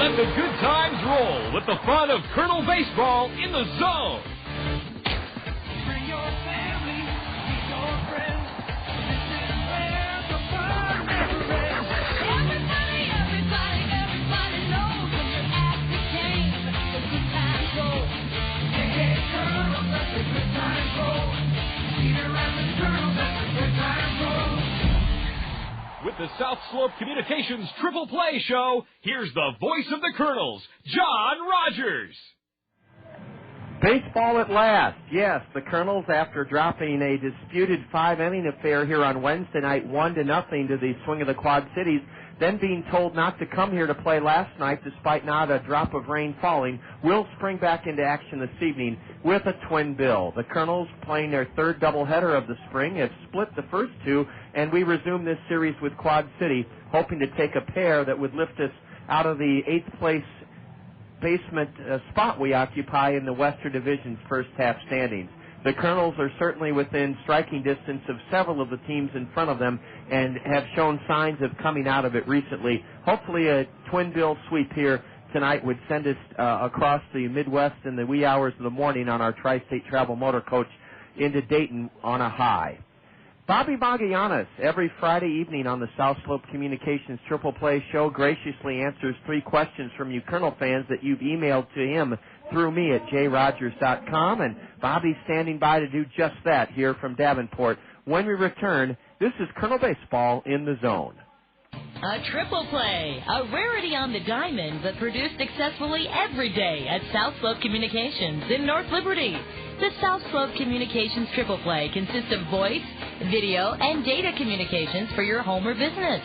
Let the good times roll with the fun of Kernel Baseball in the Zone. Bring your family, meet your friends. This is where the fun never ends. Everybody knows when you're at the game, the good times roll. Hey, Kernels, let the good times roll. Cedar and the Kernels, let the good times roll. With the South Slope Communications Triple Play Show, here's the voice of the Kernels, John Rogers. Baseball at last. Yes, the Kernels, after dropping a disputed 5-inning affair here on Wednesday night, 1-0 to the Swing of the Quad Cities, then being told not to come here to play last night despite not a drop of rain falling, will spring back into action this evening with a twin bill. The Kernels, playing their third doubleheader of the spring, have split the first two, and we resume this series with Quad City, hoping to take a pair that would lift us out of the 8th place basement spot we occupy in the Western Division's first half standings. The Kernels are certainly within striking distance of several of the teams in front of them and have shown signs of coming out of it recently. Hopefully a twin bill sweep here tonight would send us across the Midwest in the wee hours of the morning on our Tri-State Travel Motor Coach into Dayton on a high. Bobby Magallanes, every Friday evening on the South Slope Communications Triple Play Show, graciously answers 3 questions from you Kernel fans that you've emailed to him through me at jrogers.com, and Bobby's standing by to do just that here from Davenport. When we return, this is Kernel Baseball in the Zone. A triple play, a rarity on the diamond, but produced successfully every day at South Slope Communications in North Liberty. The South Slope Communications Triple Play consists of voice, video, and data communications for your home or business.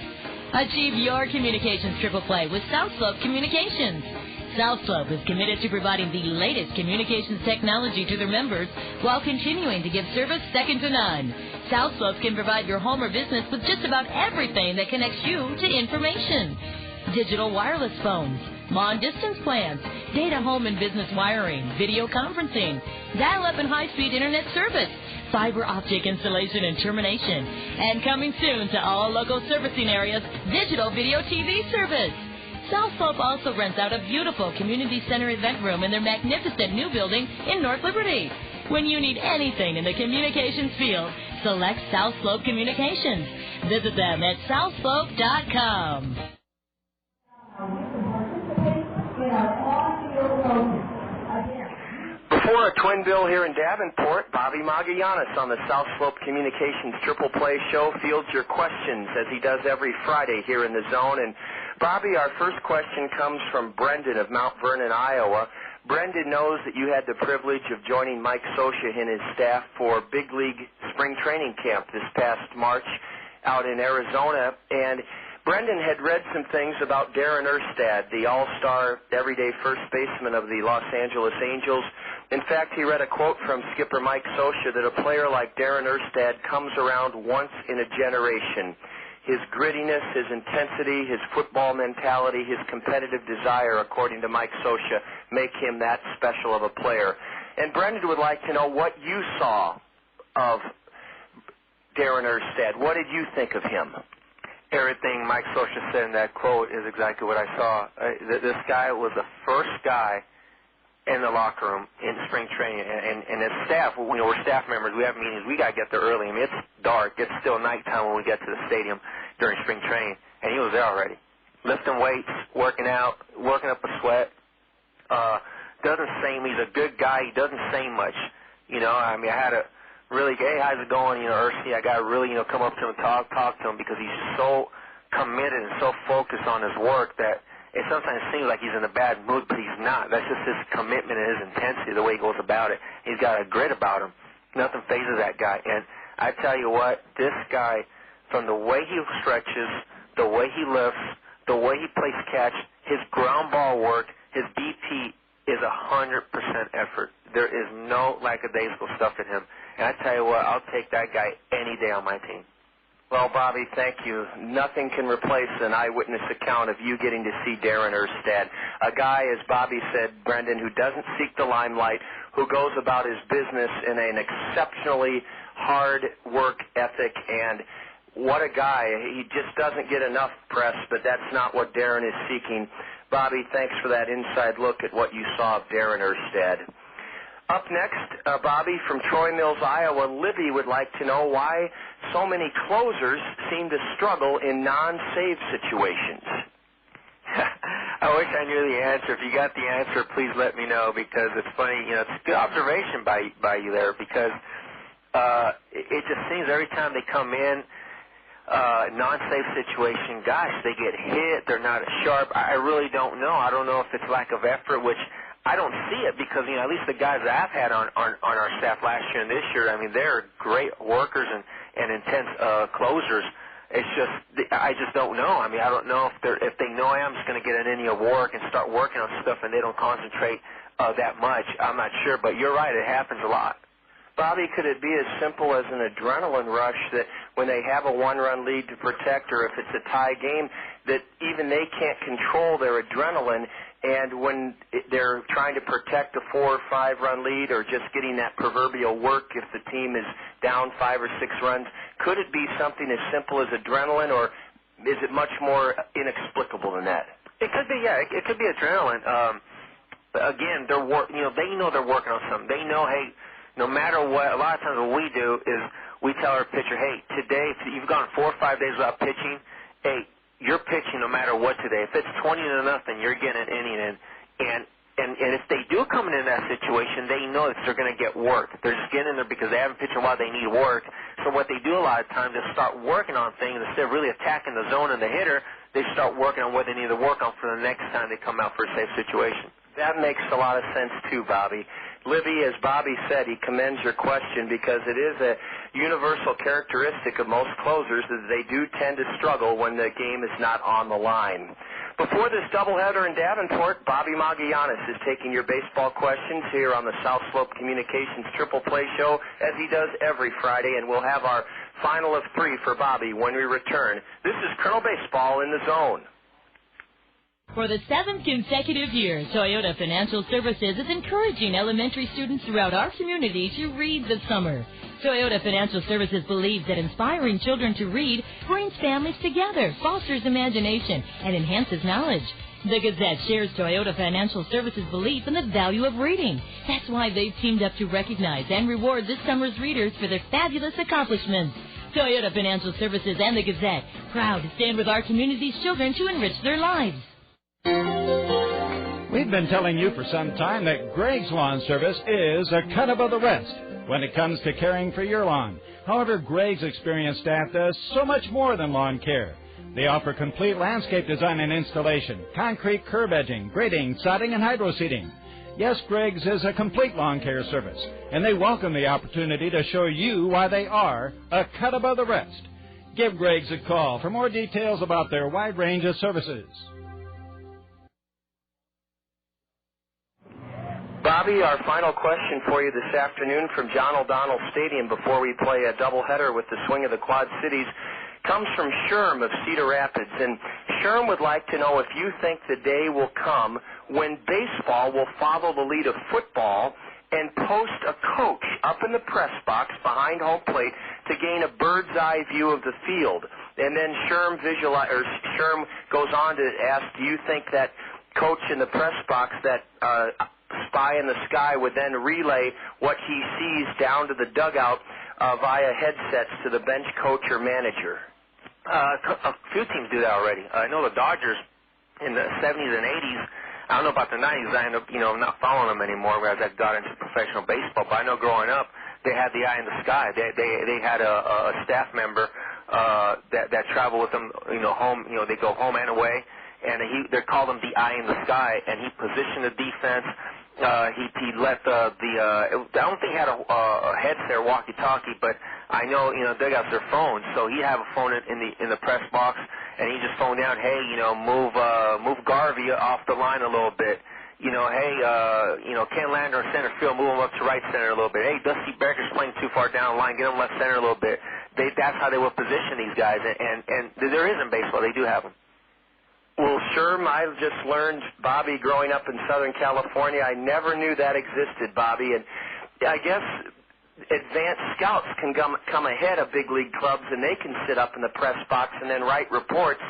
Achieve your communications triple play with South Slope Communications. South Slope is committed to providing the latest communications technology to their members while continuing to give service second to none. South Slope can provide your home or business with just about everything that connects you to information. Digital wireless phones, long-distance plans, data home and business wiring, video conferencing, dial-up and high-speed internet service, fiber optic installation and termination, and coming soon to all local servicing areas, digital video TV service. South Slope also rents out a beautiful community center event room in their magnificent new building in North Liberty. When you need anything in the communications field, select South Slope Communications. Visit them at southslope.com. Before a twin bill here in Davenport, Bobby Magallanes on the South Slope Communications Triple Play Show fields your questions as he does every Friday here in the Zone. And Bobby, our first question comes from Brendan of Mount Vernon, Iowa. Brendan knows that you had the privilege of joining Mike Sosha and his staff for Big League Spring Training Camp this past March out in Arizona. And Brendan had read some things about Darren Erstad, the all-star everyday first baseman of the Los Angeles Angels. In fact, he read a quote from skipper Mike Sosha that a player like Darren Erstad comes around once in a generation. His grittiness, his intensity, his football mentality, his competitive desire, according to Mike Sosha, make him that special of a player. And Brendan would like to know what you saw of Darren Erstad. What did you think of him? Everything Mike Sosha said in that quote is exactly what I saw. This guy was the first guy in the locker room in spring training, and as staff, we're staff members, we have meetings, we got to get there early. I mean, it's dark, it's still nighttime when we get to the stadium during spring training, and he was there already, lifting weights, working out, working up a sweat. Doesn't say him, he's a good guy, he doesn't say much. I mean, I had a really, hey, how's it going, Ursi? I got to really, come up to him and talk to him because he's so committed and so focused on his work that it sometimes seems like he's in a bad mood, but he's not. That's just his commitment and his intensity, the way he goes about it. He's got a grit about him. Nothing phases that guy. And I tell you what, this guy, from the way he stretches, the way he lifts, the way he plays catch, his ground ball work, his BP is 100% effort. There is no lackadaisical stuff in him. And I tell you what, I'll take that guy any day on my team. Well, Bobby, thank you. Nothing can replace an eyewitness account of you getting to see Darren Erstad, a guy, as Bobby said, Brendan, who doesn't seek the limelight, who goes about his business in an exceptionally hard work ethic and what a guy. He just doesn't get enough press, but that's not what Darren is seeking. Bobby, thanks for that inside look at what you saw of Darren Erstad. Up next, Bobby, from Troy Mills, Iowa, Libby would like to know why so many closers seem to struggle in non-save situations. I wish I knew the answer. If you got the answer, please let me know, because it's funny. It's a good observation by you there, because it just seems every time they come in, non-safe situation, gosh, they get hit. They're not as sharp. I really don't know. I don't know if it's lack of effort, which I don't see it, because at least the guys that I've had on our staff last year and this year, they're great workers and intense closers. It's just, I just don't know. I don't know if they know I'm just going to get an inning of work and start working on stuff, and they don't concentrate that much. I'm not sure, but you're right. It happens a lot. Bobby, could it be as simple as an adrenaline rush that when they have a one-run lead to protect, or if it's a tie game, that even they can't control their adrenaline, and when they're trying to protect a 4 or 5 run lead, or just getting that proverbial work if the team is down 5 or 6 runs, could it be something as simple as adrenaline, or is it much more inexplicable than that? It could be, yeah. It could be adrenaline. Again, they know they're working on something. They know, hey, no matter what, a lot of times what we do is we tell our pitcher, hey, today, if you've gone 4 or 5 days without pitching, hey, you're pitching no matter what today. If it's 20-0, you're getting an inning in. And if they do come into that situation, they know that they're going to get work. They're just getting in there because they haven't pitched in a while. They need work. So what they do a lot of times is start working on things. Instead of really attacking the zone and the hitter, they start working on what they need to work on for the next time they come out for a safe situation. That makes a lot of sense, too, Bobby. Libby, as Bobby said, he commends your question because it is a universal characteristic of most closers that they do tend to struggle when the game is not on the line. Before this doubleheader in Davenport, Bobby Magallanes is taking your baseball questions here on the South Slope Communications Triple Play Show, as he does every Friday, and we'll have our final of 3 for Bobby when we return. This is Colonel Baseball in the Zone. For the 7th consecutive year, Toyota Financial Services is encouraging elementary students throughout our community to read this summer. Toyota Financial Services believes that inspiring children to read brings families together, fosters imagination, and enhances knowledge. The Gazette shares Toyota Financial Services' belief in the value of reading. That's why they've teamed up to recognize and reward this summer's readers for their fabulous accomplishments. Toyota Financial Services and the Gazette, proud to stand with our community's children to enrich their lives. We've been telling you for some time that Greg's Lawn Service is a cut above the rest when it comes to caring for your lawn. However, Greg's experienced staff does so much more than lawn care. They offer complete landscape design and installation, concrete curb edging, grading, sodding, and hydro seeding. Yes, Greg's is a complete lawn care service, and they welcome the opportunity to show you why they are a cut above the rest. Give Greg's a call for more details about their wide range of services. Bobby, our final question for you this afternoon from John O'Donnell Stadium before we play a doubleheader with the Swing of the Quad Cities comes from Sherm of Cedar Rapids. And Sherm would like to know if you think the day will come when baseball will follow the lead of football and post a coach up in the press box behind home plate to gain a bird's eye view of the field. And then Sherm goes on to ask, do you think that coach in the press box, that spy in the sky, would then relay what he sees down to the dugout via headsets to the bench coach or manager? A few teams do that already. I know the Dodgers in the 70s and 80s. I don't know about the 90s. I end up, not following them anymore as I got into professional baseball. But I know growing up, they had the eye in the sky. They had a staff member that traveled with them, home. They go home and away, and they call them the eye in the sky. And he positioned the defense. He let I don't think he had a headset or walkie-talkie, but I know, they got their phones, so he'd have a phone in the press box, and he just phoned down, hey, move Garvey off the line a little bit. Hey, Ken Lander in center field, move him up to right center a little bit. Hey, Dusty Becker's playing too far down the line, get him left center a little bit. That's how they will position these guys, and there is in baseball, they do have them. Well, Sherm, I've just learned, Bobby, growing up in Southern California, I never knew that existed, Bobby. And I guess advanced scouts can come ahead of big league clubs, and they can sit up in the press box and then write reports.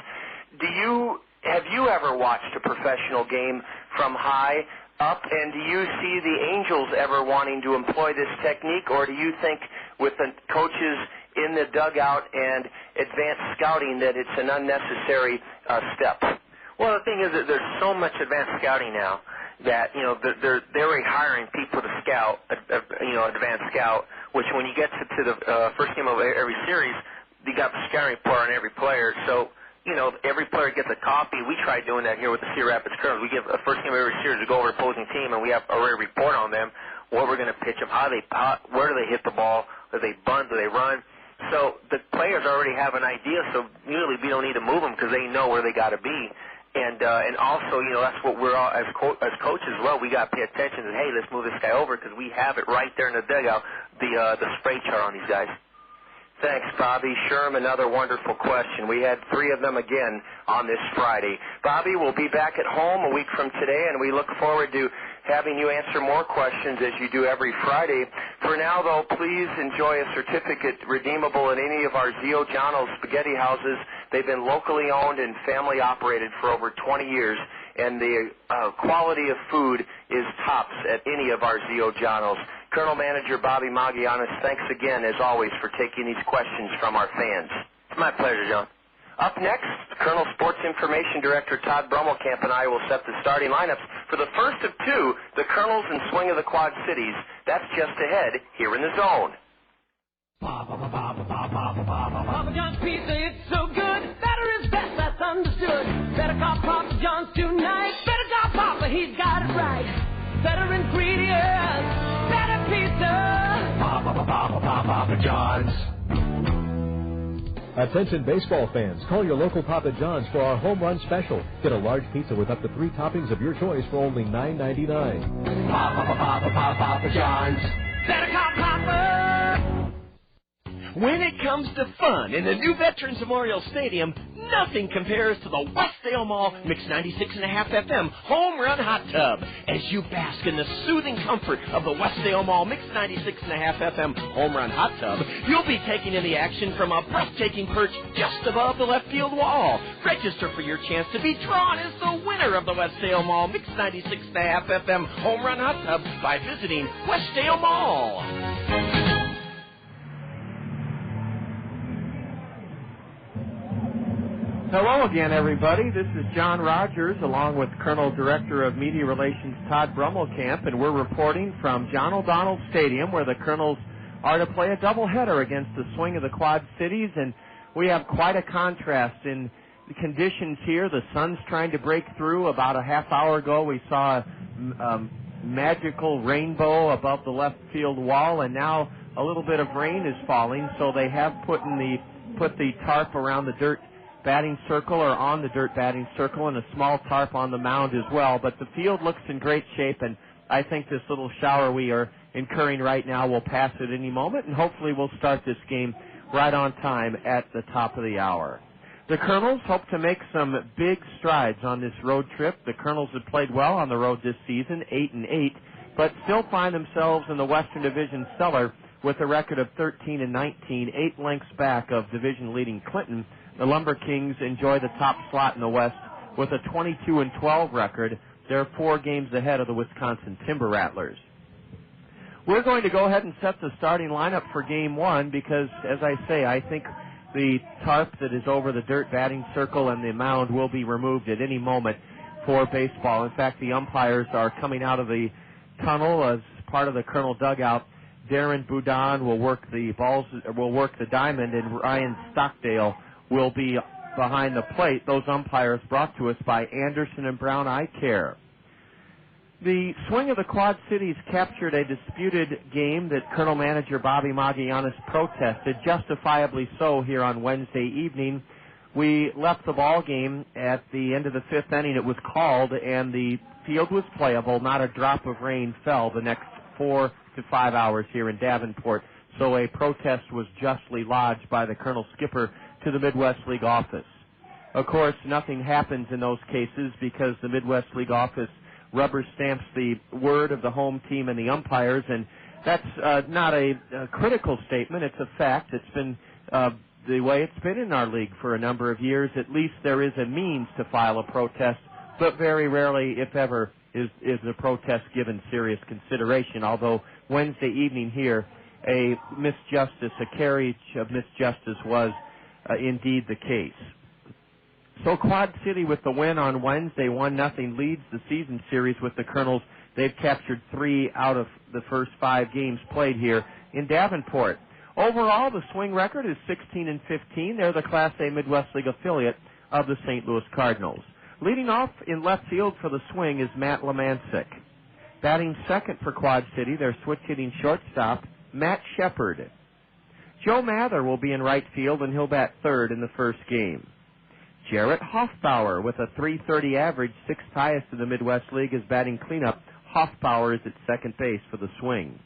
Have you ever watched a professional game from high up, and do you see the Angels ever wanting to employ this technique, or do you think with the coaches in the dugout and advanced scouting that it's an unnecessary step? Well, the thing is that there's so much advanced scouting now that, they're already hiring people to scout, advanced scout, which when you get to the first game of every series, you got the scouting report on every player. So, every player gets a copy. We try doing that here with the Cedar Rapids Kernels. We give a first game of every series to go over the opposing team, and we have already a report on them, what we're going to pitch them, where do they hit the ball, do they bunt, do they run. So the players already have an idea, so usually we don't need to move them because they know where they got to be. And also, that's what we're all, as coaches as well, we got to pay attention to, hey, let's move this guy over because we have it right there in the dugout, the spray chart on these guys. Thanks, Bobby. Sherm, another wonderful question. We had 3 of them again on this Friday. Bobby, we'll be back at home a week from today, and we look forward to having you answer more questions as you do every Friday. For now, though, please enjoy a certificate redeemable in any of our Zio Johnno's spaghetti houses. They've been locally owned and family operated for over 20 years, and the quality of food is tops at any of our Zio Johnno's. Colonel Manager Bobby Magianis, thanks again, as always, for taking these questions from our fans. It's my pleasure, John. Up next, Colonel Sports Information Director Todd Brummelkamp and I will set the starting lineups for the first of 2, the Kernels and Swing of the Quad Cities. That's just ahead here in the Zone. Papa John's pizza, it's so good. Better is best, that's understood. Better call Papa John's tonight. Better call Papa, he's got it right. Better ingredients, better pizza. Papa John's. Attention baseball fans, call your local Papa John's for our home run special. Get a large pizza with up to 3 toppings of your choice for only $9.99. Papa John's. Better call Papa. When it comes to fun in the new Veterans Memorial Stadium, nothing compares to the Westdale Mall Mix 96.5 FM Home Run Hot Tub. As you bask in the soothing comfort of the Westdale Mall Mix 96.5 FM Home Run Hot Tub, you'll be taking in the action from a breathtaking perch just above the left field wall. Register for your chance to be drawn as the winner of the Westdale Mall Mix 96.5 FM Home Run Hot Tub by visiting Westdale Mall. Hello again, everybody. This is John Rogers, along with Colonel Director of Media Relations Todd Brummelkamp, and we're reporting from John O'Donnell Stadium, where the Kernels are to play a doubleheader against the Swing of the Quad Cities, and we have quite a contrast in the conditions here. The sun's trying to break through. About a half hour ago, we saw a magical rainbow above the left field wall, and now a little bit of rain is falling, so they have put the tarp around the dirt batting circle, or on the dirt batting circle, and a small tarp on the mound as well. But the field looks in great shape, and I think this little shower we are incurring right now will pass at any moment, and hopefully we'll start this game right on time at the top of the hour. The Kernels hope to make some big strides on this road trip. The Kernels have played well on the road this season, 8-8, but still find themselves in the Western Division cellar with a record of 13-19, 8 lengths back of division-leading Clinton. The Lumber Kings enjoy the top slot in the West with a 22-12 record. They're 4 games ahead of the Wisconsin Timber Rattlers. We're going to go ahead and set the starting lineup for Game 1 because, as I say, I think the tarp that is over the dirt batting circle and the mound will be removed at any moment for baseball. In fact, the umpires are coming out of the tunnel as part of the Colonel dugout. Darren Boudon will work the diamond, and Ryan Stockdale will be behind the plate. Those umpires brought to us by Anderson and Brown Eye Care. The Swing of the Quad Cities captured a disputed game that Colonel Manager Bobby Magianis protested, justifiably so, here on Wednesday evening. We left the ball game at the end of the 5th inning. It was called, and the field was playable. Not a drop of rain fell the next 4 to 5 hours here in Davenport, so a protest was justly lodged by the Colonel skipper to the Midwest League office. Of course, nothing happens in those cases because the Midwest League office rubber stamps the word of the home team and the umpires, and That's not a critical statement. It's a fact. It's been the way it's been in our league for a number of years. At least there is a means to file a protest, but very rarely, if ever, is a protest given serious consideration, although Wednesday evening here, a misjustice, a carriage of misjustice was indeed the case. So Quad City with the win on Wednesday, 1-0, leads the season series with the Kernels. They've captured 3 out of the first 5 games played here in Davenport. Overall, the Swing record is 16-15. They're the Class A Midwest League affiliate of the St. Louis Cardinals. Leading off in left field for the Swing is Matt Lemancic. Batting second for Quad City, their switch-hitting shortstop, Matt Shepard. Joe Mather will be in right field, and he'll bat third in the first game. Jarrett Hoffbauer, with a .330 average, 6th highest in the Midwest League, is batting cleanup. Hoffbauer is at second base for the Swing.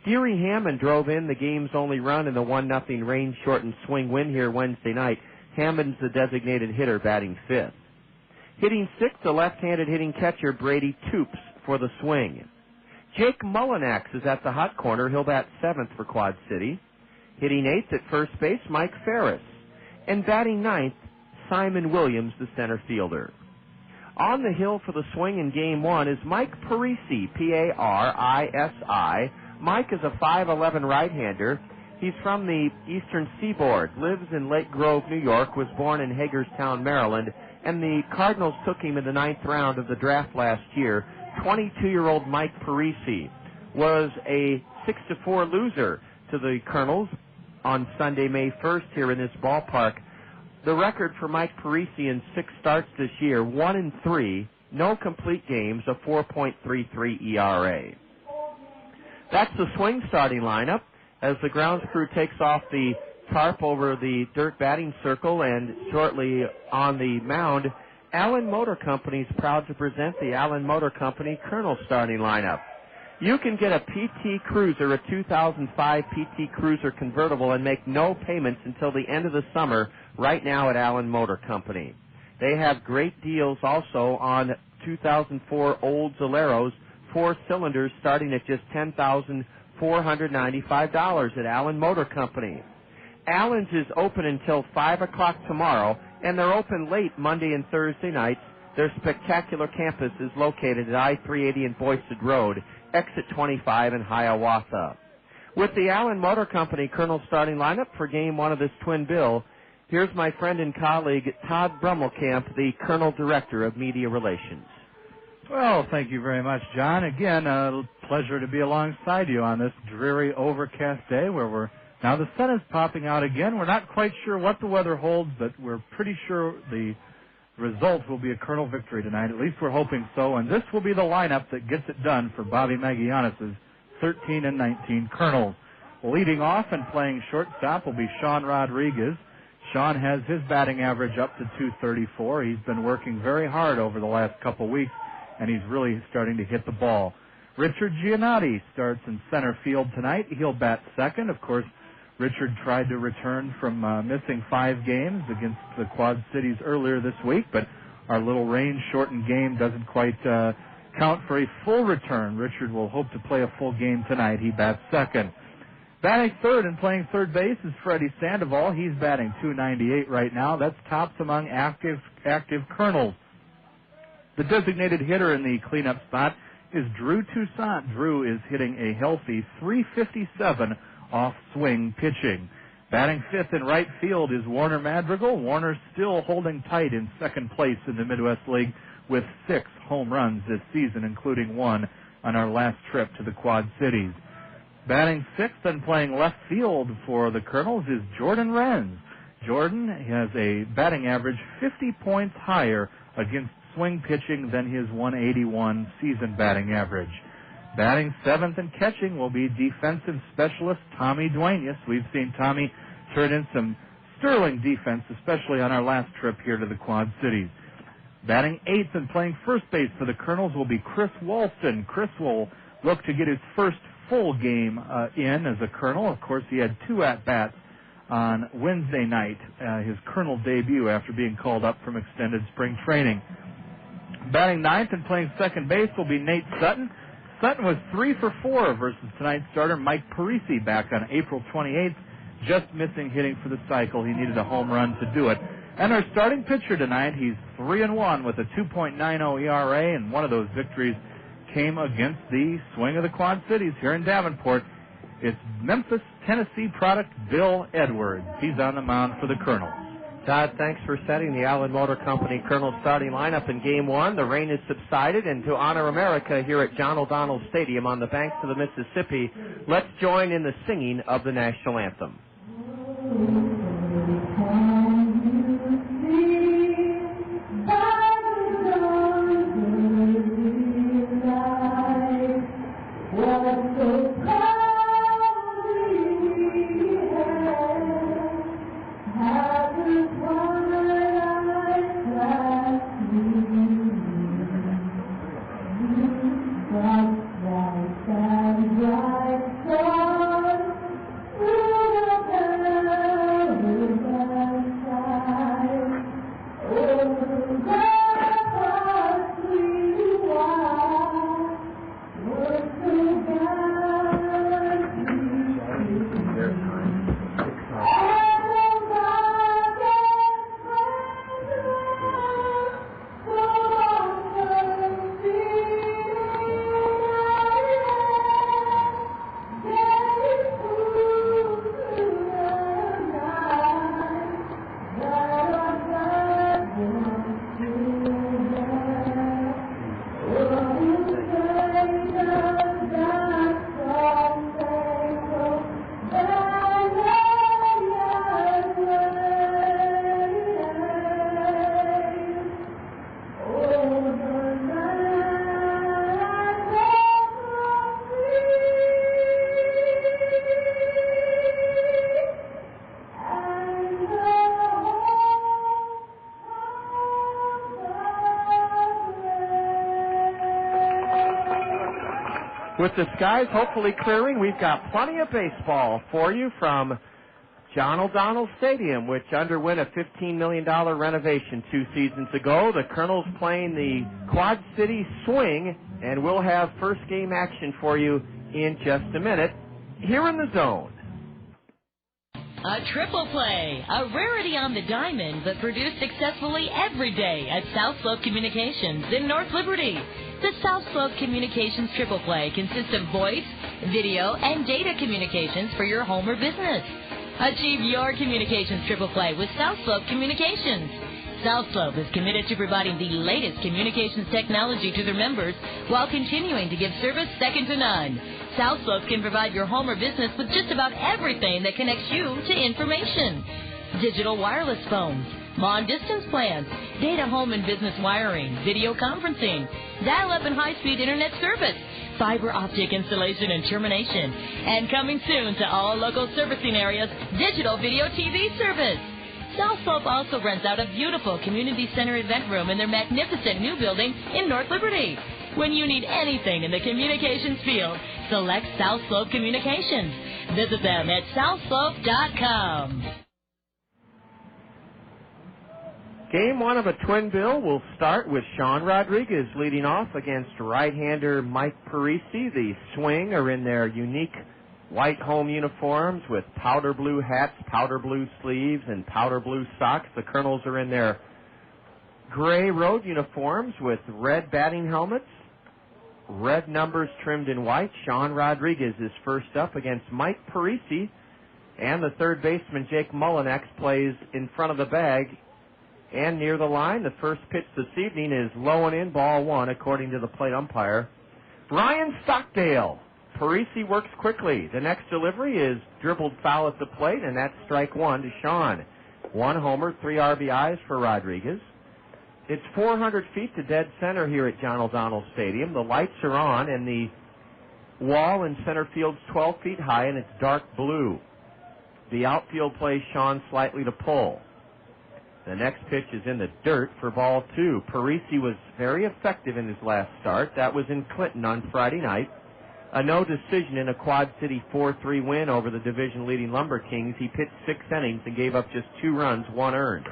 Deary Hammond drove in the game's only run in the 1-0 rain-shortened Swing win here Wednesday night. Hammond's the designated hitter, batting fifth. Hitting sixth, the left-handed hitting catcher Brady Toops for the Swing. Jake Mullinax is at the hot corner. He'll bat seventh for Quad City. Hitting eighth at first base, Mike Ferris. And batting ninth, Simon Williams, the center fielder. On the hill for the Swing in Game 1 is Mike Parisi, P-A-R-I-S-I. Mike is a 5'11 right-hander. He's from the Eastern Seaboard, lives in Lake Grove, New York, was born in Hagerstown, Maryland, and the Cardinals took him in the 9th round of the draft last year. 22-year-old Mike Parisi was a 6-4 loser to the Kernels on Sunday, May 1st here in this ballpark. The record for Mike Parisi in 6 starts this year, 1-3, no complete games, a 4.33 ERA. That's the Swing starting lineup as the grounds crew takes off the tarp over the dirt batting circle, and shortly on the mound, Allen Motor Company is proud to present the Allen Motor Company Kernel starting lineup. You can get a PT Cruiser, a 2005 PT Cruiser convertible, and make no payments until the end of the summer right now at Allen Motor Company. They have great deals also on 2004 Oldsmobiles, 4 cylinders starting at just $10,495 at Allen Motor Company. Allen's is open until 5 o'clock tomorrow, and they're open late Monday and Thursday nights. Their spectacular campus is located at I-380 and Boysted Road, exit 25 in Hiawatha. With the Allen Motor Company Kernel starting lineup for Game 1 of this twin bill, here's my friend and colleague Todd Brummelkamp, the Kernel Director of Media Relations. Well, thank you very much, John. Again, a pleasure to be alongside you on this dreary, overcast day where now the sun is popping out again. We're not quite sure what the weather holds, but we're pretty sure the result will be a Kernel victory tonight. At least we're hoping so. And this will be the lineup that gets it done for Bobby Magianis' 13-19 Kernels. Leading off and playing shortstop will be Sean Rodriguez. Sean has his batting average up to .234. He's been working very hard over the last couple weeks, and he's really starting to hit the ball. Richard Giannotti starts in center field tonight. He'll bat second. Of course, Richard tried to return from missing 5 games against the Quad Cities earlier this week, but our little rain-shortened game doesn't quite count for a full return. Richard will hope to play a full game tonight. He bats second. Batting third and playing third base is Freddie Sandoval. He's batting .298 right now. That's tops among active Kernels. The designated hitter in the cleanup spot is Drew Toussaint. Drew is hitting a healthy .357 off swing pitching. Batting fifth in right field is Warner Madrigal. Warner still holding tight in second place in the Midwest League with 6 home runs this season, including 1 on our last trip to the Quad Cities. Batting sixth and playing left field for the Kernels is Jordan Renz. Jordan has a batting average 50 points higher against swing pitching than his .181 season batting average. Batting seventh and catching will be defensive specialist Tommy Duenas. We've seen Tommy turn in some sterling defense, especially on our last trip here to the Quad Cities. Batting eighth and playing first base for the Kernels will be Chris Walston. Chris will look to get his first full game in as a Kernel. Of course, he had 2 at-bats on Wednesday night, his Kernel debut after being called up from extended spring training. Batting ninth and playing second base will be Nate Sutton. Sutton was 3 for 4 versus tonight's starter Mike Parisi back on April 28th, just missing hitting for the cycle. He needed a home run to do it. And our starting pitcher tonight, he's 3-1 with a 2.90 ERA, and one of those victories came against the swing of the Quad Cities here in Davenport. It's Memphis, Tennessee product Bill Edwards. He's on the mound for the Kernels. Todd, thanks for setting the Allen Motor Company Kernels starting lineup in Game 1. The rain has subsided, and to honor America here at John O'Donnell Stadium on the banks of the Mississippi, let's join in the singing of the national anthem. With the skies hopefully clearing, we've got plenty of baseball for you from John O'Donnell Stadium, which underwent a $15 million renovation 2 seasons ago. The Kernels playing the Quad City Swing, and we'll have first game action for you in just a minute here in the zone. A triple play, a rarity on the diamond, but produced successfully every day at South Slope Communications in North Liberty. The South Slope Communications triple play consists of voice, video, and data communications for your home or business. Achieve your communications triple play with South Slope Communications. South Slope is committed to providing the latest communications technology to their members while continuing to give service second to none. South Slope can provide your home or business with just about everything that connects you to information. Digital wireless phones, long-distance plans, data home and business wiring, video conferencing, dial-up and high-speed internet service, fiber optic installation and termination, and coming soon to all local servicing areas, digital video TV service. South Slope also rents out a beautiful community center event room in their magnificent new building in North Liberty. When you need anything in the communications field, select South Slope Communications. Visit them at southslope.com. Game 1 of a twin bill will start with Sean Rodriguez leading off against right-hander Mike Parisi. The Swing are in their unique white home uniforms with powder blue hats, powder blue sleeves, and powder blue socks. The Kernels are in their gray road uniforms with red batting helmets, red numbers trimmed in white. Sean Rodriguez is first up against Mike Parisi, and the third baseman Jake Mullinex plays in front of the bag and near the line. The first pitch this evening is low and in, ball one, according to the plate umpire, Brian Stockdale. Parisi works quickly. The next delivery is dribbled foul at the plate, and that's strike one to Sean. 1 homer, 3 RBIs for Rodriguez. It's 400 feet to dead center here at John O'Donnell Stadium. The lights are on, and the wall in center field's 12 feet high, and it's dark blue. The outfield plays Sean slightly to pull. The next pitch is in the dirt for ball 2. Parisi was very effective in his last start. That was in Clinton on Friday night. A no decision in a Quad City 4-3 win over the division-leading Lumber Kings. He pitched 6 innings and gave up just 2 runs, 1 earned.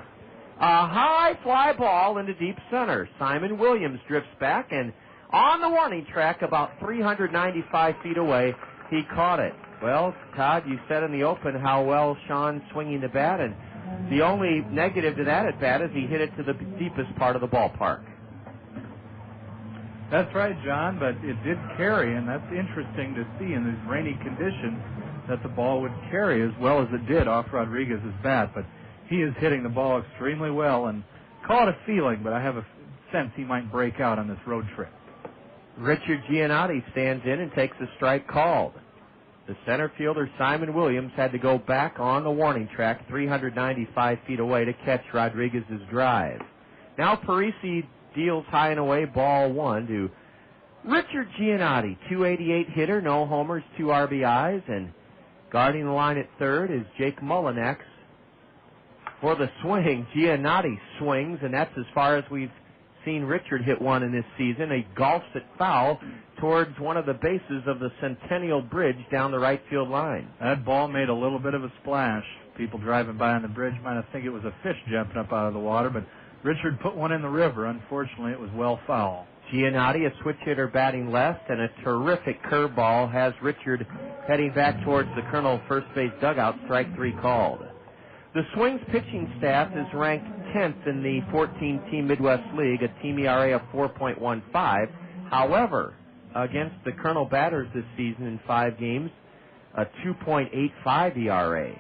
A high fly ball into deep center. Simon Williams drifts back, and On the warning track, about 395 feet away, he caught it. Well, Todd, you said in the open how well Sean's swinging the bat, and the only negative to that at bat is he hit it to the deepest part of the ballpark. That's right, John, but it did carry, and that's interesting to see in these rainy conditions that the ball would carry as well as it did off Rodriguez's bat. But he is hitting the ball extremely well, and call it a feeling, but I have a sense he might break out on this road trip. Richard Giannotti stands in and takes a strike called. The center fielder, Simon Williams, had to go back on the warning track 395 feet away to catch Rodriguez's drive. Now Parisi deals high and away, ball one to Richard Giannotti, 288 hitter, no homers, 2 RBIs, and guarding the line at third is Jake Mullinax. For the swing, Giannotti swings, and that's as far as we've seen Richard hit one in this season. He golfs it foul towards one of the bases of the Centennial Bridge down the right field line. That ball made a little bit of a splash. People driving by on the bridge might have think it was a fish jumping up out of the water, but Richard put one in the river. Unfortunately, it was well foul. Giannotti, a switch hitter batting left, and a terrific curveball has Richard heading back towards the Kernel first base dugout, strike 3 called. The Swings pitching staff is ranked 10th in the 14-team Midwest League, a team ERA of 4.15. However, against the Kernel batters this season in 5 games, a 2.85 ERA.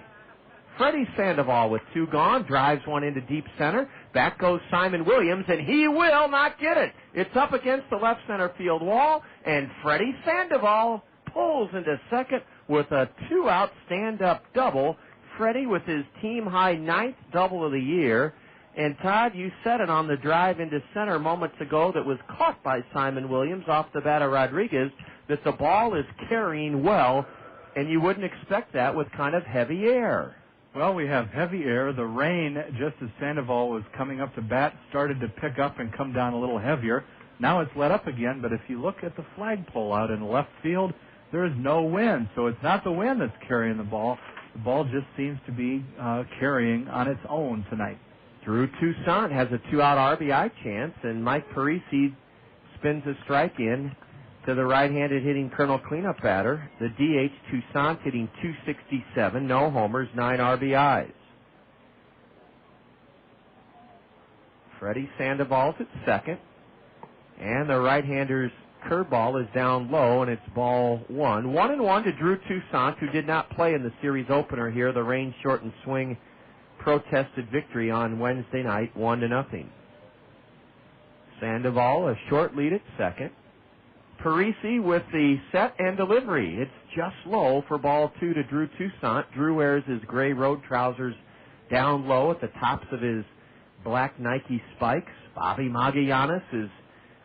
Freddie Sandoval with 2 gone, drives one into deep center. Back goes Simon Williams, and he will not get it. It's up against the left center field wall, and Freddie Sandoval pulls into second with a 2-out stand-up double. Freddie with his team-high 9th double of the year. And, Todd, you said it on the drive into center moments ago that was caught by Simon Williams off the bat of Rodriguez, that the ball is carrying well, and you wouldn't expect that with kind of heavy air. Well, we have heavy air. The rain, just as Sandoval was coming up to bat, started to pick up and come down a little heavier. Now it's let up again, but if you look at the flagpole out in left field, there is no wind. So it's not the wind that's carrying the ball. The ball just seems to be carrying on its own tonight. Drew Toussaint has a 2-out RBI chance, and Mike Parisi spins a strike in to the right-handed hitting Kernel cleanup batter. The DH, Toussaint, hitting .267, no homers, 9 RBIs. Freddie Sandoval's at second, and the right-hander's curveball is down low, and it's ball 1. 1-1 to Drew Toussaint, who did not play in the series opener here. The rain-shortened swing protested victory on Wednesday night, 1-0. Sandoval, a short lead at second. Parisi with the set and delivery. It's just low for ball 2 to Drew Toussaint. Drew wears his gray road trousers down low at the tops of his black Nike spikes. Bobby Magallanes is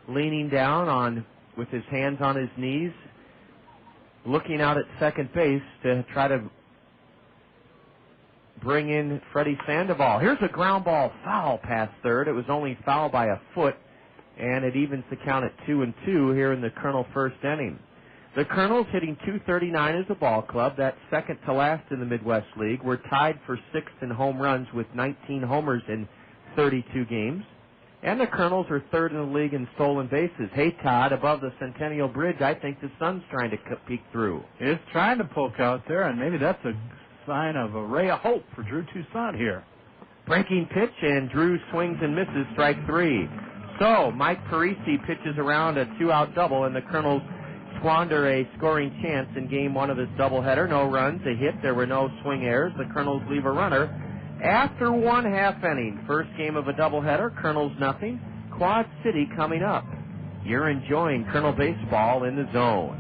leaning down with his hands on his knees, looking out at second base to try to bring in Freddie Sandoval. Here's a ground ball foul past third. It was only foul by a foot, and it evens the count at 2-2 here in the Kernel first inning. The Kernels hitting .239 as a ball club. That's second to last in the Midwest League. We're tied for 6th in home runs with 19 homers in 32 games. And the Kernels are 3rd in the league in stolen bases. Hey, Todd, above the Centennial Bridge, I think the sun's trying to peek through. It's trying to poke out there, and maybe that's a sign of a ray of hope for Drew Toussaint here. Breaking pitch, and Drew swings and misses, strike 3. So Mike Parisi pitches around a 2-out double, and the Kernels squander a scoring chance in game 1 of this doubleheader. No runs, a hit. There were no swing errors. The Kernels leave a runner after 1/2 inning. First game of a doubleheader, Kernels nothing. Quad City coming up. You're enjoying Kernel baseball in the zone.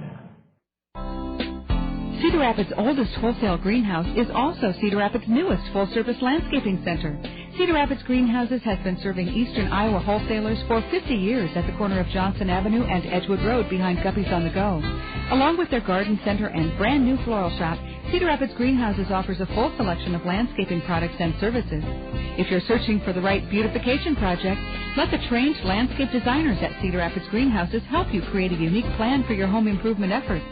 Cedar Rapids' oldest wholesale greenhouse is also Cedar Rapids' newest full-service landscaping center. Cedar Rapids Greenhouses has been serving eastern Iowa wholesalers for 50 years at the corner of Johnson Avenue and Edgewood Road behind Guppy's on the Go. Along with their garden center and brand new floral shop, Cedar Rapids Greenhouses offers a full selection of landscaping products and services. If you're searching for the right beautification project, let the trained landscape designers at Cedar Rapids Greenhouses help you create a unique plan for your home improvement efforts.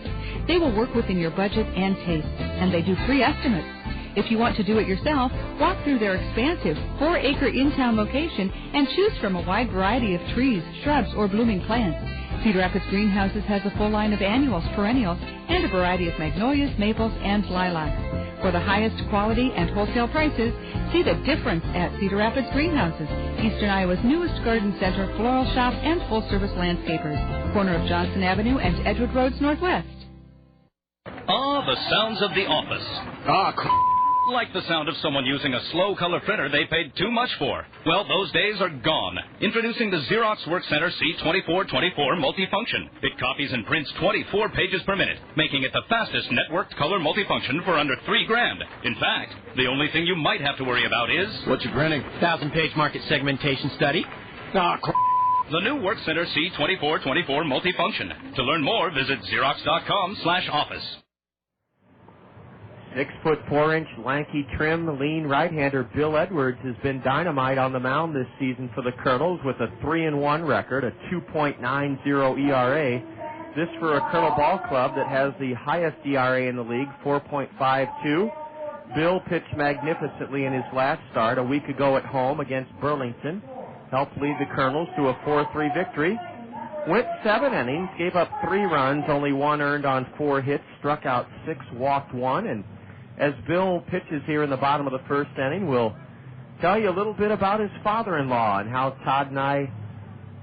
They will work within your budget and taste, and they do free estimates. If you want to do it yourself, walk through their expansive 4-acre in-town location and choose from a wide variety of trees, shrubs, or blooming plants. Cedar Rapids Greenhouses has a full line of annuals, perennials, and a variety of magnolias, maples, and lilacs. For the highest quality and wholesale prices, see the difference at Cedar Rapids Greenhouses, Eastern Iowa's newest garden center, floral shop, and full-service landscapers. Corner of Johnson Avenue and Edgewood Roads Northwest. Ah, the sounds of the office. Like the sound of someone using a slow color printer they paid too much for. Well, those days are gone. Introducing the Xerox Workcenter C2424 multifunction. It copies and prints 24 pages per minute, making it the fastest networked color multifunction for under $3,000. In fact, the only thing you might have to worry about is... What you printing? 1,000-page market segmentation study. The new Workcenter C2424 multifunction. To learn more, visit Xerox.com/office. 6'4" lanky, trim, lean right-hander Bill Edwards has been dynamite on the mound this season for the Kernels with a 3-1 record, a 2.90 ERA. This for a Kernel ball club that has the highest ERA in the league, 4.52. Bill pitched magnificently in his last start a week ago at home against Burlington. Helped lead the Kernels to a 4-3 victory. Went 7 innings, gave up 3 runs, only 1 earned on 4 hits, struck out 6, walked 1, and as Bill pitches here in the bottom of the first inning, we'll tell you a little bit about his father-in-law and how Todd and I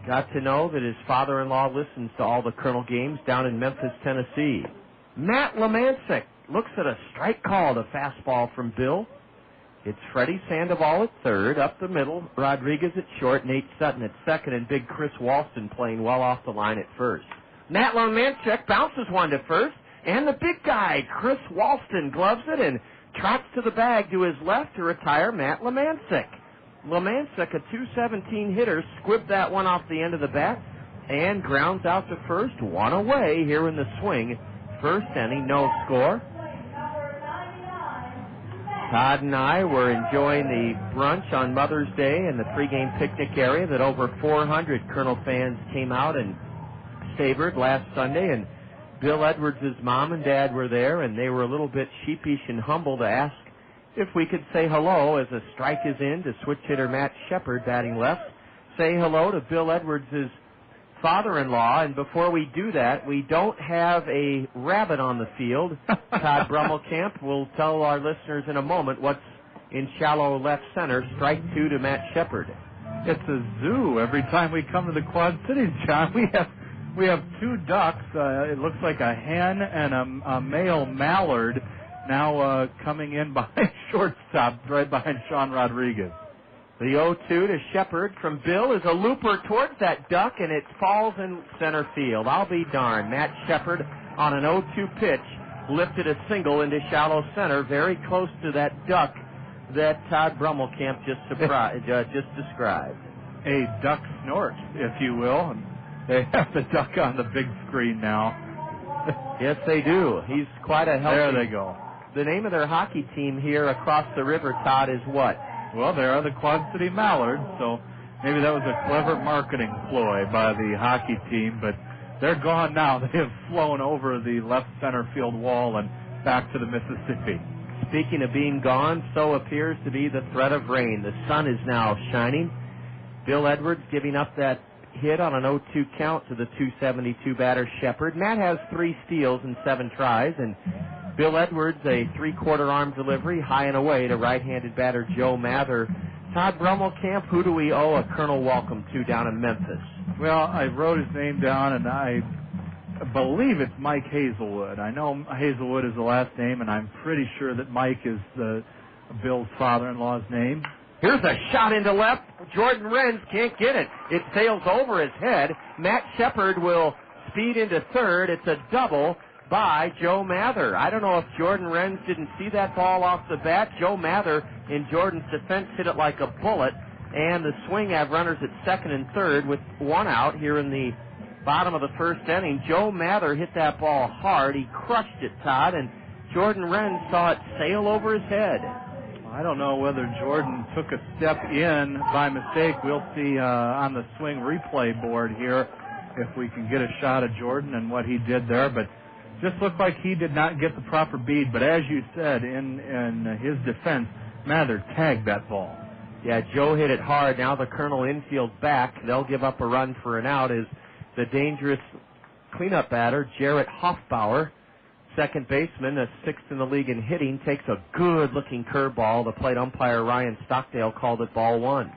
got to know that his father-in-law listens to all the Kernel games down in Memphis, Tennessee. Matt Lemancic looks at a strike call, a fastball from Bill. It's Freddie Sandoval at third, up the middle, Rodriguez at short, Nate Sutton at second, and big Chris Walston playing well off the line at first. Matt Lemancic bounces one to first. And the big guy, Chris Walston, gloves it and trots to the bag to his left to retire Matt Lemancic. Lemancic, a .217 hitter, squibbed that one off the end of the bat and grounds out to first, 1 away here in the swing. First inning, no score. Todd and I were enjoying the brunch on Mother's Day in the pregame picnic area that over 400 Kernel fans came out and savored last Sunday, and Bill Edwards' mom and dad were there, and they were a little bit sheepish and humble to ask if we could say hello as a strike is in to switch hitter Matt Shepard batting left. Say hello to Bill Edwards' father-in-law, and before we do that, we don't have a rabbit on the field. Todd Brummelkamp will tell our listeners in a moment what's in shallow left center, strike 2 to Matt Shepard. It's a zoo every time we come to the Quad Cities, John. We have 2 ducks. It looks like a hen and a male mallard now coming in behind shortstop, right behind Sean Rodriguez. The 0-2 to Shepard from Bill is a looper towards that duck, and it falls in center field. I'll be darned. Matt Shepard on an 0-2 pitch lifted a single into shallow center, very close to that duck that Todd Brummelkamp just described. A duck snort, if you will. They have the duck on the big screen now. Yes, they do. He's quite a healthy... There they go. The name of their hockey team here across the river, Todd, is what? Well, they are the Quad City Mallards, so maybe that was a clever marketing ploy by the hockey team, but they're gone now. They have flown over the left center field wall and back to the Mississippi. Speaking of being gone, so appears to be the threat of rain. The sun is now shining. Bill Edwards giving up that hit on an 0-2 count to the .272 batter Shepard. Matt has 3 steals and 7 tries, and Bill Edwards a 3/4 arm delivery high and away to right-handed batter Joe Mather. Todd Brummelkamp, who do we owe a Kernel welcome to down in Memphis? Well, I wrote his name down, and I believe it's Mike Hazelwood. I know Hazelwood is the last name, and I'm pretty sure that Mike is Bill's father-in-law's name. Here's a shot into left. Jordan Renz can't get it. It sails over his head. Matt Shepard will speed into third. It's a double by Joe Mather. I don't know if Jordan Renz didn't see that ball off the bat. Joe Mather, in Jordan's defense, hit it like a bullet. And the Swing have runners at second and third with 1 out here in the bottom of the first inning. Joe Mather hit that ball hard. He crushed it, Todd, and Jordan Renz saw it sail over his head. I don't know whether Jordan took a step in by mistake. We'll see on the Swing replay board here if we can get a shot of Jordan and what he did there. But just looked like he did not get the proper bead. But as you said, in his defense, Mather tagged that ball. Yeah, Joe hit it hard. Now the Kernel infield back. They'll give up a run for an out as the dangerous cleanup batter, Jarrett Hoffbauer, second baseman, a sixth in the league in hitting, takes a good-looking curveball. The plate umpire, Ryan Stockdale, called it ball one.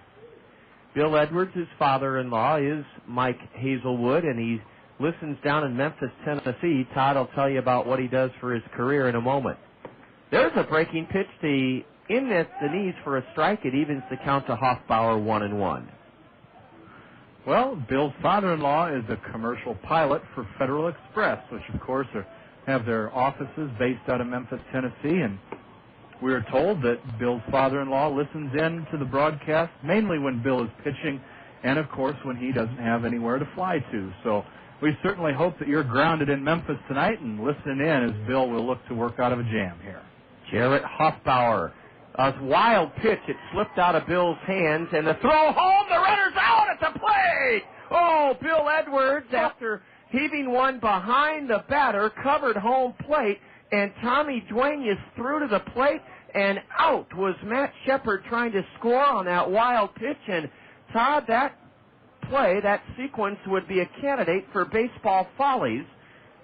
Bill Edwards, his father-in-law, is Mike Hazelwood, and he listens down in Memphis, Tennessee. Todd will tell you about what he does for his career in a moment. There's a breaking pitch. In at the knees for a strike. It evens the count to Hoffbauer 1-1. Well, Bill's father-in-law is a commercial pilot for Federal Express, which, of course, have their offices based out of Memphis, Tennessee, and we are told that Bill's father-in-law listens in to the broadcast mainly when Bill is pitching and, of course, when he doesn't have anywhere to fly to. So we certainly hope that you're grounded in Memphis tonight and listening in as Bill will look to work out of a jam here. Jarrett Hoffbauer. A wild pitch. It slipped out of Bill's hands, and the throw home. The runner's out at the plate. Oh, Bill Edwards, after heaving one behind the batter, covered home plate, and Tommy Duenas threw to the plate, and out was Matt Shepard trying to score on that wild pitch. And, Todd, that play, that sequence would be a candidate for baseball follies.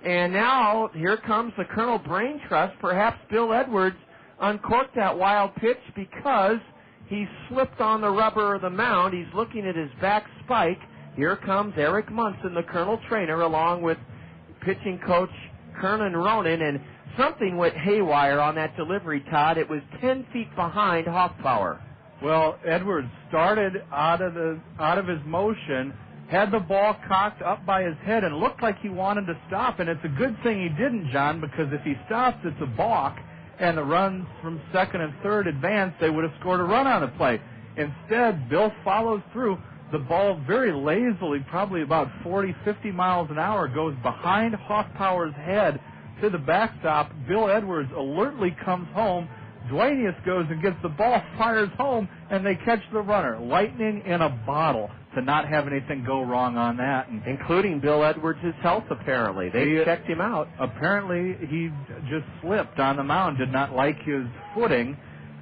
And now here comes the Colonel Brain Trust. Perhaps Bill Edwards uncorked that wild pitch because he slipped on the rubber of the mound. He's looking at his back spike. Here comes Eric Munson, the Colonel trainer, along with pitching coach Kernan Ronan, and something went haywire on that delivery, Todd. It was 10 feet behind Hoffbauer. Well, Edwards started out of his motion, had the ball cocked up by his head, and looked like he wanted to stop. And it's a good thing he didn't, John, because if he stops, it's a balk, and the runs from second and third advance, they would have scored a run on the play. Instead, Bill follows through. The ball very lazily, probably about 40, 50 miles an hour, goes behind Hoffbauer's head to the backstop. Bill Edwards alertly comes home. Duenas goes and gets the ball, fires home, and they catch the runner. Lightning in a bottle to not have anything go wrong on that. And including Bill Edwards' health, apparently. They checked him out. Apparently, he just slipped on the mound, did not like his footing,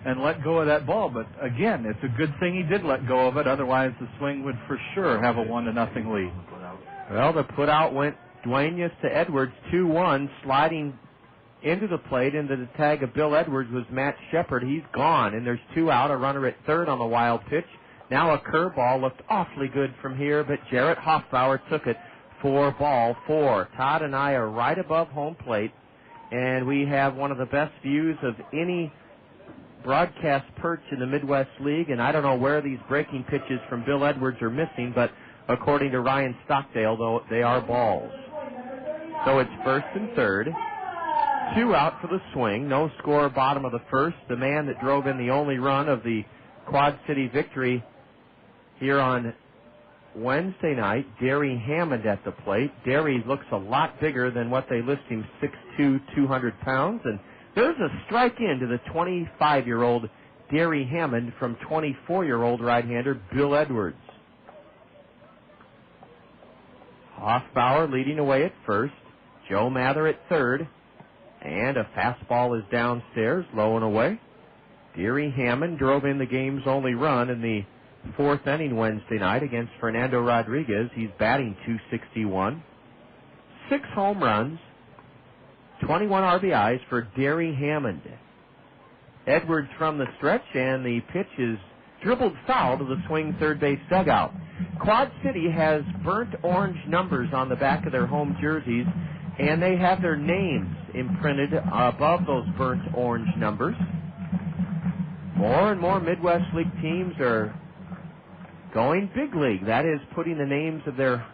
and let go of that ball. But, again, it's a good thing he did let go of it. Otherwise, the swing would for sure have a 1-0 lead. Well, the put-out went Duenas to Edwards, 2-1, sliding into the plate. Into the tag of Bill Edwards was Matt Shepard. He's gone, and there's 2 out, a runner at third on the wild pitch. Now a curveball looked awfully good from here, but Jarrett Hoffbauer took it for ball 4. Todd and I are right above home plate, and we have one of the best views of any broadcast perch in the Midwest League, and I don't know where these breaking pitches from Bill Edwards are missing, but according to Ryan Stockdale, though, they are balls. So it's first and third. 2 out for the swing. No score, bottom of the first. The man that drove in the only run of the Quad City victory here on Wednesday night, Derry Hammond at the plate. Derry looks a lot bigger than what they list him, 6'2", 200 pounds. And there's a strike into the 25-year-old Derry Hammond from 24-year-old right-hander Bill Edwards. Hoffbauer leading away at first. Joe Mather at third. And a fastball is downstairs, low and away. Derry Hammond drove in the game's only run in the 4th inning Wednesday night against Fernando Rodriguez. He's batting .261. 6 home runs, 21 RBIs for Derry Hammond. Edwards from the stretch, and the pitch is dribbled foul to the swing third base dugout. Quad City has burnt orange numbers on the back of their home jerseys, and they have their names imprinted above those burnt orange numbers. More and more Midwest League teams are going big league. That is, putting the names of their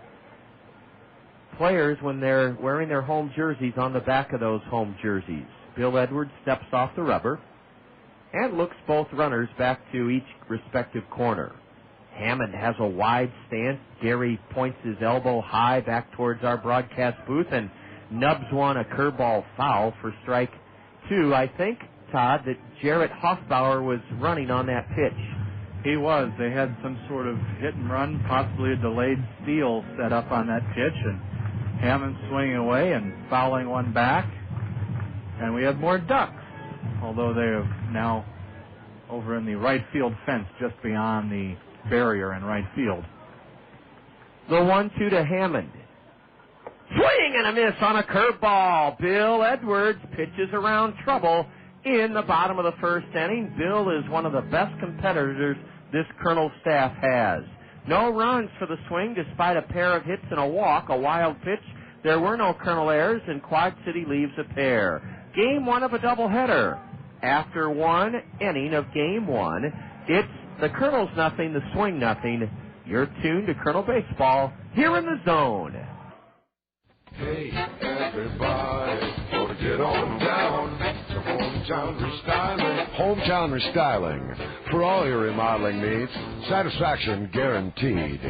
players when they're wearing their home jerseys on the back of those home jerseys. Bill Edwards steps off the rubber and looks both runners back to each respective corner. Hammond has a wide stance. Gary points his elbow high back towards our broadcast booth and nubs one, a curveball foul for strike 2. I think, Todd, that Jarrett Hoffbauer was running on that pitch. He was. They had some sort of hit and run, possibly a delayed steal set up on that pitch, and Hammond swinging away and fouling one back. And we have more ducks, although they are now over in the right field fence just beyond the barrier in right field. The 1-2 to Hammond. Swing and a miss on a curveball. Bill Edwards pitches around trouble in the bottom of the first inning. Bill is one of the best competitors this Kernel staff has. No runs for the Swing despite a pair of hits and a walk, a wild pitch. There were no Kernel errors, and Quad City leaves a pair. Game 1 of a doubleheader. After 1 inning of Game 1, it's the Kernels nothing, the Swing nothing. You're tuned to Kernel Baseball here in the Zone. Hey, everybody, gonna get on down to Hometown Restyling. Hometown Restyling. For all your remodeling needs, satisfaction guaranteed.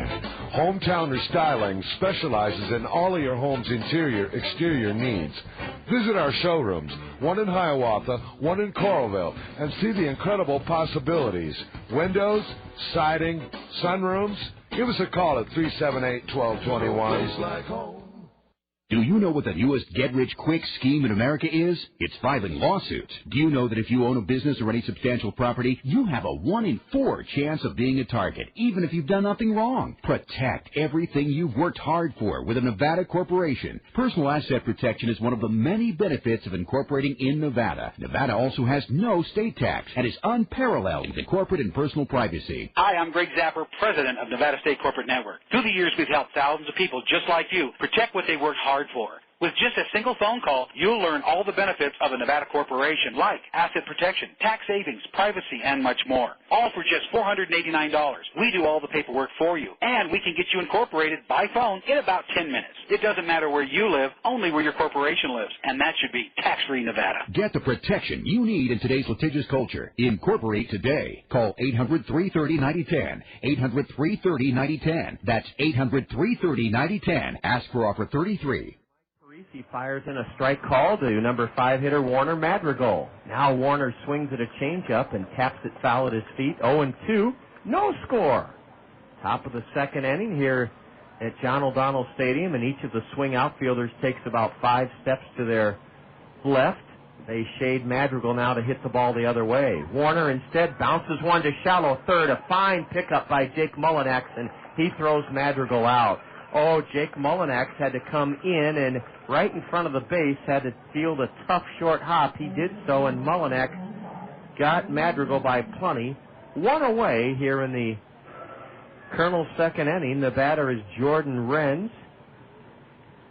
Hometown Restyling specializes in all of your home's interior, exterior needs. Visit our showrooms, one in Hiawatha, one in Coralville, and see the incredible possibilities. Windows, siding, sunrooms. Give us a call at 378-1221. Do you know what the newest get-rich-quick scheme in America is? It's filing lawsuits. Do you know that if you own a business or any substantial property, you have a 1 in 4 chance of being a target, even if you've done nothing wrong? Protect everything you've worked hard for with a Nevada corporation. Personal asset protection is one of the many benefits of incorporating in Nevada. Nevada also has no state tax and is unparalleled in corporate and personal privacy. Hi, I'm Greg Zapper, president of Nevada State Corporate Network. Through the years, we've helped thousands of people just like you protect what they worked hard for. With just a single phone call, you'll learn all the benefits of a Nevada corporation, like asset protection, tax savings, privacy, and much more. All for just $489. We do all the paperwork for you, and we can get you incorporated by phone in about 10 minutes. It doesn't matter where you live, only where your corporation lives, and that should be tax-free Nevada. Get the protection you need in today's litigious culture. Incorporate today. Call 800-330-9010. 800-330-9010. That's 800-330-9010. Ask for offer 33. He fires in a strike call to number 5 hitter Warner Madrigal. Now Warner swings at a changeup and taps it foul at his feet. 0-2, no score. Top of the second inning here at John O'Donnell Stadium, and each of the Swing outfielders takes about 5 steps to their left. They shade Madrigal now to hit the ball the other way. Warner instead bounces one to shallow third. A fine pickup by Jake Mullinax, and he throws Madrigal out. Oh, Jake Mullinax had to come in and right in front of the base, had to field a tough short hop. He did so, and Mullinax got Madrigal by plenty. 1 away here in the Kernel second inning. The batter is Jordan Renz.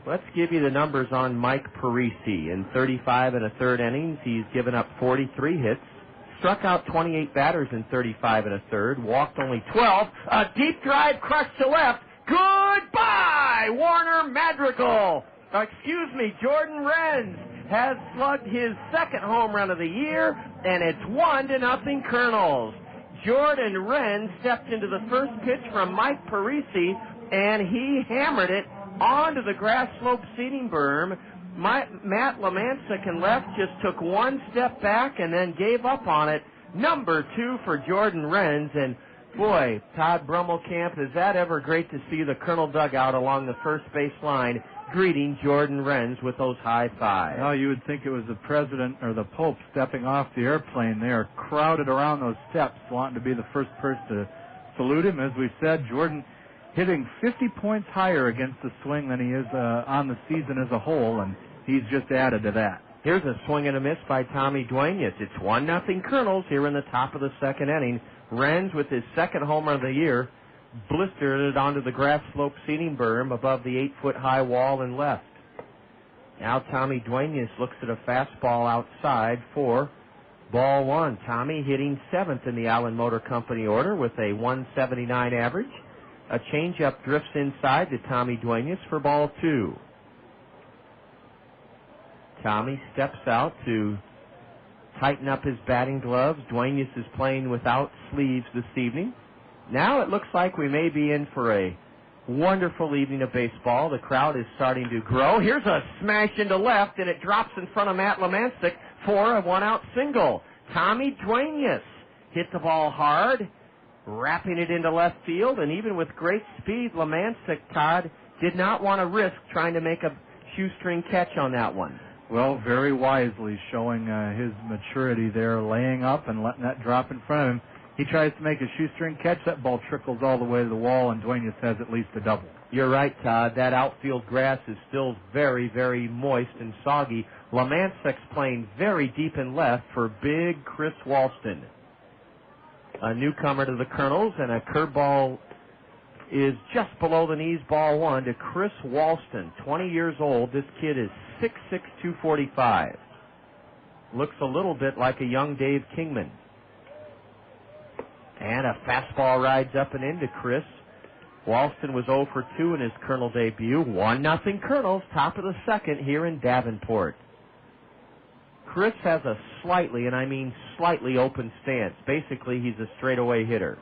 Let's give you the numbers on Mike Parisi. In 35 1/3 innings, he's given up 43 hits, struck out 28 batters in 35 1/3, walked only 12. A deep drive crushed to left. Goodbye, Warner Madrigal. Jordan Renz has slugged his second home run of the year, and it's 1-0 Kernels. Jordan Renz stepped into the first pitch from Mike Parisi, and he hammered it onto the grass slope seating berm. Matt Lamancic in left just took 1 step back and then gave up on it. Number 2 for Jordan Renz, and boy, Todd Brummelkamp, is that ever great to see the Kernel dugout along the first base line greeting Jordan Renz with those high fives. Well, you would think it was the president or the Pope stepping off the airplane. They are crowded around those steps wanting to be the first person to salute him. As we said, Jordan hitting 50 points higher against the Swing than he is on the season as a whole, and he's just added to that. Here's a swing and a miss by Tommy Duenas. It's 1-0 Kernels here in the top of the second inning. Renz, with his second home run of the year, blistered it onto the grass slope seating berm above the 8-foot-high wall and left. Now Tommy Duenas looks at a fastball outside for ball 1. Tommy hitting 7th in the Allen Motor Company order with a 179 average. A changeup drifts inside to Tommy Duenas for ball 2. Tommy steps out to tighten up his batting gloves. Duenas is playing without sleeves this evening. Now it looks like we may be in for a wonderful evening of baseball. The crowd is starting to grow. Here's a smash into left, and it drops in front of Matt Lamancic for a 1-out single. Tommy Duenas hit the ball hard, wrapping it into left field, and even with great speed, Lamancic, Todd, did not want to risk trying to make a shoestring catch on that one. Well, very wisely showing his maturity there, laying up and letting that drop in front of him. he tries to make a shoestring catch. That ball trickles all the way to the wall, and Duenas has at least a double. You're right, Todd. That outfield grass is still very, very moist and soggy. Lamancek's playing very deep in left for big Chris Walston. A newcomer to the Kernels, and a curveball is just below the knees, ball one, to Chris Walston, 20 years old. This kid is 6'6", 245. Looks a little bit like a young Dave Kingman. And a fastball rides up and into Chris. Walston was 0 for 2 in his Kernel debut. 1-0 Kernels, top of the second here in Davenport. Chris has a slightly, and I mean slightly, open stance. Basically, he's a straightaway hitter.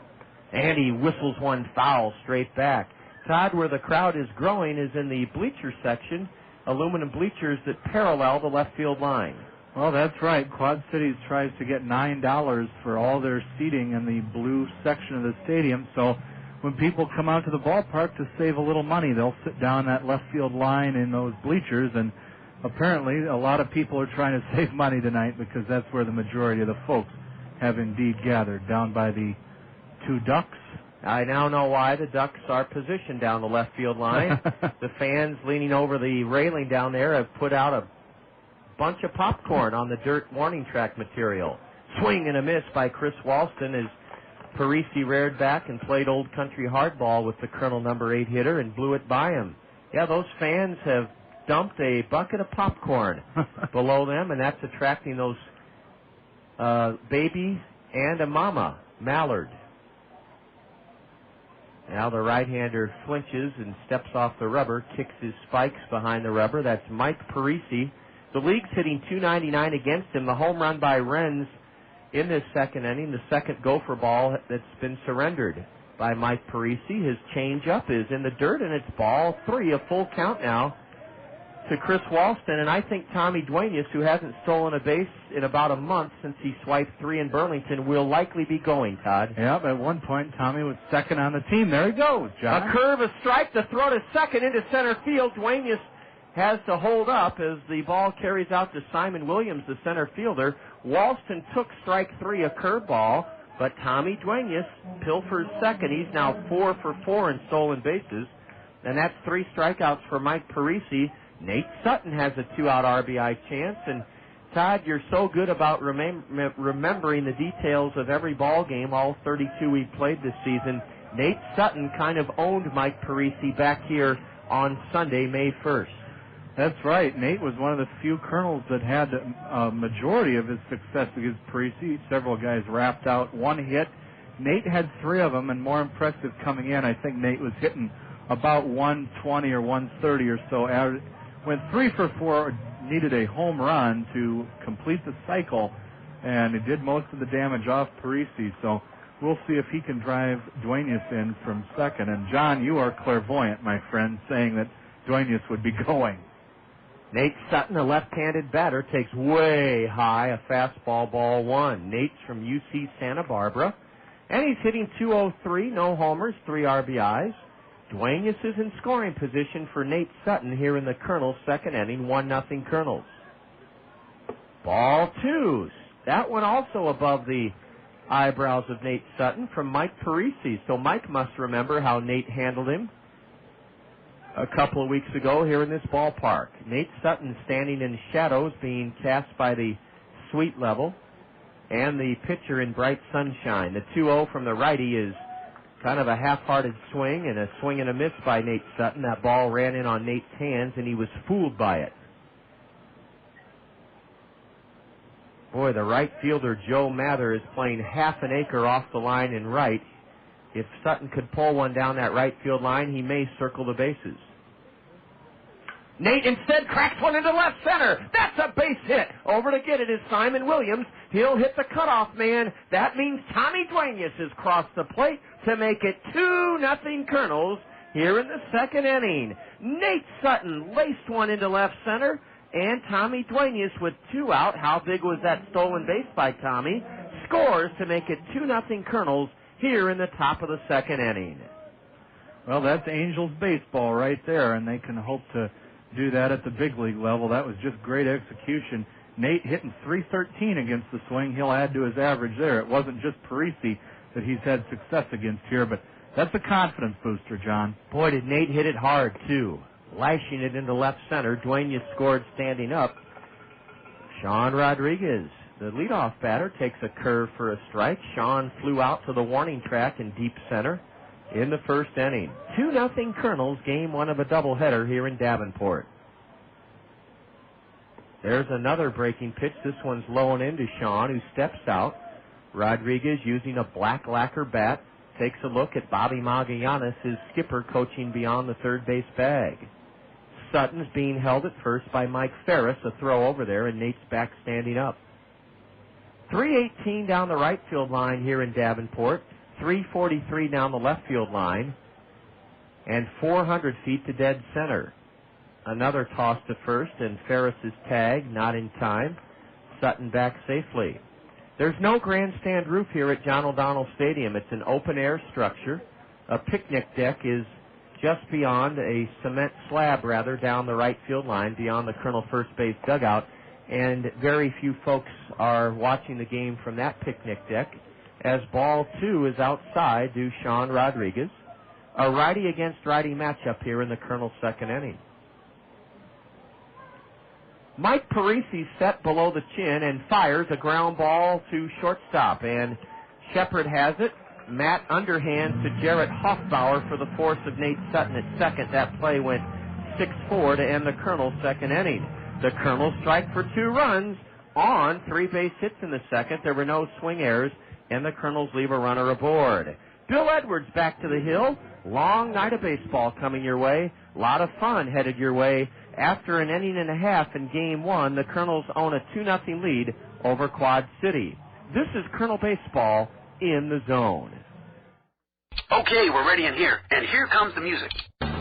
And he whistles one foul straight back. Todd, where the crowd is growing is in the bleacher section, aluminum bleachers that parallel the left field line. Well, that's right. Quad Cities tries to get $9 for all their seating in the blue section of the stadium. So when people come out to the ballpark to save a little money, they'll sit down that left field line in those bleachers. And apparently a lot of people are trying to save money tonight because that's where the majority of the folks have indeed gathered, down by the two ducks. I now know why the Ducks are positioned down the left field line. The fans leaning over the railing down there have put out a bunch of popcorn on the dirt warning track material. Swing and a miss by Chris Walston as Parisi reared back and played old country hardball with the Kernel number 8 hitter and blew it by him. Yeah, those fans have dumped a bucket of popcorn below them, and that's attracting those baby and a mama mallard. Now the right-hander flinches and steps off the rubber, kicks his spikes behind the rubber. That's Mike Parisi. The league's hitting .299 against him. The home run by Renz in this second inning, the second gopher ball that's been surrendered by Mike Parisi. His changeup is in the dirt, and it's ball 3, a full count now to Chris Walston. And I think Tommy Duenas, who hasn't stolen a base in about a month since he swiped 3 in Burlington, will likely be going, Todd. Yep, at one point Tommy was second on the team. There he goes, John. A curve, a strike, the throw to second into center field. Duenas has to hold up as the ball carries out to Simon Williams, the center fielder. Walston took strike 3, a curveball, but Tommy Duenas pilfers second. He's now 4 for 4 in stolen bases, and that's 3 strikeouts for Mike Parisi. Nate Sutton has a 2-out RBI chance, and Todd, you're so good about remembering the details of every ball game, all 32 we've played this season. Nate Sutton kind of owned Mike Parisi back here on Sunday, May 1st. That's right. Nate was one of the few Kernels that had a majority of his success against Parisi. Several guys wrapped out 1 hit. Nate had 3 of them, and more impressive coming in, I think Nate was hitting about 120 or 130 or so. Went 3 for 4, needed a home run to complete the cycle, and it did most of the damage off Parisi. So we'll see if he can drive Duenas in from second. And John, you are clairvoyant, my friend, saying that Duenas would be going. Nate Sutton, a left-handed batter, takes way high, a fastball, ball 1. Nate's from UC Santa Barbara, and he's hitting .203, no homers, 3 RBIs. Duenas is in scoring position for Nate Sutton here in the Kernels' second inning, 1-0 Kernels. Ball 2. That one also above the eyebrows of Nate Sutton from Mike Parisi. So Mike must remember how Nate handled him a couple of weeks ago here in this ballpark. Nate Sutton standing in shadows, being cast by the suite level, and the pitcher in bright sunshine. The 2-0 from the righty is kind of a half-hearted swing, and a swing and a miss by Nate Sutton. That ball ran in on Nate's hands, and he was fooled by it. Boy, the right fielder, Joe Mather, is playing half an acre off the line in right. If Sutton could pull one down that right field line, he may circle the bases. Nate instead cracks one into left center. That's a base hit. Over to get it is Simon Williams. He'll hit the cutoff man. That means Tommy Duenas has crossed the plate to make it 2-0 Kernels here in the second inning. Nate Sutton laced one into left center, and Tommy Duenas with 2 out. How big was that stolen base by Tommy? Scores to make it 2-0 Kernels here in the top of the second inning. Well, that's Angels baseball right there, and they can hope to do that at the big league level. That was just great execution. Nate hitting .313 against the swing. He'll add to his average there. It wasn't just Parisi that he's had success against here, but that's a confidence booster, John. Boy, did Nate hit it hard, too. Lashing it into left center. Duenas scored standing up. Sean Rodriguez, the leadoff batter, takes a curve for a strike. Sean flew out to the warning track in deep center in the first inning. 2-0 Kernels, game one of a doubleheader here in Davenport. There's another breaking pitch. This one's low and into Sean, who steps out. Rodriguez, using a black lacquer bat, takes a look at Bobby Magallanes, his skipper, coaching beyond the third base bag. Sutton's being held at first by Mike Parisi, a throw over there, and Nate's back standing up. 318 down the right field line here in Davenport, 343 down the left field line, and 400 feet to dead center. Another toss to first, and Ferris's tag, not in time. Sutton back safely. There's no grandstand roof here at John O'Donnell Stadium. It's an open-air structure. A picnic deck is just beyond, a cement slab, rather, down the right field line, beyond the Colonel first base dugout, and very few folks are watching the game from that picnic deck, as ball two is outside to Sean Rodriguez. A righty against righty matchup here in the Colonel's second inning. Mike Parisi set below the chin and fires a ground ball to shortstop, and Shepard has it. Matt underhand to Jarrett Hoffbauer for the force of Nate Sutton at second. That play went 6-4 to end the Colonel's second inning. The Colonels strike for 2 runs on 3 base hits in the second. There were no swing errors, and the Colonels leave a runner aboard. Bill Edwards back to the hill. Long night of baseball coming your way. A lot of fun headed your way. After an inning and a half in Game 1, the Colonels own a 2-0 lead over Quad City. This is Colonel Baseball in the Zone. Okay, we're ready in here, and here comes the music.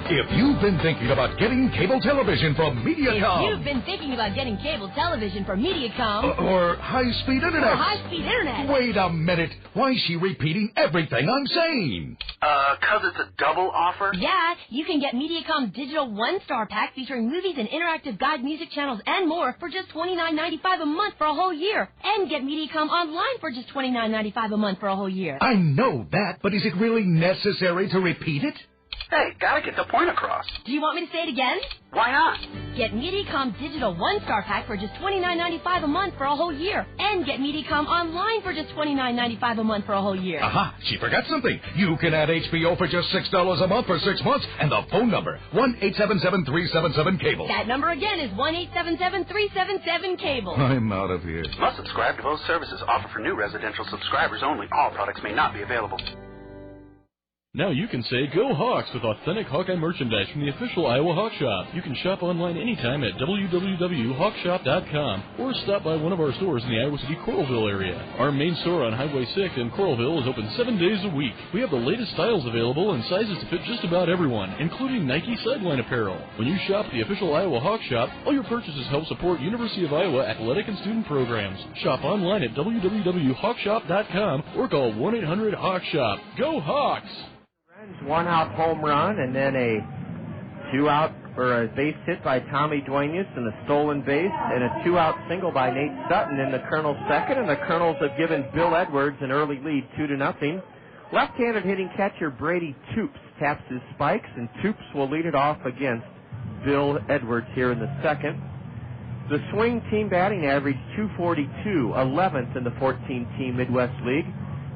If you've been thinking about getting cable television from Mediacom. If you've been thinking about getting cable television from Mediacom. Or high-speed internet. Or high-speed internet. Wait a minute. Why is she repeating everything I'm saying? 'Cause it's a double offer? Yeah, you can get Mediacom's digital one-star pack featuring movies and interactive guide music channels and more for just $29.95 a month for a whole year. And get Mediacom online for just $29.95 a month for a whole year. I know that, but is it really necessary to repeat it? Hey, gotta get the point across. Do you want me to say it again? Why not? Get Mediacom's digital one-star pack for just $29.95 a month for a whole year. And get Mediacom online for just $29.95 a month for a whole year. Aha, she forgot something. You can add HBO for just $6 a month for 6 months. And the phone number, 1-877-377-CABLE. That number again is 1-877-377-CABLE. I'm out of here. Must subscribe to both services. Offer for new residential subscribers only. All products may not be available. Now you can say Go Hawks with authentic Hawkeye merchandise from the official Iowa Hawk Shop. You can shop online anytime at www.hawkshop.com or stop by one of our stores in the Iowa City Coralville area. Our main store on Highway 6 in Coralville is open 7 days a week. We have the latest styles available and sizes to fit just about everyone, including Nike sideline apparel. When you shop the official Iowa Hawk Shop, all your purchases help support University of Iowa athletic and student programs. Shop online at www.hawkshop.com or call 1-800-HAWK-SHOP. Go Hawks! 1-out home run, and then a 2-out or a base hit by Tommy Duenas, and a stolen base, and a 2-out single by Nate Sutton in the Colonel's second, and the Colonels have given Bill Edwards an early lead, 2-0. Left-handed hitting catcher Brady Toops taps his spikes, and Toops will lead it off against Bill Edwards here in the second. The swing team batting average 242, 11th in the 14-team Midwest League.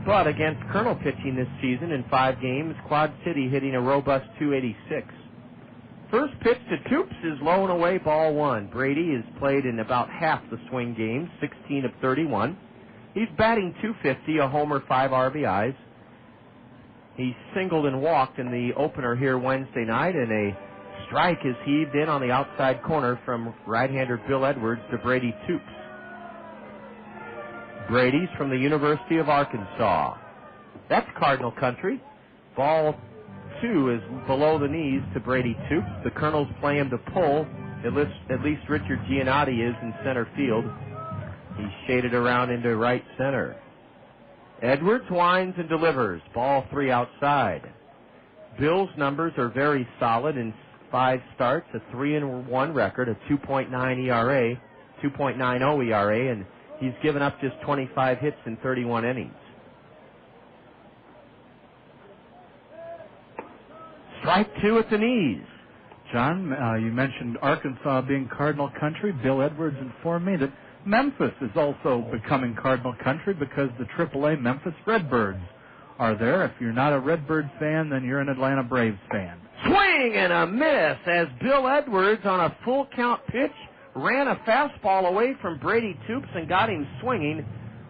But against Colonel pitching this season in 5 games, Quad City hitting a robust 286. First pitch to Toops is low and away, ball 1. Brady has played in about half the swing games, 16 of 31. He's batting .250, a homer, 5 RBIs. He singled and walked in the opener here Wednesday night, and a strike is heaved in on the outside corner from right-hander Bill Edwards to Brady Toops. Brady's from the University of Arkansas. That's Cardinal country. Ball 2 is below the knees to Brady Toops. The Colonels play him to pull. At least Richard Giannotti is in center field. He's shaded around into right center. Edwards winds and delivers. Ball 3 outside. Bill's numbers are very solid in 5 starts, a 3-1 record, a 2.9 ERA, 2.90 ERA, and he's given up just 25 hits in 31 innings. Strike two at the knees. John, you mentioned Arkansas being Cardinal country. Bill Edwards informed me that Memphis is also becoming Cardinal country because the AAA Memphis Redbirds are there. If you're not a Redbirds fan, then you're an Atlanta Braves fan. Swing and a miss as Bill Edwards on a full count pitch ran a fastball away from Brady Toops and got him swinging.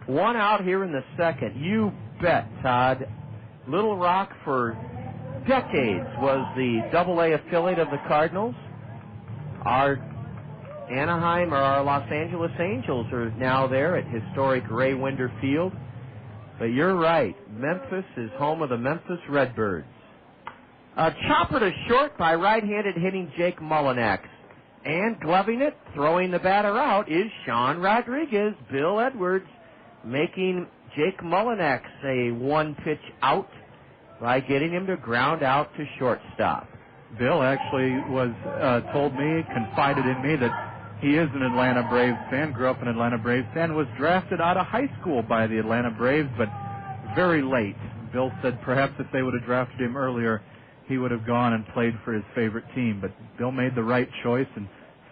One out here in the second. You bet, Todd. Little Rock for decades was the AA affiliate of the Cardinals. Our Anaheim or our Los Angeles Angels are now there at historic Ray Winder Field. But you're right. Memphis is home of the Memphis Redbirds. A chopper to short by right-handed hitting Jake Mullinex. And gloving it, throwing the batter out, is Sean Rodriguez. Bill Edwards making Jake Mullinex a one-pitch out by getting him to ground out to shortstop. Bill actually told me, confided in me, that he is an Atlanta Braves fan, grew up an Atlanta Braves fan, was drafted out of high school by the Atlanta Braves, but very late. Bill said perhaps if they would have drafted him earlier, he would have gone and played for his favorite team. But Bill made the right choice and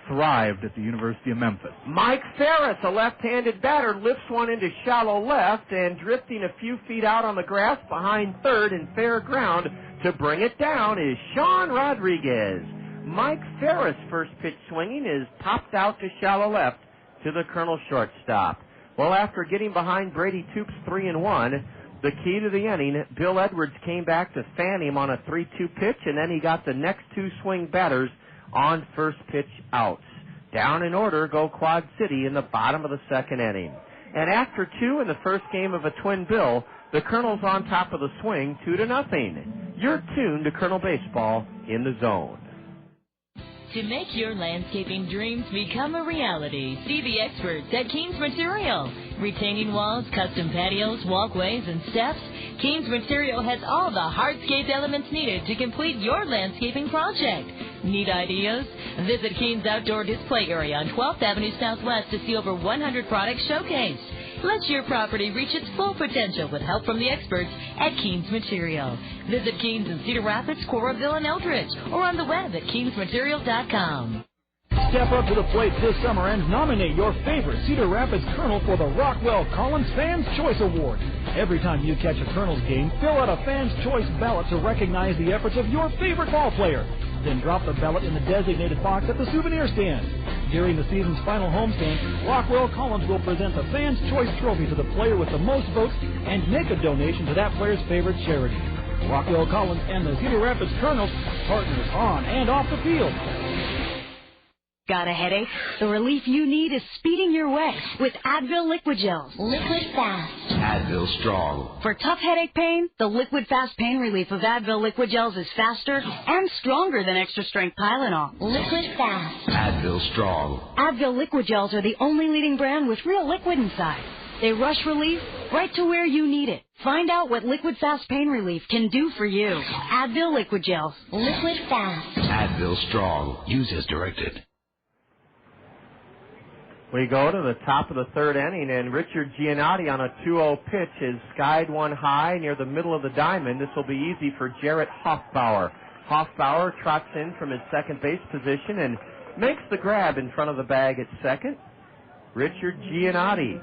thrived at the University of Memphis. Mike Ferris, a left-handed batter, lifts one into shallow left and drifting a few feet out on the grass behind third and fair ground to bring it down is Sean Rodriguez. Mike Ferris' first pitch swinging is popped out to shallow left to the Colonel shortstop. Well, after getting behind Brady Toops 3-1, the key to the inning, Bill Edwards came back to fan him on a 3-2 pitch, and then he got the next two swing batters on first pitch outs. Down in order go Quad City in the bottom of the second inning. And after two in the first game of a twin bill, the Colonel's on top of the swing 2-0. You're tuned to Colonel Baseball in the Zone. To make your landscaping dreams become a reality, see the experts at Keen's Material. Retaining walls, custom patios, walkways, and steps, Keen's Material has all the hardscape elements needed to complete your landscaping project. Need ideas? Visit Keen's Outdoor Display Area on 12th Avenue Southwest to see over 100 products showcased. Let your property reach its full potential with help from the experts at Keen's Material. Visit Keen's in Cedar Rapids, Coralville, and Eldridge, or on the web at keensmaterial.com. Step up to the plate this summer and nominate your favorite Cedar Rapids Colonel for the Rockwell Collins Fans Choice Award. Every time you catch a Colonel's game, fill out a Fans Choice ballot to recognize the efforts of your favorite ball player. Then drop the ballot in the designated box at the souvenir stand. During the season's final homestand, Rockwell Collins will present the Fans Choice Trophy to the player with the most votes and make a donation to that player's favorite charity. Rockwell Collins and the Cedar Rapids Kernels, partners on and off the field. Got a headache? The relief you need is speeding your way with Advil Liquid Gels. Liquid Fast. Advil Strong. For tough headache pain, the Liquid Fast pain relief of Advil Liquid Gels is faster and stronger than extra strength Tylenol. Liquid Fast. Advil Strong. Advil Liquid Gels are the only leading brand with real liquid inside. They rush relief right to where you need it. Find out what Liquid Fast pain relief can do for you. Advil Liquid Gels. Liquid Fast. Advil Strong. Use as directed. We go to the top of the third inning, and Richard Giannotti on a 2-0 pitch has skied one high near the middle of the diamond. This will be easy for Jarrett Hoffbauer. Hoffbauer trots in from his second base position and makes the grab in front of the bag at second. Richard Giannotti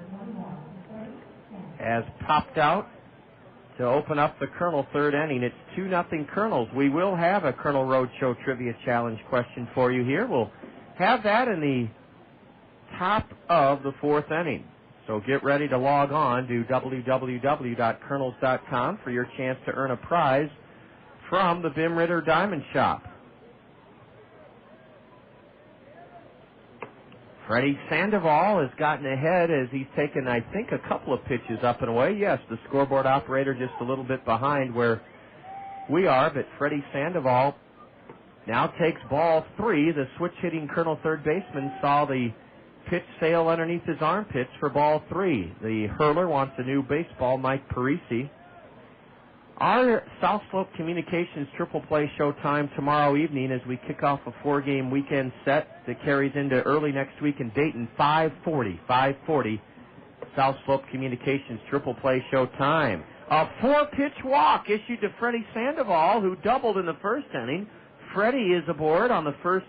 has popped out to open up the Colonel third inning. It's 2-0 Colonels. We will have a Colonel Roadshow Trivia Challenge question for you here. We'll have that in the top of the fourth inning. So get ready to log on to www.kernels.com for your chance to earn a prize from the Bim Ritter Diamond Shop. Freddie Sandoval has gotten ahead as he's taken, I think, a couple of pitches up and away. Yes, the scoreboard operator just a little bit behind where we are, but Freddie Sandoval now takes ball 3. The switch-hitting Colonel third baseman saw the pitch sail underneath his armpits for ball 3. The hurler wants a new baseball, Mike Parisi. Our South Slope Communications Triple Play showtime tomorrow evening as we kick off a 4-game weekend set that carries into early next week in Dayton, 5:40. South Slope Communications Triple Play showtime. A 4-pitch walk issued to Freddie Sandoval, who doubled in the first inning. Freddie is aboard on the first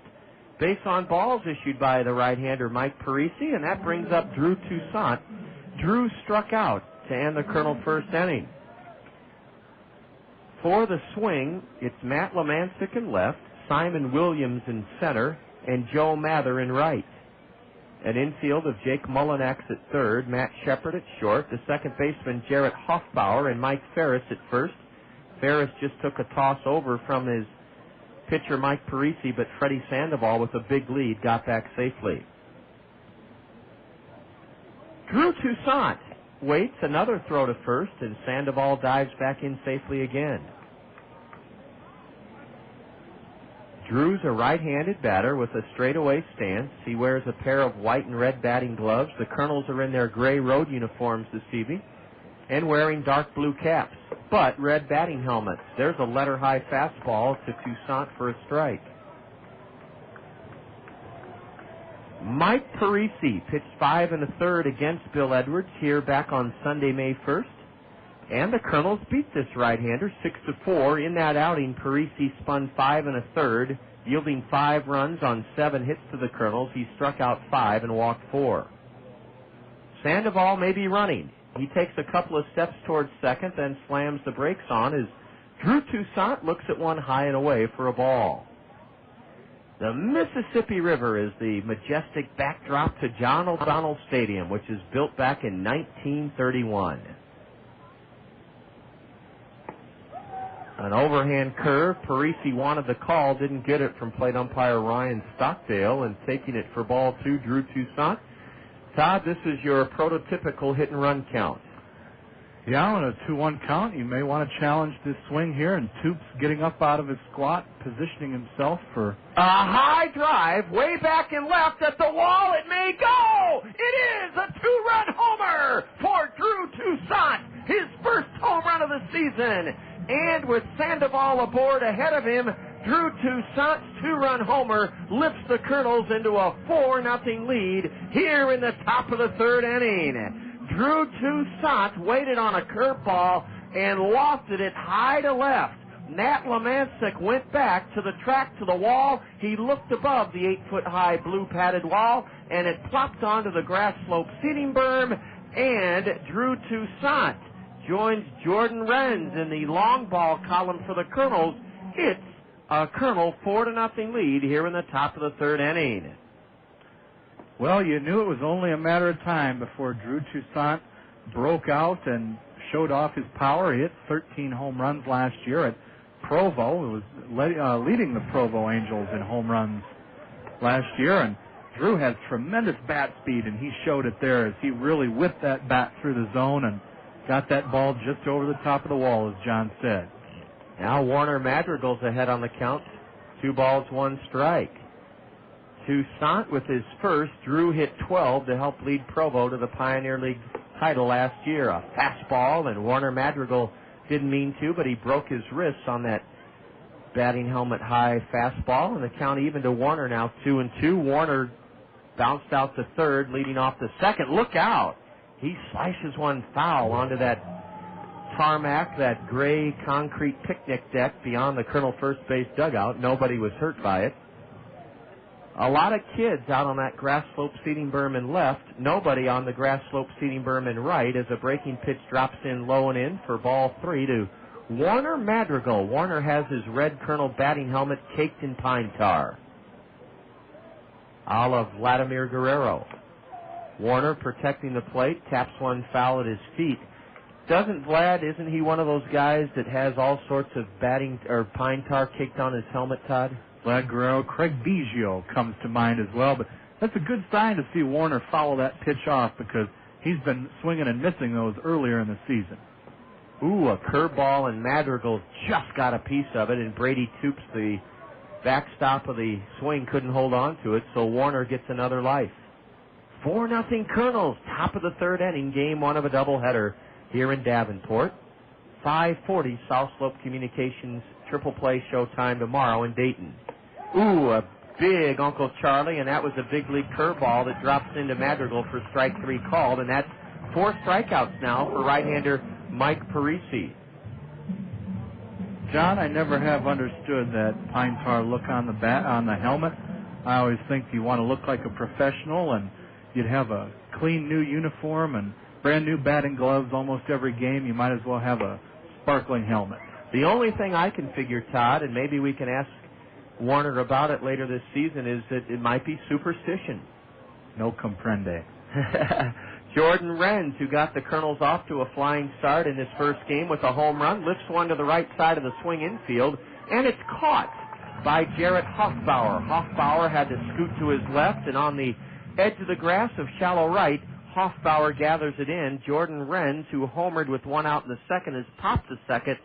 base on balls issued by the right-hander Mike Parisi, and that brings up Drew Toussaint. Drew struck out to end the Kernel first inning. For the swing, it's Matt Lemancic in left, Simon Williams in center, and Joe Mather in right. An infield of Jake Mullinax at third, Matt Shepard at short, the second baseman Jarrett Hoffbauer, and Mike Ferris at first. Ferris just took a toss over from his pitcher Mike Parisi, but Freddie Sandoval with a big lead got back safely. Drew Toussaint waits, another throw to first, and Sandoval dives back in safely again. Drew's a right-handed batter with a straightaway stance. He wears a pair of white and red batting gloves. The Kernels are in their gray road uniforms this evening and wearing dark blue caps, but red batting helmets. There's a letter-high fastball to Toussaint for a strike. Mike Parisi pitched 5 1/3 against Bill Edwards here back on Sunday, May 1st. And the Kernels beat this right-hander 6-4. In that outing, Parisi spun 5 1/3, yielding 5 runs on 7 hits to the Kernels. He struck out 5 and walked 4. Sandoval may be running. He takes a couple of steps towards second, then slams the brakes on as Drew Toussaint looks at one high and away for a ball. The Mississippi River is the majestic backdrop to John O'Donnell Stadium, which is built back in 1931. An overhand curve. Parisi wanted the call, didn't get it from plate umpire Ryan Stockdale, and taking it for ball 2, Drew Toussaint. Todd, this is your prototypical hit-and-run count. Yeah, on a 2-1 count, you may want to challenge this swing here, and Toops getting up out of his squat, positioning himself for a high drive, way back and left at the wall. It may go! It is a 2-run homer for Drew Toussaint, his first home run of the season. And with Sandoval aboard ahead of him, Drew Toussaint's 2-run homer lifts the Kernels into a 4-0 lead here in the top of the third inning. Drew Toussaint waited on a curveball and lofted it high to left. Nat Lemancic went back to the track to the wall. He looked above the 8-foot-high blue-padded wall, and it plopped onto the grass slope seating berm, and Drew Toussaint joins Jordan Renz in the long ball column for the Kernels. It's a Kernel 4-0 lead here in the top of the third inning. Well, you knew it was only a matter of time before Drew Toussaint broke out and showed off his power. He hit 13 home runs last year at Provo. He was leading the Provo Angels in home runs last year, and Drew has tremendous bat speed, and he showed it there as he really whipped that bat through the zone and got that ball just over the top of the wall, as John said. Now Warner Madrigal's ahead on the count. 2 balls, 1 strike. Toussaint with his first. Drew hit 12 to help lead Provo to the Pioneer League title last year. A fastball, and Warner Madrigal didn't mean to, but he broke his wrists on that batting helmet high fastball, and the count even to Warner now 2-2. Warner bounced out to third, leading off the second. Look out! He slices one foul onto that tarmac, that gray concrete picnic deck beyond the Kernel first base dugout. Nobody was hurt by it. A lot of kids out on that grass slope seating berm in left. Nobody on the grass slope seating berm in right as a breaking pitch drops in low and in for ball 3 to Warner Madrigal. Warner has his red Kernel batting helmet caked in pine tar, a la Vladimir Guerrero. Warner protecting the plate, taps one foul at his feet. Isn't he one of those guys that has all sorts of batting or pine tar caked on his helmet, Todd? Vlad Guerrero. Craig Biggio comes to mind as well, but that's a good sign to see Warner follow that pitch off because he's been swinging and missing those earlier in the season. Ooh, a curveball, and Madrigal just got a piece of it, and Brady Toops, the backstop of the swing, couldn't hold on to it, so Warner gets another life. 4-0 Kernels, top of the third inning, game 1 of a doubleheader here in Davenport. 5:40 South Slope Communications triple play showtime tomorrow in Dayton. Ooh, a big Uncle Charlie, and that was a big league curveball that drops into Madrigal for strike 3 called, and that's 4 strikeouts now for right-hander Mike Parisi. John, I never have understood that pine tar look on the helmet. I always think you want to look like a professional, and you'd have a clean new uniform and brand new batting gloves almost every game. You might as well have a sparkling helmet. The only thing I can figure, Todd, and maybe we can ask Warner about it later this season, is that it might be superstition. No comprende. Jordan Renz, who got the Kernels off to a flying start in his first game with a home run, lifts one to the right side of the swing infield, and it's caught by Jarrett Hoffbauer. Hoffbauer had to scoot to his left, and on the edge of the grass of shallow right, Hoffbauer gathers it in. Jordan Renz, who homered with one out in the second, has popped the second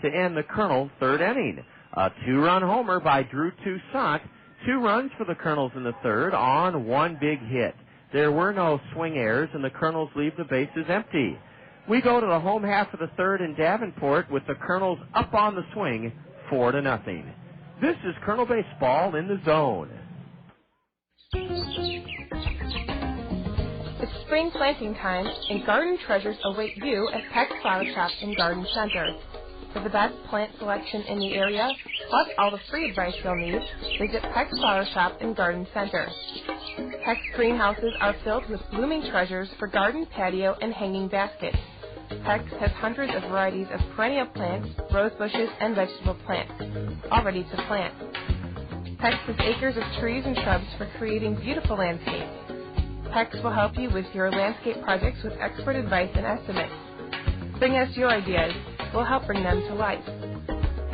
to end the Kernel third inning. A 2-run homer by Drew Toussaint. 2 runs for the Kernels in the third on one big hit. There were no swing errors, and the Kernels leave the bases empty. We go to the home half of the third in Davenport with the Kernels up on the swing, 4-0. This is Kernel Baseball in the Zone. It's spring planting time, and garden treasures await you at Peck's Flower Shop and Garden Center. For the best plant selection in the area, plus all the free advice you'll need, visit Peck's Flower Shop and Garden Center. Peck's greenhouses are filled with blooming treasures for garden, patio, and hanging baskets. Peck's has hundreds of varieties of perennial plants, rose bushes, and vegetable plants, all ready to plant. Peck's has acres of trees and shrubs for creating beautiful landscapes. Peck's will help you with your landscape projects with expert advice and estimates. Bring us your ideas. We'll help bring them to life.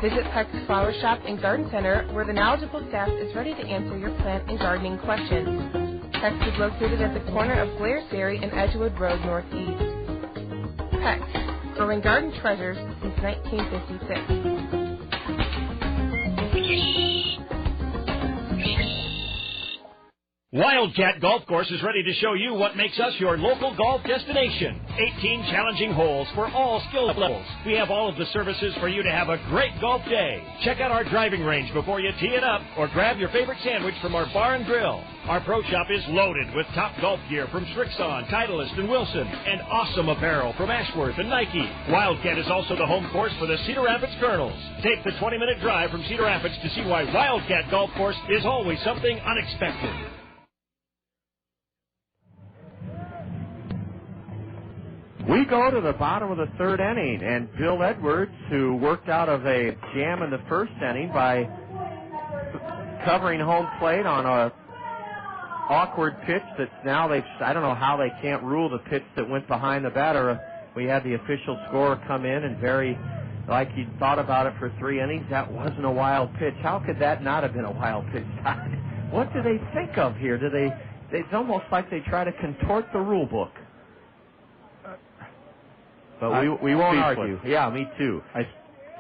Visit Peck's Flower Shop and Garden Center, where the knowledgeable staff is ready to answer your plant and gardening questions. Peck's is located at the corner of Blair Ferry and Edgewood Road Northeast. Peck's, growing garden treasures since 1956. Wildcat Golf Course is ready to show you what makes us your local golf destination. 18 challenging holes for all skill levels. We have all of the services for you to have a great golf day. Check out our driving range before you tee it up, or grab your favorite sandwich from our bar and grill. Our pro shop is loaded with top golf gear from Srixon, Titleist, and Wilson, and awesome apparel from Ashworth and Nike. Wildcat is also the home course for the Cedar Rapids Kernels. Take the 20-minute drive from Cedar Rapids to see why Wildcat Golf Course is always something unexpected. We go to the bottom of the third inning, and Bill Edwards, who worked out of a jam in the first inning by covering home plate on a awkward pitch that's now I don't know how they can't rule the pitch that went behind the batter. We had the official scorer come in and very, like he'd thought about it for 3 innings, that wasn't a wild pitch. How could that not have been a wild pitch? What do they think of here? It's almost like they try to contort the rule book. But we won't argue. Yeah, me too.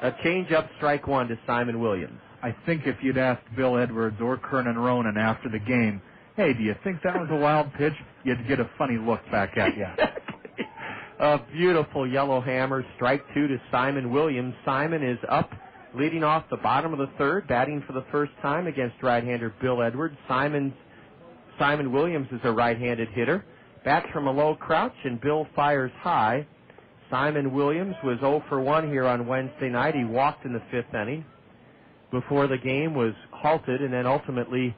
A change-up, strike one to Simon Williams. I think if you'd asked Bill Edwards or Kernan Ronan after the game, hey, do you think that was a wild pitch? You'd get a funny look back at you. A beautiful yellow hammer, strike 2 to Simon Williams. Simon is up, leading off the bottom of the third, batting for the first time against right-hander Bill Edwards. Simon Williams is a right-handed hitter. Bats from a low crouch, and Bill fires high. Simon Williams was 0 for 1 here on Wednesday night. He walked in the 5th inning before the game was halted and then ultimately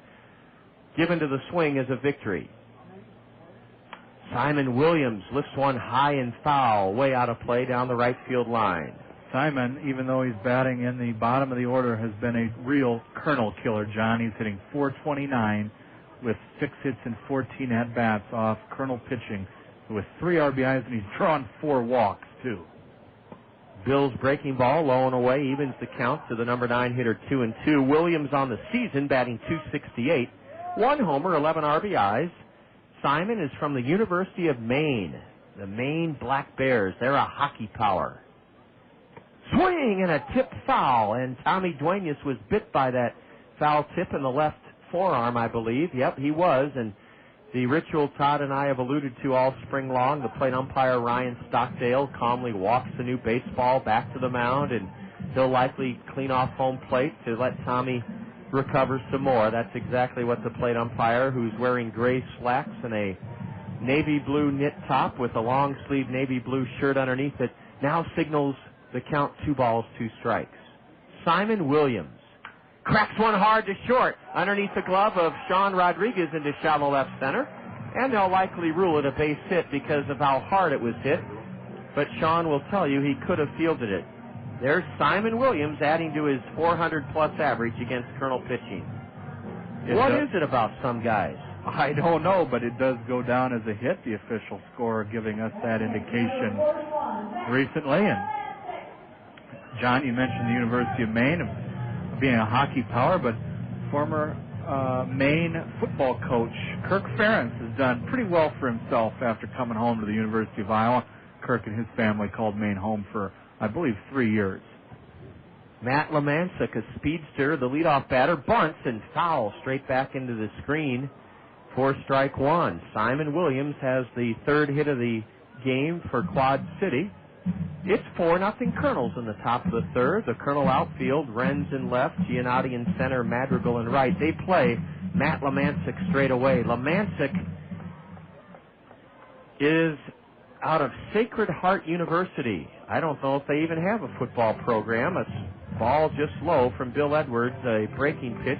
given to the swing as a victory. Simon Williams lifts one high and foul, way out of play down the right field line. Simon, even though he's batting in the bottom of the order, has been a real Kernel killer, John. He's hitting .429 with 6 hits and 14 at-bats off Kernel pitching, with 3 RBIs, and he's drawn 4 walks, too. Bill's breaking ball, low and away, evens the count to the number 9 hitter, 2-2. Williams on the season, batting .268. 1 homer, 11 RBIs. Simon is from the University of Maine, the Maine Black Bears. They're a hockey power. Swing and a tip foul, and Tommy Duenas was bit by that foul tip in the left forearm, I believe. Yep, he was, and the ritual Todd and I have alluded to all spring long. The plate umpire, Ryan Stockdale, calmly walks the new baseball back to the mound, and he'll likely clean off home plate to let Tommy recover some more. That's exactly what the plate umpire, who's wearing gray slacks and a navy blue knit top with a long-sleeve navy blue shirt underneath it, now signals the count 2 balls, 2 strikes. Simon Williams cracks one hard to short underneath the glove of Rafael Rodriguez into shallow left center, and they'll likely rule it a base hit because of how hard it was hit. But Sean will tell you he could have fielded it. There's Simon Williams adding to his 400-plus average against Kernel pitching. What is it about some guys? I don't know, but it does go down as a hit, the official score giving us that indication recently. And John, you mentioned the University of Maine being a hockey power, but former Maine football coach Kirk Ferentz has done pretty well for himself after coming home to the University of Iowa. Kirk and his family called Maine home for, I believe, 3 years. Matt Lemancic, a speedster, the leadoff batter, bunts and foul straight back into the screen for strike 1. Simon Williams has the 3rd hit of the game for Quad City. It's 4-0 Kernels in the top of the 3rd. The Kernel outfield, Renz in left, Giannotti in center, Madrigal in right. They play Matt Lemancic straight away. Lemancic is out of Sacred Heart University. I don't know if they even have a football program. A ball just low from Bill Edwards, a breaking pitch.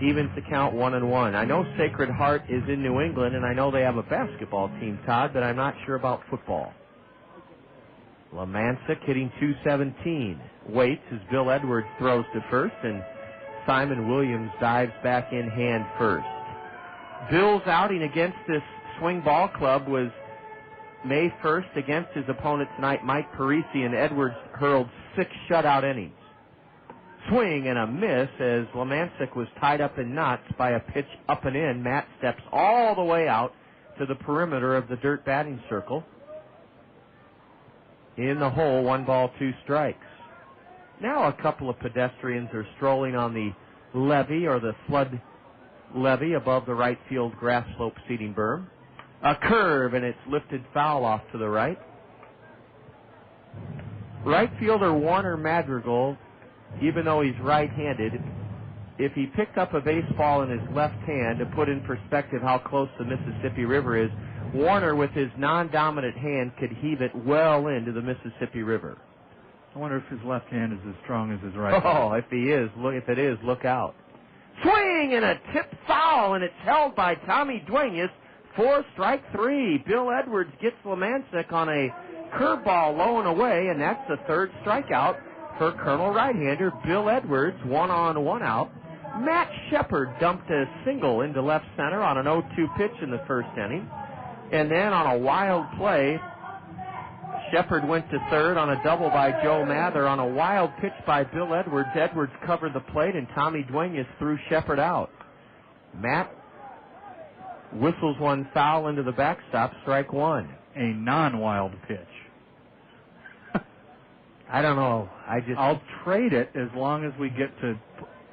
Evens the count 1-1. I know Sacred Heart is in New England, and I know they have a basketball team, Todd, but I'm not sure about football. Lemancic hitting .217. Waits as Bill Edwards throws to first, and Simon Williams dives back in hand first. Bill's outing against this swing ball club was May 1st against his opponent tonight, Mike Parisi, and Edwards hurled 6 shutout innings. Swing and a miss as Lemancic was tied up in knots by a pitch up and in. Matt steps all the way out to the perimeter of the dirt batting circle. In the hole, 1 ball, 2 strikes. Now a couple of pedestrians are strolling on the levee or the flood levee above the right field grass slope seating berm. A curve, and it's lifted foul off to the right. Right fielder Warner Madrigal, even though he's right-handed, if he picked up a baseball in his left hand, to put in perspective how close the Mississippi River is, Warner, with his non-dominant hand, could heave it well into the Mississippi River. I wonder if his left hand is as strong as his right. Oh, if it is, look out. Swing and a tip foul, and it's held by Tommy Duenas for strike 3. Bill Edwards gets Lemancic on a curveball low and away, and that's the 3rd strikeout for Kernel right-hander Bill Edwards. 1 on, 1 out. Matt Shepard dumped a single into left center on an 0-2 pitch in the 1st inning. And then on a wild play, Shepard went to 3rd on a double by Joe Mather. On a wild pitch by Bill Edwards, Edwards covered the plate, and Tommy Duenas threw Shepard out. Matt whistles 1 foul into the backstop, strike 1. A non-wild pitch. I don't know. I'll trade it as long as we get to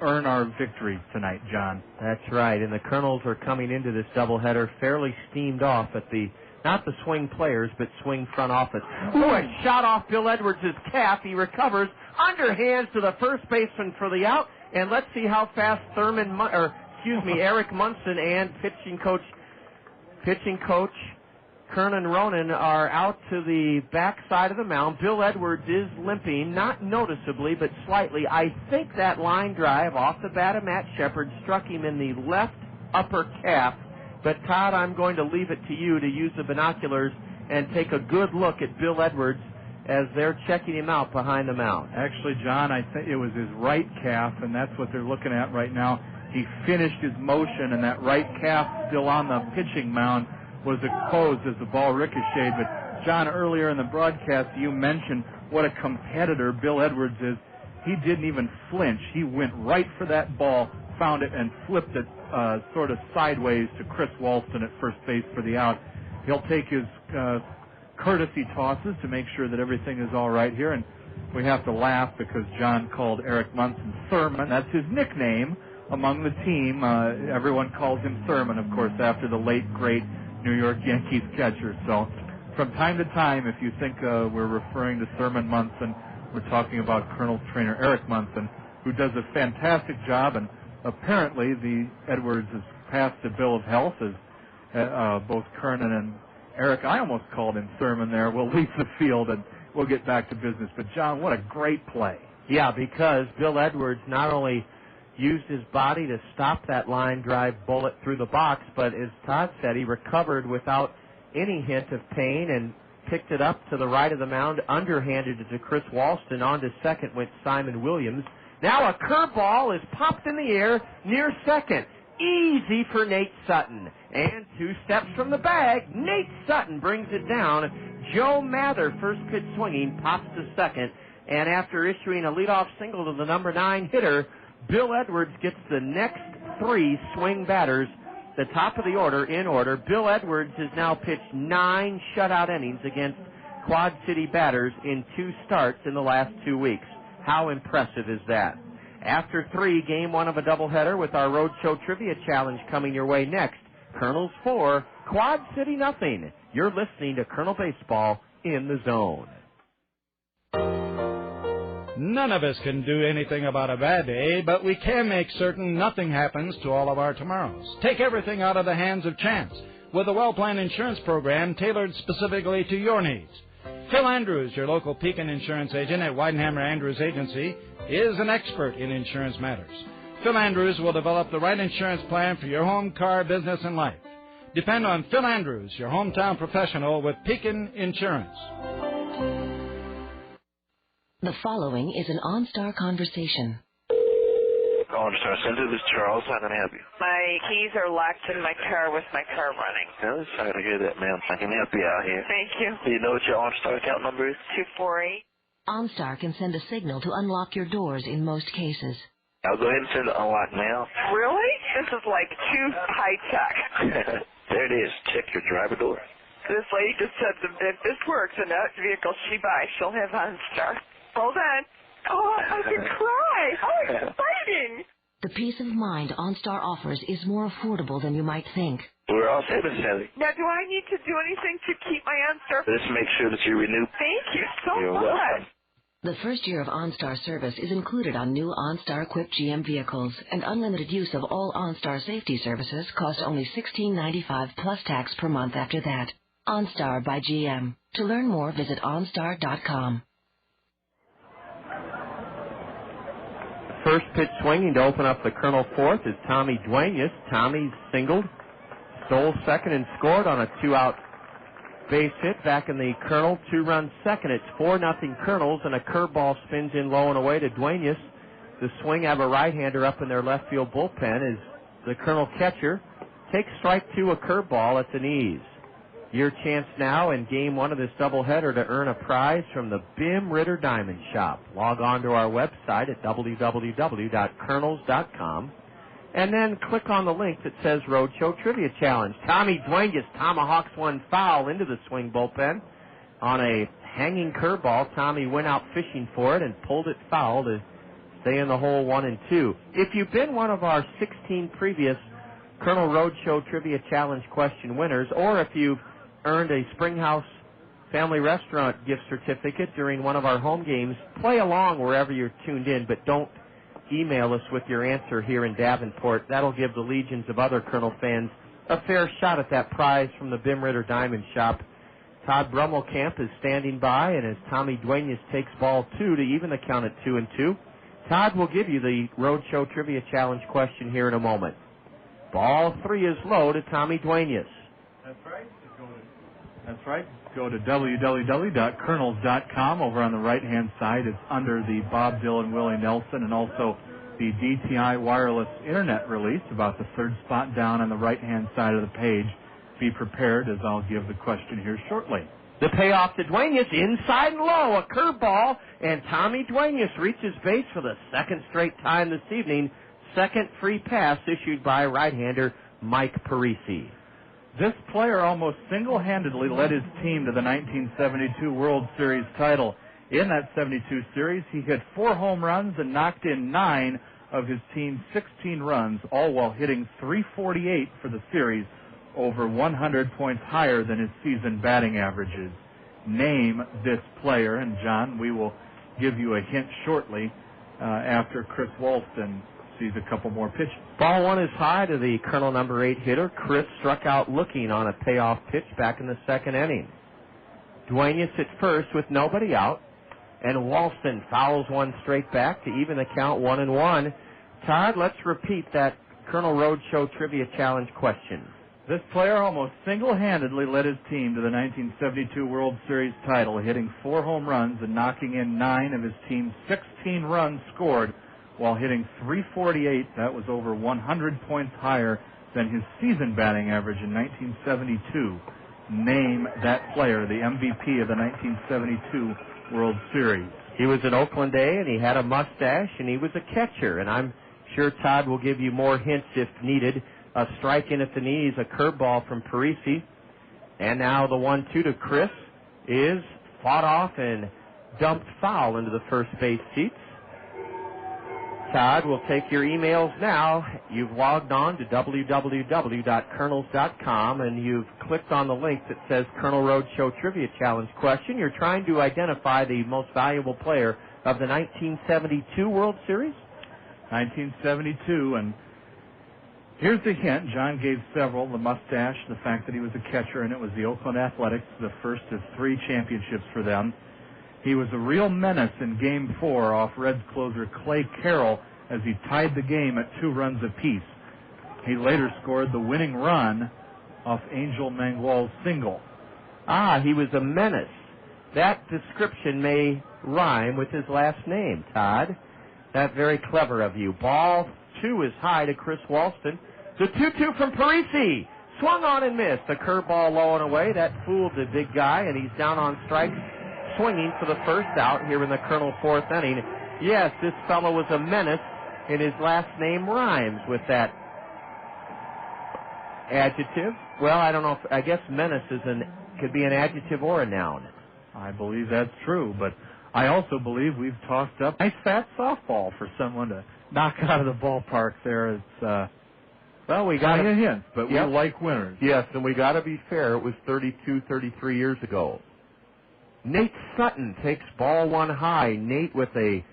earn our victory tonight, John. That's right, and the Kernels are coming into this doubleheader fairly steamed off at not the swing players, but swing front office. Ooh, a shot off Bill Edwards' calf. He recovers, underhands to the first baseman for the out, and let's see how fast Eric Munson and pitching coach Kernan Ronan are out to the back side of the mound. Bill Edwards is limping, not noticeably, but slightly. I think that line drive off the bat of Matt Shepard struck him in the left upper calf. But, Todd, I'm going to leave it to you to use the binoculars and take a good look at Bill Edwards as they're checking him out behind the mound. Actually, John, I think it was his right calf, and that's what they're looking at right now. He finished his motion, and that right calf still on the pitching mound was exposed as the ball ricocheted. But, John, earlier in the broadcast, you mentioned what a competitor Bill Edwards is. He didn't even flinch. He went right for that ball, found it, and flipped it sort of sideways to Chris Walston at first base for the out. He'll take his courtesy tosses to make sure that everything is all right here. And we have to laugh because John called Eric Munson Thurman. That's his nickname among the team. Everyone calls him Thurman, of course, after the late, great New York Yankees catcher. So from time to time, if you think we're referring to Thurman Munson, we're talking about Kernel's trainer Eric Munson, who does a fantastic job. And apparently the Edwards has passed a bill of health as both Kernan and Eric, I almost called him Thurman there, will leave the field. And we'll get back to business. But, John, what a great play. Yeah, because Bill Edwards not only used his body to stop that line drive bullet through the box, but as Todd said, he recovered without any hint of pain and picked it up to the right of the mound, underhanded it to Chris Walston. On to second went Simon Williams. Now a curveball is popped in the air near second. Easy for Nate Sutton. And 2 steps from the bag, Nate Sutton brings it down. Joe Mather, first pitch swinging, pops to second. And after issuing a leadoff single to the number 9 hitter, Bill Edwards gets the next 3 swing batters, the top of the order, in order. Bill Edwards has now pitched 9 shutout innings against Quad City batters in 2 starts in the last 2 weeks. How impressive is that? After 3, game 1 of a doubleheader with our Roadshow Trivia Challenge coming your way next. Kernels 4, Quad City nothing. You're listening to Kernel Baseball in the Zone. None of us can do anything about a bad day, but we can make certain nothing happens to all of our tomorrows. Take everything out of the hands of chance with a well-planned insurance program tailored specifically to your needs. Phil Andrews, your local Pekin insurance agent at Weidenhammer Andrews Agency, is an expert in insurance matters. Phil Andrews will develop the right insurance plan for your home, car, business, and life. Depend on Phil Andrews, your hometown professional with Pekin Insurance. The following is an OnStar conversation. OnStar Center, this is Charles. How can I help you? My keys are locked in my car with my car running. No, sorry to hear that, ma'am. I can help you out here. Thank you. Do you know what your OnStar account number is? 248. OnStar can send a signal to unlock your doors in most cases. I'll go ahead and send it unlock now. Really? This is like too high-tech. There it is. Check your driver door. This lady just said that if this works in that vehicle she buys, she'll have OnStar. Hold on. Oh, I could cry. How exciting. The peace of mind OnStar offers is more affordable than you might think. We're all set, Miss Sally. Now, do I need to do anything to keep my OnStar? Let's make sure that you renew. Thank you so You're much. welcome. The first year of OnStar service is included on new OnStar-equipped GM vehicles, and unlimited use of all OnStar safety services cost only $16.95 plus tax per month after that. OnStar by GM. To learn more, visit OnStar.com. First pitch swinging to open up the Kernel 4th is Tommy Duenas. Tommy's singled, stole second, and scored on a 2-out base hit back in the Kernel 2-run second. It's 4-0 Kernels, and a curveball spins in low and away to Duenas. The Swing have a right-hander up in their left field bullpen as the Kernel catcher takes strike 2, a curveball at the knees. Your chance now in game 1 of this doubleheader to earn a prize from the Bim Ritter Diamond Shop. Log on to our website at www.kernels.com and then click on the link that says Roadshow Trivia Challenge. Tommy Duenas tomahawks one foul into the Swing bullpen. On a hanging curveball, Tommy went out fishing for it and pulled it foul to stay in the hole 1 and 2. If you've been one of our 16 previous Kernel Roadshow Trivia Challenge question winners, or if you've earned a Springhouse Family Restaurant gift certificate during one of our home games, play along wherever you're tuned in, but don't email us with your answer here in Davenport. That'll give the legions of other Kernel fans a fair shot at that prize from the Bim Ritter Diamond Shop. Todd Brummelkamp is standing by, and as Tommy Duenas takes ball 2 to even the count at 2-2, Todd will give you the Roadshow Trivia Challenge question here in a moment. Ball 3 is low to Tommy Duenas. That's right. That's right. Go to www.kernels.com. Over on the right-hand side, it's under the Bob Dylan, Willie Nelson, and also the DTI wireless internet release, about the 3rd spot down on the right-hand side of the page. Be prepared, as I'll give the question here shortly. The payoff to Duenas, inside and low, a curveball, and Tommy Duenas reaches base for the 2nd straight time this evening. Second free pass issued by right-hander Mike Parisi. This player almost single-handedly led his team to the 1972 World Series title. In that 72 series, he hit 4 home runs and knocked in 9 of his team's 16 runs, all while hitting .348 for the series, over 100 points higher than his season batting averages. Name this player, and John, we will give you a hint shortly after Chris Walston sees a couple more pitches. Ball 1 is high to the Kernel number 8 hitter. Chris struck out looking on a payoff pitch back in the 2nd inning. Duenas at first with nobody out, and Walston fouls one straight back to even the count 1-1. Todd, let's repeat that Colonel Roadshow Trivia Challenge question. This player almost single-handedly led his team to the 1972 World Series title, hitting 4 home runs and knocking in 9 of his team's 16 runs scored while hitting .348. That was over 100 points higher than his season batting average in 1972. Name that player, the MVP of the 1972 World Series. He was an Oakland A, and he had a mustache, and he was a catcher. And I'm sure Todd will give you more hints if needed. A strike in at the knees, a curveball from Parisi. And now the 1-2 to Chris is fought off and dumped foul into the first base seats. Todd, we'll take your emails now. You've logged on to www.kernels.com, and you've clicked on the link that says Colonel Roadshow Trivia Challenge question. You're trying to identify the most valuable player of the 1972 World Series? 1972, and here's the hint. John gave several: the mustache, the fact that he was a catcher, and it was the Oakland Athletics, the first of 3 championships for them. He was a real menace in Game 4 off Reds closer Clay Carroll as he tied the game at 2 runs apiece. He later scored the winning run off Angel Mangual's single. He was a menace. That description may rhyme with his last name, Todd. That's very clever of you. Ball 2 is high to Chris Walston. The 2-2 from Parisi. Swung on and missed. A curveball low and away. That fooled the big guy, and he's down on strikes, swinging for the first out here in the Colonel 4th inning. Yes, this fellow was a menace, and his last name rhymes with that adjective. Well, I don't know. I guess menace could be an adjective or a noun. I believe that's true, but I also believe we've tossed up a nice fat softball for someone to knock out of the ballpark there. It's, well, we got a hint, but we like winners. Yes, and we got to be fair. It was 33 years ago. Nate Sutton takes ball 1 high. Nate with a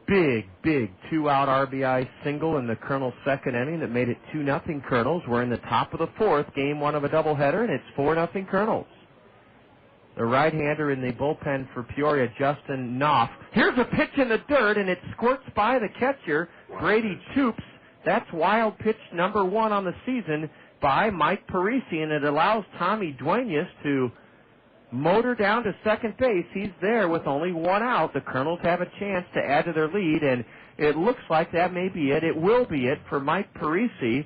big 2-out RBI single in the Colonel's 2nd inning that made it 2-0 Kernels. We're in the top of the 4th, game 1 of a doubleheader, and it's 4-0 Kernels. The right-hander in the bullpen for Peoria, Justin Knopf. Here's a pitch in the dirt, and it squirts by the catcher, Brady Toops. That's wild pitch number 1 on the season by Mike Parisi, and it allows Tommy Duenas to motor down to second base. He's there with only 1 out. The Colonels have a chance to add to their lead, and it looks like that may be it. It will be it for Mike Parisi.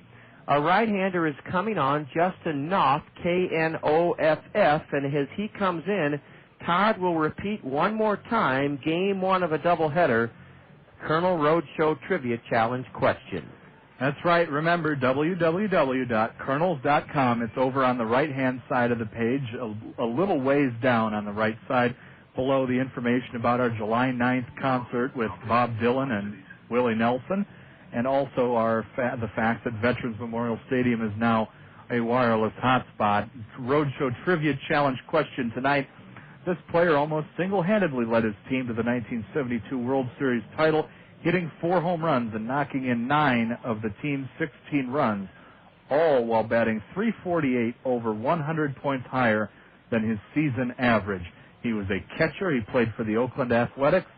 A right-hander is coming on, Justin Knopf, Knoff, and as he comes in, Todd will repeat one more time, game 1 of a doubleheader, Colonel Roadshow Trivia Challenge question. That's right. Remember, www.kernels.com. It's over on the right-hand side of the page, a little ways down on the right side, below the information about our July 9th concert with Bob Dylan and Willie Nelson, and also the fact that Veterans Memorial Stadium is now a wireless hotspot. Roadshow Trivia Challenge question tonight. This player almost single-handedly led his team to the 1972 World Series title, hitting 4 home runs and knocking in 9 of the team's 16 runs, all while batting .348, over 100 points higher than his season average. He was a catcher. He played for the Oakland Athletics.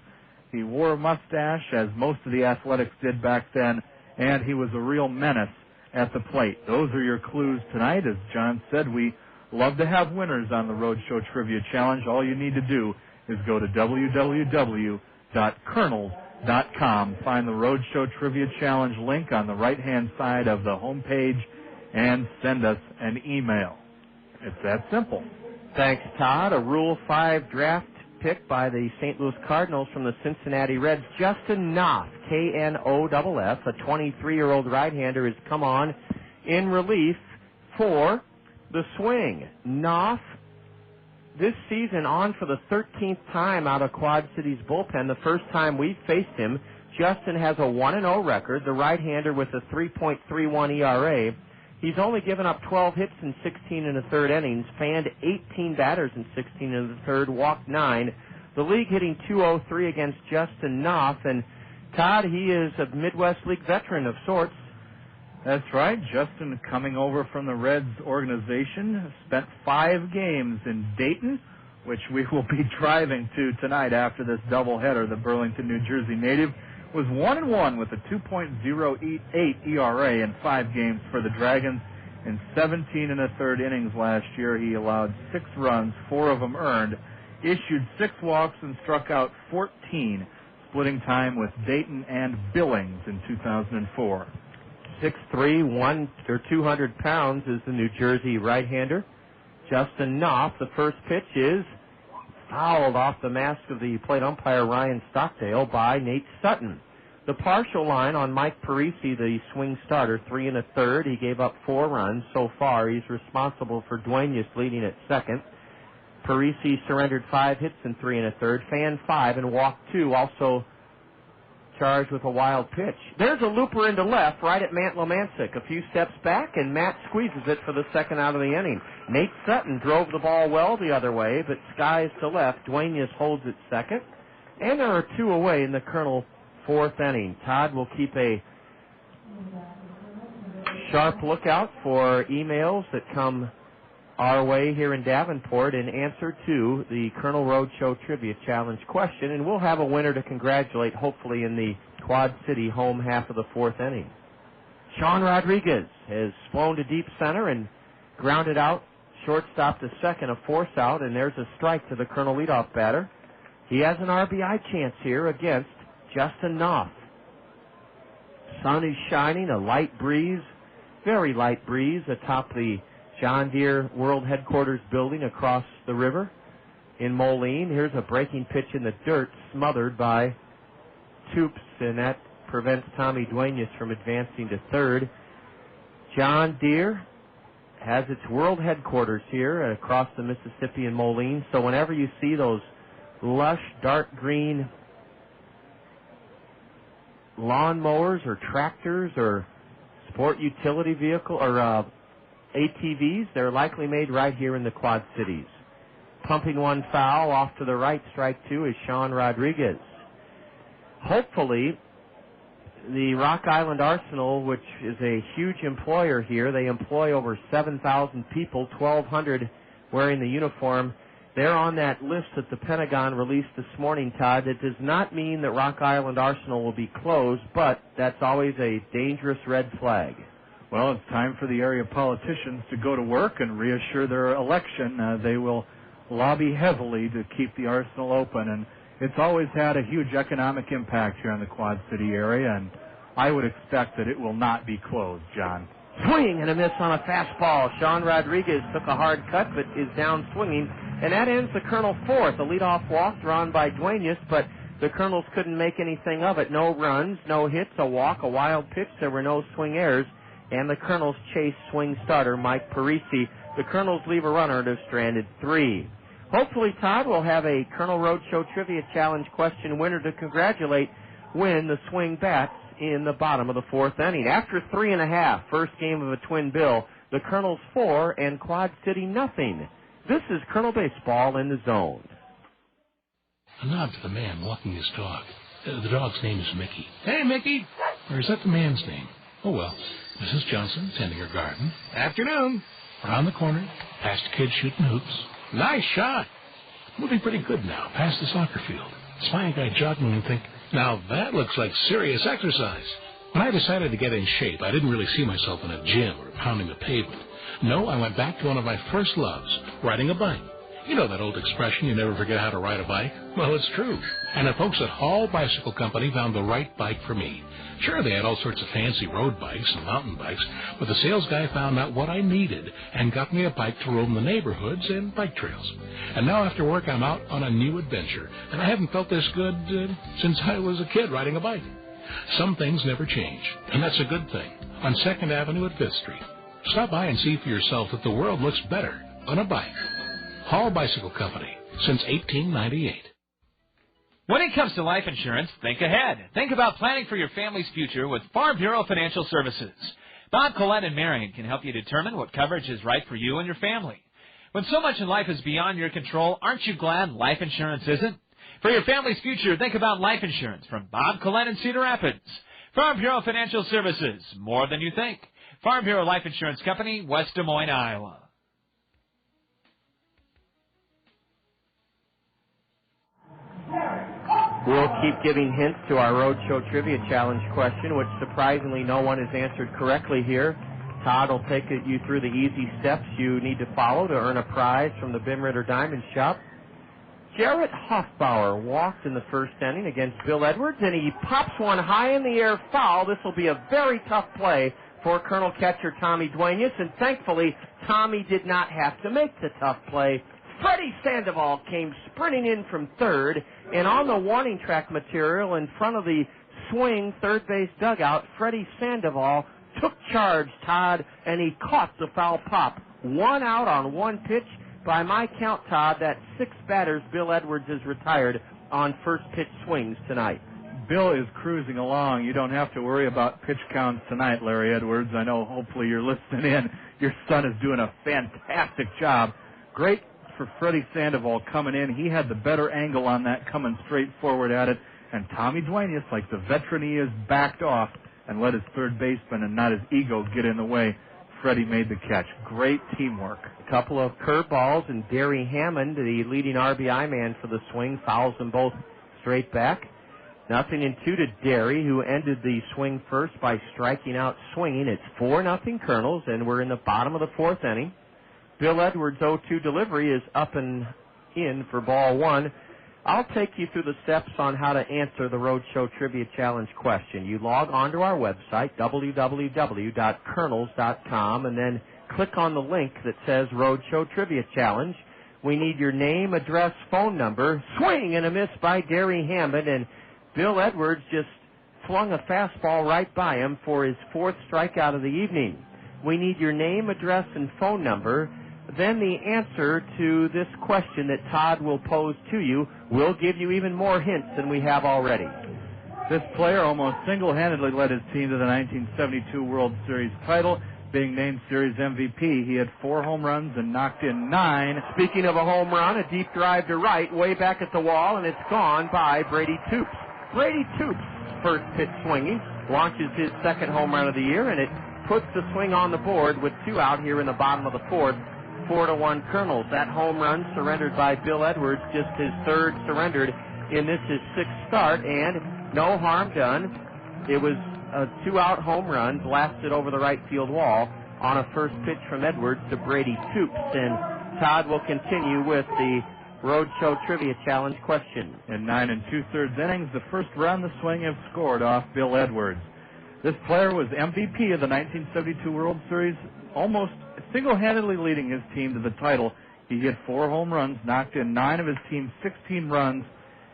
He wore a mustache, as most of the Athletics did back then, and he was a real menace at the plate. Those are your clues tonight. As John said, we love to have winners on the Roadshow Trivia Challenge. All you need to do is go to www.kernels.com, find the Roadshow Trivia Challenge link on the right-hand side of the home page, and send us an email. It's that simple. Thanks, Todd. A Rule 5 draft pick by the St. Louis Cardinals from the Cincinnati Reds, Justin Knopf, Knoff, a 23-year-old right-hander, has come on in relief for the Swing. Knopf, this season on for the 13th time out of Quad City's bullpen, the first time we've faced him. Justin has a 1-0 record, the right-hander with a 3.31 ERA. He's only given up 12 hits in 16 and a third innings, fanned 18 batters in 16 and a third, walked 9. The league hitting .203 against Justin Knopf, and Todd, he is a Midwest League veteran of sorts. That's right. Justin, coming over from the Reds organization, spent 5 games in Dayton, which we will be driving to tonight after this doubleheader. The Burlington, New Jersey native was 1-1 with a 2.08 ERA in 5 games for the Dragons. In 17 1/3 innings last year, he allowed 6 runs, 4 of them earned, issued 6 walks, and struck out 14, splitting time with Dayton and Billings in 2004. 6'3", 200 pounds is the New Jersey right-hander. Justin Knopf, the first pitch is fouled off the mask of the plate umpire Ryan Stockdale by Nate Sutton. The partial line on Mike Parisi, the swing starter, 3 1/3. He gave up 4 runs so far. He's responsible for Duenas leading at second. Parisi surrendered 5 hits in 3 1/3, fanned 5 and walked 2, also charged with a wild pitch. There's a looper into left right at Matt Lomancic. A few steps back, and Matt squeezes it for the second out of the inning. Nate Sutton drove the ball well the other way, but skies to left. Duenas holds it second, and there are 2 away in the Kernel 4th inning. Todd will keep a sharp lookout for emails that come our way here in Davenport in answer to the Kernel Roadshow Trivia Challenge question, and we'll have a winner to congratulate hopefully in the Quad City home half of the 4th inning. Sean Rodriguez has flown to deep center and grounded out shortstop to second, a force out, and there's a strike to the Kernel leadoff batter. He has an RBI chance here against Justin Knopf. Sun is shining, a light breeze, very light breeze atop the John Deere World Headquarters building across the river in Moline. Here's a breaking pitch in the dirt, smothered by Toops, and that prevents Tommy Duenas from advancing to third. John Deere has its world headquarters here across the Mississippi in Moline, so whenever you see those lush, dark green lawnmowers or tractors or sport utility vehicle or ATVs, they're likely made right here in the Quad Cities. Pumping one foul off to the right, strike 2, is Sean Rodriguez. Hopefully, the Rock Island Arsenal, which is a huge employer here, they employ over 7,000 people, 1,200 wearing the uniform. They're on that list that the Pentagon released this morning, Todd. It does not mean that Rock Island Arsenal will be closed, but that's always a dangerous red flag. Well, it's time for the area politicians to go to work and reassure their election. They will lobby heavily to keep the Arsenal open, and it's always had a huge economic impact here in the Quad City area, and I would expect that it will not be closed, John. Swing and a miss on a fastball. Sean Rodriguez took a hard cut but is down swinging, and that ends the Kernel 4th. A leadoff walk drawn by Duenas, but the Kernels couldn't make anything of it. No runs, no hits, a walk, a wild pitch. There were no swing errors, and the Kernels chase swing starter Mike Parisi. The Kernels leave a runner and have stranded 3. Hopefully, Todd will have a Kernel Roadshow Trivia Challenge question winner to congratulate when the swing bats in the bottom of the 4th inning. After 3 1/2, first game of a twin bill, the Kernels 4 and Quad City nothing. This is Kernel Baseball in the Zone. A nod to the man walking his dog. The dog's name is Mickey. Hey, Mickey! Or is that the man's name? Oh, well. Mrs. Johnson tending her garden. Afternoon. Around the corner, past a kid shooting hoops. Nice shot. Moving pretty good now, past the soccer field. Spy a guy jogging and think, now that looks like serious exercise. When I decided to get in shape, I didn't really see myself in a gym or pounding the pavement. No, I went back to one of my first loves, riding a bike. You know that old expression, you never forget how to ride a bike? Well, it's true. And the folks at Hall Bicycle Company found the right bike for me. Sure, they had all sorts of fancy road bikes and mountain bikes, but the sales guy found out what I needed and got me a bike to roam the neighborhoods and bike trails. And now after work, I'm out on a new adventure, and I haven't felt this good since I was a kid riding a bike. Some things never change, and that's a good thing. On 2nd Avenue at 5th Street. Stop by and see for yourself that the world looks better on a bike. Hall Bicycle Company, since 1898. When it comes to life insurance, think ahead. Think about planning for your family's future with Farm Bureau Financial Services. Bob, Colette, and Marion can help you determine what coverage is right for you and your family. When so much in life is beyond your control, aren't you glad life insurance isn't? For your family's future, think about life insurance from Bob, Colette, and Cedar Rapids. Farm Bureau Financial Services, more than you think. Farm Bureau Life Insurance Company, West Des Moines, Iowa. We'll keep giving hints to our Roadshow Trivia Challenge question, which surprisingly no one has answered correctly here. Todd will take you through the easy steps you need to follow to earn a prize from the Bim-Ritter Diamond Shop. Jarrett Hoffbauer walked in the first inning against Bill Edwards, and he pops one high in the air foul. This will be a very tough play for Colonel catcher Tommy Duenas, and thankfully Tommy did not have to make the tough play. Freddie Sandoval came sprinting in from third, and on the warning track material in front of the swing third base dugout, Freddie Sandoval took charge, Todd, and he caught the foul pop. 1 out on 1 pitch. By my count, Todd, that's 6 batters Bill Edwards has retired on first pitch swings tonight. Bill is cruising along. You don't have to worry about pitch counts tonight, Larry Edwards. I know hopefully you're listening in. Your son is doing a fantastic job. Great for Freddie Sandoval coming in. He had the better angle on that, coming straight forward at it. And Tommy Duenas, like the veteran he is, backed off and let his third baseman and not his ego get in the way. Freddie made the catch. Great teamwork. A couple of curveballs, and Derry Hammond, the leading RBI man for the swing, fouls them both straight back. 0-2 to Derry, who ended the swing first by striking out swinging. It's 4-0 Kernels, and we're in the bottom of the 4th inning. Bill Edwards' 0-2 delivery is up and in for ball 1. I'll take you through the steps on how to answer the Roadshow Trivia Challenge question. You log on to our website, www.kernels.com, and then click on the link that says Roadshow Trivia Challenge. We need your name, address, phone number. Swing and a miss by Derry Hammond, and Bill Edwards just flung a fastball right by him for his 4th strikeout of the evening. We need your name, address, and phone number. Then the answer to this question that Todd will pose to you. We'll give you even more hints than we have already. This player almost single-handedly led his team to the 1972 World Series title, being named Series MVP. He had 4 home runs and knocked in 9. Speaking of a home run, a deep drive to right, way back at the wall, and it's gone by Brady Toops. Brady Toops, first pitch swinging, launches his 2nd home run of the year, and it puts the swing on the board with 2 out here in the bottom of the 4th. 4-1 Kernels. That home run surrendered by Bill Edwards, just his 3rd surrendered in this, his 6th start, and no harm done. It was a 2-out home run blasted over the right field wall on a first pitch from Edwards to Brady Toops. And Todd will continue with the Roadshow Trivia Challenge question. In 9 2/3 innings, the first run the swing have scored off Bill Edwards. This player was MVP of the 1972 World Series, almost single-handedly leading his team to the title. He hit 4 home runs, knocked in 9 of his team's 16 runs,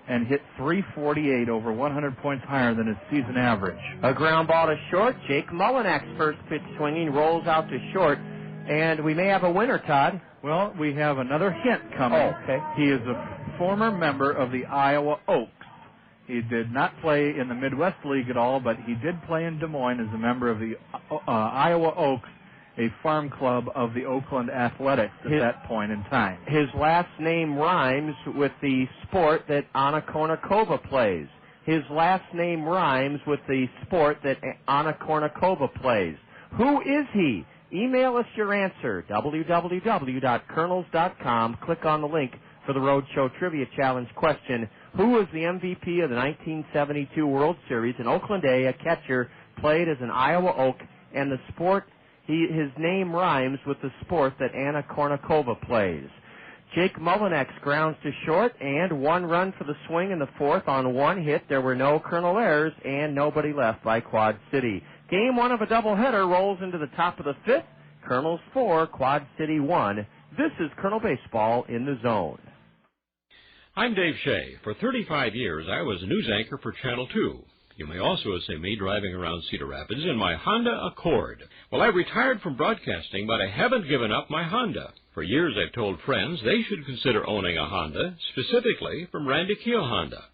and hit .348, over 100 points higher than his season average. A ground ball to short. Jake Mullinak's first pitch swinging rolls out to short, and we may have a winner, Todd. Well, we have another hint coming. Oh, okay. He is a former member of the Iowa Oaks. He did not play in the Midwest League at all, but he did play in Des Moines as a member of the Iowa Oaks, a farm club of the Oakland Athletics at that point in time. His last name rhymes with the sport that Anna Kournikova plays. His last name rhymes with the sport that Anna Kournikova plays. Who is he? Email us your answer, www.kernels.com. Click on the link for the Roadshow Trivia Challenge question. Who was the MVP of the 1972 World Series? In Oakland A, a catcher, played as an Iowa Oak, and the sport, his name rhymes with the sport that Anna Kournikova plays. Jake Mullinak's grounds to short, and 1 run for the swing in the 4th on 1 hit. There were no Kernel errors, and nobody left by Quad City. Game 1 of a doubleheader rolls into the top of the 5th. Kernels 4, Quad City 1. This is Kernel Baseball in the Zone. I'm Dave Shea. For 35 years, I was a news anchor for Channel 2. You may also have seen me driving around Cedar Rapids in my Honda Accord. Well, I retired from broadcasting, but I haven't given up my Honda. For years, I've told friends they should consider owning a Honda, specifically from Randy Keel Honda.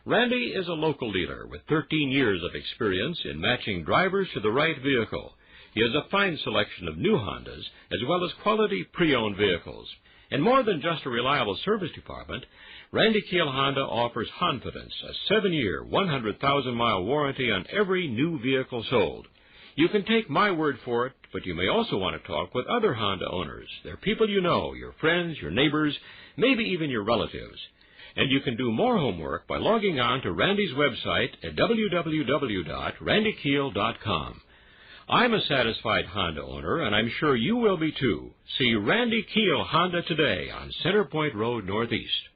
Randy is a local dealer with 13 years of experience in matching drivers to the right vehicle. He has a fine selection of new Hondas, as well as quality pre-owned vehicles. And more than just a reliable service department, Randy Keel Honda offers Honfidence, a 7-year, 100,000-mile warranty on every new vehicle sold. You can take my word for it, but you may also want to talk with other Honda owners. They're people you know, your friends, your neighbors, maybe even your relatives. And you can do more homework by logging on to Randy's website at www.randykeel.com. I'm a satisfied Honda owner, and I'm sure you will be too. See Randy Keel Honda today on Center Point Road Northeast.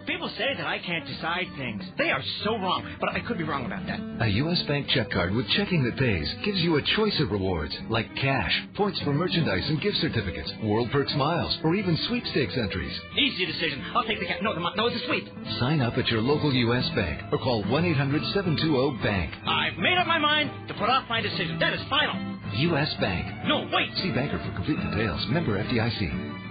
People say that I can't decide things. They are so wrong, but I could be wrong about that. A U.S. Bank check card with checking that pays gives you a choice of rewards, like cash, points for merchandise and gift certificates, World Perks miles, or even sweepstakes entries. Easy decision. I'll take the cash. No, it's a sweep. Sign up at your local U.S. Bank or call 1-800-720-BANK. I've made up my mind to put off my decision. That is final. U.S. Bank. No, wait. See banker for complete details. Member FDIC.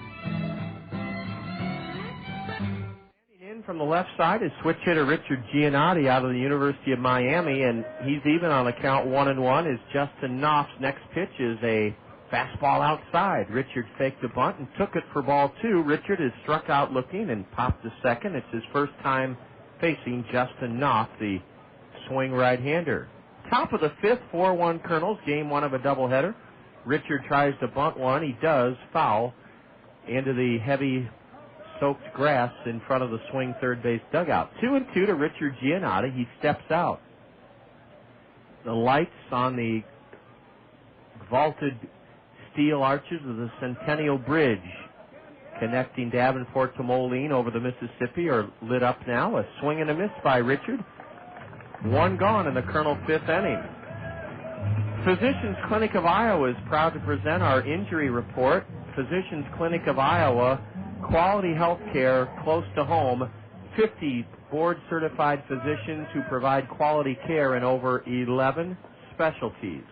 From the left side is switch hitter Richard Giannotti out of the University of Miami, and he's even on the count 1-1 as Justin Knopf's next pitch is a fastball outside. Richard faked the bunt and took it for ball 2. Richard is struck out looking and popped to second. It's his first time facing Justin Knopf, the swing right-hander. Top of the 5th, 4-1 Kernels, game 1 of a doubleheader. Richard tries to bunt one. He does foul into the heavy soaked grass in front of the swing third base dugout. 2-2 to Richard Giannotti. He steps out. The lights on the vaulted steel arches of the Centennial Bridge connecting Davenport to Moline over the Mississippi are lit up now. A swing and a miss by Richard. One gone in the Kernel 5th inning. Physicians Clinic of Iowa is proud to present our injury report. Physicians Clinic of Iowa, quality health care close to home, 50 board-certified physicians who provide quality care in over 11 specialties.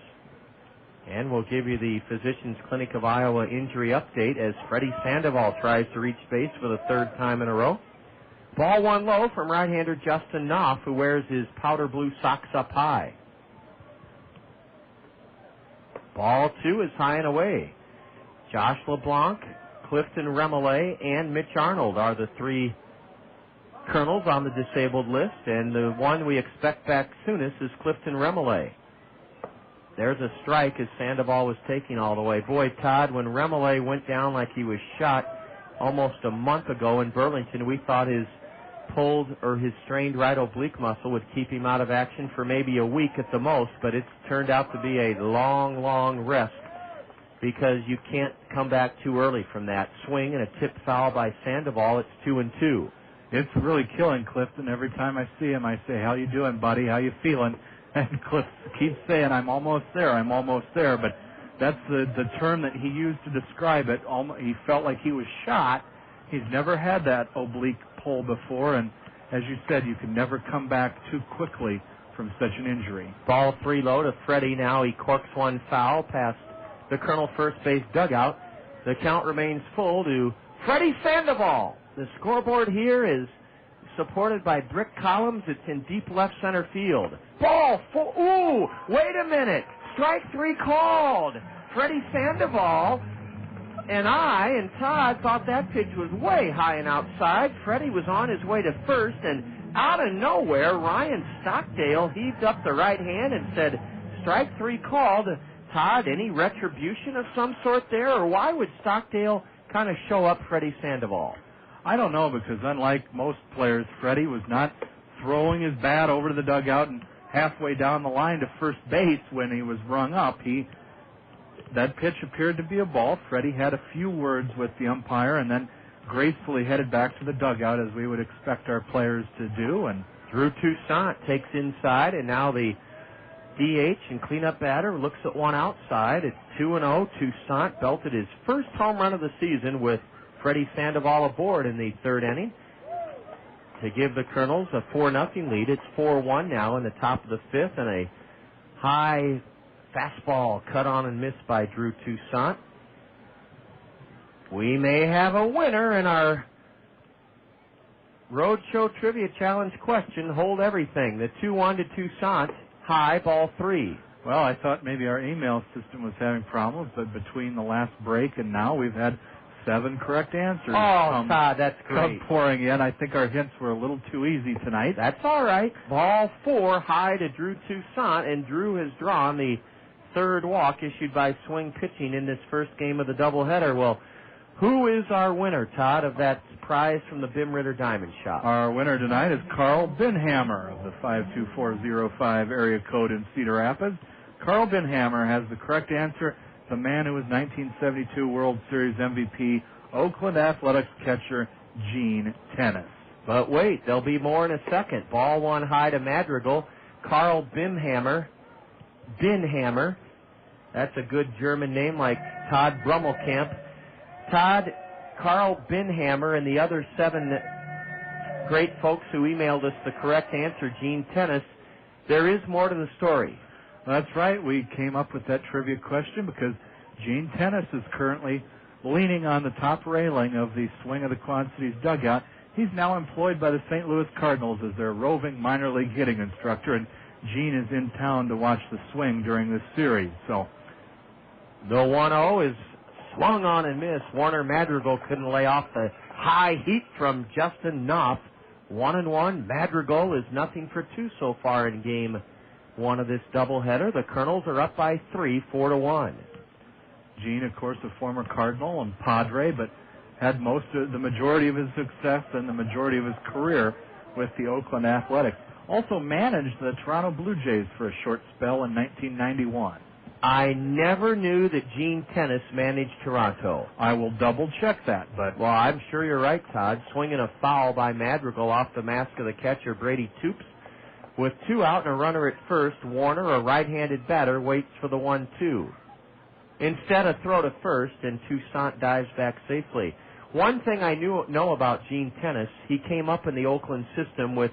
And we'll give you the Physicians Clinic of Iowa injury update as Freddie Sandoval tries to reach base for the 3rd time in a row. Ball 1 low from right-hander Justin Knopf, who wears his powder blue socks up high. Ball 2 is high and away. Josh LeBlanc, Clifton Remolay, and Mitch Arnold are the 3 Kernels on the disabled list, and the one we expect back soonest is Clifton Remolay. There's a strike as Sandoval was taking all the way. Boy, Todd, when Remolay went down like he was shot almost a month ago in Burlington, we thought his pulled or his strained right oblique muscle would keep him out of action for maybe a week at the most, but it's turned out to be a long, long rest because you can't come back too early from that swing and a tip foul by Sandoval. It's 2-2. It's really killing Clifton. Every time I see him, I say, "How you doing, buddy? How you feeling?" And Cliff keeps saying, "I'm almost there. I'm almost there." But that's the term that he used to describe it. He felt like he was shot. He's never had that oblique pull before, and as you said, you can never come back too quickly from such an injury. Ball 3 low to Freddie now. He corks one foul past the Kernel first base dugout. The count remains full to Freddie Sandoval. The scoreboard here is supported by brick columns. It's in deep left center field. Ball 4. Ooh, wait a minute. Strike 3 called. Freddie Sandoval and I and Todd thought that pitch was way high and outside. Freddie was on his way to first, and out of nowhere, Ryan Stockdale heaved up the right hand and said, "Strike 3 called." Todd, any retribution of some sort there, or why would Stockdale kind of show up Freddie Sandoval? I don't know, because unlike most players, Freddie was not throwing his bat over to the dugout and halfway down the line to first base when he was rung up. That pitch appeared to be a ball. Freddie had a few words with the umpire and then gracefully headed back to the dugout as we would expect our players to do. And Drew Toussaint takes inside, and now the DH and cleanup batter looks at one outside. It's 2-0. Toussaint belted his first home run of the season with Freddie Sandoval aboard in the 3rd inning to give the Kernels a 4-0 lead. It's 4-1 now in the top of the 5th, and a high fastball cut on and missed by Drew Toussaint. We may have a winner in our Roadshow Trivia Challenge question. Hold everything. The 2-1 to Toussaint. High, ball 3. Well, I thought maybe our email system was having problems, but between the last break and now, we've had 7 correct answers. Oh, Todd, that's great. Come pouring in. I think our hints were a little too easy tonight. That's all right. Ball 4, high to Drew Toussaint, and Drew has drawn the 3rd walk issued by swing pitching in this first game of the doubleheader. Well, Who is our winner, Todd, of that prize from the Bim Ritter Diamond Shop? Our winner tonight is Carl Binhammer of the 52405 area code in Cedar Rapids. Carl Binhammer has the correct answer. The man who was 1972 World Series MVP, Oakland Athletics catcher Gene Tennis. But wait, there'll be more in a second. Ball one high to Madrigal. Carl Binhammer. That's a good German name like Todd Brummelkamp. Todd, Carl Binhammer, and the other 7 great folks who emailed us the correct answer, Gene Tennis. There is more to the story. That's right. We came up with that trivia question because Gene Tennis is currently leaning on the top railing of the Swing of the Quad Cities dugout. He's now employed by the St. Louis Cardinals as their roving minor league hitting instructor, and Gene is in town to watch the swing during this series. So the 1-0 is swung on and missed. Warner Madrigal couldn't lay off the high heat from Justin Knopf. 1-1. Madrigal is 0-for-2 so far in game 1 of this doubleheader. The Kernels are up by 3, 4-1. Gene, of course, a former Cardinal and Padre, but had the majority of his success and the majority of his career with the Oakland Athletics. Also managed the Toronto Blue Jays for a short spell in 1991. I never knew that Gene Tennis managed Toronto. I will double-check that, but... Well, I'm sure you're right, Todd. Swinging a foul by Madrigal off the mask of the catcher, Brady Toops. With 2 out and a runner at first, Warner, a right-handed batter, waits for the 1-2. Instead, a throw to first, and Toussaint dives back safely. One thing I know about Gene Tennis, he came up in the Oakland system with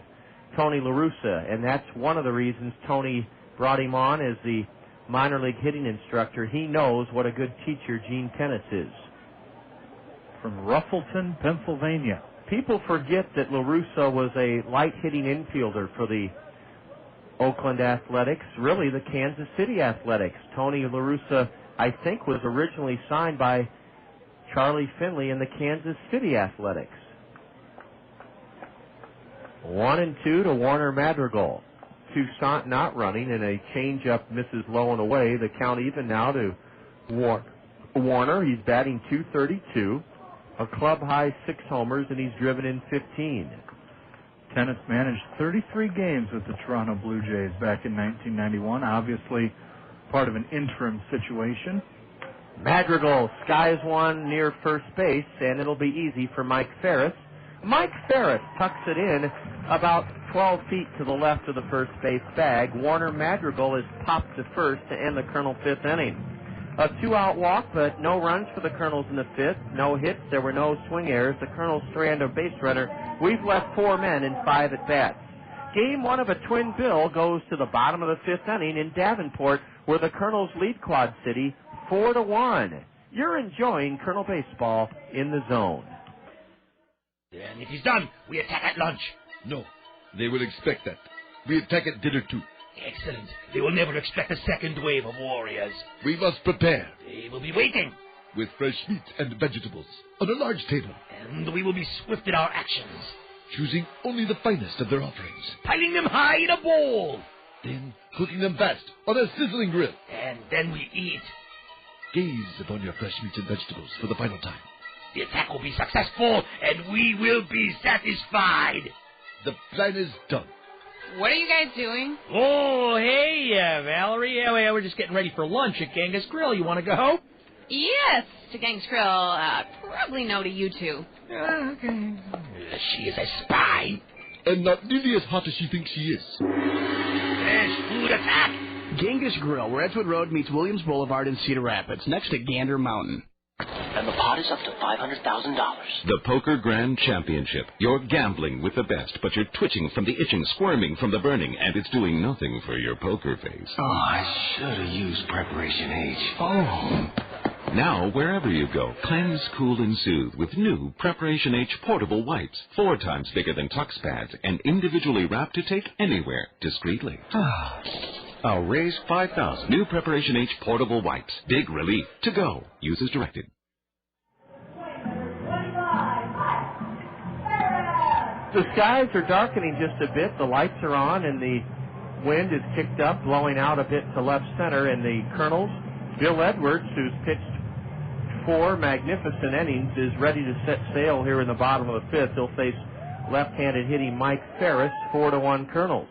Tony La Russa, and that's one of the reasons Tony brought him on as the minor league hitting instructor. He knows what a good teacher Gene Tennis is. From Ruffleton, Pennsylvania. People forget that La Russa was a light-hitting infielder for the Oakland Athletics, really the Kansas City Athletics. Tony La Russa, I think, was originally signed by Charlie Finley in the Kansas City Athletics. 1-2 to Warner Madrigal. Toussaint not running, and a changeup misses low and away. The count even now to Warner. He's batting .232, a club high 6 homers, and he's driven in 15. Tennis managed 33 games with the Toronto Blue Jays back in 1991. Obviously, part of an interim situation. Madrigal skies one near first base, and it'll be easy for Mike Ferris. Mike Ferris tucks it in about 12 feet to the left of the first base bag. Warner Madrigal is popped to first to end the Colonel 5th inning. A 2-out walk, but no runs for the Colonels in the 5th. No hits. There were no swing errors. The Colonels strand a base runner. We've left 4 men in 5 at-bats. Game 1 of a twin bill goes to the bottom of the 5th inning in Davenport, where the Colonels lead Quad City 4-1. You're enjoying Colonel Baseball in the Zone. And it is done. We attack at lunch. No, they will expect that. We attack at dinner too. Excellent. They will never expect a second wave of warriors. We must prepare. They will be waiting. With fresh meat and vegetables on a large table. And we will be swift in our actions. Choosing only the finest of their offerings. Piling them high in a bowl. Then cooking them fast on a sizzling grill. And then we eat. Gaze upon your fresh meats and vegetables for the final time. The attack will be successful, and we will be satisfied. The plan is done. What are you guys doing? Oh, hey, Valerie. Yeah, we're just getting ready for lunch at Genghis Grill. You want to go? Yes, to Genghis Grill. Probably no to you two. Okay. She is a spy. And not nearly as hot as she thinks she is. Fresh food attack. Genghis Grill, where Edgewood Road meets Williams Boulevard in Cedar Rapids, next to Gander Mountain. And the pot is up to $500,000. The Poker Grand Championship. You're gambling with the best, but you're twitching from the itching, squirming from the burning, and it's doing nothing for your poker face. Oh, I should have used Preparation H. Oh. Now, wherever you go, cleanse, cool, and soothe with new Preparation H portable wipes. 4 times bigger than Tux pads and individually wrapped to take anywhere discreetly. I'll raise $5,000. New Preparation H portable wipes. Big relief. To go. Use as directed. The skies are darkening just a bit. The lights are on, and the wind is kicked up, blowing out a bit to left center. And the Colonels, Bill Edwards, who's pitched 4 magnificent innings, is ready to set sail here in the bottom of the 5th. He'll face left-handed hitting Mike Parisi, 4-1 Kernels.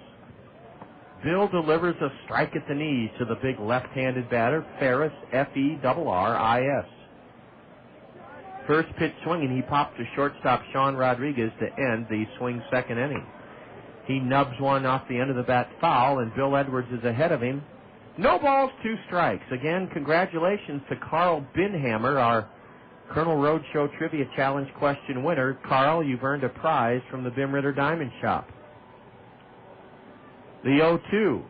Bill delivers a strike at the knees to the big left-handed batter, Parisi, F-E-R-R-I-S. First pitch swinging, he popped to shortstop Sean Rodriguez to end the swing second inning. He nubs one off the end of the bat foul, and Bill Edwards is ahead of him. No balls, 2 strikes. Again, congratulations to Carl Binhammer, our Colonel Roadshow Trivia Challenge question winner. Carl, you've earned a prize from the Bim Ritter Diamond Shop. The 0-2,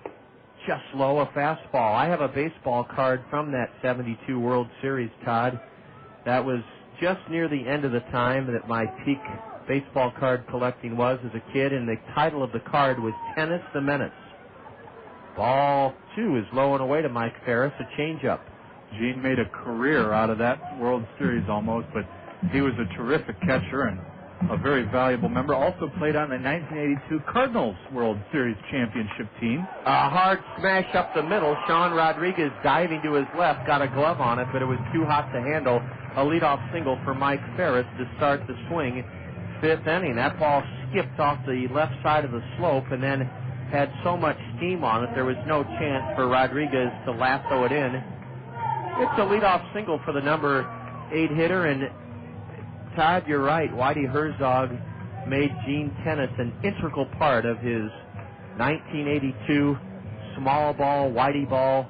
just low, a fastball. I have a baseball card from that 72 World Series, Todd. That was just near the end of the time that my peak baseball card collecting was as a kid, and the title of the card was Tennis the Menace. Ball 2 is low and away to Mike Parisi, a changeup. Gene made a career out of that World Series almost, but he was a terrific catcher and a very valuable member. Also played on the 1982 Cardinals World Series championship team. A hard smash up the middle. Sean Rodriguez diving to his left, got a glove on it, but it was too hot to handle. A leadoff single for Mike Parisi to start the swing. 5th inning. That ball skipped off the left side of the slope and then had so much steam on it there was no chance for Rodriguez to lasso it in. It's a leadoff single for the number 8 hitter, and Todd, you're right. Whitey Herzog made Gene Tennis an integral part of his 1982 small ball, Whitey ball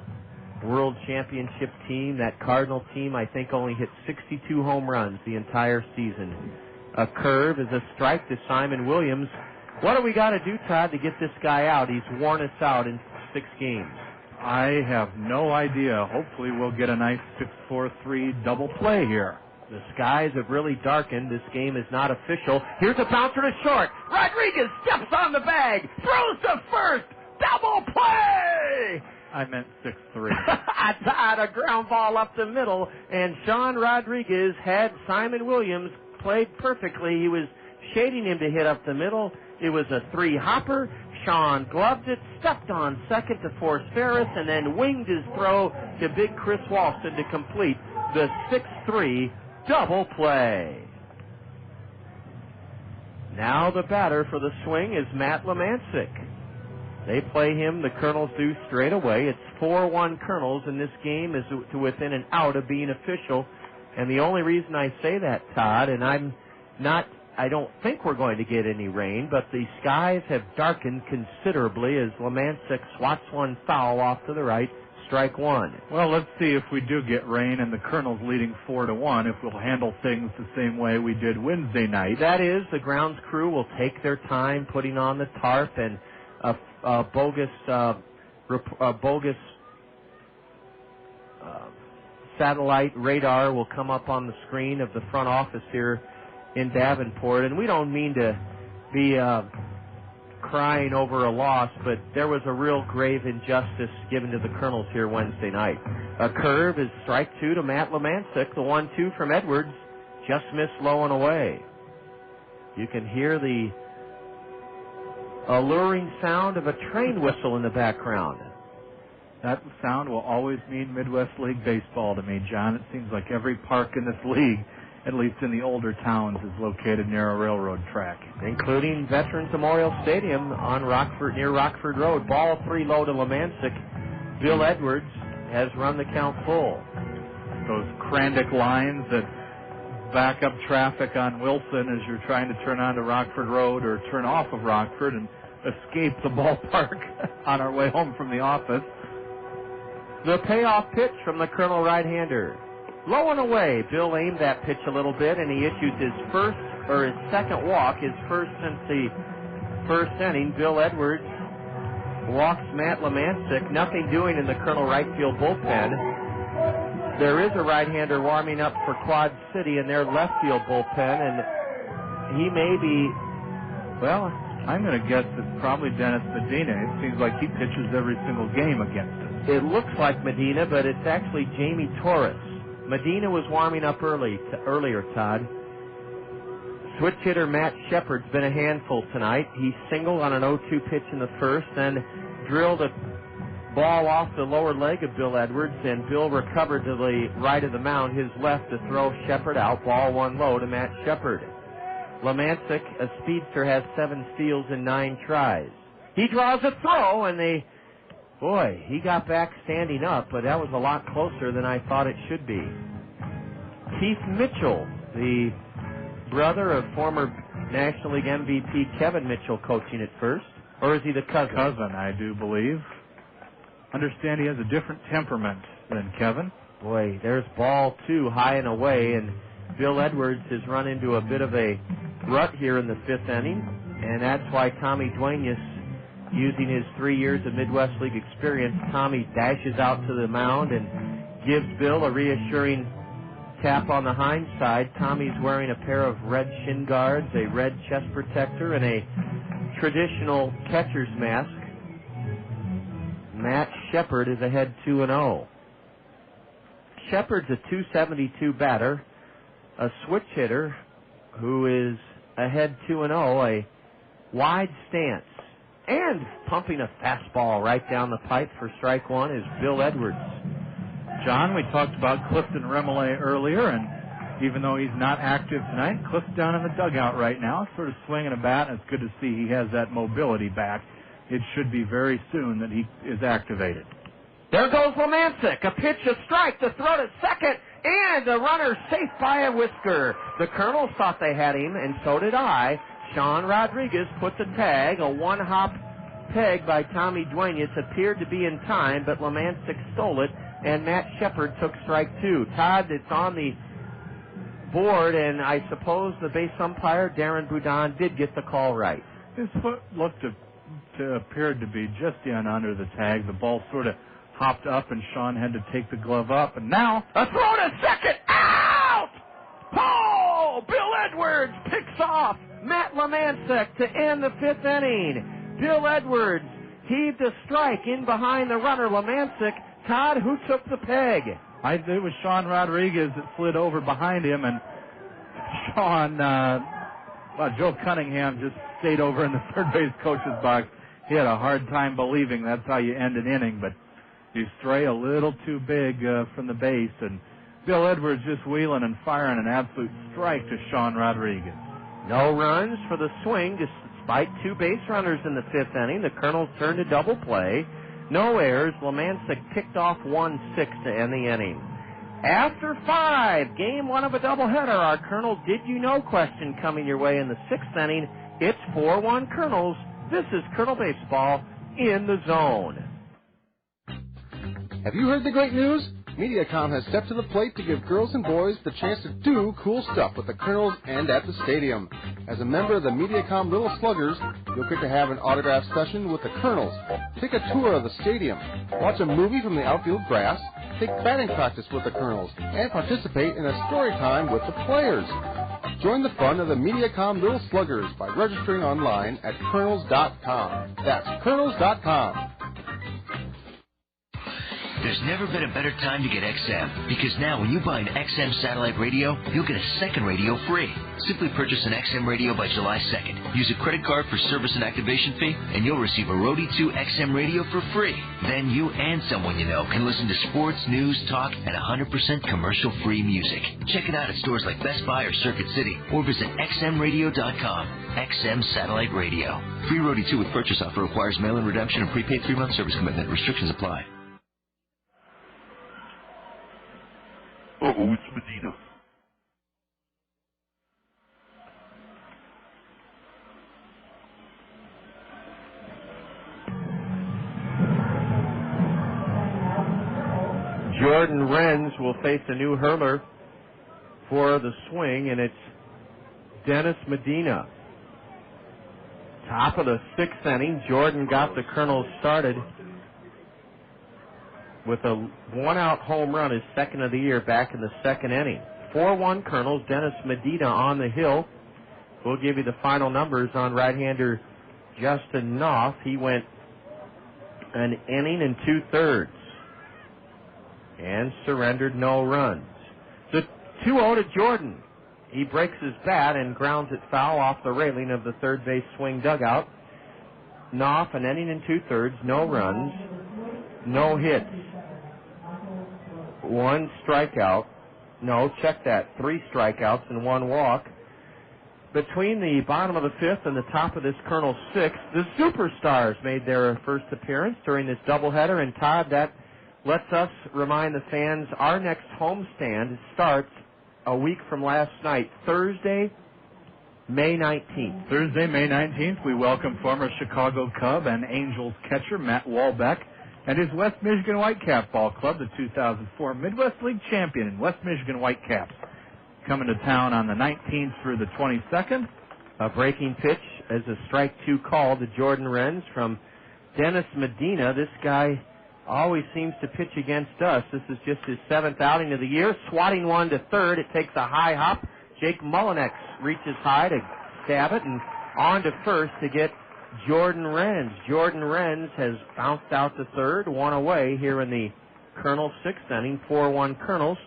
World Championship team. That Cardinal team, I think, only hit 62 home runs the entire season. A curve is a strike to Simon Williams. What do we got to do, Todd, to get this guy out? He's worn us out in 6 games. I have no idea. Hopefully we'll get a nice 6-4-3 double play here. The skies have really darkened. This game is not official. Here's a bouncer to short. Rodriguez steps on the bag, throws to first. Double play! I meant 6-3. Todd, a ground ball up the middle, and Sean Rodriguez had Simon Williams played perfectly. He was shading him to hit up the middle. It was a 3-hopper. Sean gloved it, stepped on second to force Parisi, and then winged his throw to big Chris Walston to complete the 6-3 double play. Now the batter for the swing is Matt Lemancic. They play him, the Kernels do, straight away. It's 4-1 Kernels, and this game is to within an out of being official. And the only reason I say that, Todd, and I don't think we're going to get any rain, but the skies have darkened considerably as Lemancic swats one foul off to the right, strike 1. Well, let's see if we do get rain and the Kernels leading 4-1, if we'll handle things the same way we did Wednesday night. That is, the grounds crew will take their time putting on the tarp, and a bogus satellite radar will come up on the screen of the front office here in Davenport, and we don't mean to be crying over a loss, but there was a real grave injustice given to the Kernels here Wednesday night. A curve is strike 2 to Matt Lemancic. The 1-2 from Edwards just missed low and away. You can hear the alluring sound of a train whistle in the background. That sound will always mean Midwest League baseball to me, John. It seems like every park in this league, at least in the older towns, is located near a railroad track. Including Veterans Memorial Stadium on near Rockford Road. Ball 3 low to Lemancic. Bill Edwards has run the count full. Those Krandic lines that back up traffic on Wilson as you're trying to turn onto Rockford Road or turn off of Rockford and escape the ballpark on our way home from the office. The payoff pitch from the Colonel right-hander. Low and away. Bill aimed that pitch a little bit, and he issues his second walk, his first since the first inning. Bill Edwards walks Matt Lemancic. Nothing doing in the Colonel right field bullpen. There is a right-hander warming up for Quad City in their left field bullpen, and he may be, well, I'm going to guess it's probably Dennis Medina. It seems like he pitches every single game against us. It looks like Medina, but it's actually Jamie Torres. Medina was warming up earlier, Todd. Switch hitter Matt Shepard's been a handful tonight. He singled on an 0-2 pitch in the first, then drilled a Ball off the lower leg of Bill Edwards, and Bill recovered to the right of the mound, his left to throw Shepard out. Ball one low to Matt Shepard. Lemancic, a speedster, has 7 steals in 9 tries. He draws a throw, and he got back standing up, but that was a lot closer than I thought it should be. Keith Mitchell, the brother of former National League MVP Kevin Mitchell, coaching at first. Or is he the cousin? Cousin, I do believe. Understand he has a different temperament than Kevin. Boy, there's ball 2 high and away, and Bill Edwards has run into a bit of a rut here in the 5th inning, and that's why Tommy Duenas, using his 3 years of Midwest League experience, Tommy dashes out to the mound and gives Bill a reassuring tap on the hind side. Tommy's wearing a pair of red shin guards, a red chest protector, and a traditional catcher's mask. Matt Shepard is ahead 2-0. Shepard's a .272 batter, a switch hitter who is ahead 2-0, a wide stance, and pumping a fastball right down the pipe for strike 1 is Bill Edwards. John, we talked about Clifton Remolay earlier, and even though he's not active tonight, Cliff's down in the dugout right now, sort of swinging a bat, and it's good to see he has that mobility back. It should be very soon that he is activated. There goes Lemancic. A pitch, a strike, the throw to second, and the runner safe by a whisker. The Kernels thought they had him, and so did I. Sean Rodriguez put the tag. A one-hop peg by Tommy Duenas appeared to be in time, but Lemancic stole it, and Matt Shepard took strike 2. Todd, it's on the board, and I suppose the base umpire, Darren Boudin, did get the call right. His foot appeared to be just in under the tag. The ball sort of hopped up, and Sean had to take the glove up, and now a throw to second, out! Oh, Bill Edwards picks off Matt Lemancic to end the 5th inning. Bill Edwards heaved a strike in behind the runner, Lemancic. Todd, who took the peg? It was Sean Rodriguez that slid over behind him, and Joe Cunningham just stayed over in the third base coach's box. He had a hard time believing that's how you end an inning, but you stray a little too big from the base, and Bill Edwards just wheeling and firing an absolute strike to Sean Rodriguez. No runs for the swing, despite 2 base runners in the 5th inning. The Kernels turned to double play. No errors. Lemancic picked off 1-6 to end the inning. After 5, game 1 of a doubleheader, our Colonel Did You Know question coming your way in the 6th inning. It's 4-1 Kernels. This is Colonel Baseball in the zone. Have you heard the great news? Mediacom has stepped to the plate to give girls and boys the chance to do cool stuff with the Kernels and at the stadium. As a member of the Mediacom Little Sluggers, you'll get to have an autograph session with the Kernels, take a tour of the stadium, watch a movie from the outfield grass, take batting practice with the Kernels, and participate in a story time with the players. Join the fun of the Mediacom Little Sluggers by registering online at Kernels.com. That's Kernels.com. There's never been a better time to get XM, because now when you buy an XM satellite radio, you'll get a second radio free. Simply purchase an XM radio by July 2nd. Use a credit card for service and activation fee, and you'll receive a Rode 2 XM radio for free. Then you and someone you know can listen to sports, news, talk, and 100% commercial-free music. Check it out at stores like Best Buy or Circuit City, or visit xmradio.com. XM Satellite Radio. Free Rode 2 with purchase offer requires mail-in redemption and prepaid 3-month service commitment. Restrictions apply. Uh-oh, it's Medina. Jordan Renz will face a new hurler for the swing, and it's Dennis Medina. Top of the 6th inning, Jordan got the Kernels started with a one-out home run, his second of the year, back in the 2nd inning. 4-1 Kernels, Dennis Medina on the hill. We'll give you the final numbers on right-hander Justin Knopf. He went an inning and 2/3 and surrendered no runs. So 2-0 to Jordan. He breaks his bat and grounds it foul off the railing of the third base swing dugout. Knopf, an inning and 2/3, no runs. no hits, 1 strikeout. No, check that. 3 strikeouts and 1 walk. Between the bottom of the 5th and the top of this Kernels 6th, the Superstars made their first appearance during this doubleheader. And, Todd, that lets us remind the fans our next homestand starts a week from last night, Thursday, May 19th. Thursday, May 19th, we welcome former Chicago Cub and Angels catcher Matt Walbeck and his West Michigan Whitecap Ball Club, the 2004 Midwest League champion in West Michigan Whitecaps, coming to town on the 19th through the 22nd. A breaking pitch as a strike 2 call to Jordan Renz from Dennis Medina. This guy always seems to pitch against us. This is just his 7th outing of the year. Swatting one to third. It takes a high hop. Jake Mullinex reaches high to stab it and on to first to get Jordan Renz. Jordan Renz has bounced out to third, 1 away here in the Kernels 6th inning, 4-1 Kernels.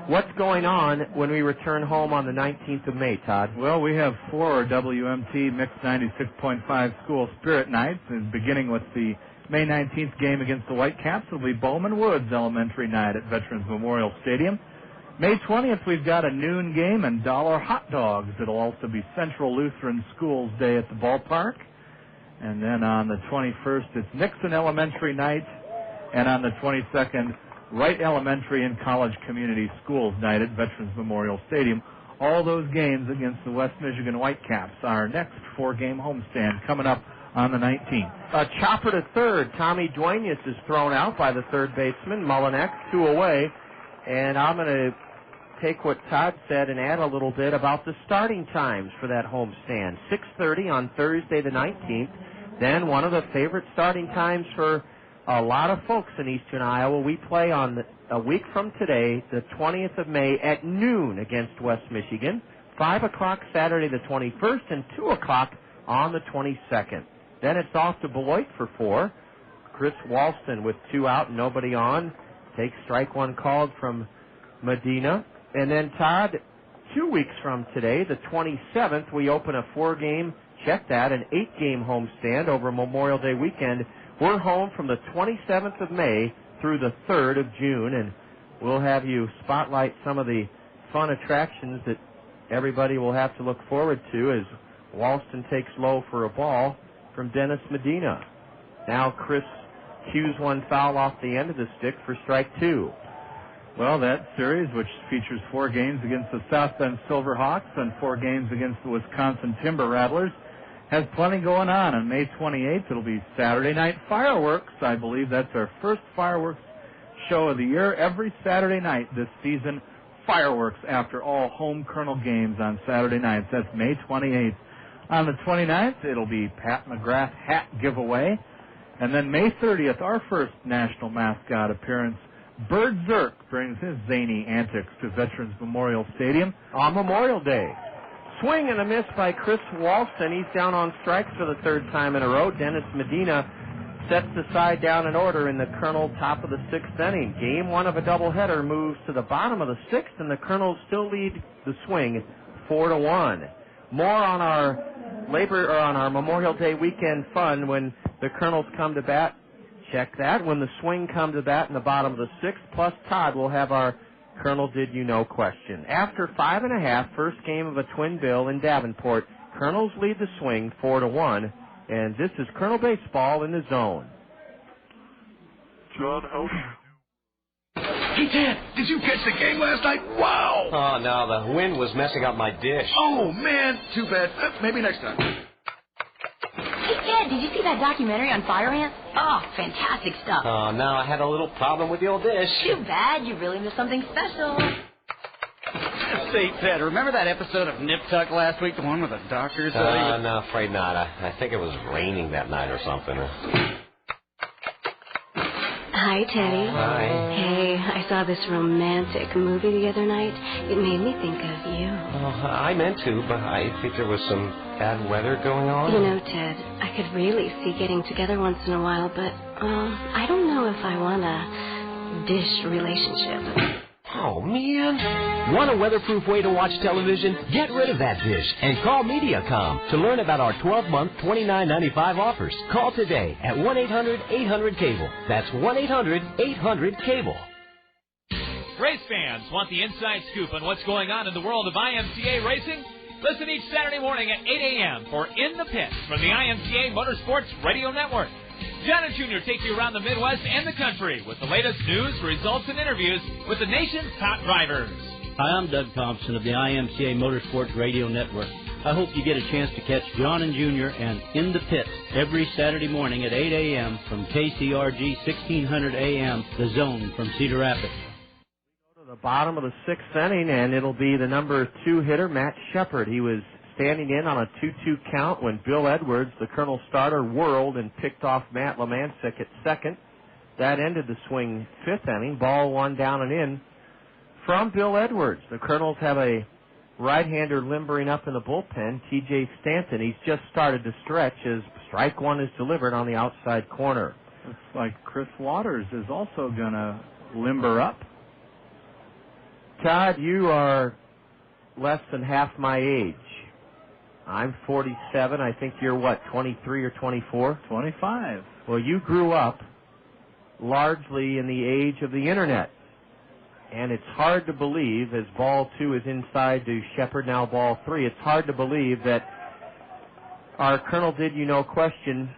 What's going on when we return home on the 19th of May, Todd? Well, we have 4 WMT Mix 96.5 School Spirit Nights, and beginning with the May 19th game against the Whitecaps, it'll be Bowman Woods Elementary Night at Veterans Memorial Stadium. May 20th, we've got a noon game and dollar hot dogs. It'll also be Central Lutheran Schools Day at the ballpark. And then on the 21st, it's Nixon Elementary Night. And on the 22nd, Wright Elementary and College Community Schools Night at Veterans Memorial Stadium. All those games against the West Michigan Whitecaps. Our next 4-game homestand coming up on the 19th. A chopper to third. Tommy Duenas is thrown out by the third baseman. Mullinex, 2 away. And I'm going to take what Todd said and add a little bit about the starting times for that homestand. 6:30 on Thursday the 19th. Then one of the favorite starting times for a lot of folks in eastern Iowa. We play on a week from today, the 20th of May, at noon against West Michigan. 5 o'clock Saturday the 21st and 2 o'clock on the 22nd. Then it's off to Beloit for 4. Chris Walston with 2 out and nobody on. Takes strike 1 called from Medina. And then, Todd, 2 weeks from today, the 27th, we open a 4-game, check that, an 8-game homestand over Memorial Day weekend. We're home from the 27th of May through the 3rd of June, and we'll have you spotlight some of the fun attractions that everybody will have to look forward to as Walston takes low for a ball from Dennis Medina. Now Chris cues 1 foul off the end of the stick for strike 2. Well, that series, which features 4 games against the South Bend Silverhawks and 4 games against the Wisconsin Timber Rattlers, has plenty going on. On May 28th, it'll be Saturday Night Fireworks. I believe that's our first fireworks show of the year. Every Saturday night this season, fireworks after all home Kernel games on Saturday nights. That's May 28th. On the 29th, it'll be Pat McGrath hat giveaway. And then May 30th, our first national mascot appearance. Bird Zirk brings his zany antics to Veterans Memorial Stadium on Memorial Day. Swing and a miss by Chris Walston. He's down on strikes for the 3rd time in a row. Dennis Medina sets the side down in order in the Kernel top of the 6th inning. Game 1 of a doubleheader moves to the bottom of the 6th, and the Kernels still lead the swing 4-1. More on our Memorial Day weekend fun when the Kernels come to bat. Check that. When the swing comes to bat in the bottom of the 6th, plus Todd will have our Kernel Did You Know question. After 5.5, first game of a twin bill in Davenport, Kernels lead the swing 4-1, and this is Kernel Baseball in the Zone. John, how Hey, Dad, did you catch the game last night? Wow! Oh, no, the wind was messing up my dish. Oh, man, too bad. Maybe next time. Hey, Dad, did you see that documentary on fire ants? Oh, fantastic stuff. Oh, no, I had a little problem with the old dish. Too bad. You really missed something special. Say, Ted, remember that episode of Nip Tuck last week, the one with the doctor? No, afraid not. I think it was raining that night or something. Hi, Teddy. Hi. Hey, I saw this romantic movie the other night. It made me think of you. Oh, I meant to, but I think there was some bad weather going on. You know, Ted, I could really see getting together once in a while, but I don't know if I want a dish relationship. Oh, man. Want a weatherproof way to watch television? Get rid of that dish and call Mediacom to learn about our 12-month $29.95 offers. Call today at 1-800-800-CABLE. That's 1-800-800-CABLE. Race fans want the inside scoop on what's going on in the world of IMCA racing? Listen each Saturday morning at 8 a.m. for In the Pits from the IMCA Motorsports Radio Network. John and Junior take you around the Midwest and the country with the latest news, results, and interviews with the nation's top drivers. Hi, I'm Doug Thompson of the IMCA Motorsports Radio Network. I hope you get a chance to catch John and Junior and In the Pits every Saturday morning at 8 a.m. from KCRG 1600 AM, The Zone from Cedar Rapids. The bottom of the sixth inning, and it'll be the number 2 hitter, Matt Shepard. He was standing in on a 2-2 count when Bill Edwards, the Kernel starter, whirled and picked off Matt Lemancic at second. That ended the swing fifth inning. Ball 1 down and in from Bill Edwards. The Kernels have a right-hander limbering up in the bullpen, T.J. Stanton. He's just started to stretch as strike 1 is delivered on the outside corner. Looks like Chris Waters is also going to limber up. Todd, you are less than half my age. I'm 47. I think you're, 23 or 24? 25. Well, you grew up largely in the age of the Internet. And it's hard to believe, as ball 2 is inside to Shepard, now ball 3, it's hard to believe that our Colonel Did You Know question,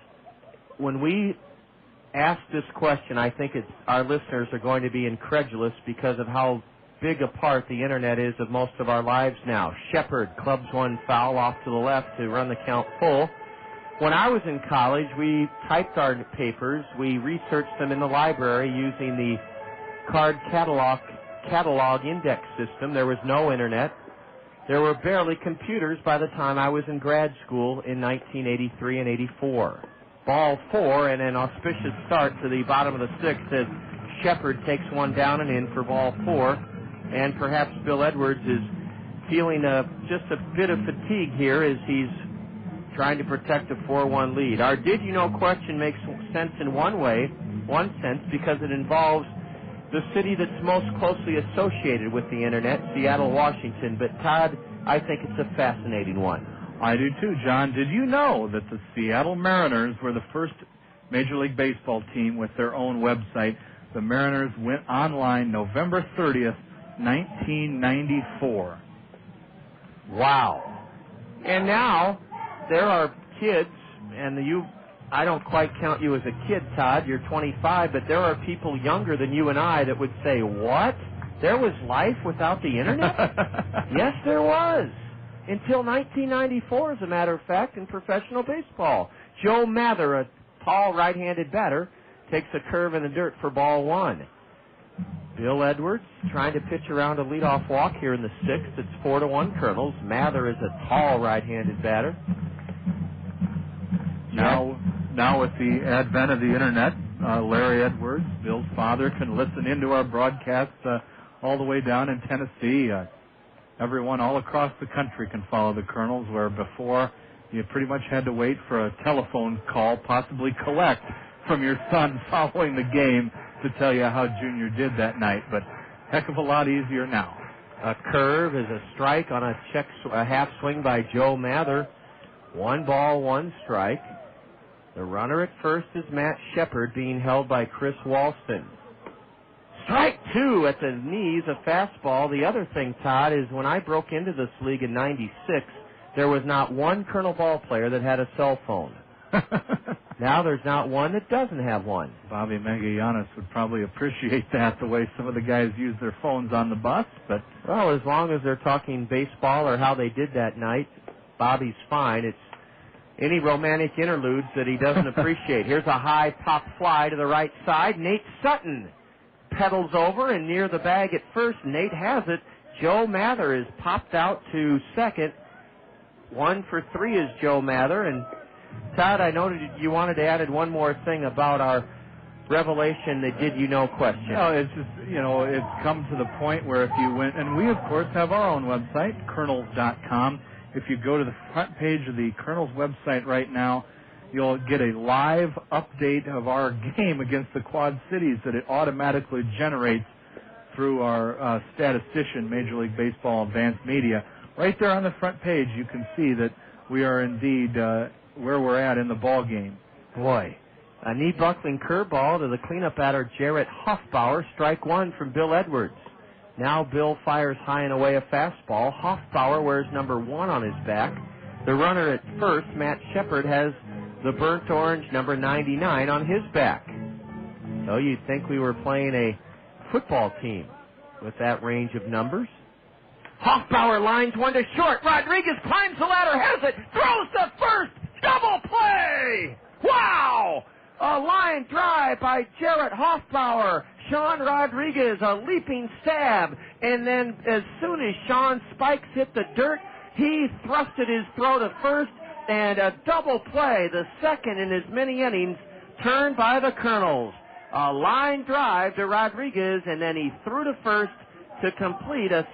when we ask this question, I think our listeners are going to be incredulous because of how big a part the Internet is of most of our lives now. Shepard clubs 1 foul off to the left to run the count full. When I was in college, we typed our papers. We researched them in the library using the card catalog index system. There was no Internet. There were barely computers by the time I was in grad school in 1983 and 84. Ball 4 and an auspicious start to the bottom of the sixth as Shepard takes 1 down and in for ball 4. And perhaps Bill Edwards is feeling just a bit of fatigue here as he's trying to protect a 4-1 lead. Our Did You Know question makes sense in one sense, because it involves the city that's most closely associated with the Internet, Seattle, Washington. But, Todd, I think it's a fascinating one. I do too, John. Did you know that the Seattle Mariners were the first Major League Baseball team with their own website? The Mariners went online November 30th, 1994. Wow. And now there are kids, and I don't quite count you as a kid, Todd. You're 25, but there are people younger than you and I that would say, what? There was life without the Internet? Yes, there was. Until 1994, as a matter of fact, in professional baseball. Joe Mather, a tall right-handed batter, takes a curve in the dirt for ball 1. Bill Edwards trying to pitch around a leadoff walk here in the sixth. It's 4-1 Kernels. Mather is a tall right-handed batter. Now with the advent of the Internet, Larry Edwards, Bill's father, can listen into our broadcasts all the way down in Tennessee. Everyone all across the country can follow the Kernels, where before you pretty much had to wait for a telephone call, possibly collect from your son following the game to tell you how Junior did that night, but heck of a lot easier now. A curve is a strike on a half swing by Joe Mather. 1 ball, 1 strike. The runner at first is Matt Shepard, being held by Chris Walston. Strike 2 at the knees, a fastball. The other thing, Todd, is when I broke into this league in '96, there was not one Kernel ball player that had a cell phone. Now there's not one that doesn't have one. Bobby Magallanes would probably appreciate that, the way some of the guys use their phones on the bus. But well, as long as they're talking baseball or how they did that night, Bobby's fine. It's any romantic interludes that he doesn't appreciate. Here's a high pop fly to the right side. Nate Sutton pedals over and near the bag at first. Nate has it. Joe Mather is popped out to second. 1 for 3 is Joe Mather. And Todd, I noted you wanted to add one more thing about our revelation, the Did You Know question. No, it's just, it's come to the point where if you went, and we, of course, have our own website, Kernels.com. If you go to the front page of the Kernels website right now, you'll get a live update of our game against the Quad Cities that it automatically generates through our statistician, Major League Baseball Advanced Media. Right there on the front page, you can see that we are indeed where we're at in the ball game. Boy, a knee-buckling curveball to the cleanup batter, Jarrett Hoffbauer. Strike one from Bill Edwards. Now Bill fires high and away a fastball. Hoffbauer wears number 1 on his back. The runner at first, Matt Shepard, has the burnt orange number 99 on his back. So you'd think we were playing a football team with that range of numbers. Hoffbauer lines one to short. Rodriguez climbs the ladder, has it, throws to first. Double play! Wow! A line drive by Jarrett Hoffbauer. Sean Rodriguez, a leaping stab. And then as soon as Sean's spikes hit the dirt, he thrusted his throw to first, and a double play, the second in as many innings, turned by the Kernels. A line drive to Rodriguez, and then he threw to first to complete a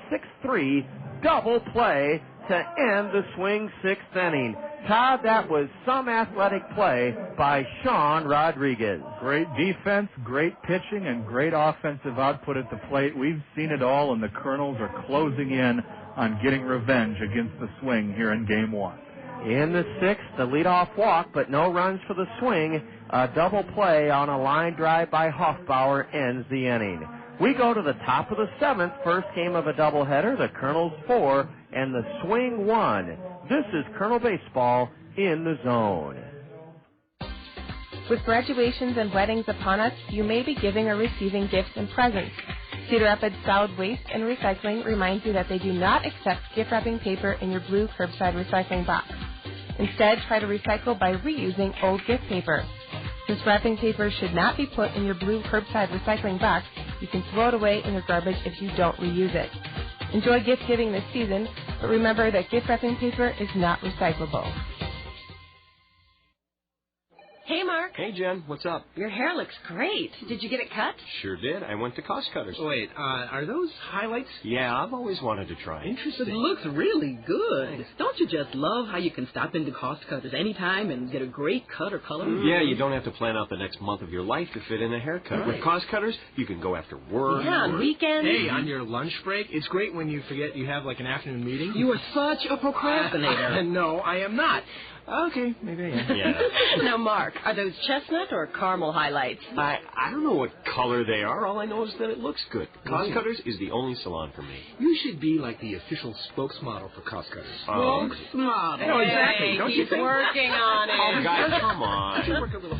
6-3 double play to end the swing 6th inning. Todd, that was some athletic play by Sean Rodriguez. Great defense, great pitching, and great offensive output at the plate. We've seen it all, and the Kernels are closing in on getting revenge against the swing here in Game 1. In the 6th, the leadoff walk, but no runs for the swing. A double play on a line drive by Hoffbauer ends the inning. We go to the top of the 7th, first game of a doubleheader, the Kernels 4 and the Swing 1. This is Kernel Baseball in the Zone. With graduations and weddings upon us, you may be giving or receiving gifts and presents. Cedar Rapids Solid Waste and Recycling reminds you that they do not accept gift wrapping paper in your blue curbside recycling box. Instead, try to recycle by reusing old gift paper. Since wrapping paper should not be put in your blue curbside recycling box, you can throw it away in your garbage if you don't reuse it. Enjoy gift giving this season, but remember that gift wrapping paper is not recyclable. Hey, Mark. Hey, Jen. What's up? Your hair looks great. Did you get it cut? Sure did. I went to Cost Cutters. Wait, are those highlights? Yeah, I've always wanted to try. Interesting. It looks really good. Don't you just love how you can stop into Cost Cutters anytime and get a great cut or color? Yeah, you don't have to plan out the next month of your life to fit in a haircut. Right. With Cost Cutters, you can go after work. Yeah, on weekends. Hey, on your lunch break, it's great when you forget you have like an afternoon meeting. You are such a procrastinator. No, I am not. Okay, maybe I am. Yeah. Now, Mark, are those chestnut or caramel highlights? I don't know what color they are. All I know is that it looks good. Cost Cutters is the only salon for me. You should be like the official spokesmodel for Cost Cutters. Spokesmodel. No, exactly. Hey, Don't he's you think? working on it. Oh, guys, come on. You work a little.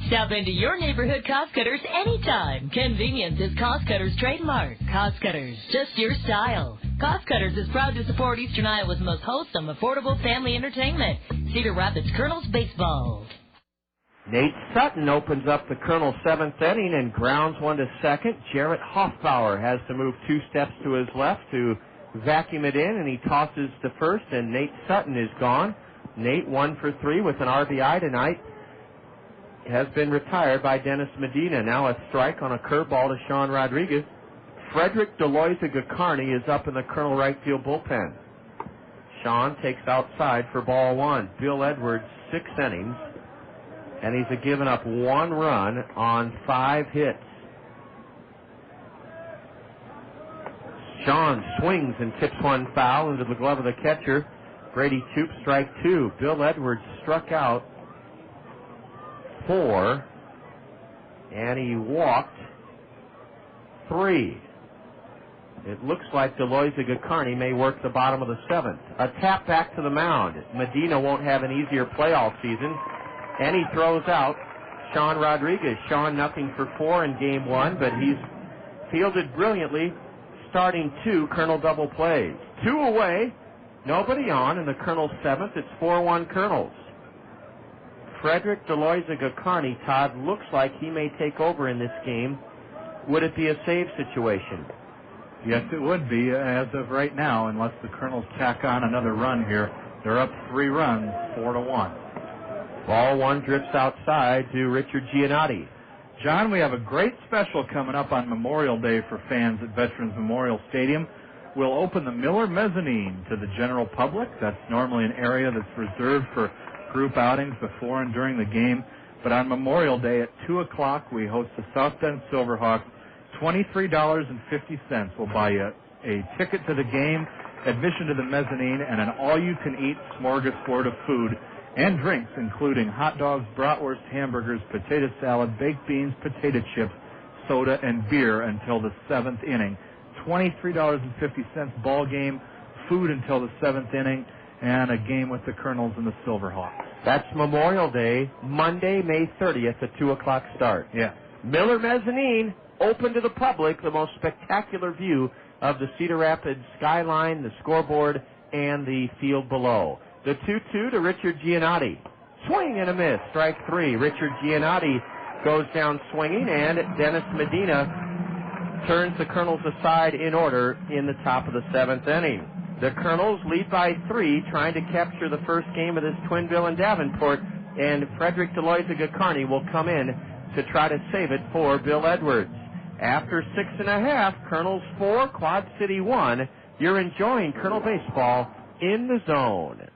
Stop into your neighborhood Cost Cutters anytime. Convenience is Cost Cutters' trademark. Cost Cutters, just your style. Cost Cutters is proud to support Eastern Iowa's most wholesome, affordable family entertainment. Cedar Rapids Kernels Baseball. Nate Sutton opens up the Kernel 7th inning and grounds one to second. Jarrett Hoffbauer has to move 2 steps to his left to vacuum it in, and he tosses to first, and Nate Sutton is gone. Nate 1 for 3 with an RBI tonight. Has been retired by Dennis Medina. Now a strike on a curveball to Sean Rodriguez. Frederick Deloiza-Gacarni is up in the Kernel right field bullpen. Sean takes outside for ball 1. Bill Edwards, 6 innings, and he's given up 1 run on 5 hits. Sean swings and tips one foul into the glove of the catcher. Brady Toop, strike 2. Bill Edwards struck out 4, and he walked 3. It looks like Deloiza-Gacarni may work the bottom of the 7th. A tap back to the mound. Medina won't have an easier play all season, and he throws out Sean Rodriguez. Sean nothing for 4 in game 1, but he's fielded brilliantly, starting 2 Kernel double plays. 2 away, nobody on in the Kernel 7th. It's 4-1 Kernels. Frederick Deloiza-Gacarni, Todd, looks like he may take over in this game. Would it be a save situation? Yes, it would be as of right now, unless the Kernels tack on another run here. They're up 3 runs, 4-1. Ball 1 drifts outside to Richard Giannotti. John, we have a great special coming up on Memorial Day for fans at Veterans Memorial Stadium. We'll open the Miller Mezzanine to the general public. That's normally an area that's reserved for group outings before and during the game. But on Memorial Day at 2 o'clock, we host the South Bend Silverhawks $23.50 will buy you a ticket to the game, admission to the mezzanine, and an all-you-can-eat smorgasbord of food and drinks, including hot dogs, bratwurst, hamburgers, potato salad, baked beans, potato chips, soda, and beer until the 7th inning. $23.50 ball game, food until the 7th inning, and a game with the Kernels and the Silverhawks. That's Memorial Day, Monday, May 30th at 2 o'clock start. Yeah. Miller Mezzanine, open to the public, the most spectacular view of the Cedar Rapids skyline, the scoreboard, and the field below. The 2-2 to Richard Giannotti. Swing and a miss, strike 3. Richard Giannotti goes down swinging, and Dennis Medina turns the Kernels aside in order in the top of the 7th inning. The Kernels lead by 3, trying to capture the first game of this twin bill in Davenport, and Frederick DeLoiza-Gacarni will come in to try to save it for Bill Edwards. After 6.5, Kernels 4, Quad City 1. You're enjoying Kernel baseball in the zone.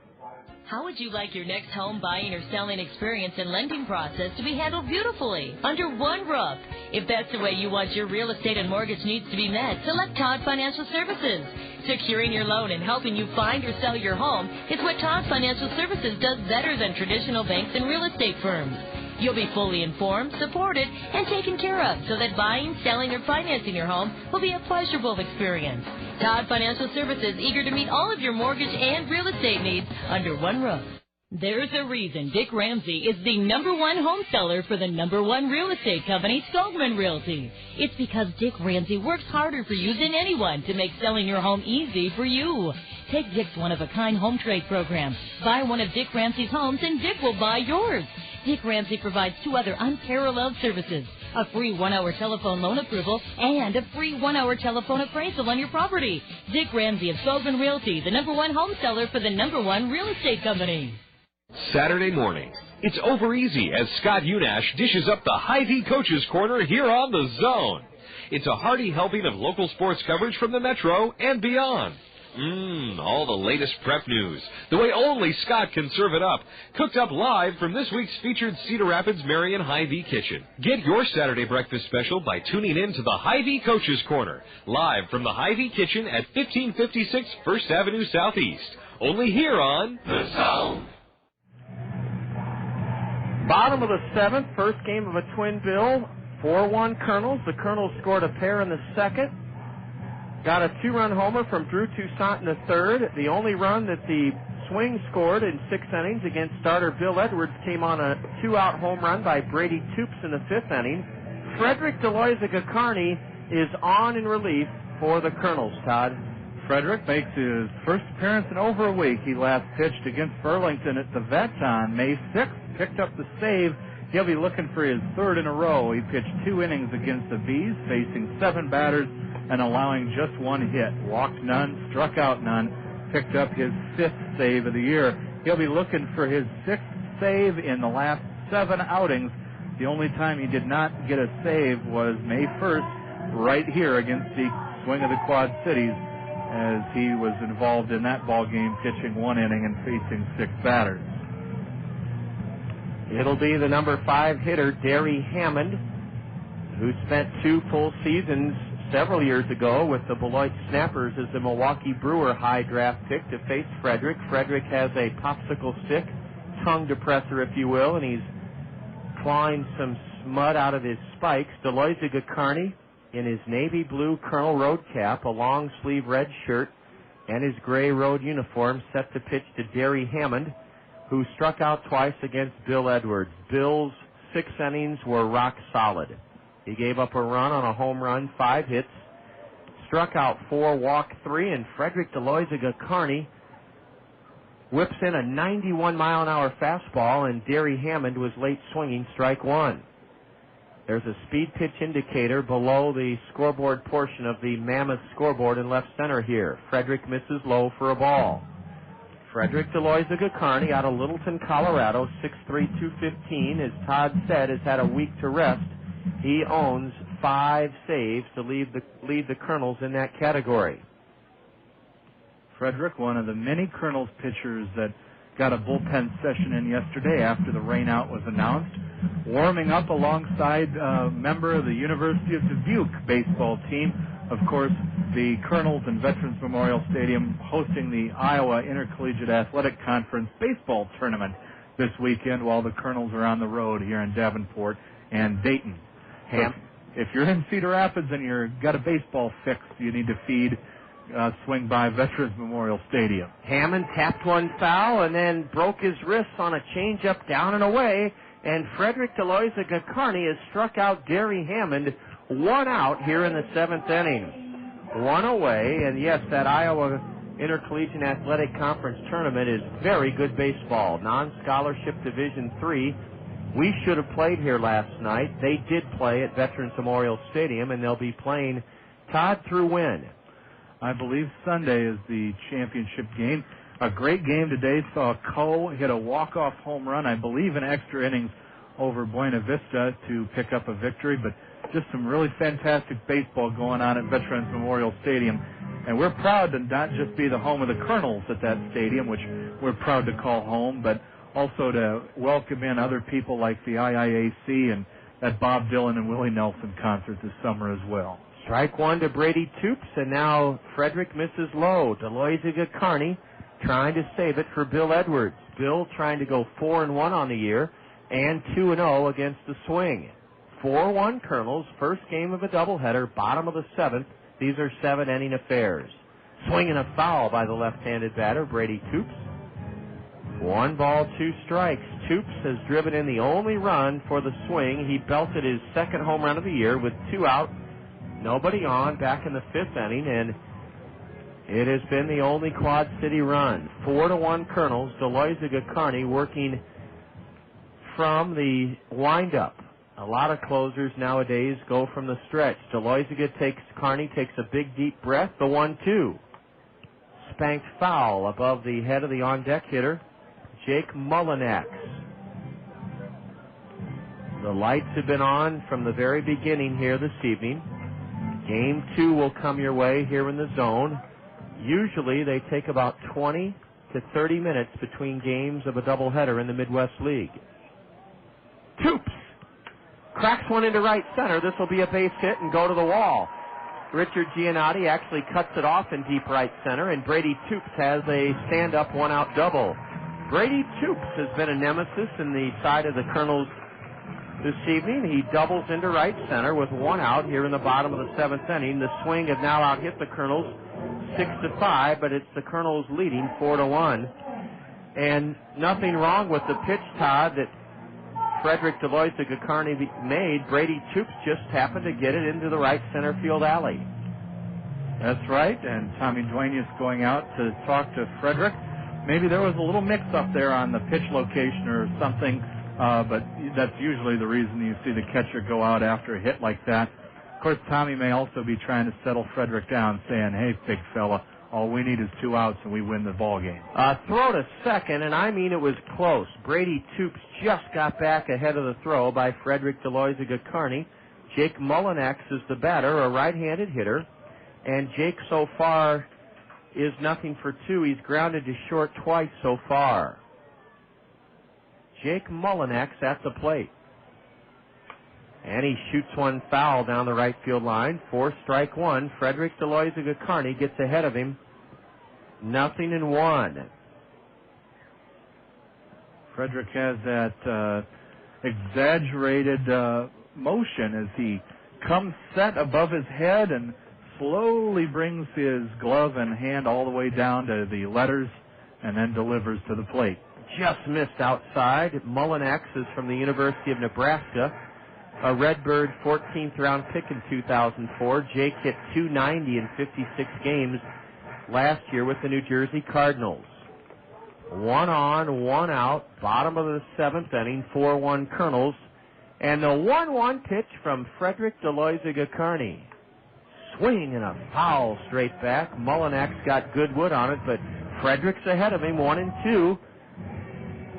How would you like your next home buying or selling experience and lending process to be handled beautifully under one roof? If that's the way you want your real estate and mortgage needs to be met, select Todd Financial Services. Securing your loan and helping you find or sell your home is what Todd Financial Services does better than traditional banks and real estate firms. You'll be fully informed, supported, and taken care of so that buying, selling, or financing your home will be a pleasurable experience. Todd Financial Services, eager to meet all of your mortgage and real estate needs under one roof. There's a reason Dick Ramsey is the #1 home seller for the #1 real estate company, Skogman Realty. It's because Dick Ramsey works harder for you than anyone to make selling your home easy for you. Take Dick's one-of-a-kind home trade program. Buy one of Dick Ramsey's homes and Dick will buy yours. Dick Ramsey provides 2 other unparalleled services: a free 1-hour telephone loan approval and a free 1-hour telephone appraisal on your property. Dick Ramsey of Skogman Realty, the #1 home seller for the #1 real estate company. Saturday morning, it's over easy as Scott Unash dishes up the Hy-Vee Coaches Corner here on the Zone. It's a hearty helping of local sports coverage from the Metro and beyond. All the latest prep news, the way only Scott can serve it up, cooked up live from this week's featured Cedar Rapids Marion Hy-Vee Kitchen. Get your Saturday breakfast special by tuning in to the Hy-Vee Coaches Corner, live from the Hy-Vee Kitchen at 1556 First Avenue Southeast. Only here on The Zone. Bottom of the 7th, first game of a twin bill, 4-1 Kernels. The Kernels scored a pair in the 2nd. Got a 2-run homer from Drew Toussaint in the 3rd. The only run that the Swing scored in 6 innings against starter Bill Edwards came on a 2-out home run by Brady Toops in the 5th inning. Frederick DeLoiza-Gacarni is on in relief for the Kernels, Todd. Frederick makes his first appearance in over a week. He last pitched against Burlington at the Vet on May 6th, picked up the save. He'll be looking for his 3rd in a row. He pitched 2 innings against the Bees, facing 7 batters and allowing just 1 hit. Walked none, struck out none, picked up his 5th save of the year. He'll be looking for his 6th save in the last 7 outings. The only time he did not get a save was May 1st, right here against the Swing of the Quad Cities, as he was involved in that ball game, pitching 1 inning and facing 6 batters. It'll be the number 5 hitter, Derry Hammond, who spent 2 full seasons several years ago with the Beloit Snappers as the Milwaukee Brewer high draft pick to face Frederick. Frederick has a popsicle stick, tongue depressor, if you will, and he's clawing some mud out of his spikes. DeLoiza-Gacarni in his navy blue Colonel Road cap, a long sleeve red shirt, and his gray road uniform, set to pitch to Derry Hammond, who struck out twice against Bill Edwards. Bill's 6 innings were rock solid. He gave up a run on a home run, 5 hits, struck out 4, walked 3, and Frederick DeLoiza-Gacarni whips in a 91-mile-an-hour fastball, and Derry Hammond was late swinging, strike 1. There's a speed pitch indicator below the scoreboard portion of the Mammoth scoreboard in left center here. Frederick misses low for a ball. Frederick DeLoiza-Gacarni out of Littleton, Colorado, 6'3", 215, as Todd said, has had a week to rest. He owns 5 saves to lead the Kernels in that category. Frederick, one of the many Kernels pitchers that got a bullpen session in yesterday after the rainout was announced, warming up alongside a member of the University of Dubuque baseball team. Of course, the Kernels and Veterans Memorial Stadium hosting the Iowa Intercollegiate Athletic Conference baseball tournament this weekend while the Kernels are on the road here in Davenport and Dayton. If you're in Cedar Rapids and you've got a baseball fix you need to feed, swing by Veterans Memorial Stadium. Hammond tapped one foul and then broke his wrists on a changeup down and away, and Frederick Deloiza-Gacarni has struck out Gary Hammond, 1 out here in the 7th inning. 1 away, and yes, that Iowa Intercollegiate Athletic Conference tournament is very good baseball. Non-scholarship Division III. We should have played here last night. They did play at Veterans Memorial Stadium, and they'll be playing Todd through when? I believe Sunday is the championship game. A great game today. Saw Coe hit a walk-off home run, I believe, in extra innings over Buena Vista to pick up a victory. But just some really fantastic baseball going on at Veterans Memorial Stadium. And we're proud to not just be the home of the Kernels at that stadium, which we're proud to call home, but also to welcome in other people like the IIAC and that Bob Dylan and Willie Nelson concert this summer as well. Strike one to Brady Toops, and now Frederick misses low. Deloiza-Gacarni trying to save it for Bill Edwards. Bill trying to go 4-1 on the year and 2-0 against the swing. 4-1 Kernels, first game of a doubleheader, bottom of the 7th. These are 7-inning affairs. Swinging a foul by the left-handed batter, Brady Toops. 1 ball, 2 strikes. Toops has driven in the only run for the swing. He belted his second home run of the year with 2 out, nobody on, back in the 5th inning, and it has been the only Quad City run. 4-1 Kernels. Deloiza-Gacarni working from the windup. A lot of closers nowadays go from the stretch. Carney takes a big deep breath. The 1-2. Spanked foul above the head of the on-deck hitter, Jake Mullinax. The lights have been on from the very beginning here this evening. Game 2 will come your way here in the zone. Usually they take about 20 to 30 minutes between games of a doubleheader in the Midwest League. Toops cracks one into right center. This will be a base hit and go to the wall. Richard Giannotti actually cuts it off in deep right center, and Brady Toops has a stand-up 1-out double. Brady Toops has been a nemesis in the side of the Kernels this evening. He doubles into right center with 1 out here in the bottom of the 7th inning. The swing has now out-hit the Kernels 6-5, but it's the Kernels leading 4-1. And nothing wrong with the pitch, Todd, that Frederick Deloiza-Gacarni made. Brady Toops just happened to get it into the right center field alley. That's right, and Tommy Duenas going out to talk to Frederick. Maybe there was a little mix-up there on the pitch location or something, but that's usually the reason you see the catcher go out after a hit like that. Of course, Tommy may also be trying to settle Frederick down, saying, hey, big fella, all we need is 2 outs and we win the ball game. Throw to second, and I mean it was close. Brady Toops just got back ahead of the throw by Frederick Deloiza-Gacarni. Jake Mullinax is the batter, a right-handed hitter, and Jake so far is nothing for 2. He's grounded to short twice so far. Jake Mullinax at the plate. And he shoots one foul down the right field line. 4-strike 1. Frederick Deloiza-Gacarni gets ahead of him. 0-1. Frederick has that exaggerated motion as he comes set above his head and slowly brings his glove and hand all the way down to the letters and then delivers to the plate. Just missed outside. Mullinax is from the University of Nebraska, a Redbird 14th round pick in 2004. Jake hit .290 in 56 games last year with the New Jersey Cardinals. 1 on, 1 out, bottom of the 7th inning, 4-1 Kernels. And the 1-1 pitch from Frederick Deloiza-Gacarni. Swing and a foul straight back. Mullinax got good wood on it, but Frederick's ahead of him, 1-2.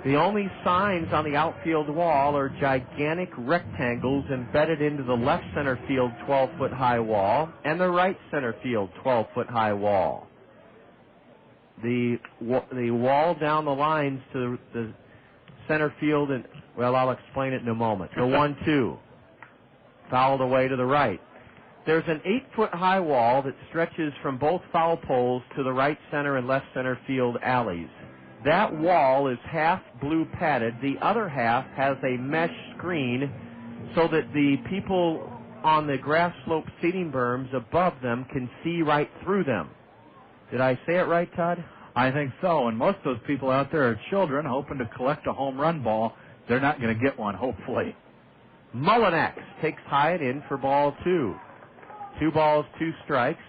The only signs on the outfield wall are gigantic rectangles embedded into the left center field 12-foot high wall and the right center field 12-foot high wall. the wall down the lines to the center field, and, well, I'll explain it in a moment. The 1-2. Fouled away to the right. There's an 8-foot-high wall that stretches from both foul poles to the right center and left center field alleys. That wall is half blue padded. The other half has a mesh screen so that the people on the grass slope seating berms above them can see right through them. Did I say it right, Todd? I think so, and most of those people out there are children hoping to collect a home run ball. They're not going to get one, hopefully. Mullinex takes Hyatt in for ball 2. 2 balls, 2 strikes.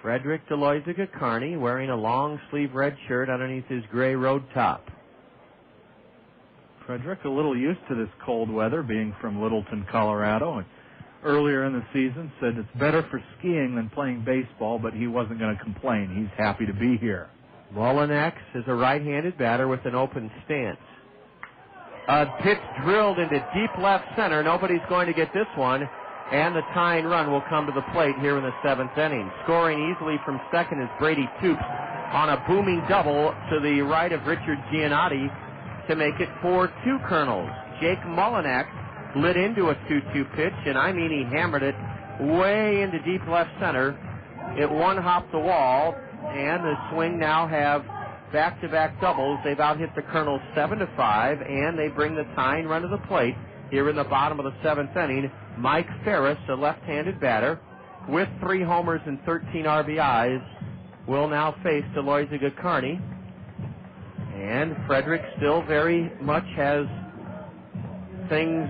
Frederick Deloiziga Carney wearing a long-sleeve red shirt underneath his gray road top. Frederick a little used to this cold weather, being from Littleton, Colorado, and earlier in the season said it's better for skiing than playing baseball, but he wasn't going to complain. He's happy to be here. Mullinex is a right-handed batter with an open stance. A pitch drilled into deep left center. Nobody's going to get this one. And the tying run will come to the plate here in the 7th inning. Scoring easily from second is Brady Toops on a booming double to the right of Richard Giannotti to make it 4-2 Kernels. Jake Mullinex lit into a 2-2 pitch, and I mean he hammered it way into deep left center. It one-hopped the wall, and the Swing now have back-to-back doubles. They've out-hit the Kernels 7-5, and they bring the tying run to the plate here in the bottom of the 7th inning. Mike Ferris, a left-handed batter, with 3 homers and 13 RBIs, will now face Deloiziga Carney. And Frederick still very much has things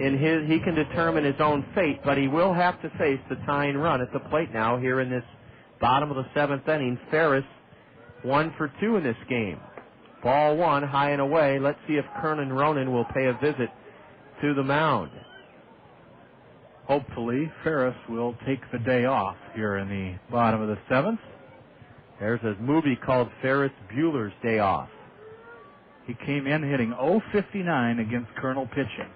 in his, he can determine his own fate, but he will have to face the tying run at the plate now here in this bottom of the 7th inning. Ferris 1 for 2 in this game. Ball 1, high and away. Let's see if Kernan Ronan will pay a visit to the mound. Hopefully, Ferris will take the day off here in the bottom of the 7th. There's a movie called Ferris Bueller's Day Off. He came in hitting .059 against Kernel pitching.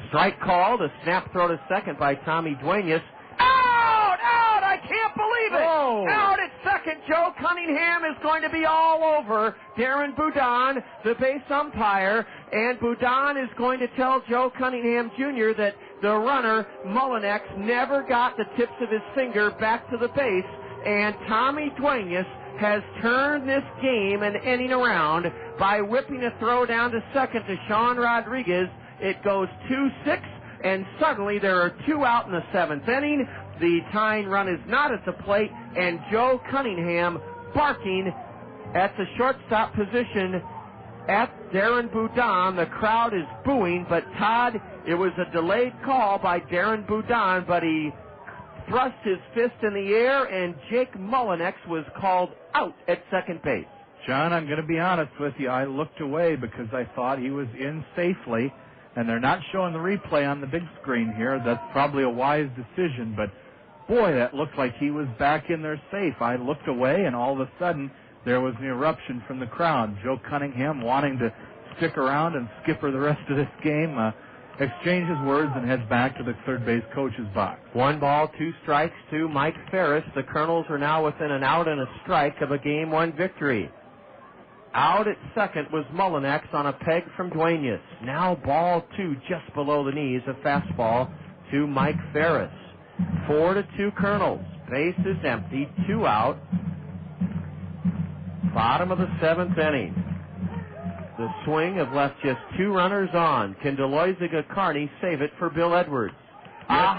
Strike called, a snap throw to second by Tommy Duenas. Out! Out! I can't believe it! Whoa. Out at second. Joe Cunningham is going to be all over Darren Boudon, the base umpire, and Boudon is going to tell Joe Cunningham Jr. that the runner, Mullinex, never got the tips of his finger back to the base, and Tommy Duenas has turned this game and inning around by whipping a throw down to second to Sean Rodriguez. It goes 2-6, and suddenly there are 2 out in the 7th inning. The tying run is not at the plate, and Joe Cunningham barking at the shortstop position at Darren Boudon. The crowd is booing, but Todd, it was a delayed call by Darren Boudon, but he thrust his fist in the air, and Jake Mullinex was called out at second base. John, I'm going to be honest with you. I looked away because I thought he was in safely, and they're not showing the replay on the big screen here. That's probably a wise decision, but boy, that looked like he was back in there safe. I looked away, and all of a sudden there was an eruption from the crowd. Joe Cunningham wanting to stick around and skipper the rest of this game, exchanges words and heads back to the third base coach's box. 1 ball, 2 strikes to Mike Ferris. The Kernels are now within an out and a strike of a Game 1 victory. Out at second was Mullinex on a peg from Duenas. Now ball 2 just below the knees, a fastball to Mike Ferris. 4-2 Kernels. Base is empty, 2 out. Bottom of the 7th inning. The Swing have left just 2 runners on. Can Deloiziga Carney save it for Bill Edwards? Yes, a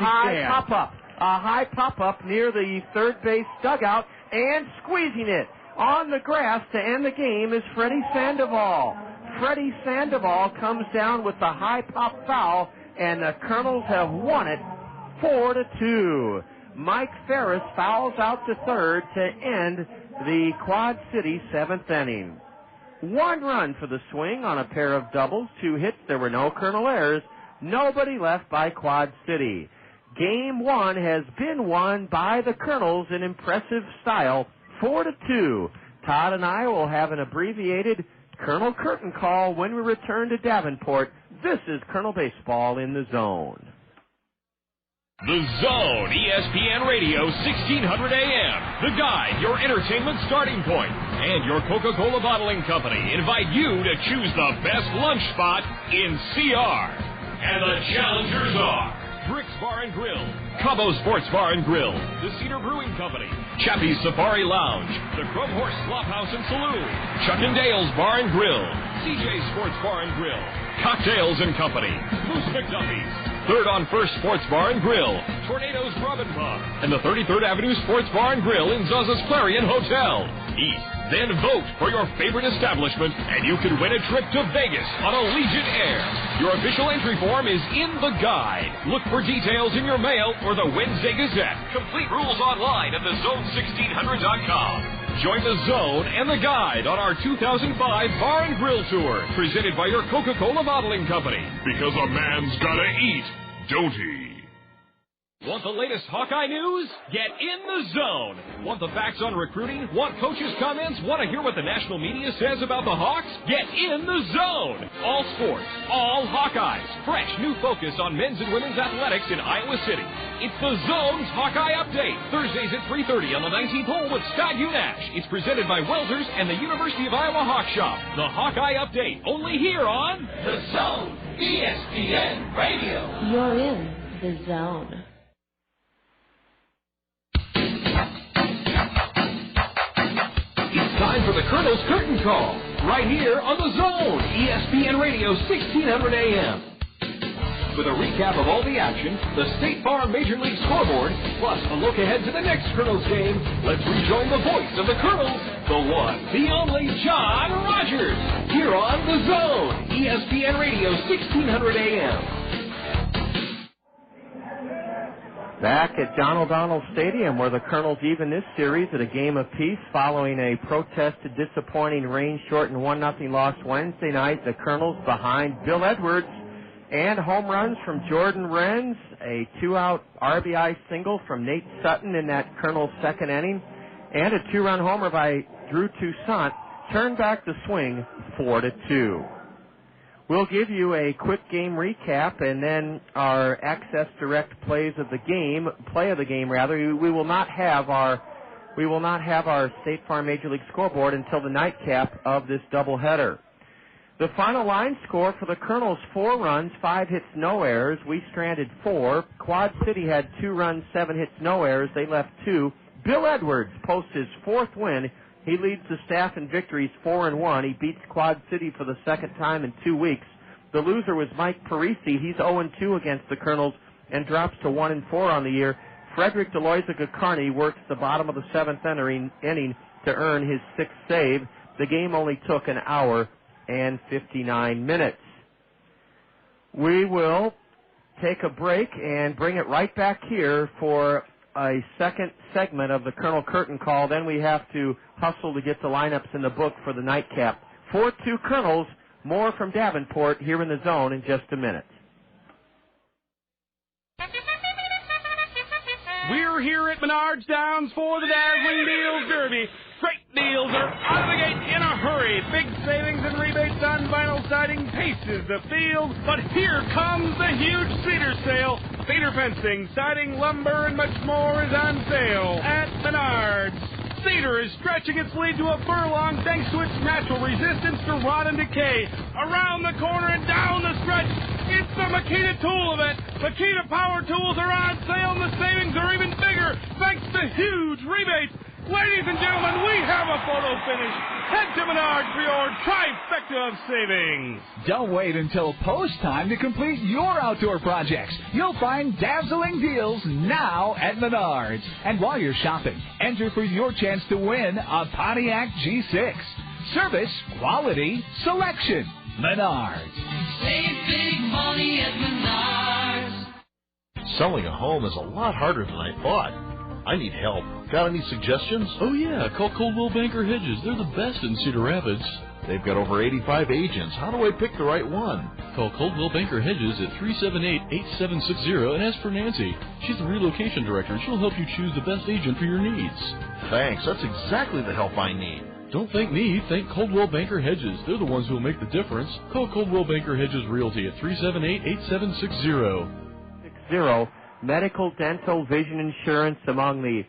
high pop-up near the third base dugout, and squeezing it on the grass to end the game is Freddie Sandoval. Freddie Sandoval comes down with the high pop foul, and the Kernels have won it 4-2. Mike Ferris fouls out to third to end the Quad City 7th inning. 1 run for the Swing on a pair of doubles, 2 hits. There were no Kernel errors. Nobody left by Quad City. Game 1 has been won by the Kernels in impressive style, 4-2. Todd and I will have an abbreviated Kernel curtain call when we return to Davenport. This is Kernel Baseball in the Zone. The Zone, ESPN Radio, 1600 AM. The Guide, your entertainment starting point. and your Coca-Cola Bottling Company invite you to choose the best lunch spot in CR. And the challengers are Brick's Bar and Grill, Cabo Sports Bar and Grill, the Cedar Brewing Company, Chappie's Safari Lounge, the Chrome Horse Slop House and Saloon, Chuck and Dale's Bar and Grill, CJ's Sports Bar and Grill, Cocktails and Company, Moose McDuffie's, Third on First Sports Bar and Grill, Tornado's Grub and Pub, and the 33rd Avenue Sports Bar and Grill in Zaza's Clarion Hotel. Eat, then vote for your favorite establishment, and you could win a trip to Vegas on Allegiant Air. Your official entry form is in the guide. Look for details in your mail or the Wednesday Gazette. Complete rules online at thezone1600.com. Join the Zone and the Guide on our 2005 Bar and Grill Tour, presented by your Coca-Cola Bottling Company. Because a man's gotta eat, don't he? Want the latest Hawkeye news? Get in the Zone. Want the facts on recruiting? Want coaches' comments? Want to hear what the national media says about the Hawks? Get in the Zone. All sports, all Hawkeyes. Fresh new focus on men's and women's athletics in Iowa City. It's the Zone's Hawkeye Update. Thursdays at 3:30 on the 19th hole with Scott Unash. It's presented by Welters and the University of Iowa Hawk Shop. The Hawkeye Update, only here on The Zone, ESPN Radio. You're in the Zone. It's time for the Kernels Curtain Call, right here on the Zone, ESPN Radio, 1600 AM. With a recap of all the action, the State Farm Major League scoreboard, plus a look ahead to the next Kernels game, let's rejoin the voice of the Kernels, the one, the only John Rogers, here on the Zone, ESPN Radio, 1600 AM. Back at John O'Donnell Stadium, where the Kernels even this series at a game apiece following a protested, disappointing, rain-shortened 1-0 loss Wednesday night. The Kernels behind Bill Edwards and home runs from Jordan Renz, a 2-out RBI single from Nate Sutton in that Kernels second inning, and a 2-run homer by Drew Toussaint turned back the swing 4-2. We'll give you a quick game recap and then our Access Direct play of the game. We will not have our State Farm Major League scoreboard until the nightcap of this doubleheader. The final line score for the Kernels: 4 runs, 5 hits, no errors. We stranded 4. Quad City had 2 runs, 7 hits, no errors. They left 2. Bill Edwards posts his 4th win. He leads the staff in victories 4-1. He beats Quad City for the second time in 2 weeks. The loser was Mike Parisi. He's 0-2 against the Kernels and drops to 1-4 on the year. Frederick Deloiza-Gacarni works the bottom of the 7th inning to earn his 6th save. The game only took an hour and 59 minutes. We will take a break and bring it right back here for a second segment of the Colonel Curtain Call. Then we have to hustle to get the lineups in the book for the nightcap. 4-2 Kernels. More from Davenport here in the Zone in just a minute. We're here at Menards Downs for the Dazzling Deals Derby. Great deals are out of the gate in a hurry. Big savings and rebates on vinyl siding paces the field. But here comes the huge Cedar sale. Cedar fencing, siding, lumber, and much more is on sale at Menards. Cedar is stretching its lead to a furlong thanks to its natural resistance to rot and decay. Around the corner and down the stretch, it's the Makita tool event. Makita power tools are on sale and the savings are even bigger thanks to huge rebates. Ladies and gentlemen, we have a photo finish. Head to Menards for your trifecta of savings. Don't wait until post time to complete your outdoor projects. You'll find dazzling deals now at Menards. And while you're shopping, enter for your chance to win a Pontiac G6. Service, quality, selection. Menards. Save big money at Menards. Selling a home is a lot harder than I thought. I need help. Got any suggestions? Oh, yeah. Call Coldwell Banker Hedges. They're the best in Cedar Rapids. They've got over 85 agents. How do I pick the right one? Call Coldwell Banker Hedges at 378-8760 and ask for Nancy. She's the relocation director, and she'll help you choose the best agent for your needs. Thanks. That's exactly the help I need. Don't thank me. Thank Coldwell Banker Hedges. They're the ones who will make the difference. Call Coldwell Banker Hedges Realty at 378-8760. Medical, dental, vision insurance among the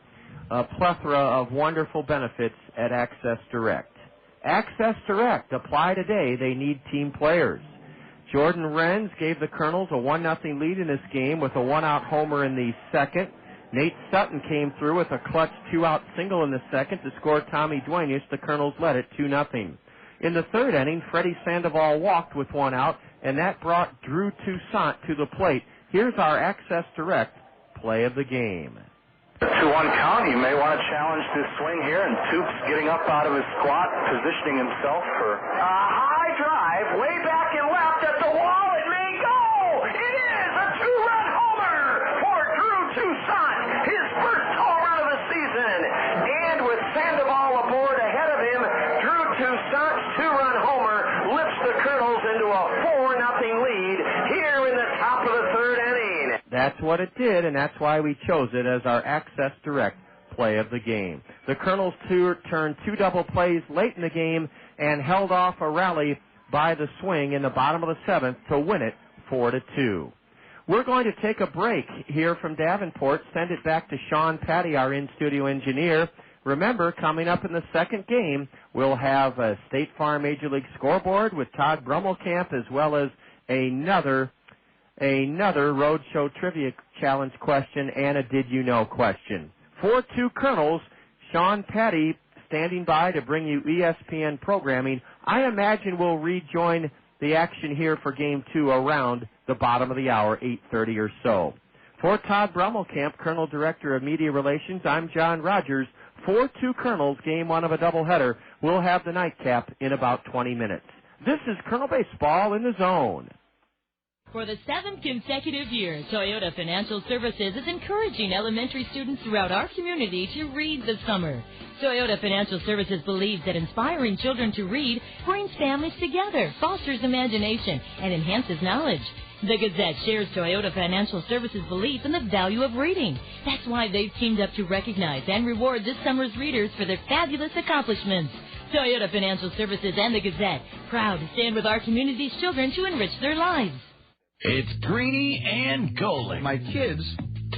a plethora of wonderful benefits at Access Direct. Access Direct. Apply today. They need team players. Jordan Renz gave the Kernels a 1-0 lead in this game with a one-out homer in the second. Nate Sutton came through with a clutch 2-out single in the second to score Tommy Duenas. The Kernels led it 2-0. In the third inning, Freddie Sandoval walked with one out, and that brought Drew Toussaint to the plate. Here's our Access Direct play of the game. 2-1 count. He may want to challenge this swing here, and Toops getting up out of his squat, positioning himself for a high drive way back and left at the wall. It may go. It is a two-run homer for Drew Toussaint, his first home run of the season. And with Sandoval aboard ahead of him, Drew Toussaint's two-run homer lifts the Kernels into a 4-0 lead here in the top of the third inning. That's what it did, and that's why we chose it as our Access Direct play of the game. The Kernels turned two double plays late in the game and held off a rally by the swing in the bottom of the seventh to win it 4-2. We're going to take a break here from Davenport, send it back to Sean Patty, our in-studio engineer. Remember, coming up in the second game, we'll have a State Farm Major League scoreboard with Todd Brummelkamp, as well as another Roadshow Trivia Challenge question and a Did You Know question. 4-2 Kernels, Sean Patty standing by to bring you ESPN programming. I imagine we'll rejoin the action here for Game 2 around the bottom of the hour, 8:30 or so. For Todd Brummelkamp, Colonel Director of Media Relations, I'm John Rogers. 4-2 Kernels, Game 1 of a doubleheader. We'll have the nightcap in about 20 minutes. This is Colonel Baseball in the Zone. For the 7th consecutive year, Toyota Financial Services is encouraging elementary students throughout our community to read this summer. Toyota Financial Services believes that inspiring children to read brings families together, fosters imagination, and enhances knowledge. The Gazette shares Toyota Financial Services' belief in the value of reading. That's why they've teamed up to recognize and reward this summer's readers for their fabulous accomplishments. Toyota Financial Services and the Gazette, proud to stand with our community's children to enrich their lives. It's Greeny and Golick. My kids'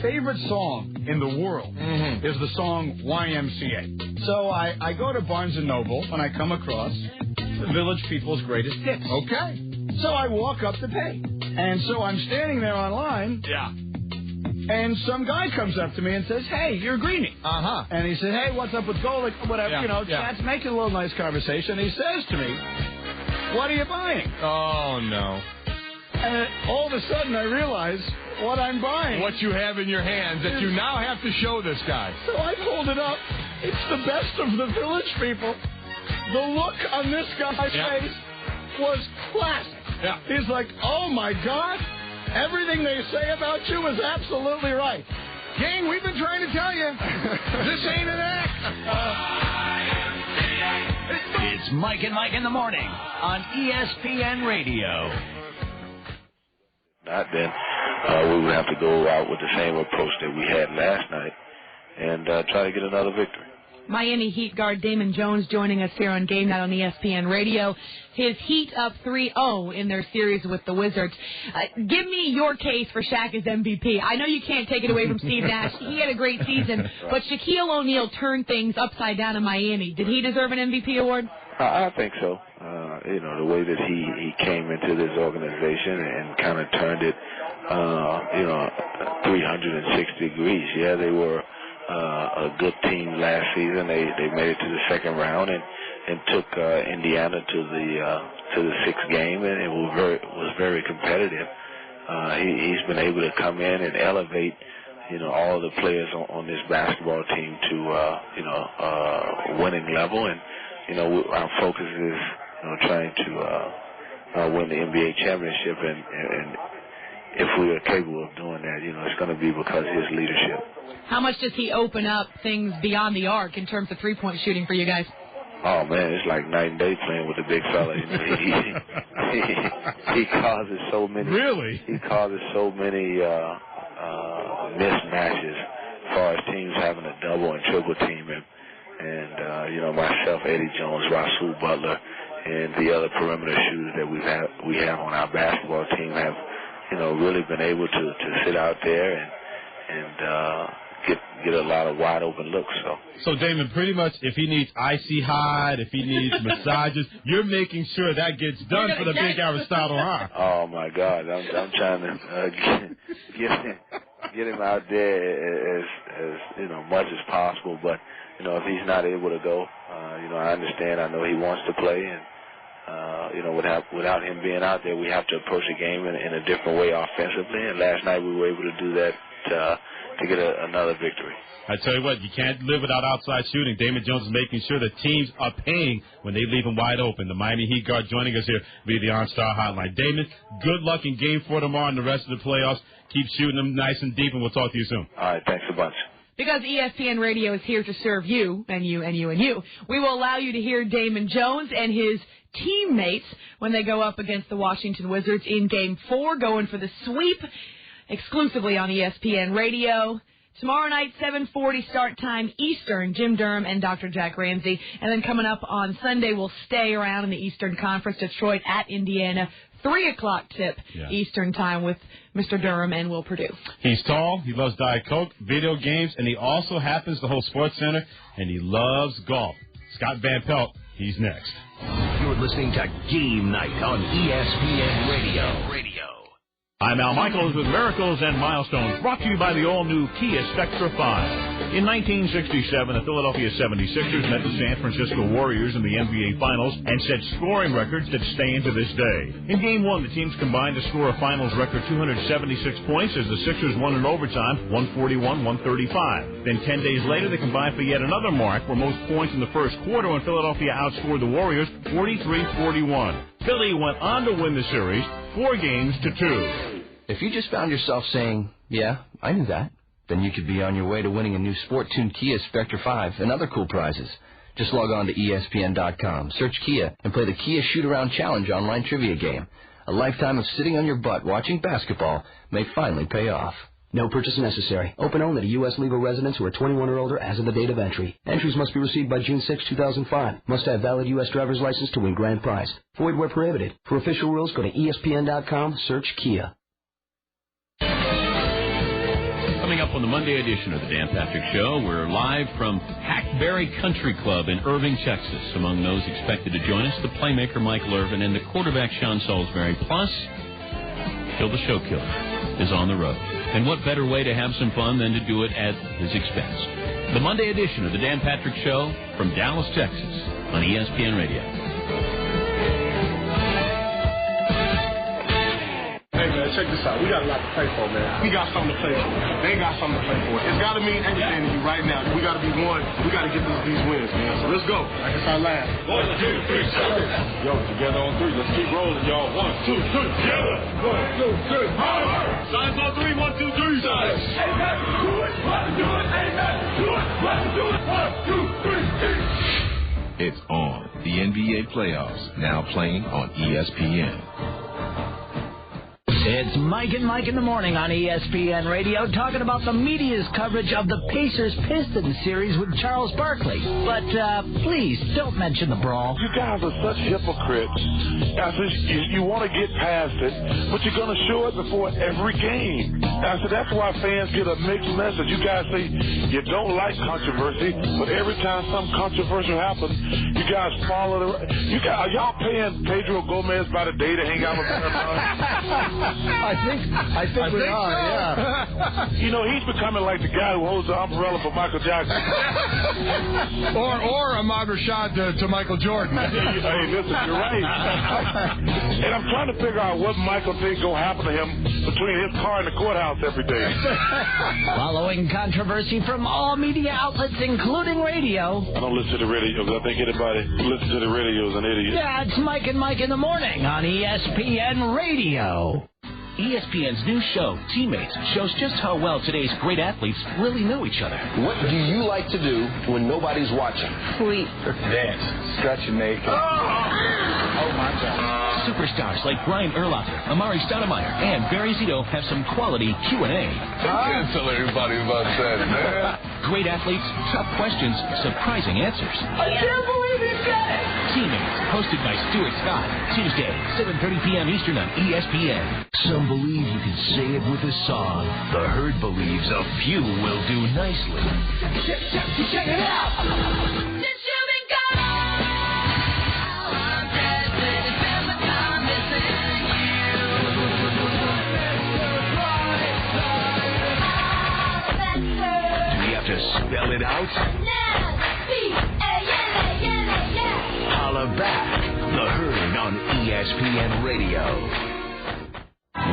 favorite song in the world is the song YMCA. So I go to Barnes & Noble when I come across the Village People's Greatest Hits. Okay. So I walk up to pay. And so I'm standing there online. Yeah. And some guy comes up to me and says, "Hey, you're Greeny." Uh-huh. And he said, "Hey, what's up with Golick?" Whatever, chat's making a little nice conversation. He says to me, "What are you buying?" Oh, no. And all of a sudden, I realize what I'm buying. What you have in your hands that you now have to show this guy. So I pulled it up. It's the best of the Village People. The look on this guy's face was classic. Yeah. He's like, "Oh, my God, everything they say about you is absolutely right." Gang, we've been trying to tell you, this ain't an act. It's Mike and Mike in the morning on ESPN Radio. Not then, we would have to go out with the same approach that we had last night and try to get another victory. Miami Heat guard Damon Jones joining us here on Game Night on ESPN Radio. His Heat up 3-0 in their series with the Wizards. Give me your case for Shaq as MVP. I know you can't take it away from Steve Nash. He had a great season, but Shaquille O'Neal turned things upside down in Miami. Did he deserve an MVP award? I think so. The way that he came into this organization and kind of turned it, 360 degrees. Yeah, they were a good team last season. They made it to the second round and took Indiana to the sixth game, and it was very competitive. He's been able to come in and elevate all the players on this basketball team to a winning level, and our focus is trying to win the NBA championship, and if we are capable of doing that, it's going to be because of his leadership. How much does he open up things beyond the arc in terms of three-point shooting for you guys? Oh, man, it's like night and day playing with the big fella. He causes so many. Really? He causes so many mismatches as far as teams having a double and triple team him. And myself, Eddie Jones, Rasul Butler, and the other perimeter shooters that we have on our basketball team have, really been able to sit out there and get a lot of wide open looks. So Damon, pretty much, if he needs icy hot, if he needs massages, you're making sure that gets done for the big Aristotle, huh? Oh my God, I'm trying to get him out there as much as possible. But if he's not able to go, I understand. I know he wants to play, and without him being out there, we have to approach the game in a different way offensively. And last night we were able to do that to get another victory. I tell you what, you can't live without outside shooting. Damon Jones is making sure that teams are paying when they leave him wide open. The Miami Heat guard joining us here via the OnStar Hotline. Damon, good luck in Game 4 tomorrow and the rest of the playoffs. Keep shooting them nice and deep, and we'll talk to you soon. All right, thanks a bunch. Because ESPN Radio is here to serve you, and you, and you, and you, we will allow you to hear Damon Jones and his teammates when they go up against the Washington Wizards in Game 4, going for the sweep exclusively on ESPN Radio. Tomorrow night, 7:40 start time Eastern, Jim Durham and Dr. Jack Ramsey. And then coming up on Sunday, we'll stay around in the Eastern Conference, Detroit at Indiana, 3 o'clock tip Eastern time with Mr. Durham and Will Purdue. He's tall, he loves Diet Coke, video games, and he also happens to hold Sports Center, and he loves golf. Scott Van Pelt, he's next. You're listening to Game Night on ESPN Radio. I'm Al Michaels with Miracles and Milestones, brought to you by the all-new Kia Spectra 5. In 1967, the Philadelphia 76ers met the San Francisco Warriors in the NBA Finals and set scoring records that stand to this day. In Game 1, the teams combined to score a Finals record 276 points as the Sixers won in overtime, 141-135. Then 10 days later, they combined for yet another mark, where most points in the first quarter when Philadelphia outscored the Warriors 43-41. Philly went on to win the series 4-2. If you just found yourself saying, yeah, I knew that, then you could be on your way to winning a new sport-tuned Kia Spectra 5 and other cool prizes. Just log on to ESPN.com, search Kia, and play the Kia Shoot-Around Challenge online trivia game. A lifetime of sitting on your butt watching basketball may finally pay off. No purchase necessary. Open only to U.S. legal residents who are 21 or older as of the date of entry. Entries must be received by June 6, 2005. Must have valid U.S. driver's license to win grand prize. Void where prohibited. For official rules, go to ESPN.com, search Kia. Coming up on the Monday edition of the Dan Patrick Show, we're live from Hackberry Country Club in Irving, Texas. Among those expected to join us, the playmaker Michael Irvin and the quarterback Sean Salisbury. Plus, Kill the Show Killer is on the road. And what better way to have some fun than to do it at his expense? The Monday edition of the Dan Patrick Show from Dallas, Texas on ESPN Radio. Hey, man, check this out. We got a lot to play for, man. We got something to play for. They got something to play for. It's got to mean everything to you right now. We got to be one. We got to get these wins, man. So let's go. Like it's our last. 1, 2, 3, 7. Yo, together on 3. Let's keep rolling, y'all. 1, 2, 3. Together. 1, 2, 3. Signs on 3. 1, 2, 3. Signs. Amen. Do it. Do it. Amen. Do it. Do it. 1, 2, 3. It's on. The NBA playoffs now playing on ESPN. It's Mike and Mike in the morning on ESPN Radio, talking about the media's coverage of the Pacers-Pistons series with Charles Barkley. But please don't mention the brawl. You guys are such hypocrites. I said, you want to get past it, but you're going to show it before every game. I said, that's why fans get a mixed message. You guys say you don't like controversy, but every time something controversial happens, you guys follow the... Are y'all paying Pedro Gomez by the day to hang out with Paramount? I think we are, so. Yeah. You know, he's becoming like the guy who holds the umbrella for Michael Jackson. or Ahmad Rashad to Michael Jordan. Hey, listen, you're right. And I'm trying to figure out what Michael thinks going to happen to him between his car and the courthouse every day. Following controversy from all media outlets, including radio. I don't listen to the radio because I think anybody who listens to the radio is an idiot. Yeah, it's Mike and Mike in the morning on ESPN Radio. ESPN's new show, Teammates, shows just how well today's great athletes really know each other. What do you like to do when nobody's watching? Sleep. Dance. Stretch your naked. Oh, my God. Superstars like Brian Urlacher, Amari Stoudemire, and Barry Zito have some quality Q&A. I can't tell everybody about that, man. Great athletes, tough questions, surprising answers. I can't believe he said it. Teammates, hosted hosted by Stuart Scott. Tuesday, 7:30 p.m. Eastern on ESPN. Some believe you can say it with a song. The herd believes a few will do nicely. Check it out! To spell it out? Holla back. The Herd on ESPN Radio.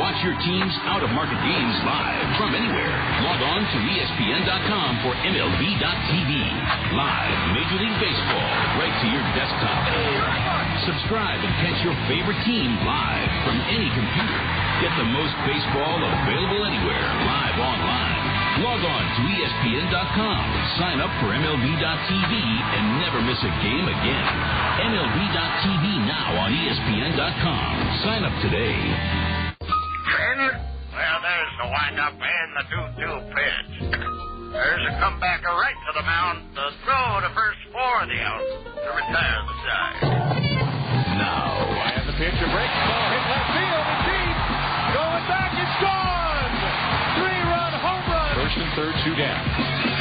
Watch your team's out-of-market games live from anywhere. Log on to ESPN.com for MLB.tv. Live Major League Baseball right to your desktop. Subscribe and catch your favorite team live from any computer. Get the most baseball available anywhere, live online. Log on to ESPN.com, sign up for MLB.tv, and never miss a game again. MLB.tv now on ESPN.com. Sign up today. Well, there's the windup and the 2-2 pitch. There's a comebacker right to the mound. The throw to first for the out to retire the side. Now. And the pitcher breaks the ball, hit left field, and deep. Going back, it's gone. 3-run home run. First and third, 2 down.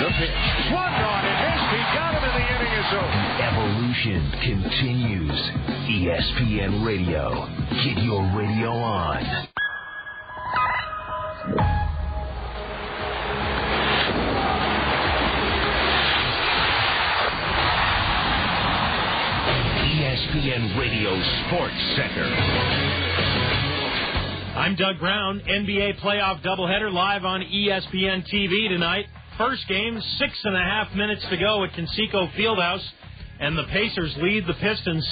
The pitch. Swung on and missed. He got him, and the inning is over. Evolution continues. ESPN Radio. Get your radio on. ESPN Radio Sports Center. I'm Doug Brown. NBA playoff doubleheader live on ESPN TV tonight. First game, 6.5 minutes to go at Conseco Fieldhouse, and the Pacers lead the Pistons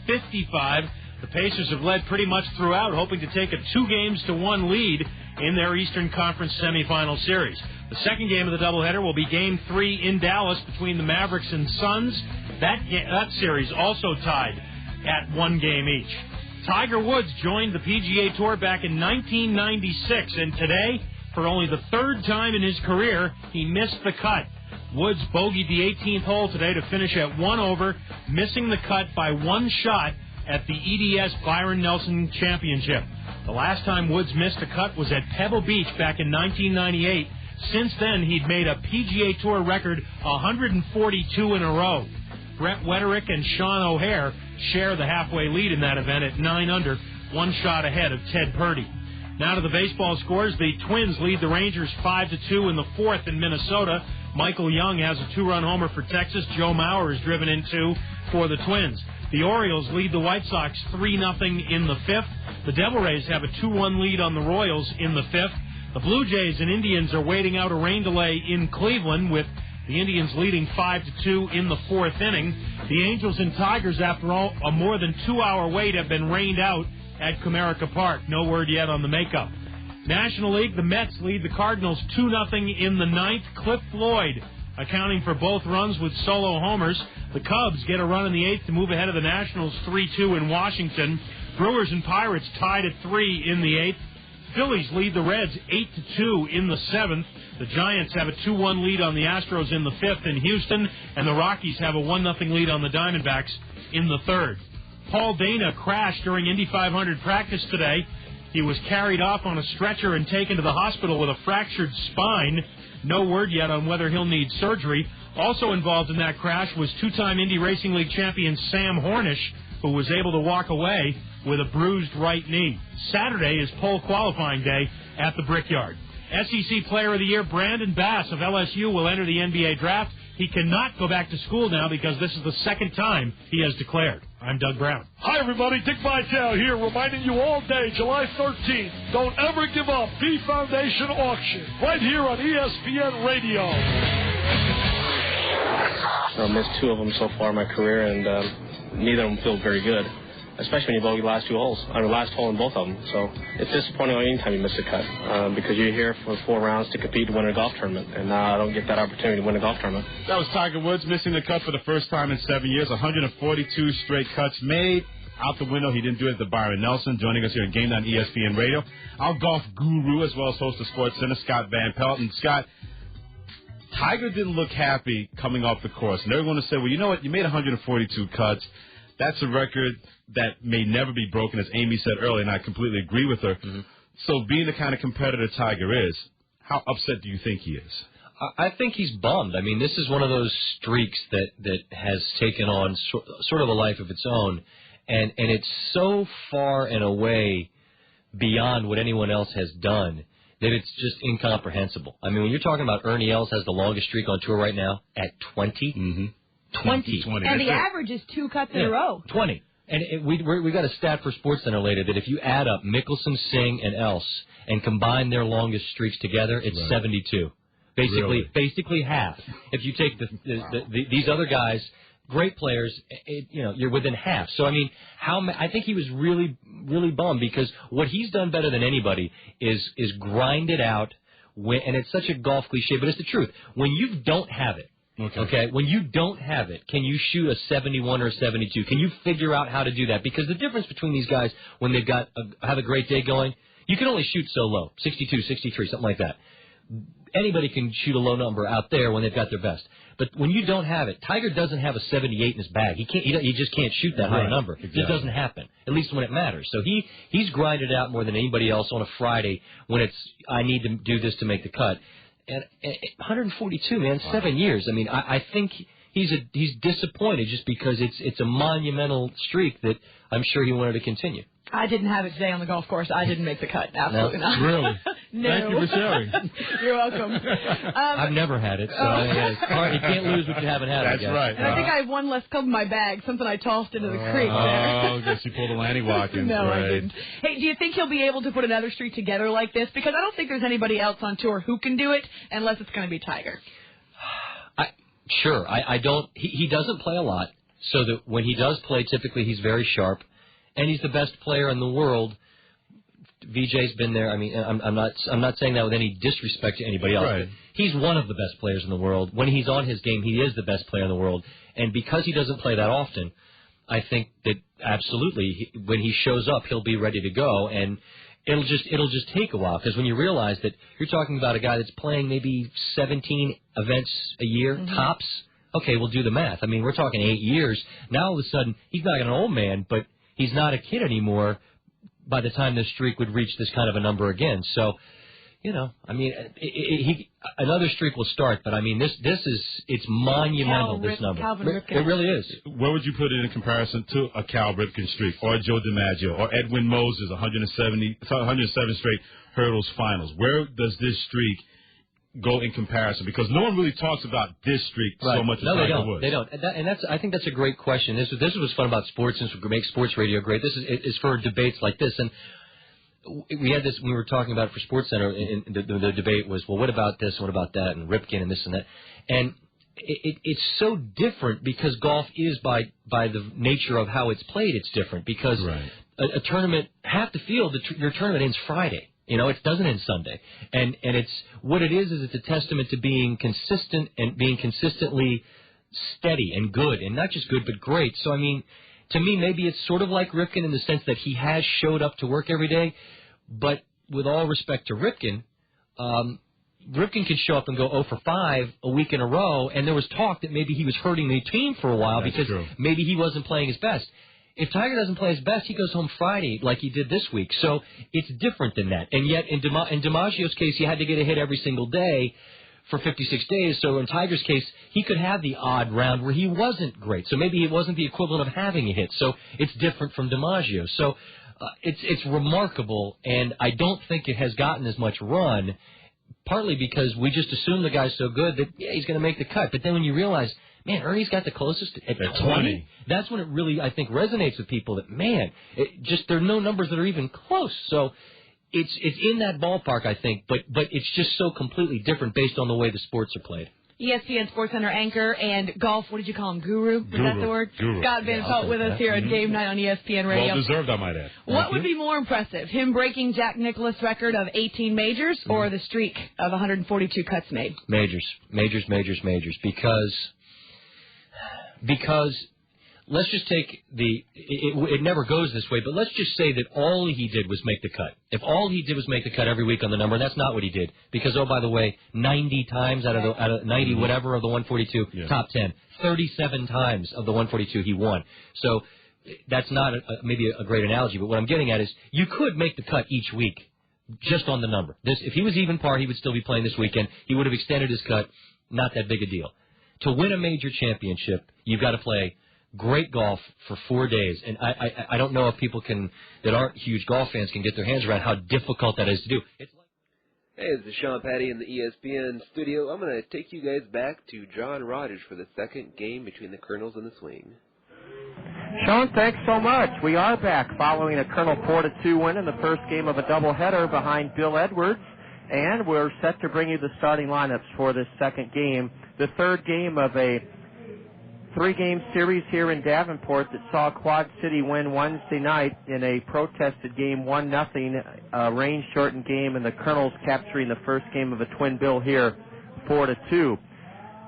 65-55. The Pacers have led pretty much throughout, hoping to take a 2-1 lead in their Eastern Conference semifinal series. The second game of the doubleheader will be Game 3 in Dallas between the Mavericks and Suns. That series also tied at 1 game each. Tiger Woods joined the PGA Tour back in 1996, and today, for only the third time in his career, he missed the cut. Woods bogeyed the 18th hole today to finish at 1 over, missing the cut by 1 shot at the EDS Byron Nelson Championship. The last time Woods missed a cut was at Pebble Beach back in 1998. Since then, he'd made a PGA Tour record 142 in a row. Brett Wetterick and Sean O'Hare share the halfway lead in that event at 9 under, 1 shot ahead of Ted Purdy. Now to the baseball scores. The Twins lead the Rangers 5-2 in the 4th in Minnesota. Michael Young has a 2-run homer for Texas. Joe Mauer is driven in 2 for the Twins. The Orioles lead the White Sox 3-0 in the 5th. The Devil Rays have a 2-1 lead on the Royals in the 5th. The Blue Jays and Indians are waiting out a rain delay in Cleveland, with the Indians leading 5-2 in the 4th inning. The Angels and Tigers, after all, a more than 2-hour wait, have been rained out at Comerica Park. No word yet on the makeup. National League, the Mets lead the Cardinals 2-0 in the 9th. Cliff Floyd accounting for both runs with solo homers. The Cubs get a run in the 8th to move ahead of the Nationals 3-2 in Washington. Brewers and Pirates tied at 3 in the 8th. Phillies lead the Reds 8-2 in the 7th. The Giants have a 2-1 lead on the Astros in the 5th in Houston, and the Rockies have a 1-0 lead on the Diamondbacks in the 3rd. Paul Dana crashed during Indy 500 practice today. He was carried off on a stretcher and taken to the hospital with a fractured spine. No word yet on whether he'll need surgery. Also involved in that crash was 2-time Indy Racing League champion Sam Hornish, who was able to walk away with a bruised right knee. Saturday is pole qualifying day at the Brickyard. SEC Player of the Year Brandon Bass of LSU will enter the NBA draft. He cannot go back to school now because this is the second time he has declared. I'm Doug Brown. Hi, everybody. Dick Vitale here, reminding you all day, July 13th, don't ever give up. B Foundation Auction, right here on ESPN Radio. I've missed 2 of them so far in my career, and neither of them feel very good, especially when you bogey the last 2 holes. I mean, last hole in both of them. So it's disappointing any time you miss a cut because you're here for 4 rounds to compete to win a golf tournament, and now I don't get that opportunity to win a golf tournament. That was Tiger Woods missing the cut for the first time in 7 years. 142 straight cuts made. Out the window, he didn't do it to Byron Nelson. Joining us here in Game on ESPN Radio, our golf guru as well as host of Sports Center, Scott Van Pelt. And Scott, Tiger didn't look happy coming off the course. And everyone said, well, you know what? You made 142 cuts. That's a record that may never be broken, as Amy said earlier, and I completely agree with her. Mm-hmm. So being the kind of competitor Tiger is, how upset do you think he is? I think he's bummed. I mean, this is one of those streaks that has taken on sort of a life of its own, and it's so far and away beyond what anyone else has done that it's just incomprehensible. I mean, when you're talking about Ernie Els has the longest streak on tour right now at 20. Mm-hmm. 20. And the average is 2 cuts in a row. 20. And we got a stat for SportsCenter later that if you add up Mickelson, Singh, and Els and combine their longest streaks together, it's 72. Basically half. If you take these other guys, great players, you're within half. So I mean, I think he was really, really bummed because what he's done better than anybody is grind it out. And it's such a golf cliche, but it's the truth. When you don't have it. Okay. When you don't have it, can you shoot a 71 or a 72? Can you figure out how to do that? Because the difference between these guys when they've have a great day going, you can only shoot so low, 62, 63, something like that. Anybody can shoot a low number out there when they've got their best. But when you don't have it, Tiger doesn't have a 78 in his bag. He just can't shoot that high number. Exactly. It just doesn't happen, at least when it matters. So he's grinded out more than anybody else on a Friday when I need to do this to make the cut. And 142, man, 7 years. I mean, I think he's disappointed just because it's a monumental streak that I'm sure he wanted to continue. I didn't have it today on the golf course. I didn't make the cut. Absolutely not. Really? No. Thank you for sharing. You're welcome. I've never had it, so it's hard. You can't lose what you haven't had. That's right. And I think I have one less cup in my bag, something I tossed into the creek there. Oh, guess you pulled a Lanny Watkins. No, right. I didn't. Hey, do you think he'll be able to put another streak together like this? Because I don't think there's anybody else on tour who can do it unless it's going to be Tiger. Sure. I don't. He doesn't play a lot, so that when he does play, typically he's very sharp. And he's the best player in the world. VJ's been there. I mean, I'm not saying that with any disrespect to anybody else. Right. But he's one of the best players in the world. When he's on his game, he is the best player in the world. And because he doesn't play that often, I think that absolutely when he shows up, he'll be ready to go. And it'll just take a while because when you realize that you're talking about a guy that's playing maybe 17 events a year tops. Okay, we'll do the math. I mean, we're talking 8 years. Now all of a sudden he's not an old man, but he's not a kid anymore by the time this streak would reach this kind of a number again. So, I mean, another streak will start, but I mean, it's monumental, this number. It really is. Where would you put it in comparison to a Cal Ripken streak or a Joe DiMaggio or Edwin Moses, 107 straight hurdles finals? Where does this streak go in comparison? Because no one really talks about this streak so much as Tiger Woods. They don't. I think that's a great question. This is what's fun about sports, and make sports radio great. This is for debates like this. And we had this when we were talking about it for SportsCenter. And the debate was, well, what about this? What about that? And Ripken and this and that. And it's so different because golf is by the nature of how it's played. It's different because a tournament, half the field, your tournament ends Friday. It doesn't end Sunday. And it's what it is it's a testament to being consistent and being consistently steady and good, and not just good, but great. So, I mean, to me, maybe it's sort of like Ripken in the sense that he has showed up to work every day. But with all respect to Ripken, Ripken could show up and go 0 for 5 a week in a row, and there was talk that maybe he was hurting the team for a while because maybe he wasn't playing his best. If Tiger doesn't play his best, he goes home Friday like he did this week. So it's different than that. And yet in DiMaggio's case, he had to get a hit every single day for 56 days. So in Tiger's case, he could have the odd round where he wasn't great. So maybe it wasn't the equivalent of having a hit. So it's different from DiMaggio. So it's remarkable, and I don't think it has gotten as much run, partly because we just assume the guy's so good that, he's going to make the cut. But then when you realize, man, Ernie's got the closest at 20. That's when it really, I think, resonates with people that, man, there are no numbers that are even close. So it's in that ballpark, I think, but it's just so completely different based on the way the sports are played. ESPN SportsCenter anchor and golf, what did you call him, guru? Was that the word? Guru. Scott Van Pelt with us here at Game Night on ESPN Radio. Well deserved, I might add. What would be more impressive, him breaking Jack Nicklaus' record of 18 majors or the streak of 142 cuts made? Majors. Because let's just take it never goes this way, but let's just say that all he did was make the cut. If all he did was make the cut every week on the number, and that's not what he did. Because, oh, by the way, 90 times out of 90 whatever of the 142, top 10. 37 times of the 142 he won. So that's not maybe a great analogy, but what I'm getting at is you could make the cut each week just on the number. If he was even par, he would still be playing this weekend. He would have extended his cut. Not that big a deal. To win a major championship, you've got to play great golf for 4 days. And I don't know if people that aren't huge golf fans can get their hands around how difficult that is to do. Hey, this is Sean Patty in the ESPN studio. I'm going to take you guys back to John Rogers for the second game between the Kernels and the Swing. Sean, thanks so much. We are back following a Kernel 4-2 win in the first game of a doubleheader behind Bill Edwards, and we're set to bring you the starting lineups for this second game, the third game of a 3-game series here in Davenport that saw Quad City win Wednesday night in a protested game, 1-0, rain-shortened game, and the Kernels capturing the first game of a twin bill here, 4-2.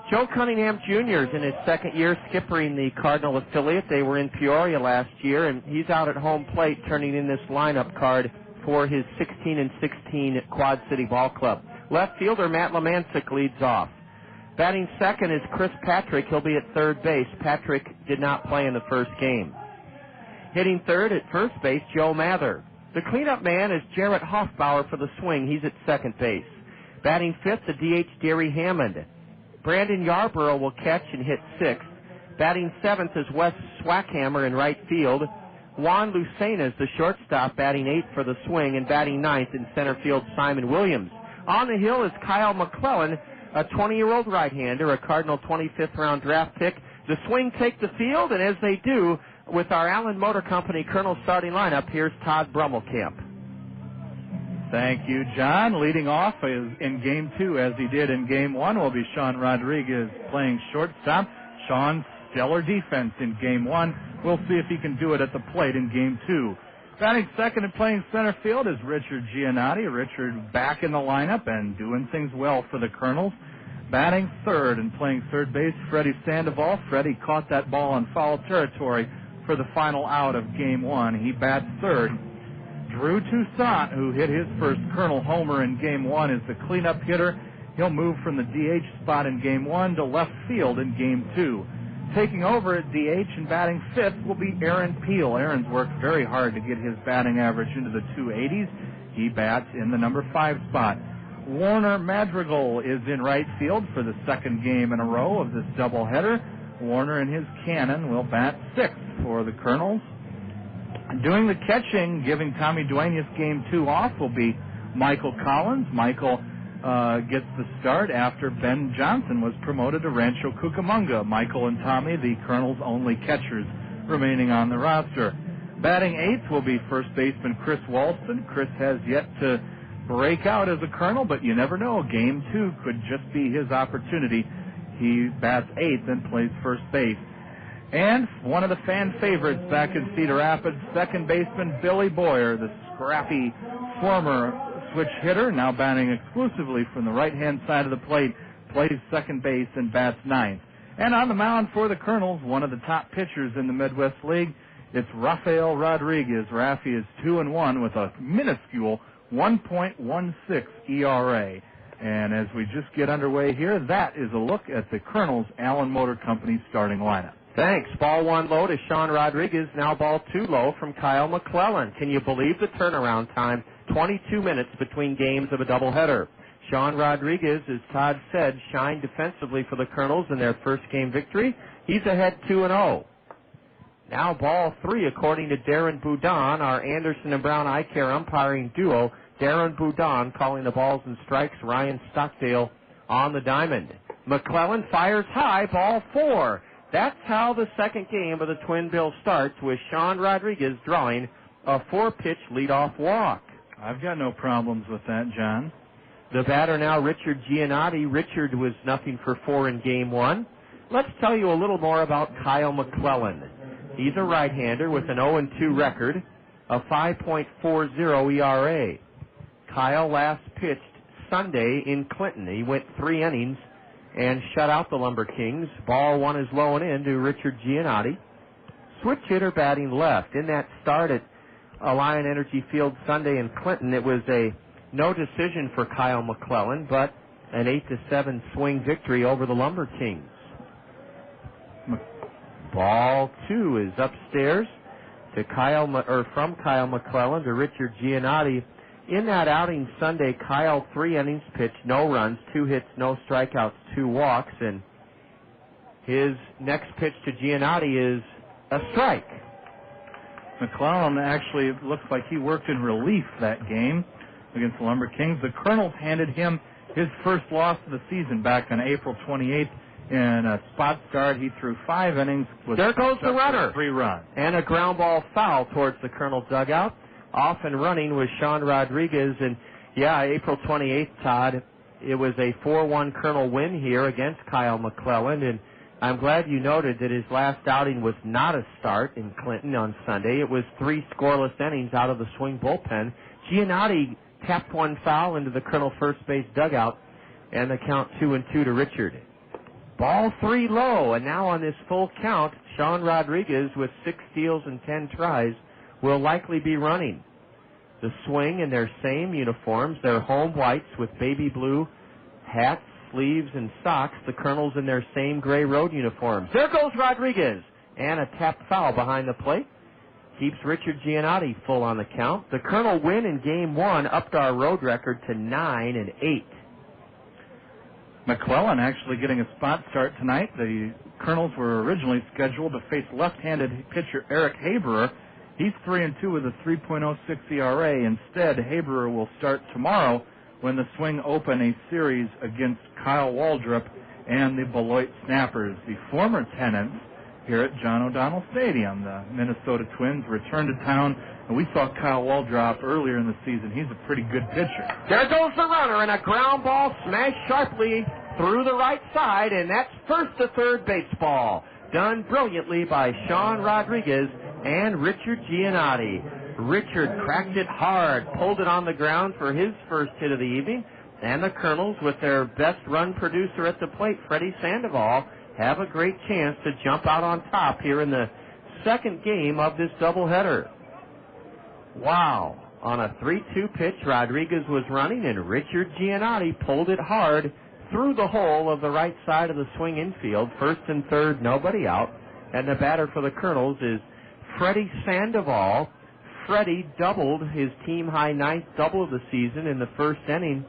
Joe Cunningham Jr. is in his second year skippering the Cardinal affiliate. They were in Peoria last year, and he's out at home plate turning in this lineup card for his 16-16 Quad City Ball Club. Left fielder Matt Lemancic leads off. Batting second is Chris Patrick. He'll be at third base. Patrick did not play in the first game. Hitting third at first base, Joe Mather. The cleanup man is Jarrett Hoffbauer for the Swing. He's at second base. Batting fifth, the DH Derry Hammond. Brandon Yarborough will catch and hit sixth. Batting seventh is Wes Swackhammer in right field. Juan Lucena is the shortstop, batting eighth for the Swing, and batting ninth in center field, Simon Williams. On the hill is Kyle McClellan, a 20-year-old right-hander, a Cardinal 25th round draft pick. The Swing take the field, and as they do, with our Allen Motor Company Kernel starting lineup, here's Todd Brummelkamp. Thank you, John. Leading off in Game 2, as he did in Game 1, will be Sean Rodriguez playing shortstop. Sean's stellar defense in Game 1. We'll see if he can do it at the plate in Game 2. Batting second and playing center field is Richard Giannotti. Richard back in the lineup and doing things well for the Kernels. Batting third and playing third base, Freddie Sandoval. Freddie caught that ball in foul territory for the final out of Game 1. He bats third. Drew Toussaint, who hit his first Kernel homer in Game 1, is the cleanup hitter. He'll move from the DH spot in Game 1 to left field in Game 2. Taking over at DH and batting fifth will be Aaron Peel. Aaron's worked very hard to get his batting average into the 280s. He bats in the number 5 spot. Warner Madrigal is in right field for the second game in a row of this doubleheader. Warner and his cannon will bat sixth for the Kernels. Doing the catching, giving Tommy Duenas Game 2 off, will be Michael Collins. Michael gets the start after Ben Johnson was promoted to Rancho Cucamonga. Michael and Tommy, the Kernels' only catchers remaining on the roster. Batting eighth will be first baseman Chris Walston. Chris has yet to break out as a Kernel, but you never know. Game 2 could just be his opportunity. He bats eighth and plays first base. And one of the fan favorites back in Cedar Rapids, second baseman Billy Boyer, the scrappy former switch hitter, now batting exclusively from the right-hand side of the plate, plays second base and bats ninth. And on the mound for the Kernels, one of the top pitchers in the Midwest League, it's Rafael Rodriguez. Rafi is 2-1 with a minuscule 1.16 ERA. And as we just get underway here, that is a look at the Kernels Allen Motor Company starting lineup. Thanks. Ball one low to Sean Rodriguez. Now ball two low from Kyle McClellan. Can you believe the turnaround time? 22 minutes between games of a doubleheader. Sean Rodriguez, as Todd said, shined defensively for the Kernels in their first game victory. He's ahead 2-0. Now ball three, according to Darren Boudon, our Anderson and Brown eye care umpiring duo. Darren Boudon calling the balls and strikes. Ryan Stockdale on the diamond. McClellan fires high, ball four. That's how the second game of the Twin Bill starts, with Sean Rodriguez drawing a 4-pitch leadoff walk. I've got no problems with that, John. The batter now, Richard Giannotti. Richard was 0-for-4 in Game 1. Let's tell you a little more about Kyle McClellan. He's a right-hander with an 0-2 record, a 5.40 ERA. Kyle last pitched Sunday in Clinton. He went 3 innings and shut out the Lumber Kings. Ball one is low and in to Richard Giannotti. Switch hitter batting left. In that start at Alliant Energy Field Sunday in Clinton, it was a no decision for Kyle McClellan, but an 8-7 swing victory over the Lumber Kings. Ball two is upstairs. from Kyle McClellan to Richard Giannotti. In that outing Sunday, Kyle 3 innings pitched, no runs, 2 hits, no strikeouts, 2 walks, and his next pitch to Giannotti is a strike. McClellan actually looks like he worked in relief that game against the Lumber Kings. The Kernels handed him his first loss of the season back on April 28th in a spot start. He threw 5 innings. There goes the runner. 3 runs. And a ground ball foul towards the Kernel dugout. Off and running was Sean Rodriguez. And, yeah, April 28th, Todd, it was a 4-1 Kernel win here against Kyle McClellan. And I'm glad you noted that his last outing was not a start in Clinton on Sunday. It was 3 scoreless innings out of the swing bullpen. Giannotti tapped 1 foul into the Kernel first base dugout, and the count 2-2 to Richard. Ball 3 low, and now on this full count, Sean Rodriguez with 6 steals and 10 tries will likely be running. The swing in their same uniforms, their home whites with baby blue hats, sleeves, and socks. The Kernels in their same gray road uniforms. There goes Rodriguez, and a tapped foul behind the plate keeps Richard Giannotti full on the count. The Kernel win in Game 1 upped our road record to 9-8. McClellan actually getting a spot start tonight. The Kernels were originally scheduled to face left-handed pitcher Eric Haberer. He's 3-2 with a 3.06 ERA. Instead, Haberer will start tomorrow when the Swing open a series against Kyle Waldrop and the Beloit Snappers, the former tenants here at John O'Donnell Stadium. The Minnesota Twins return to town, and we saw Kyle Waldrop earlier in the season. He's a pretty good pitcher. There goes the runner, and a ground ball smashed sharply through the right side, and that's first to third baseball. Done brilliantly by Sean Rodriguez and Richard Giannotti. Richard cracked it hard, pulled it on the ground for his first hit of the evening, and the Kernels, with their best run producer at the plate, Freddie Sandoval, have a great chance to jump out on top here in the second game of this doubleheader. Wow. On a 3-2 pitch, Rodriguez was running, and Richard Giannotti pulled it hard through the hole of the right side of the swing infield. First and third, nobody out. And the batter for the Kernels is Freddie Sandoval. Freddie doubled his team-high 9th double of the season in the first inning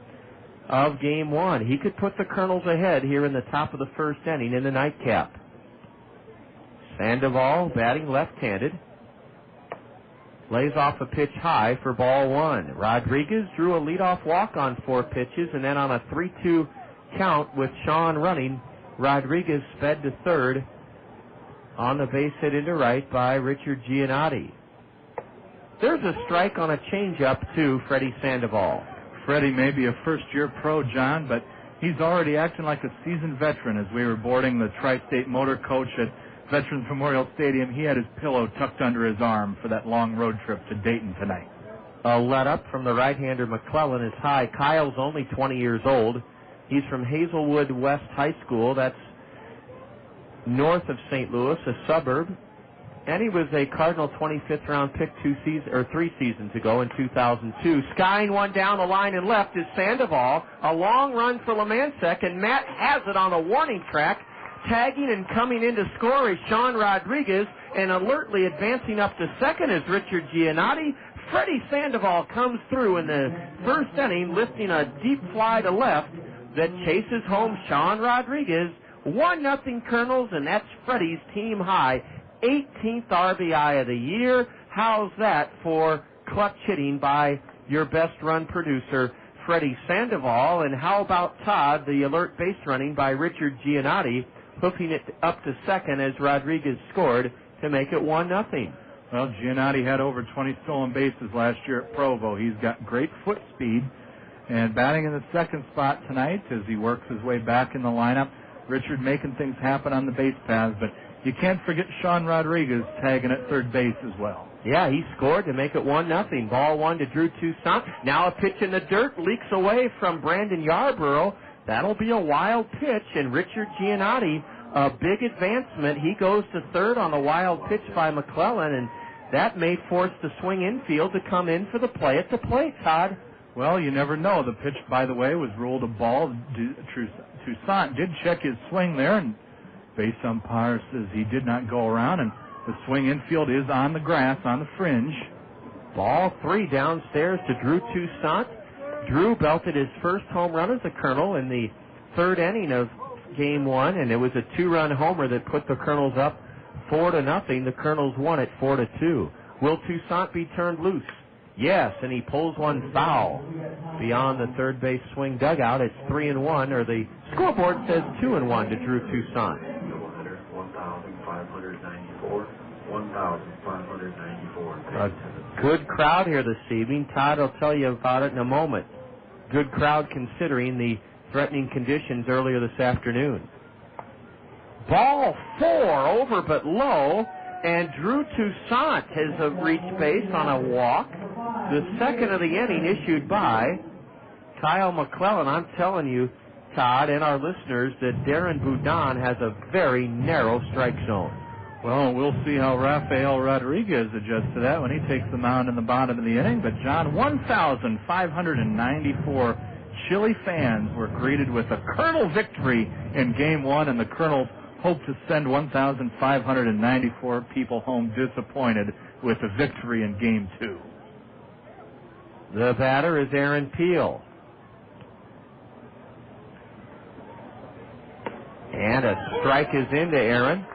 of Game 1. He could put the Kernels ahead here in the top of the first inning in the nightcap. Sandoval batting left-handed. Lays off a pitch high for ball 1. Rodriguez drew a leadoff walk on 4 pitches, and then on a 3-2 count with Sean running, Rodriguez sped to third on the base hit into right by Richard Giannotti. There's a strike on a changeup to Freddie Sandoval. Freddie may be a first-year pro, John, but he's already acting like a seasoned veteran. As we were boarding the Tri-State Motor Coach at Veterans Memorial Stadium, he had his pillow tucked under his arm for that long road trip to Dayton tonight. A let-up from the right-hander McClellan is high. Kyle's only 20 years old. He's from Hazelwood West High School. That's north of St. Louis, a suburb. And he was a Cardinal 25th round pick 3 seasons ago in 2002. Skying one down the line and left is Sandoval. A long run for Lemansek, and Matt has it on a warning track. Tagging and coming in to score is Sean Rodriguez, and alertly advancing up to second is Richard Giannotti. Freddie Sandoval comes through in the first inning, lifting a deep fly to left that chases home Sean Rodriguez. 1-0 Kernels, and that's Freddie's team high 18th RBI of the year. How's that for clutch hitting by your best run producer, Freddie Sandoval? And how about, Todd, the alert base running by Richard Giannotti, hoofing it up to second as Rodriguez scored to make it 1-0. Well, Giannotti had over 20 stolen bases last year at Provo. He's got great foot speed. And batting in the second spot tonight as he works his way back in the lineup, Richard making things happen on the base paths, but you can't forget Sean Rodriguez tagging at third base as well. Yeah, he scored to make it 1-0. Ball 1 to Drew Toussaint. Now a pitch in the dirt, leaks away from Brandon Yarborough. That'll be a wild pitch, and Richard Giannotti, a big advancement. He goes to third on a wild pitch by McClellan, and that may force the swing infield to come in for the play at the plate, Todd. Well, you never know. The pitch, by the way, was ruled a ball. Toussaint did check his swing there, and base umpire says he did not go around, and The swing infield is on the grass, on the fringe. Ball 3 downstairs to Drew Toussaint. Drew belted his first home run as a Colonel in the third inning of Game 1, and it was a 2-run homer that put the Colonels up 4-0. The Colonels won it 4-2. Will Toussaint be turned loose? Yes, and he pulls one foul beyond the third base swing dugout. It's 3-1, or the scoreboard says 2-1 to Drew Toussaint. 1,594. 1,594. A good crowd here this evening. Todd will tell you about it in a moment. Good crowd considering the threatening conditions earlier this afternoon. Ball 4, over but low, and Drew Toussaint has reached base on a walk. The second of the inning issued by Kyle McClellan. I'm telling you, Todd, and our listeners, that Darren Boudin has a very narrow strike zone. Well, we'll see how Rafael Rodriguez adjusts to that when he takes the mound in the bottom of the inning. But, John, 1,594 Chile fans were greeted with a Colonel victory in Game 1, and the Colonels hope to send 1,594 people home disappointed with a victory in Game 2. The batter is Aaron Peel. And a strike is into Aaron.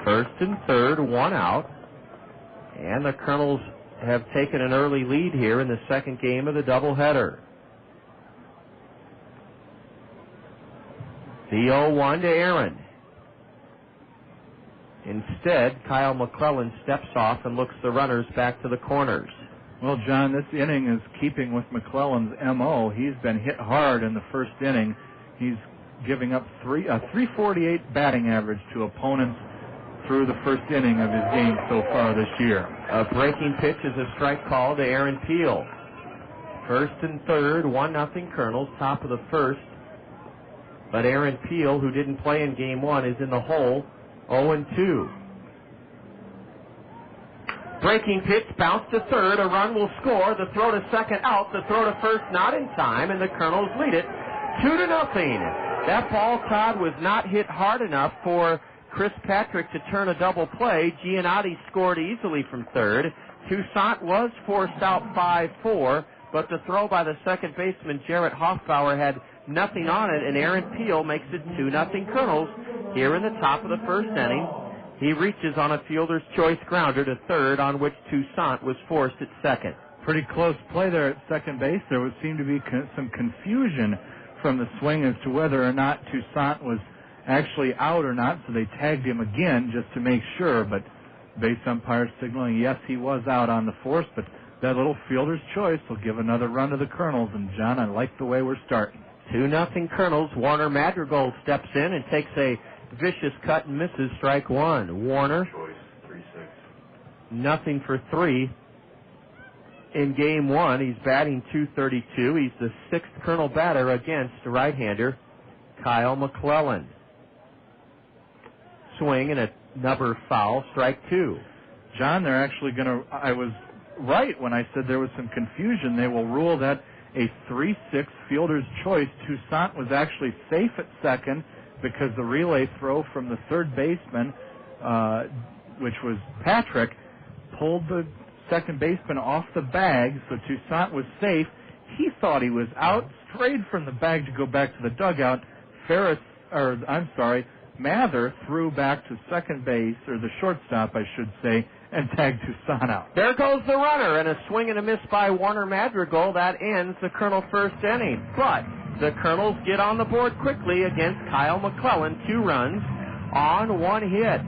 First and third, 1 out. And the Colonels have taken an early lead here in the second game of the doubleheader. The 0-1 to Aaron. Instead, Kyle McClellan steps off and looks the runners back to the corners. Well, John, this inning is keeping with McClellan's M.O. He's been hit hard in the first inning. He's giving up a 348 batting average to opponents through the first inning of his game so far this year. A breaking pitch is a strike call to Aaron Peel. First and third, 1-0 Colonels, top of the first. But Aaron Peel, who didn't play in Game 1, is in the hole, 0-2. Breaking pitch, bounce to third, a run will score, the throw to second out, the throw to first not in time, and the Colonels lead it 2-0. That ball, Todd, was not hit hard enough for Chris Patrick to turn a double play. Giannotti scored easily from third. Toussaint was forced out 5-4, but the throw by the second baseman, Jarrett Hoffbauer, had nothing on it, and Aaron Peel makes it 2-0 Colonels here in the top of the first inning. He reaches on a fielder's choice grounder to third, on which Toussaint was forced at second. Pretty close play there at second base. There would seem to be some confusion from the swing as to whether or not Toussaint was actually out or not, so they tagged him again just to make sure, but base umpire signaling yes, he was out on the force, but that little fielder's choice will give another run to the Colonels, and John, I like the way we're starting. 2-0 Colonels. Warner Madrigal steps in and takes a vicious cut and misses strike one. Warner, 0 for 3 in Game 1. He's batting .232. He's the sixth Colonel batter against right-hander Kyle McClellan. Swing and another foul, strike 2. John, they're actually going to, I was right when I said there was some confusion. They will rule that a 3-6 fielder's choice. Toussaint was actually safe at second because the relay throw from the third baseman, which was Patrick, pulled the second baseman off the bag, so Toussaint was safe. He thought he was out, strayed from the bag to go back to the dugout. Mather threw back to second base, or the shortstop, I should say, and tagged Toussaint out. There goes the runner, and a swing and a miss by Warner Madrigal. That ends the Colonel first inning. But the Colonels get on the board quickly against Kyle McClellan. 2 runs on 1 hit.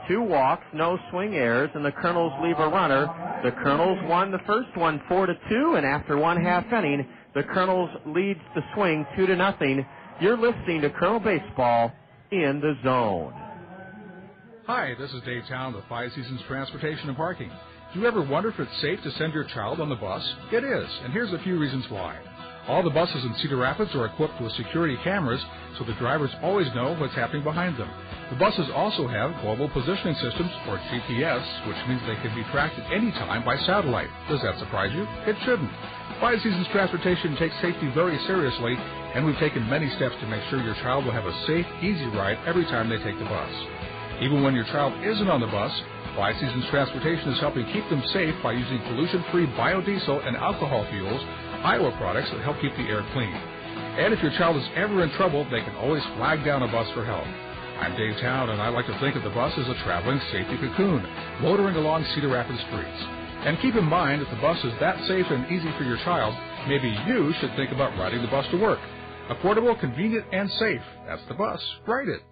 2 walks, no swing errors, and the Colonels leave a runner. The Colonels won the first one 4-2, and after 1/2 inning, the Colonels leads the swing 2-0. You're listening to Colonel Baseball in the Zone. Hi, this is Dave Town with Five Seasons Transportation and Parking. Do you ever wonder if it's safe to send your child on the bus? It is, and here's a few reasons why. All the buses in Cedar Rapids are equipped with security cameras, so the drivers always know what's happening behind them. The buses also have global positioning systems, or GPS, which means they can be tracked at any time by satellite. Does that surprise you? It shouldn't. Five Seasons Transportation takes safety very seriously, and we've taken many steps to make sure your child will have a safe, easy ride every time they take the bus. Even when your child isn't on the bus, Five Seasons Transportation is helping keep them safe by using pollution-free biodiesel and alcohol fuels, Iowa products that help keep the air clean. And if your child is ever in trouble, they can always flag down a bus for help. I'm Dave Town, and I like to think of the bus as a traveling safety cocoon, motoring along Cedar Rapids streets. And keep in mind, if the bus is that safe and easy for your child, maybe you should think about riding the bus to work. Affordable, convenient, and safe. That's the bus. Ride it.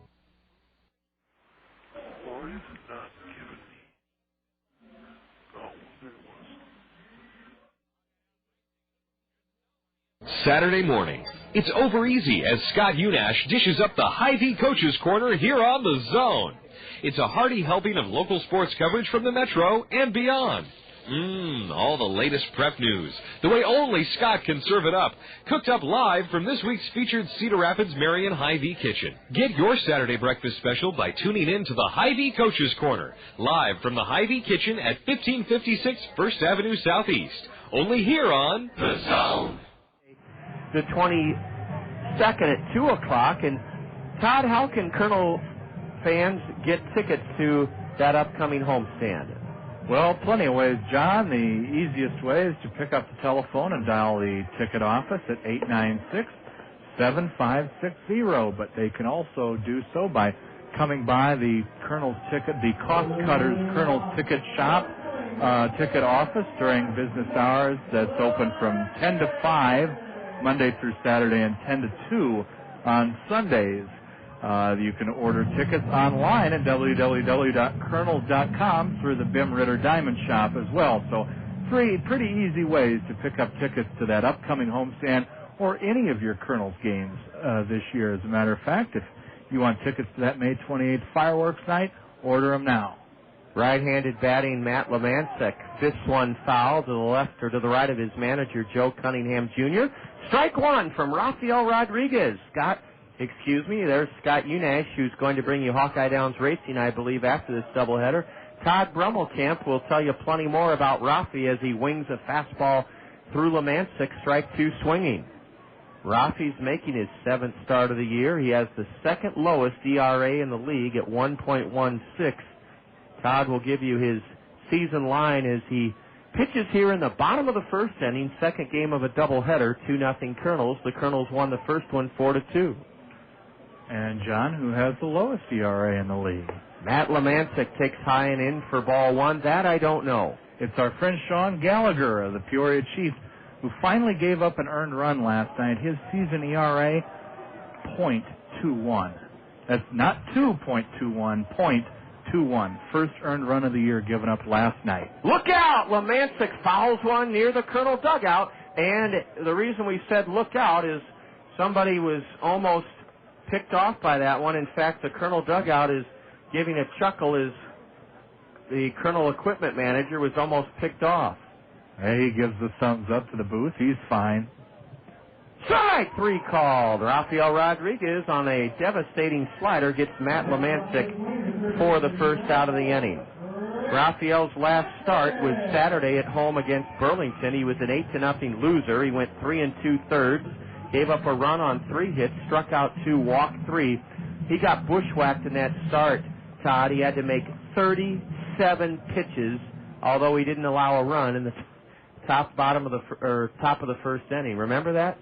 Saturday morning. It's over easy as Scott Unash dishes up the Hy-Vee Coaches Corner here on The Zone. It's a hearty helping of local sports coverage from the Metro and beyond. All the latest prep news, the way only Scott can serve it up, cooked up live from this week's featured Cedar Rapids Marion Hy-Vee Kitchen. Get your Saturday breakfast special by tuning in to the Hy-Vee Coaches Corner, live from the Hy-Vee Kitchen at 1556 First Avenue Southeast. Only here on The Zone. The 22nd at 2 o'clock. And, Todd, how can Kernel fans get tickets to that upcoming homestand? Well, plenty of ways, John. The easiest way is to pick up the telephone and dial the ticket office at 896-7560. But they can also do so by coming by the Kernels ticket, the Cost Cutters Kernels ticket shop, ticket office during business hours. That's open from 10 to 5 Monday through Saturday and 10 to 2 on Sundays. You can order tickets online at www.kernels.com through the Bim Ritter Diamond Shop as well. So 3 pretty easy ways to pick up tickets to that upcoming homestand or any of your Kernels games this year. As a matter of fact, if you want tickets to that May 28th fireworks night, order them now. Right-handed batting Matt Lemansek. Fifth one foul to the left or to the right of his manager, Joe Cunningham Jr. Strike one from Rafael Rodriguez. There's Scott Unash, who's going to bring you Hawkeye Downs Racing, I believe, after this doubleheader. Todd Brummelkamp will tell you plenty more about Rafi as he wings a fastball through Lemansek, strike 2 swinging. Rafi's making his 7th start of the year. He has the second lowest ERA in the league at 1.16. Todd will give you his season line as he pitches here in the bottom of the first inning, second game of a doubleheader, 2-0 Kernels. The Kernels won the first one 4-2. And, John, who has the lowest ERA in the league? Matt Lemansek takes high and in for ball one. That I don't know. It's our friend Sean Gallagher of the Peoria Chiefs, who finally gave up an earned run last night. His season ERA, .21. That's not 2.21, .21. First earned run of the year given up last night. Look out! Lemansek fouls one near the Kernel dugout. And the reason we said look out is somebody was almost picked off by that one. In fact, the Kernel dugout is giving a chuckle as the Kernel equipment manager was almost picked off. Hey, he gives the thumbs up to the booth. He's fine. Strike 3 called. Rafael Rodriguez on a devastating slider gets Matt Lemansek for the first out of the inning. Rafael's last start was Saturday at home against Burlington. He was an 8-0 loser. He went 3 2/3. Gave up a run on 3 hits, struck out 2, walked 3. He got bushwhacked in that start, Todd. He had to make 37 pitches, although he didn't allow a run in the top of the first inning. Remember that?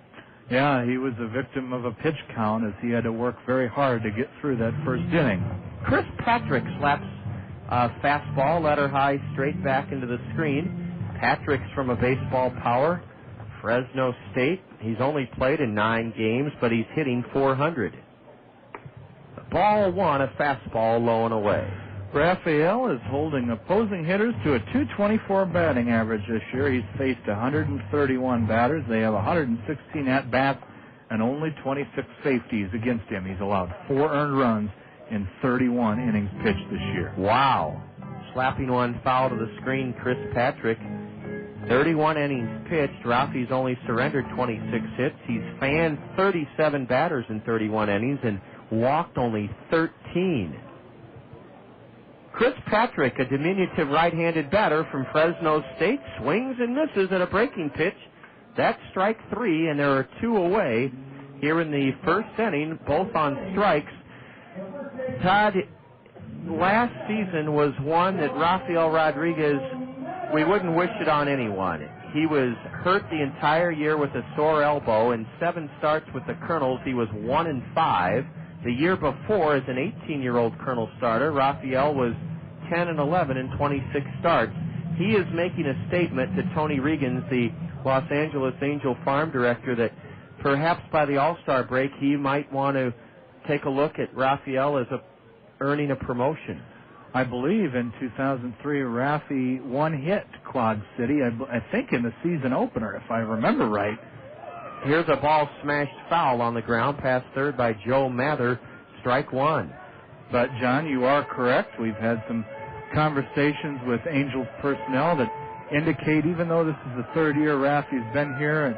Yeah, he was a victim of a pitch count as he had to work very hard to get through that first inning. Chris Patrick slaps a fastball, letter high, straight back into the screen. Patrick's from a baseball power, Fresno State. He's only played in 9 games, but he's hitting .400. Ball one, a fastball low and away. Rafael is holding opposing hitters to a .224 batting average this year. He's faced 131 batters. They have 116 at-bats and only 26 safeties against him. He's allowed 4 earned runs in 31 innings pitched this year. Wow. Slapping one foul to the screen, Chris Patrick. 31 innings pitched. Rafi's only surrendered 26 hits. He's fanned 37 batters in 31 innings and walked only 13. Chris Patrick, a diminutive right-handed batter from Fresno State, swings and misses at a breaking pitch. That's strike 3, and there are 2 away here in the first inning, both on strikes. Todd, last season was one that Rafael Rodriguez, we wouldn't wish it on anyone. He was hurt the entire year with a sore elbow. In 7 starts with the Kernels, he was 1-5. The year before, as an 18-year-old Kernel starter, Rafael was 10-11 in 26 starts. He is making a statement to Tony Regans, the Los Angeles Angel farm director, that perhaps by the All-Star break he might want to take a look at Rafael as earning a promotion. I believe in 2003, Rafi one-hit Quad City, I think in the season opener, if I remember right. Here's a ball smashed foul on the ground, past third by Joe Mather, strike 1. But, John, you are correct. We've had some conversations with Angels personnel that indicate, even though this is the third year Rafi's been here and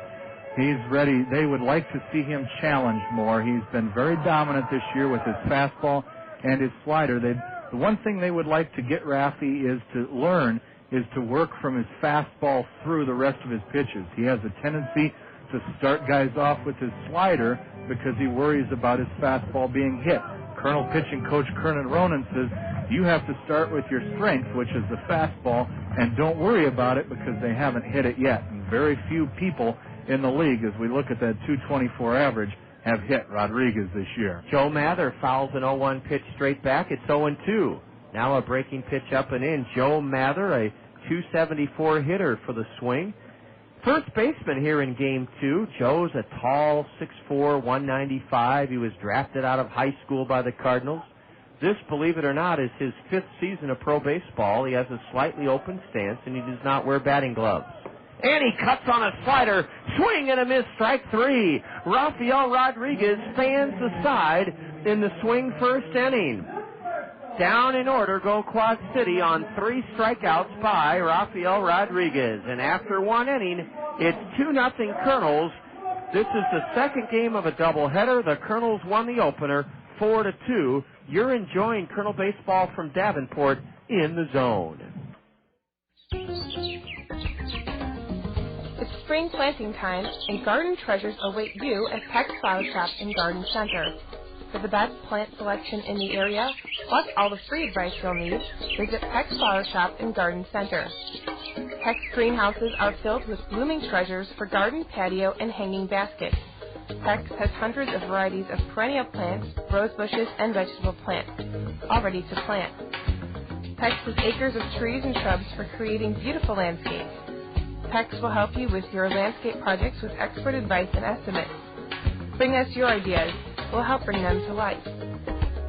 he's ready, they would like to see him challenged more. He's been very dominant this year with his fastball and his slider. The one thing they would like to get Rafi is to learn is to work from his fastball through the rest of his pitches. He has a tendency to start guys off with his slider because he worries about his fastball being hit. Colonel pitching coach Kernan Ronan says, you have to start with your strength, which is the fastball, and don't worry about it because they haven't hit it yet. And very few people in the league, as we look at that 224 average, have hit Rodriguez this year. Joe Mather fouls an 0-1 pitch straight back. It's 0-2. Now a breaking pitch up and in. Joe Mather, a 274 hitter for the Swing. First baseman here in Game 2. Joe's a tall 6'4", 195. He was drafted out of high school by the Cardinals. This, believe it or not, is his 5th season of pro baseball. He has a slightly open stance, and he does not wear batting gloves. And he cuts on a slider. Swing and a miss, strike 3. Rafael Rodriguez fans the side in the Swing first inning. Down in order go Quad City on 3 strikeouts by Rafael Rodriguez. And after 1 inning, it's 2-0 Kernels. This is the second game of a doubleheader. The Kernels won the opener 4-2. You're enjoying Kernel baseball from Davenport in the Zone. It's spring planting time, and garden treasures await you at Peck's Flower Shop and Garden Center. For the best plant selection in the area, plus all the free advice you'll need, visit Peck's Flower Shop and Garden Center. Peck's greenhouses are filled with blooming treasures for garden, patio, and hanging baskets. Peck's has hundreds of varieties of perennial plants, rose bushes, and vegetable plants, all ready to plant. Peck's has acres of trees and shrubs for creating beautiful landscapes. Peck's will help you with your landscape projects with expert advice and estimates. Bring us your ideas. We'll help bring them to life.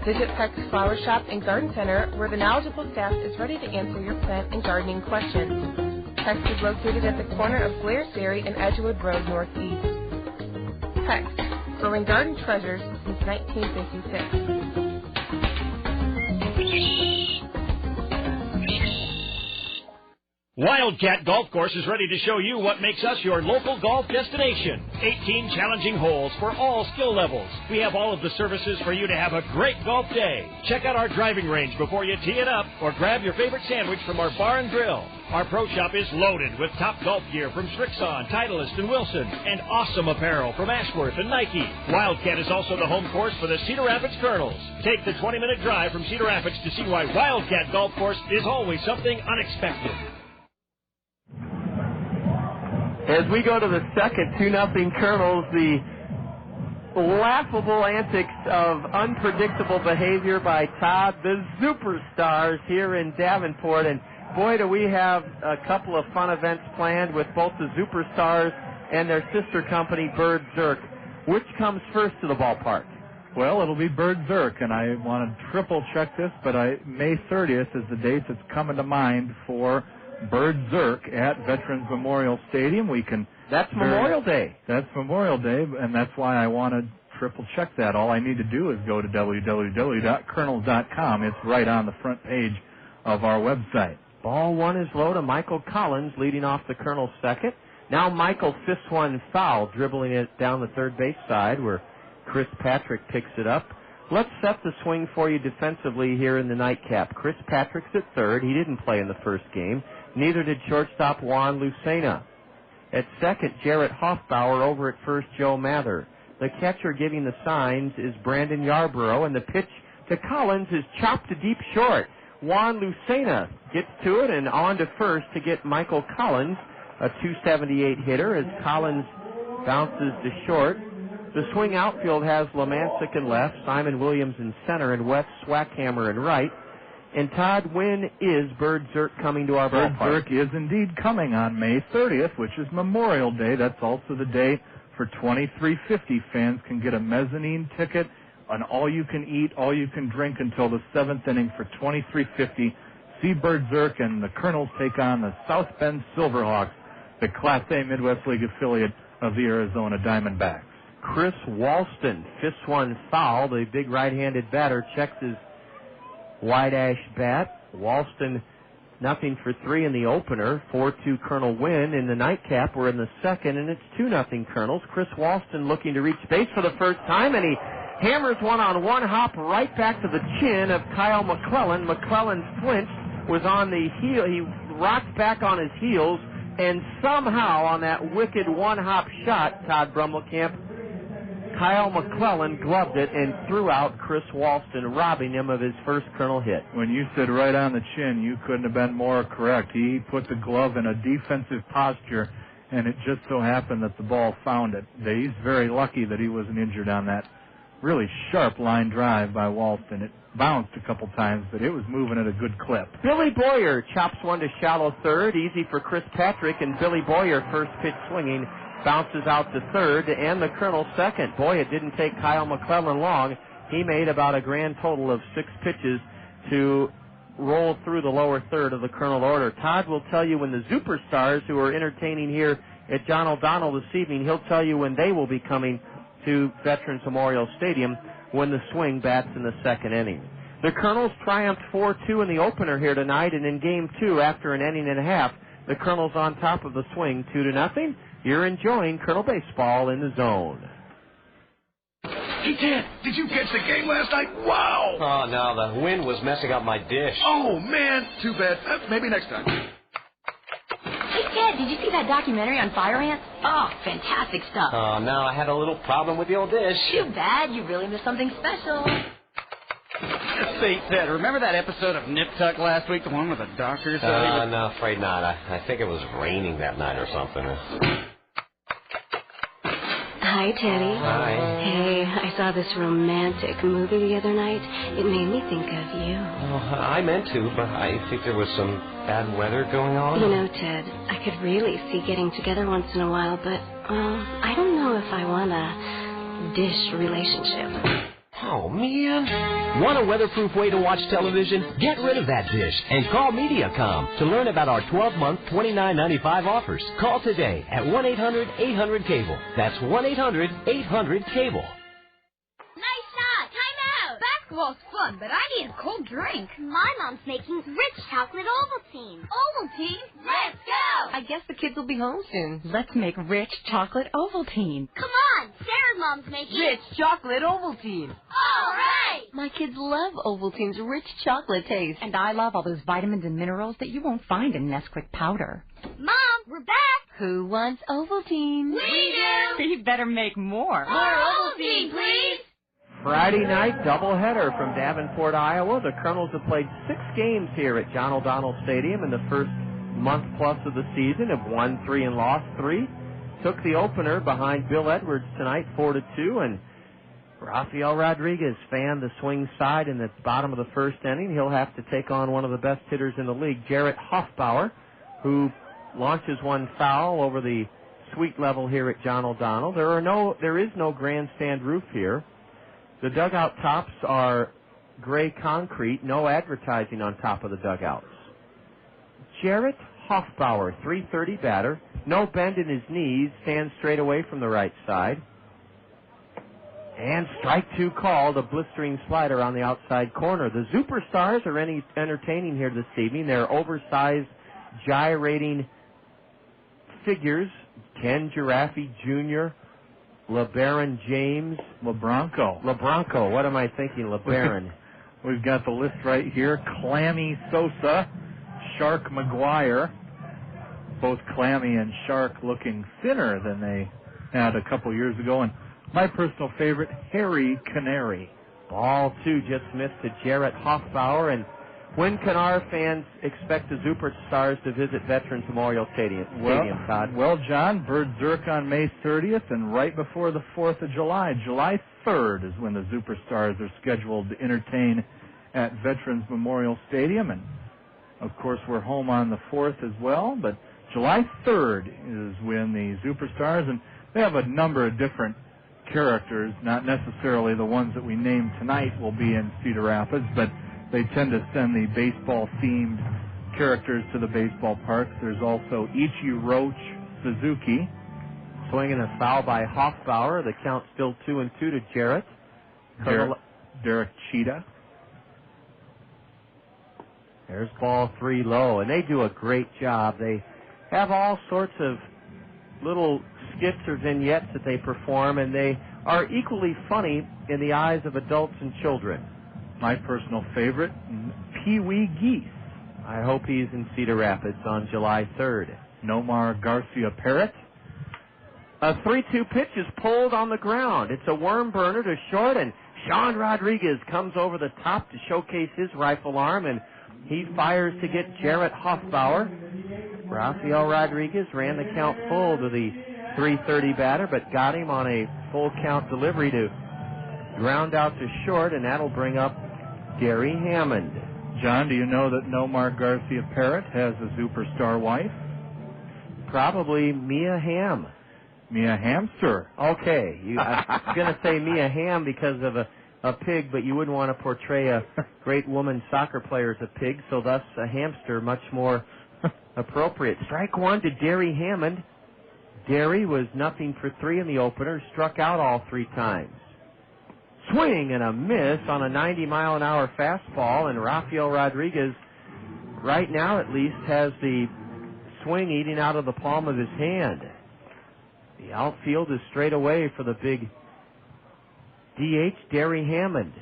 Visit Peck's Flower Shop and Garden Center, where the knowledgeable staff is ready to answer your plant and gardening questions. Peck's is located at the corner of Blair's Ferry and Edgewood Road Northeast. Peck's, growing garden treasures since 1956. Wildcat Golf Course is ready to show you what makes us your local golf destination. 18 challenging holes for all skill levels. We have all of the services for you to have a great golf day. Check out our driving range before you tee it up, or grab your favorite sandwich from our bar and grill. Our pro shop is loaded with top golf gear from Strixon, Titleist, and Wilson, and awesome apparel from Ashworth and Nike. Wildcat is also the home course for the Cedar Rapids Kernels. Take the 20-minute drive from Cedar Rapids to see why Wildcat Golf Course is always something unexpected. As we go to the second 2-0 Kernels, the laughable antics of unpredictable behavior by Todd, the superstars here in Davenport. And boy, do we have a couple of fun events planned with both the superstars and their sister company, Bird Zirk. Which comes first to the ballpark? Well, it'll be Bird Zirk, and I want to triple check this, but May 30th is the date that's coming to mind for Bird Zirk at Veterans Memorial Stadium. That's Memorial Day. That's Memorial Day, and that's why I want to triple check that. All I need to do is go to www.kernels.com. It's right on the front page of our website. Ball one is low to Michael Collins, leading off the Kernels second. Now Michael fists one foul, dribbling it down the third base side where Chris Patrick picks it up. Let's set the swing for you defensively here in the nightcap. Chris Patrick's at third. He didn't play in the first game. Neither did shortstop Juan Lucena. At second, Jarrett Hoffbauer. Over at first, Joe Mather. The catcher giving the signs is Brandon Yarborough, and the pitch to Collins is chopped to deep short. Juan Lucena gets to it and on to first to get Michael Collins, a .278 hitter, as Collins bounces to short. The swing outfield has Lemancic in left, Simon Williams in center, and Wes Swackhammer in right. And Todd, when is Bird Zerk coming to our ballpark? Bird Zerk is indeed coming on May 30th, which is Memorial Day. That's also the day for 2350 fans can get a mezzanine ticket, an all-you-can-eat, all-you-can-drink until the 7th inning for 2350. See Bird Zerk and the Kernels take on the South Bend Silverhawks, the Class A Midwest League affiliate of the Arizona Diamondbacks. Chris Walston fists one foul. The big right-handed batter checks his wide ash bat. Walston, 0-for-3 in the opener. 4-2 Kernel win. In the nightcap, we're in the second, and it's 2-0 Kernels. Chris Walston looking to reach base for the first time, and he hammers one on one hop right back to the chin of Kyle McClellan. McClellan flinched, was on the heel. He rocked back on his heels, and somehow on that wicked one-hop shot, Todd Brummelkamp, Kyle McClellan gloved it and threw out Chris Walston, robbing him of his first Kernel hit. When you said right on the chin, you couldn't have been more correct. He put the glove in a defensive posture, and it just so happened that the ball found it. He's very lucky that he wasn't injured on that really sharp line drive by Walston. It bounced a couple times, but it was moving at a good clip. Billy Boyer chops one to shallow third. Easy for Chris Patrick, and Billy Boyer, first pitch swinging, bounces out to third to end the Kernel second. Boy, it didn't take Kyle McClellan long. He made about a grand total of 6 pitches to roll through the lower third of the Kernel order. Todd will tell you when the Superstars, who are entertaining here at John O'Donnell this evening, he'll tell you when they will be coming to Veterans Memorial Stadium when the swing bats in the second inning. The Kernels triumphed 4-2 in the opener here tonight, and in Game 2, after an inning and a half, the Kernels on top of the swing 2-0. You're enjoying Kernel baseball in the zone. Hey, Ted, did you catch the game last night? Wow! Oh, no, the wind was messing up my dish. Oh, man, too bad. Maybe next time. Hey, Ted, did you see that documentary on fire ants? Oh, fantastic stuff. Oh, no, I had a little problem with the old dish. Too bad. You really missed something special. Say, Ted, remember that episode of Nip Tuck last week, the one with the doctor? No, afraid not. I think it was raining that night or something. Hi, Teddy. Hi. Hey, I saw this romantic movie the other night. It made me think of you. Oh, I meant to, but I think there was some bad weather going on. You know, Ted, I could really see getting together once in a while, but, I don't know if I want a dish relationship. Oh, man. Want a weatherproof way to watch television? Get rid of that dish and call Mediacom to learn about our 12-month $29.95 offers. Call today at 1-800-800-CABLE. That's 1-800-800-CABLE. Nice shot! Time out! Basketball's fun, but I need a cold drink. My mom's making rich chocolate Ovaltine. Ovaltine? Let's go! I guess the kids will be home soon. Let's make rich chocolate Ovaltine. Come on! Sarah's mom's making rich chocolate Ovaltine. All right! My kids love Ovaltine's rich chocolate taste. And I love all those vitamins and minerals that you won't find in Nesquik powder. Mom, we're back! Who wants Ovaltine? We do! You better make more. More Ovaltine, please! Friday night doubleheader from Davenport, Iowa. The Kernels have played 6 games here at John O'Donnell Stadium in the first month plus of the season, have won 3 and lost 3. Took the opener behind Bill Edwards tonight, 4-2, and Rafael Rodriguez fanned the swing side in the bottom of the first inning. He'll have to take on one of the best hitters in the league, Jarrett Hoffbauer, who launches one foul over the suite level here at John O'Donnell. There is no grandstand roof here. The dugout tops are gray concrete, no advertising on top of the dugouts. Jarrett Hoffbauer, .330 batter, no bend in his knees, stands straight away from the right side. And strike 2 called, a blistering slider on the outside corner. The Superstars are entertaining here this evening. They're oversized, gyrating figures. Ken Giraffe Jr., LeBaron James. LeBronco. What am I thinking, LeBaron? We've got the list right here. Clammy Sosa, Shark McGuire. Both Clammy and Shark looking thinner than they had a couple years ago. And my personal favorite, Harry Canary. Ball 2 just missed to Jarrett Hoffbauer. And when can our fans expect the Superstars to visit Veterans Memorial Stadium, Todd? Well, John, Bird Zerk on May 30th, and right before the 4th of July. July 3rd is when the Superstars are scheduled to entertain at Veterans Memorial Stadium. And, of course, we're home on the 4th as well. But July 3rd is when the Superstars, and they have a number of different characters, not necessarily the ones that we named tonight will be in Cedar Rapids, but they tend to send the baseball-themed characters to the baseball parks. There's also Ichi Roach Suzuki. Swinging a foul by Hoffbauer. The count still 2-2 to Jarrett. Derek Cheetah. There's ball 3 low, and they do a great job. They have all sorts of little skits or vignettes that they perform, and they are equally funny in the eyes of adults and children. My personal favorite, Pee-wee Geese. I hope he's in Cedar Rapids on July 3rd. Nomar Garcia Parrott. A 3-2 pitch is pulled on the ground. It's a worm burner to short, and Sean Rodriguez comes over the top to showcase his rifle arm, and he fires to get Jarrett Hoffbauer. Rafael Rodriguez ran the count full to the .330 batter, but got him on a full count delivery to ground out to short, and that'll bring up Gary Hammond. John, do you know that Nomar Garcia Parrott has a superstar wife? Probably Mia Hamm. Mia Hamster. Okay. I was going to say Mia Hamm because of a pig, but you wouldn't want to portray a great woman soccer player as a pig, so thus a hamster much more appropriate. Strike 1 to Derry Hammond. Derry was 0-for-3 in the opener, struck out all 3 times. Swing and a miss on a 90-mile-an-hour fastball, and Rafael Rodriguez, right now at least, has the swing eating out of the palm of his hand. The outfield is straight away for the big DH, Derry Hammond.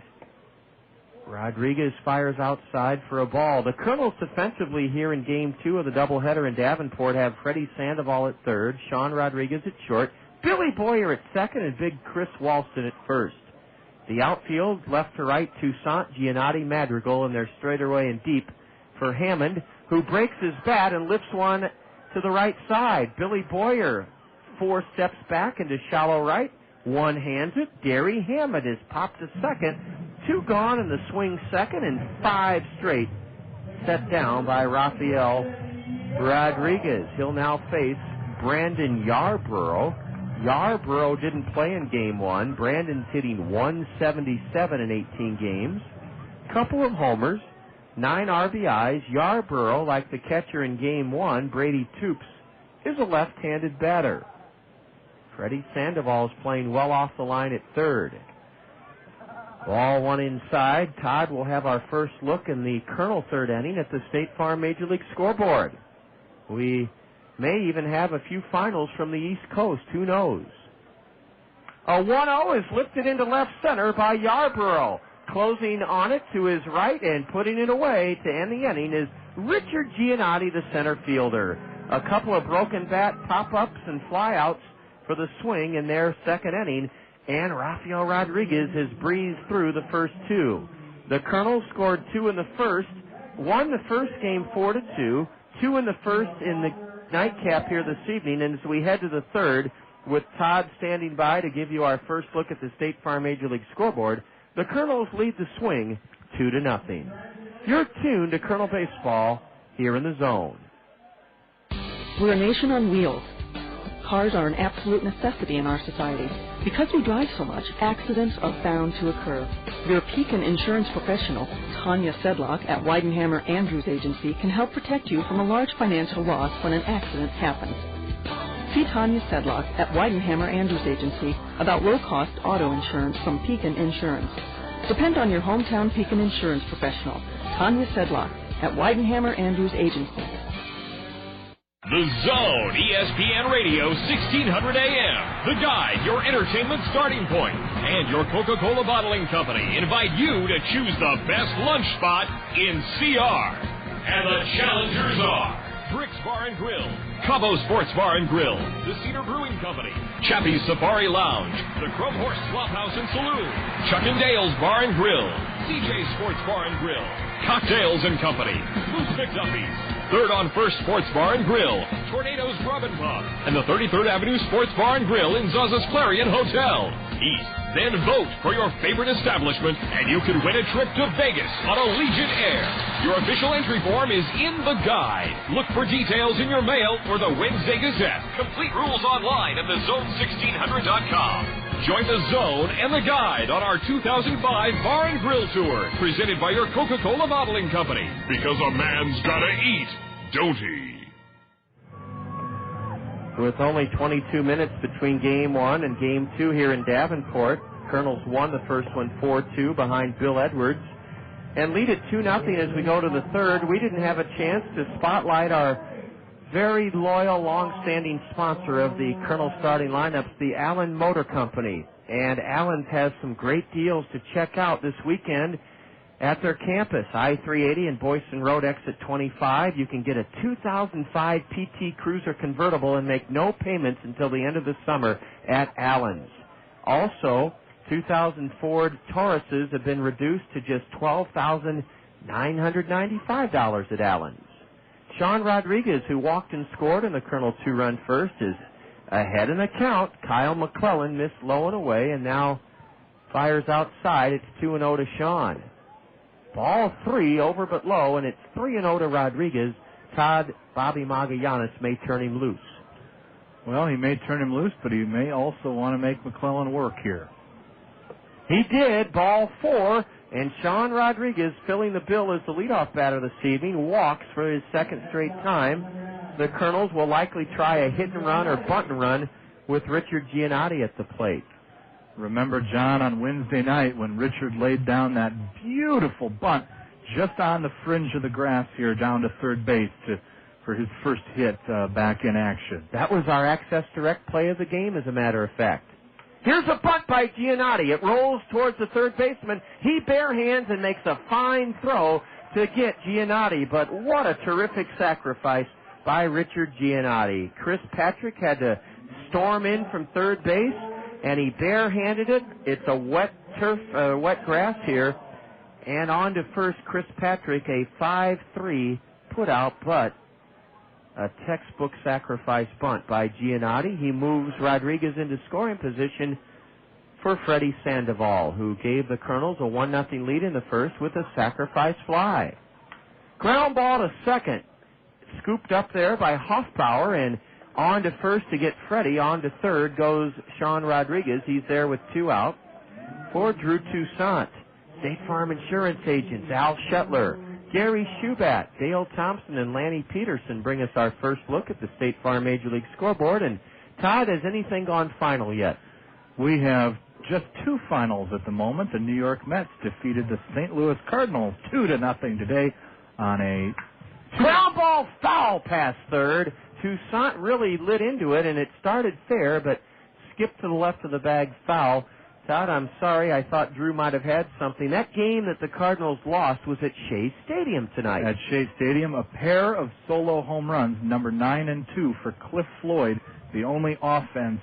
Rodriguez fires outside for a ball. The Kernels defensively here in Game 2 of the doubleheader in Davenport have Freddie Sandoval at third, Sean Rodriguez at short, Billy Boyer at second, and big Chris Walston at first. The outfield, left to right, Toussaint, Giannotti, Madrigal, and they're straight away and deep for Hammond, who breaks his bat and lifts one to the right side. Billy Boyer 4 steps back into shallow right, one hands it. Derry Hammond is popped to second. 2 gone in the swing second, and 5 straight set down by Rafael Rodriguez. He'll now face Brandon Yarborough. Yarborough didn't play in Game 1. Brandon's hitting .177 in 18 games. Couple of homers, 9 RBIs. Yarborough, like the catcher in Game 1, Brady Toops, is a left-handed batter. Freddie Sandoval is playing well off the line at third. Ball 1 inside. Todd will have our first look in the Kernel third inning at the State Farm Major League scoreboard. We may even have a few finals from the East Coast. Who knows? A 1-0 is lifted into left center by Yarborough. Closing on it to his right and putting it away to end the inning is Richard Giannotti, the center fielder. A couple of broken bat pop-ups and flyouts for the swing in their second inning, and Rafael Rodriguez has breezed through the first 2. The Kernels scored 2 in the first, won the first game 4-2, 2 in the first in the nightcap here this evening, and as we head to the third, with Todd standing by to give you our first look at the State Farm Major League scoreboard, the Kernels lead the swing 2-0. You're tuned to Kernel Baseball here in the Zone. We're a nation on wheels. Cars are an absolute necessity in our society. Because we drive so much, accidents are bound to occur. Your Pekin insurance professional, Tanya Sedlock at Weidenhammer Andrews Agency, can help protect you from a large financial loss when an accident happens. See Tanya Sedlock at Weidenhammer Andrews Agency about low-cost auto insurance from Pekin Insurance. Depend on your hometown Pekin insurance professional, Tanya Sedlock at Weidenhammer Andrews Agency. The Zone, ESPN Radio, 1600 AM. The Guide, your entertainment starting point, and your Coca-Cola Bottling Company invite you to choose the best lunch spot in CR. And the challengers are Bricks Bar and Grill, Cabo Sports Bar and Grill, the Cedar Brewing Company, Chappie's Safari Lounge, the Chrome Horse Swap House and Saloon, Chuck and Dale's Bar and Grill, CJ's Sports Bar and Grill, Cocktails and Company, Moose McDuffie's, Third on First Sports Bar and Grill, Tornado's Grub and Pub, and the 33rd Avenue Sports Bar and Grill in Zaza's Clarion Hotel. Eat, then vote for your favorite establishment, and you could win a trip to Vegas on Allegiant Air. Your official entry form is in the guide. Look for details in your mail or the Wednesday Gazette. Complete rules online at thezone1600.com. Join the Zone and the Guide on our 2005 Bar and Grill Tour, presented by your Coca-Cola Bottling Company. Because a man's gotta eat, don't he? With only 22 minutes between Game 1 and Game 2 here in Davenport, Kernels won the first one 4-2 behind Bill Edwards and lead it 2-0 as we go to the third. We didn't have a chance to spotlight our very loyal, long-standing sponsor of the Kernel starting lineups, the Allen Motor Company. And Allen's has some great deals to check out this weekend at their campus, I-380 and Boyson Road, exit 25. You can get a 2005 PT Cruiser convertible and make no payments until the end of the summer at Allen's. Also, 2000 Ford Tauruses have been reduced to just $12,995 at Allen's. Sean Rodriguez, who walked and scored in the Kernel 2-run first, is ahead in the count. Kyle McClellan missed low and away and now fires outside. It's 2-0 to Sean. Ball 3 over but low, and it's 3-0 to Rodriguez. Todd Bobby Magallanes may turn him loose. Well, he may turn him loose, but he may also want to make McClellan work here. He did. Ball 4. And Sean Rodriguez, filling the bill as the leadoff batter this evening, walks for his second straight time. The Kernels will likely try a hit and run or bunt and run with Richard Giannotti at the plate. Remember, John, on Wednesday night when Richard laid down that beautiful bunt just on the fringe of the grass here down to third base for his first hit back in action. That was our Access Direct play of the game, as a matter of fact. Here's a bunt by Giannotti. It rolls towards the third baseman. He bare hands and makes a fine throw to get Giannotti. But what a terrific sacrifice by Richard Giannotti. Chris Patrick had to storm in from third base, and he bare-handed it. It's a wet grass here. And on to first, Chris Patrick, a 5-3 put out, but a textbook sacrifice bunt by Giannotti. He moves Rodriguez into scoring position for Freddie Sandoval, who gave the Kernels a 1-0 lead in the first with a sacrifice fly. Ground ball to second. Scooped up there by Hoffbauer, and on to first to get Freddie. On to third goes Sean Rodriguez. He's there with 2 out. For Drew Toussaint, State Farm Insurance agents Al Shetler, Gary Schubat, Dale Thompson, and Lanny Peterson bring us our first look at the State Farm Major League scoreboard. And Todd, has anything gone final yet? We have just 2 finals at the moment. The New York Mets defeated the St. Louis Cardinals 2-0 today on a ground ball foul past third. Toussaint really lit into it, and it started fair, but skipped to the left of the bag foul. Todd, I'm sorry. I thought Drew might have had something. That game that the Cardinals lost was at Shea Stadium tonight. At Shea Stadium, a pair of solo home runs, number 9 and 2 for Cliff Floyd, the only offense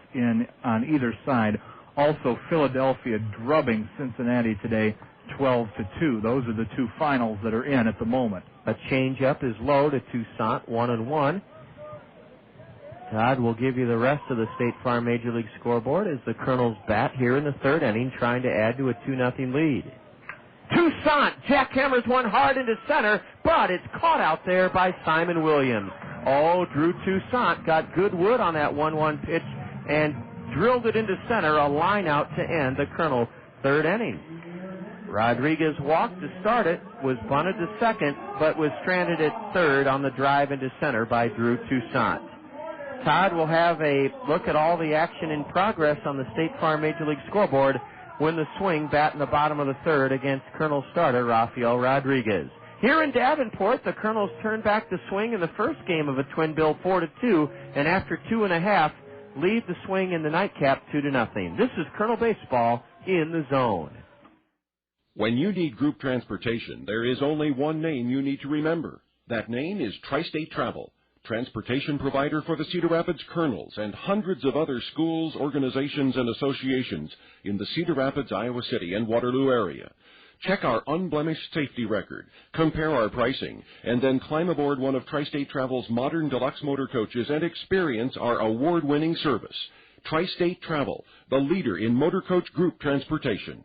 on either side. Also, Philadelphia drubbing Cincinnati today, 12-2. Those are the 2 finals that are in at the moment. A changeup is low to Toussaint, 1-1. Todd will give you the rest of the State Farm Major League scoreboard as the Kernels bat here in the third inning, trying to add to a 2-0 lead. Toussaint jackhammers one hard into center, but it's caught out there by Simon Williams. Oh, Drew Toussaint got good wood on that 1-1 pitch and drilled it into center, a line out to end the Kernel third inning. Rodriguez walked to start it, was bunted to second, but was stranded at third on the drive into center by Drew Toussaint. Todd will have a look at all the action in progress on the State Farm Major League scoreboard when the Swing bat in the bottom of the third against Kernel starter Rafael Rodriguez. Here in Davenport, the Kernels turned back the Swing in the first game of a twin bill 4-2, and after 2.5, lead the Swing in the nightcap 2-0. This is Kernel Baseball in the Zone. When you need group transportation, there is only one name you need to remember. That name is Tri-State Travel. transportation provider for the Cedar Rapids Kernels and hundreds of other schools, organizations, and associations in the Cedar Rapids, Iowa City, and Waterloo area. Check our unblemished safety record, compare our pricing, and then climb aboard one of Tri-State Travel's modern deluxe motor coaches and experience our award-winning service. Tri-State Travel, the leader in motor coach group transportation.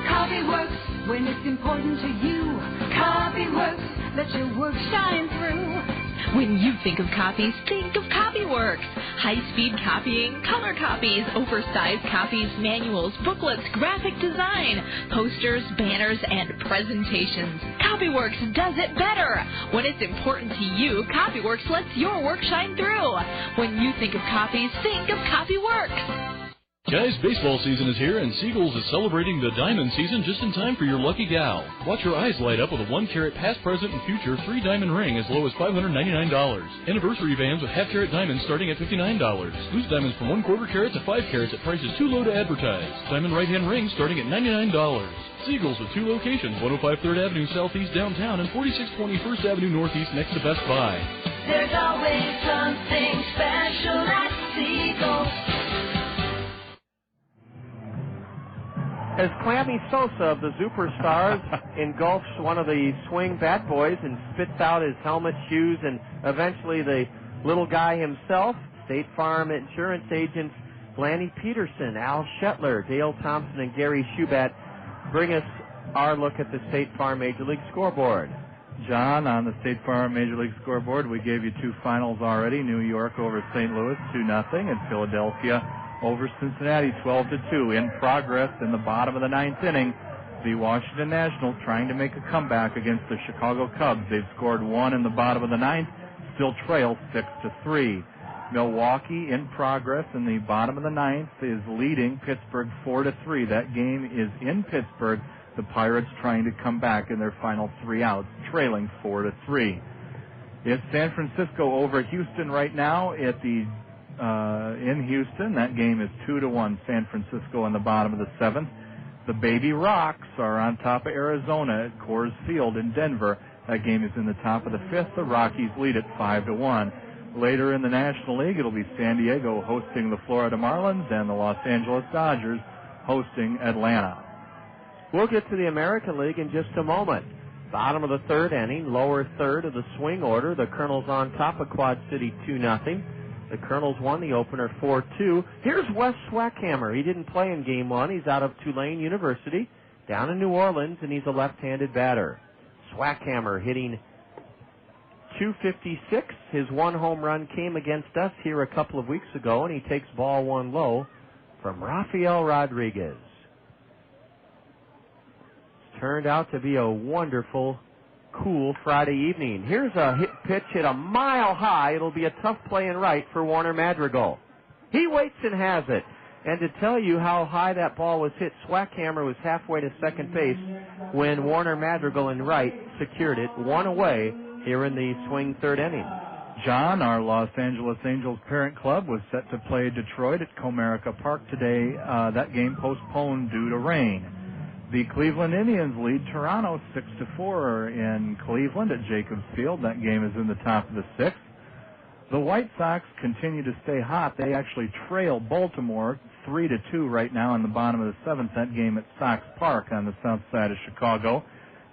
Coffee works when it's important to you. Coffee works, let your work shine through. When you think of copies, think of CopyWorks. High-speed copying, color copies, oversized copies, manuals, booklets, graphic design, posters, banners, and presentations. CopyWorks does it better. When it's important to you, CopyWorks lets your work shine through. When you think of copies, think of CopyWorks. Guys, baseball season is here, and Siegel's is celebrating the diamond season just in time for your lucky gal. Watch your eyes light up with a 1-carat past, present, and future 3-diamond ring as low as $599. Anniversary bands with half-carat diamonds starting at $59. Loose diamonds from 1/4 carat to 5 carats at prices too low to advertise. Diamond right-hand rings starting at $99. Siegel's with 2 locations, 105 3rd Avenue Southeast downtown and 4620 1st Avenue Northeast next to Best Buy. There's always something special at Siegel's. As Clammy Sosa of the Superstars engulfs one of the swing bat boys and spits out his helmet, shoes, and eventually the little guy himself, State Farm insurance agents Lanny Peterson, Al Shetler, Dale Thompson, and Gary Schubat bring us our look at the State Farm Major League scoreboard. John, on the State Farm Major League scoreboard, we gave you 2 finals already. New York over St. Louis, 2-0, and Philadelphia over Cincinnati, 12-2. In progress in the bottom of the 9th inning, the Washington Nationals trying to make a comeback against the Chicago Cubs. They've scored 1 in the bottom of the 9th, still trail 6-3. Milwaukee in progress in the bottom of the 9th is leading Pittsburgh 4-3. That game is in Pittsburgh. The Pirates trying to come back in their final 3 outs, trailing 4-3. It's San Francisco over Houston right now at the in Houston. That game is 2-1, San Francisco in the bottom of the 7th. The Baby Rocks are on top of Arizona at Coors Field in Denver. That game is in the top of the 5th. The Rockies lead at 5-1. Later in the National League, it'll be San Diego hosting the Florida Marlins and the Los Angeles Dodgers hosting Atlanta. We'll get to the American League in just a moment. Bottom of the 3rd inning, lower 3rd of the swing order. The Kernels on top of Quad City 2-0. The Kernels won the opener 4-2. Here's Wes Swackhammer. He didn't play in Game 1. He's out of Tulane University down in New Orleans, and he's a left-handed batter. Swackhammer hitting .256. His 1 home run came against us here a couple of weeks ago, and he takes ball 1 low from Rafael Rodriguez. It's turned out to be a wonderful, cool Friday evening. Here's a hit pitch hit a mile high. It'll be a tough play in right for Warner Madrigal. He waits and has it. And to tell you how high that ball was hit, Swackhammer was halfway to second base when Warner Madrigal in right secured it 1 away here in the swing 3rd inning. John, our Los Angeles Angels parent club was set to play Detroit at Comerica Park today. That game postponed due to rain. The Cleveland Indians lead Toronto 6-4 in Cleveland at Jacobs Field. That game is in the top of the 6th. The White Sox continue to stay hot. They actually trail Baltimore 3-2 right now in the bottom of the 7th. That game at Sox Park on the south side of Chicago.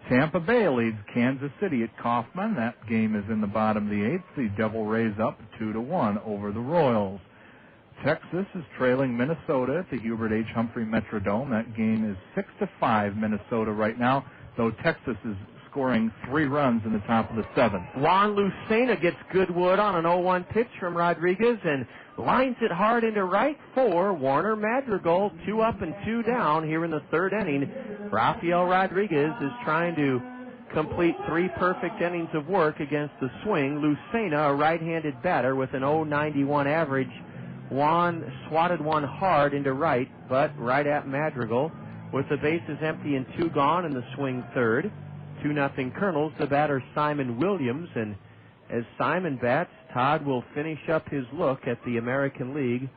Tampa Bay leads Kansas City at Kauffman. That game is in the bottom of the 8th. The Devil Rays up 2-1 over the Royals. Texas is trailing Minnesota at the Hubert H. Humphrey Metrodome. That game is 6-5 Minnesota right now, though Texas is scoring 3 runs in the top of the 7th. Juan Lucena gets good wood on an 0-1 pitch from Rodriguez and lines it hard into right for Warner Madrigal. 2 up and 2 down here in the 3rd inning. Rafael Rodriguez is trying to complete 3 perfect innings of work against the swing. Lucena, a right-handed batter with an .091 average. Juan swatted one hard into right, but right at Madrigal. With the bases empty and 2 gone in the swing 3rd. 2-0 Kernels. The batter Simon Williams, and as Simon bats, Todd will finish up his look at the American League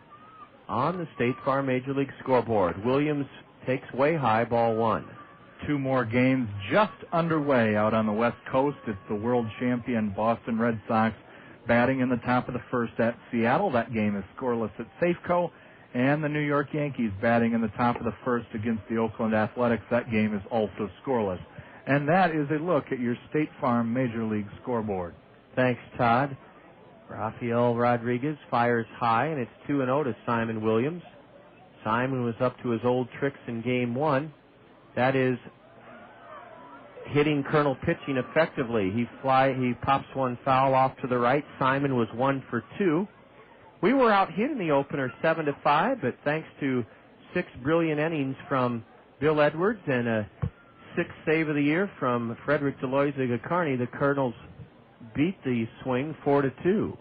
on the State Farm Major League scoreboard. Williams takes way high, ball 1. two more games just underway out on the West Coast. It's the world champion Boston Red Sox batting in the top of the first at Seattle. That game is scoreless at Safeco. And the New York Yankees batting in the top of the first against the Oakland Athletics. That game is also scoreless. And that is a look at your State Farm Major League scoreboard. Thanks, Todd. Rafael Rodriguez fires high, and it's 2-0 to Simon Williams. Simon was up to his old tricks in Game 1. That is hitting Kernel pitching effectively. He pops one foul off to the right. Simon was 1 for 2. We were out hit in the opener 7-5, but thanks to 6 brilliant innings from Bill Edwards and a 6th save of the year from Frederick Deloitte-Gacarni, the Kernels beat the Swing 4-2.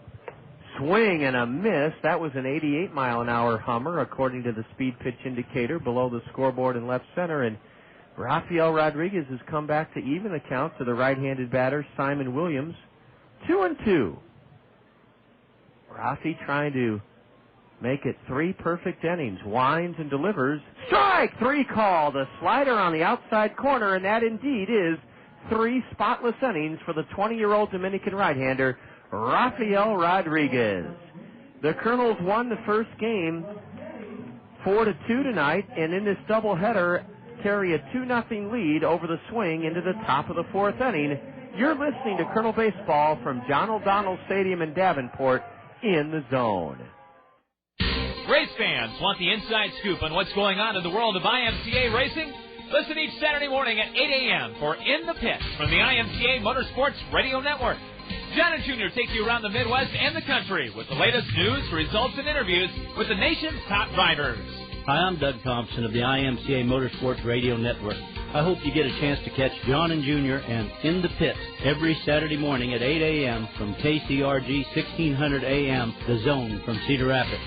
Swing and a miss. That was an 88-mile-an-hour hummer, according to the speed pitch indicator below the scoreboard in left center. And Rafael Rodriguez has come back to even the count to the right-handed batter, Simon Williams, 2-2. Rafi trying to make it 3 perfect innings. Winds and delivers. Strike! 3 call. The slider on the outside corner, and that indeed is 3 spotless innings for the 20-year-old Dominican right-hander, Rafael Rodriguez. The Kernels won the first game 4-2 tonight, and in this doubleheader carry a 2-0 lead over the Swing into the top of the 4th inning. You're listening to Kernel Baseball from John O'Donnell Stadium in Davenport in the Zone. Race fans want the inside scoop on what's going on in the world of IMCA racing? Listen each Saturday morning at 8 a.m. for In the Pit from the IMCA Motorsports Radio Network. John and Junior take you around the Midwest and the country with the latest news, results, and interviews with the nation's top drivers. Hi, I'm Doug Thompson of the IMCA Motorsports Radio Network. I hope you get a chance to catch John and Junior and In the Pit every Saturday morning at 8 a.m. from KCRG 1600 AM, The Zone from Cedar Rapids.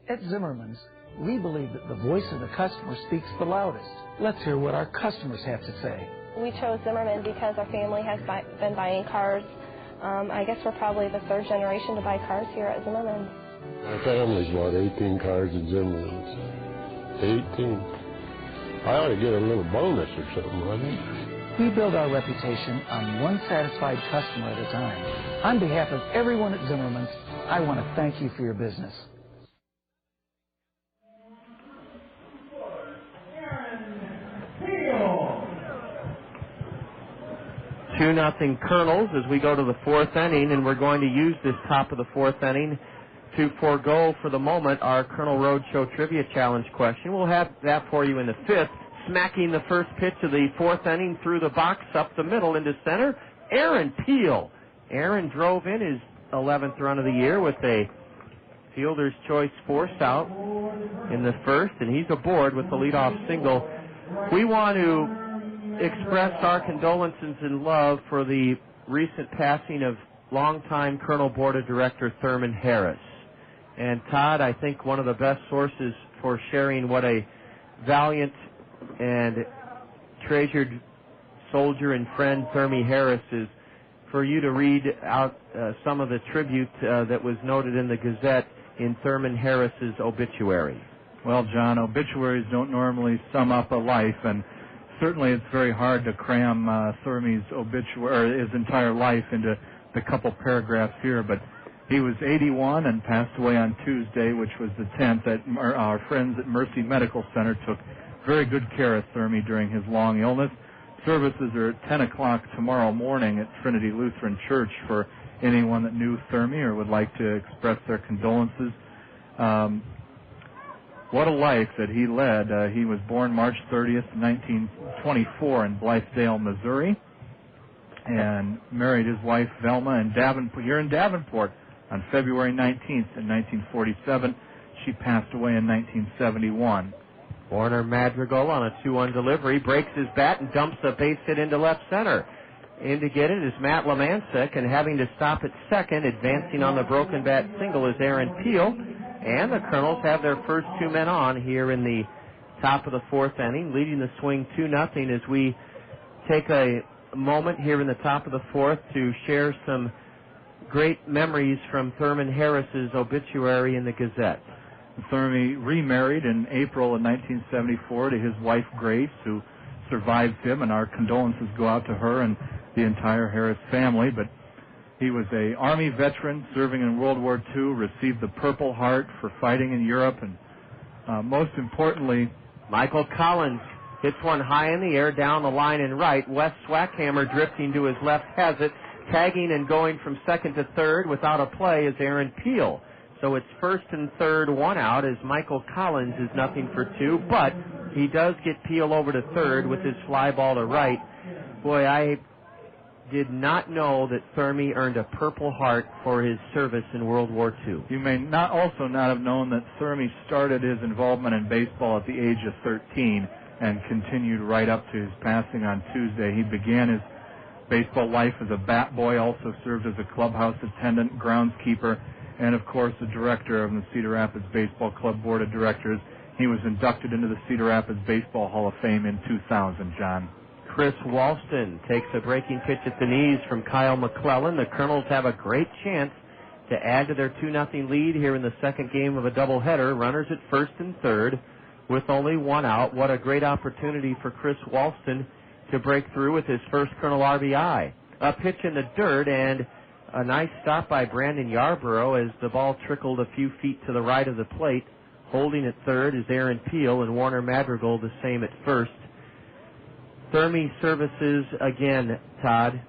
At Zimmerman's, we believe that the voice of the customer speaks the loudest. Let's hear what our customers have to say. We chose Zimmerman because our family has been buying cars. I guess we're probably the 3rd generation to buy cars here at Zimmerman. My family's bought 18 cars at Zimmerman's. 18. I ought to get a little bonus or something, wouldn't I? We build our reputation on one satisfied customer at a time. On behalf of everyone at Zimmerman's, I want to thank you for your business. 2-0 Kernels as we go to the 4th inning, and we're going to use this top of the 4th inning to forego for the moment our Kernel Roadshow Trivia Challenge question. We'll have that for you in the 5th. Smacking the first pitch of the 4th inning through the box up the middle into center, Aaron Peel. Aaron drove in his 11th run of the year with a fielder's choice force out in the 1st, and he's aboard with the leadoff single. We want to express our condolences and love for the recent passing of longtime Kernel Board of Director Thurman Harris. And Todd, I think one of the best sources for sharing what a valiant and treasured soldier and friend Thurmy Harris is, for you to read out some of the tribute that was noted in the Gazette in Thurman Harris's obituary. Well, John, obituaries don't normally sum up a life, and certainly it's very hard to cram Thurmy's obituary, or his entire life, into the couple paragraphs here, but he was 81 and passed away on Tuesday, which was the 10th. Our friends at Mercy Medical Center took very good care of Thurmy during his long illness. Services are at 10 o'clock tomorrow morning at Trinity Lutheran Church for anyone that knew Thurmy or would like to express their condolences. What a life that he led. He was born March 30th, 1924 in Blythedale, Missouri, and married his wife Velma in Davenport, here in Davenport on February 19th in 1947. She passed away in 1971. Warner Madrigal on a 2-1 delivery breaks his bat and dumps a base hit into left center. In to get it is Matt Lemansek, and having to stop at second, advancing on the broken bat single is Aaron Peel. And the Kernels have their first 2 men on here in the top of the 4th inning, leading the Swing 2-0 as we take a moment here in the top of the 4th to share some great memories from Thurman Harris's obituary in the Gazette. Thurmy remarried in April of 1974 to his wife Grace, who survived him, and our condolences go out to her and the entire Harris family. But he was an Army veteran serving in World War II, received the Purple Heart for fighting in Europe, and most importantly, Michael Collins hits one high in the air down the line and right. Wes Swackhammer drifting to his left has it. Tagging and going from second to third without a play is Aaron Peel. So it's first and third, one out, as Michael Collins is nothing for two, but he does get Peel over to third with his fly ball to right. Boy, I did not know that Thurmy earned a Purple Heart for his service in World War II. You may not have known that Thurmy started his involvement in baseball at the age of 13 and continued right up to his passing on Tuesday. He began his baseball life as a bat boy, also served as a clubhouse attendant, groundskeeper, and, of course, the director of the Cedar Rapids Baseball Club Board of Directors. He was inducted into the Cedar Rapids Baseball Hall of Fame in 2000, John. Chris Walston takes a breaking pitch at the knees from Kyle McClellan. The Kernels have a great chance to add to their 2-0 lead here in the second game of a doubleheader. Runners at first and third with only one out. What a great opportunity for Chris Walston to break through with his first Kernel RBI. A pitch in the dirt, and a nice stop by Brandon Yarborough as the ball trickled a few feet to the right of the plate. Holding at third is Aaron Peel, and Warner Madrigal the same at first. Thurmy services again, Todd.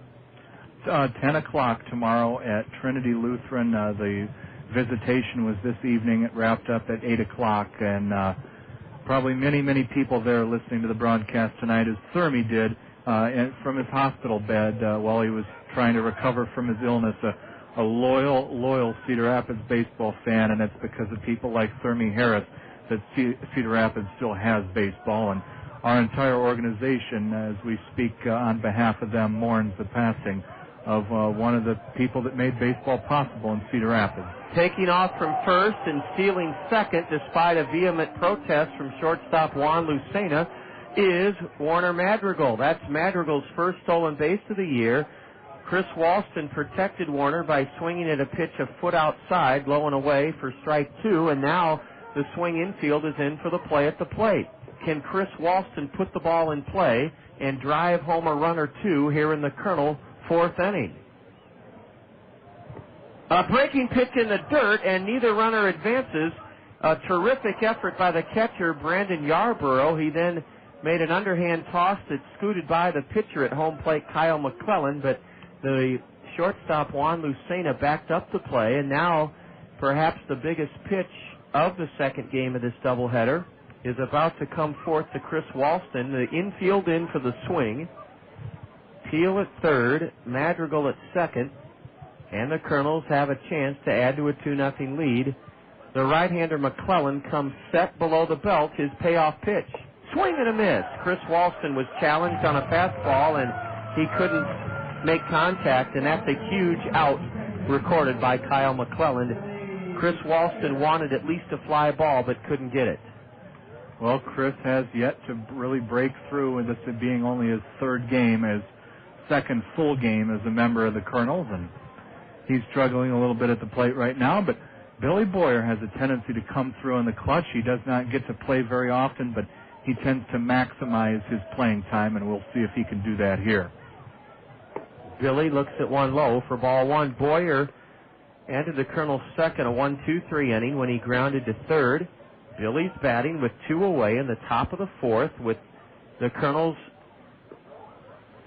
10 o'clock tomorrow at Trinity Lutheran. The visitation was this evening. It wrapped up at 8 o'clock, and probably many people there listening to the broadcast tonight, as Thurmy did, and from his hospital bed while he was trying to recover from his illness. A loyal Cedar Rapids baseball fan, and it's because of people like Thurmy Harris that Cedar Rapids still has baseball. And our entire organization, as we speak on behalf of them, mourns the passing of one of the people that made baseball possible in Cedar Rapids. Taking off from first and stealing second despite a vehement protest from shortstop Juan Lucena is Warner Madrigal. That's Madrigal's first stolen base of the year. Chris Walston protected Warner by swinging at a pitch a foot outside, low and away for strike two, and now the swing infield is in for the play at the plate. Can Chris Walston put the ball in play and drive home a run or two here in the Kernel fourth inning? A breaking pitch in the dirt, and neither runner advances. A terrific effort by the catcher, Brandon Yarborough. He then made an underhand toss that scooted by the pitcher at home plate, Kyle McClellan, but the shortstop, Juan Lucena, backed up the play, and now perhaps the biggest pitch of the second game of this doubleheader is about to come forth to Chris Walston. The infield in for the swing. Peel at third, Madrigal at second, and the Kernels have a chance to add to a 2-0 lead. The right-hander McClellan comes set below the belt, his payoff pitch. Swing and a miss. Chris Walston was challenged on a fastball, and he couldn't make contact, and that's a huge out recorded by Kyle McClellan. Chris Walston wanted at least a fly ball, but couldn't get it. Well, Chris has yet to really break through, and this being only his third game, his second full game as a member of the Kernels, and he's struggling a little bit at the plate right now, but Billy Boyer has a tendency to come through in the clutch. He does not get to play very often, but he tends to maximize his playing time, and we'll see if he can do that here. Billy looks at one low for ball one. Boyer entered the Kernel's second, a 1-2-3 inning when he grounded to third. Billy's batting with two away in the top of the fourth, with the Kernels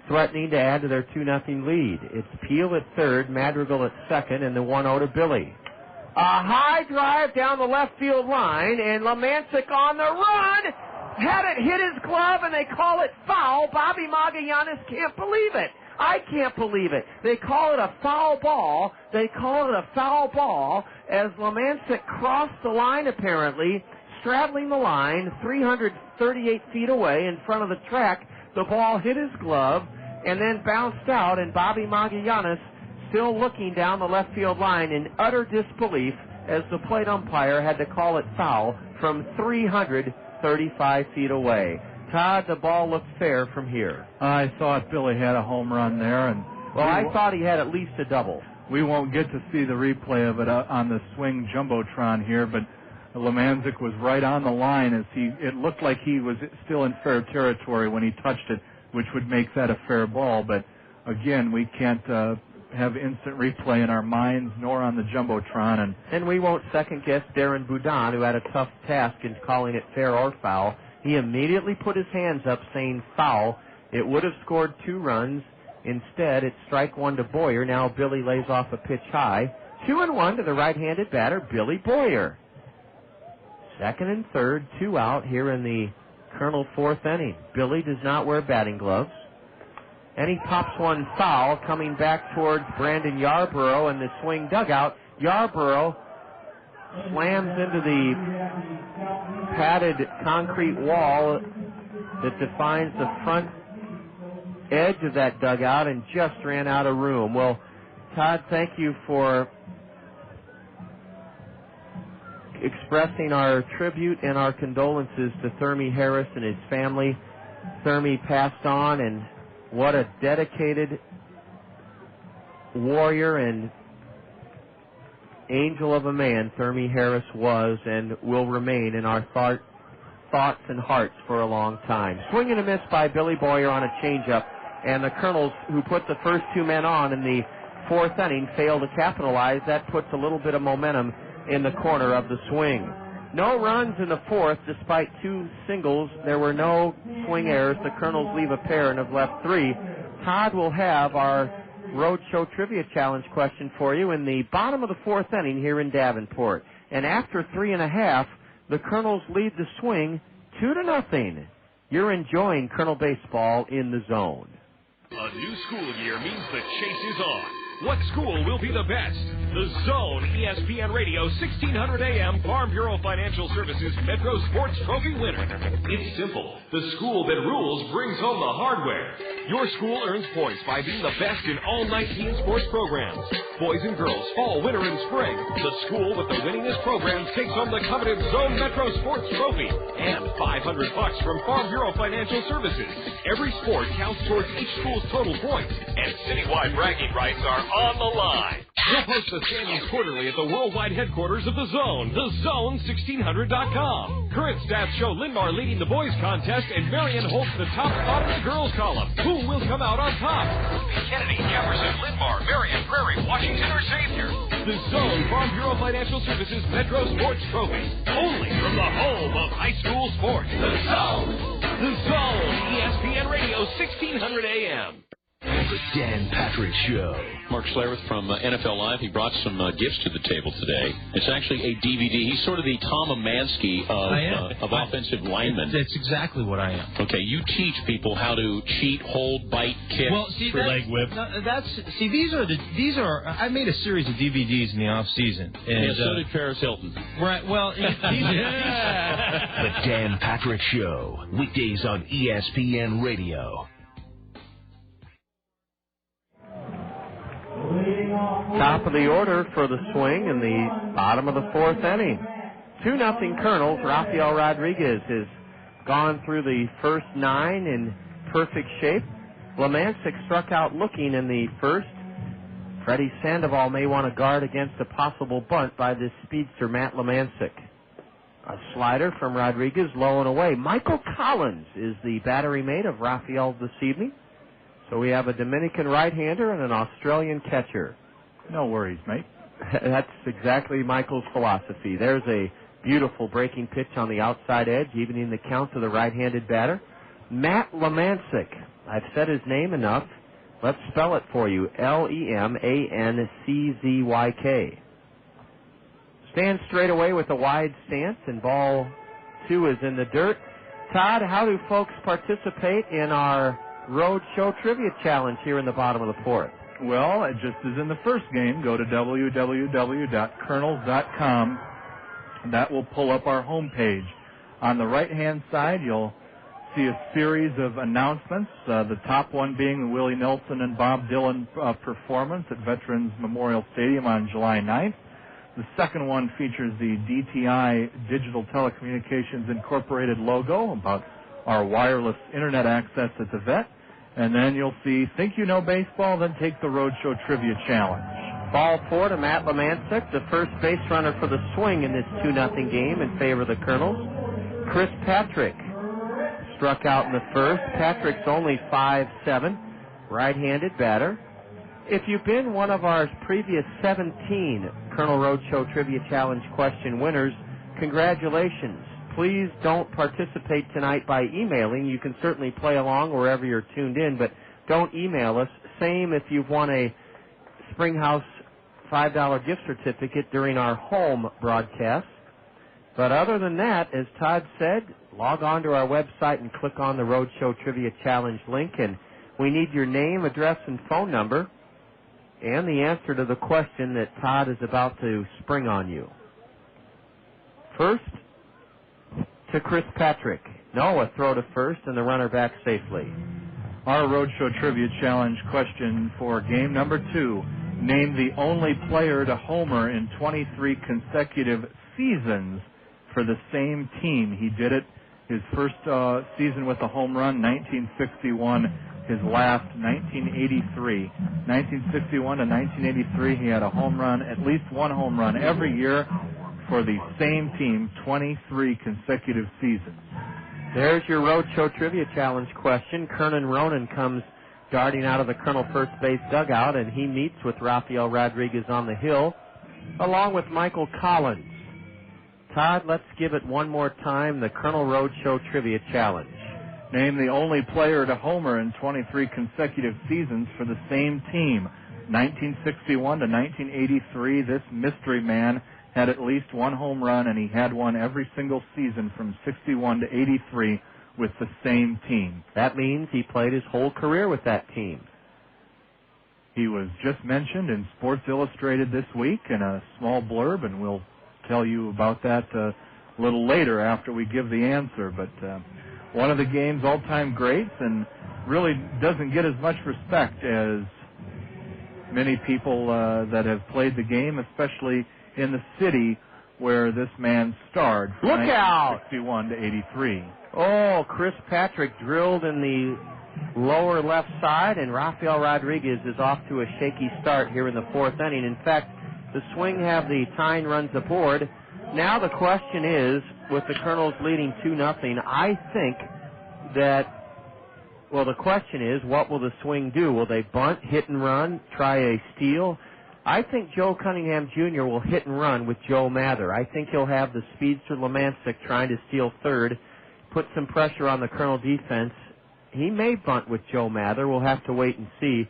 threatening to add to their 2-0 lead. It's Peel at third, Madrigal at second, and the 1-0 to Billy. A high drive down the left field line, and Lemancic on the run. Had it hit his glove, and they call it foul. Bobby Magallanes can't believe it. I can't believe it. They call it a foul ball. They call it a foul ball as Lemancic crossed the line, apparently, straddling the line 338 feet away in front of the track. The ball hit his glove and then bounced out, and Bobby Magallanes still looking down the left field line in utter disbelief as the plate umpire had to call it foul from 335 feet away. Todd, the ball looked fair from here. I thought Billy had a home run there, and I thought he had at least a double. we won't get to see the replay of it on the Swing Jumbotron here, but Lemanzik was right on the line as it looked like he was still in fair territory when he touched it, which would make that a fair ball. But again, we can't have instant replay in our minds nor on the Jumbotron. And we won't second-guess Darren Boudin, who had a tough task in calling it fair or foul. He immediately put his hands up saying foul. It would have scored 2 runs. Instead, it's strike 1 to Boyer. Now Billy lays off a pitch high. 2-1 to the right-handed batter, Billy Boyer. Second and third, 2 out here in the Kernel 4th inning. Billy does not wear batting gloves. And he pops one foul coming back towards Brandon Yarborough in the Swing dugout. Yarborough slams into the padded concrete wall that defines the front edge of that dugout and just ran out of room. Well, Todd, thank you for expressing our tribute and our condolences to Thermy Harris and his family. Thermy passed on, and what a dedicated warrior and angel of a man Thermy Harris was and will remain in our thoughts and hearts for a long time. Swing and a miss by Billy Boyer on a changeup, and the Kernels, who put the first 2 men on in the 4th inning, failed to capitalize. That puts a little bit of momentum in the corner of the Swing. No runs in the 4th, despite 2 singles. There were no swing errors. The Kernels leave a pair and have left 3. Todd will have our Roadshow Trivia Challenge question for you in the bottom of the 4th inning here in Davenport. And after 3.5, the Kernels lead the Swing 2-0. You're enjoying Kernel baseball in the Zone. A new school year means the chase is on. What school will be the best? The Zone, ESPN Radio, 1600 AM, Farm Bureau Financial Services Metro Sports Trophy winner. It's simple. The school that rules brings home the hardware. Your school earns points by being the best in all 19 sports programs. Boys and girls, fall, winter, and spring. The school with the winningest programs takes home the coveted Zone Metro Sports Trophy and $500 from Farm Bureau Financial Services. Every sport counts towards each school's total points, and citywide bragging rights are on the line. We'll post the standings quarterly at the worldwide headquarters of the Zone, thezone1600.com. Current stats show Linmar leading the boys contest and Marion holds the top spot in the girls column. Who will come out on top? Kennedy, Jefferson, Linmar, Marion, Prairie, Washington, or Xavier. The Zone Farm Bureau Financial Services Metro Sports Trophy. Only from the home of high school sports. The Zone. The Zone, ESPN Radio, 1600 AM. The Dan Patrick Show. Mark Schlereth from NFL Live. He brought some gifts to the table today. It's actually a DVD. He's sort of the Tom Amansky of offensive linemen. That's exactly what I am. Okay, you teach people how to cheat, hold, bite, kick, leg whip. These are. I made a series of DVDs in the off season. And so did Paris Hilton. Right. Well, The Dan Patrick Show. Weekdays on ESPN Radio. Top of the order for the Swing in the bottom of the 4th inning. 2-0 Kernels. Rafael Rodriguez has gone through the first 9 in perfect shape. Lemanzik struck out looking in the first. Freddie Sandoval may want to guard against a possible bunt by this speedster, Matt Lemanzik. A slider from Rodriguez, low and away. Michael Collins is the battery mate of Rafael this evening. So we have a Dominican right-hander and an Australian catcher. No worries, mate. That's exactly Michael's philosophy. There's a beautiful breaking pitch on the outside edge, evening the count to the right-handed batter. Matt Lemanzik. I've said his name enough. Let's spell it for you. Lemanczk. Stands straight away with a wide stance, and ball 2 is in the dirt. Todd, how do folks participate in our Roadshow Trivia Challenge here in the bottom of the 4th? Well, just as in the first game, go to www.kernels.com. That will pull up our homepage. On the right-hand side, you'll see a series of announcements, the top one being the Willie Nelson and Bob Dylan performance at Veterans Memorial Stadium on July 9th. The second one features the DTI Digital Telecommunications Incorporated logo about our wireless internet access at the Vet. And then you'll see Think You Know Baseball, then take the Roadshow Trivia Challenge. Ball 4 to Matt Lemancic, the first base runner for the Swing in this 2-0 game in favor of the Kernels. Chris Patrick struck out in the first. Patrick's only 5'7", right-handed batter. If you've been one of our previous 17 Colonel Roadshow Trivia Challenge question winners, congratulations. Please don't participate tonight by emailing. You can certainly play along wherever you're tuned in, but don't email us. Same if you've won a Springhouse $5 gift certificate during our home broadcast. But other than that, as Todd said, log on to our website and click on the Roadshow Trivia Challenge link, and we need your name, address, and phone number, and the answer to the question that Todd is about to spring on you. First, to Chris Patrick. No, a throw to first and the runner back safely. Our Roadshow Trivia Challenge question for game number 2. Name the only player to homer in 23 consecutive seasons for the same team. He did it his first season with a home run, 1961. His last, 1983. 1961 to 1983, he had a home run, at least one home run every year for the same team, 23 consecutive seasons. There's your Roadshow Trivia Challenge question. Kernan Ronan comes darting out of the Colonel first base dugout, and he meets with Rafael Rodriguez on the hill, along with Michael Collins. Todd, let's give it one more time, the Colonel Roadshow Trivia Challenge. Name the only player to homer in 23 consecutive seasons for the same team. 1961 to 1983, this mystery man had at least one home run, and he had one every single season from 61 to 83 with the same team. That means he played his whole career with that team. He was just mentioned in Sports Illustrated this week in a small blurb, and we'll tell you about that a little later after we give the answer. But one of the game's all-time greats, and really doesn't get as much respect as many people that have played the game, especially in the city where this man starred from 1961 to 83. Oh, Chris Patrick drilled in the lower left side, and Rafael Rodriguez is off to a shaky start here in the fourth inning. In fact, the Swing have the tying runs aboard. Now the question is, with the Colonels leading 2-0, I think that, well, the question is, what will the Swing do? Will they bunt, hit and run, try a steal? I think Joe Cunningham Jr. will hit and run with Joe Mather. I think he'll have the speedster Lemancic trying to steal third, put some pressure on the Colonel defense. He may bunt with Joe Mather. We'll have to wait and see.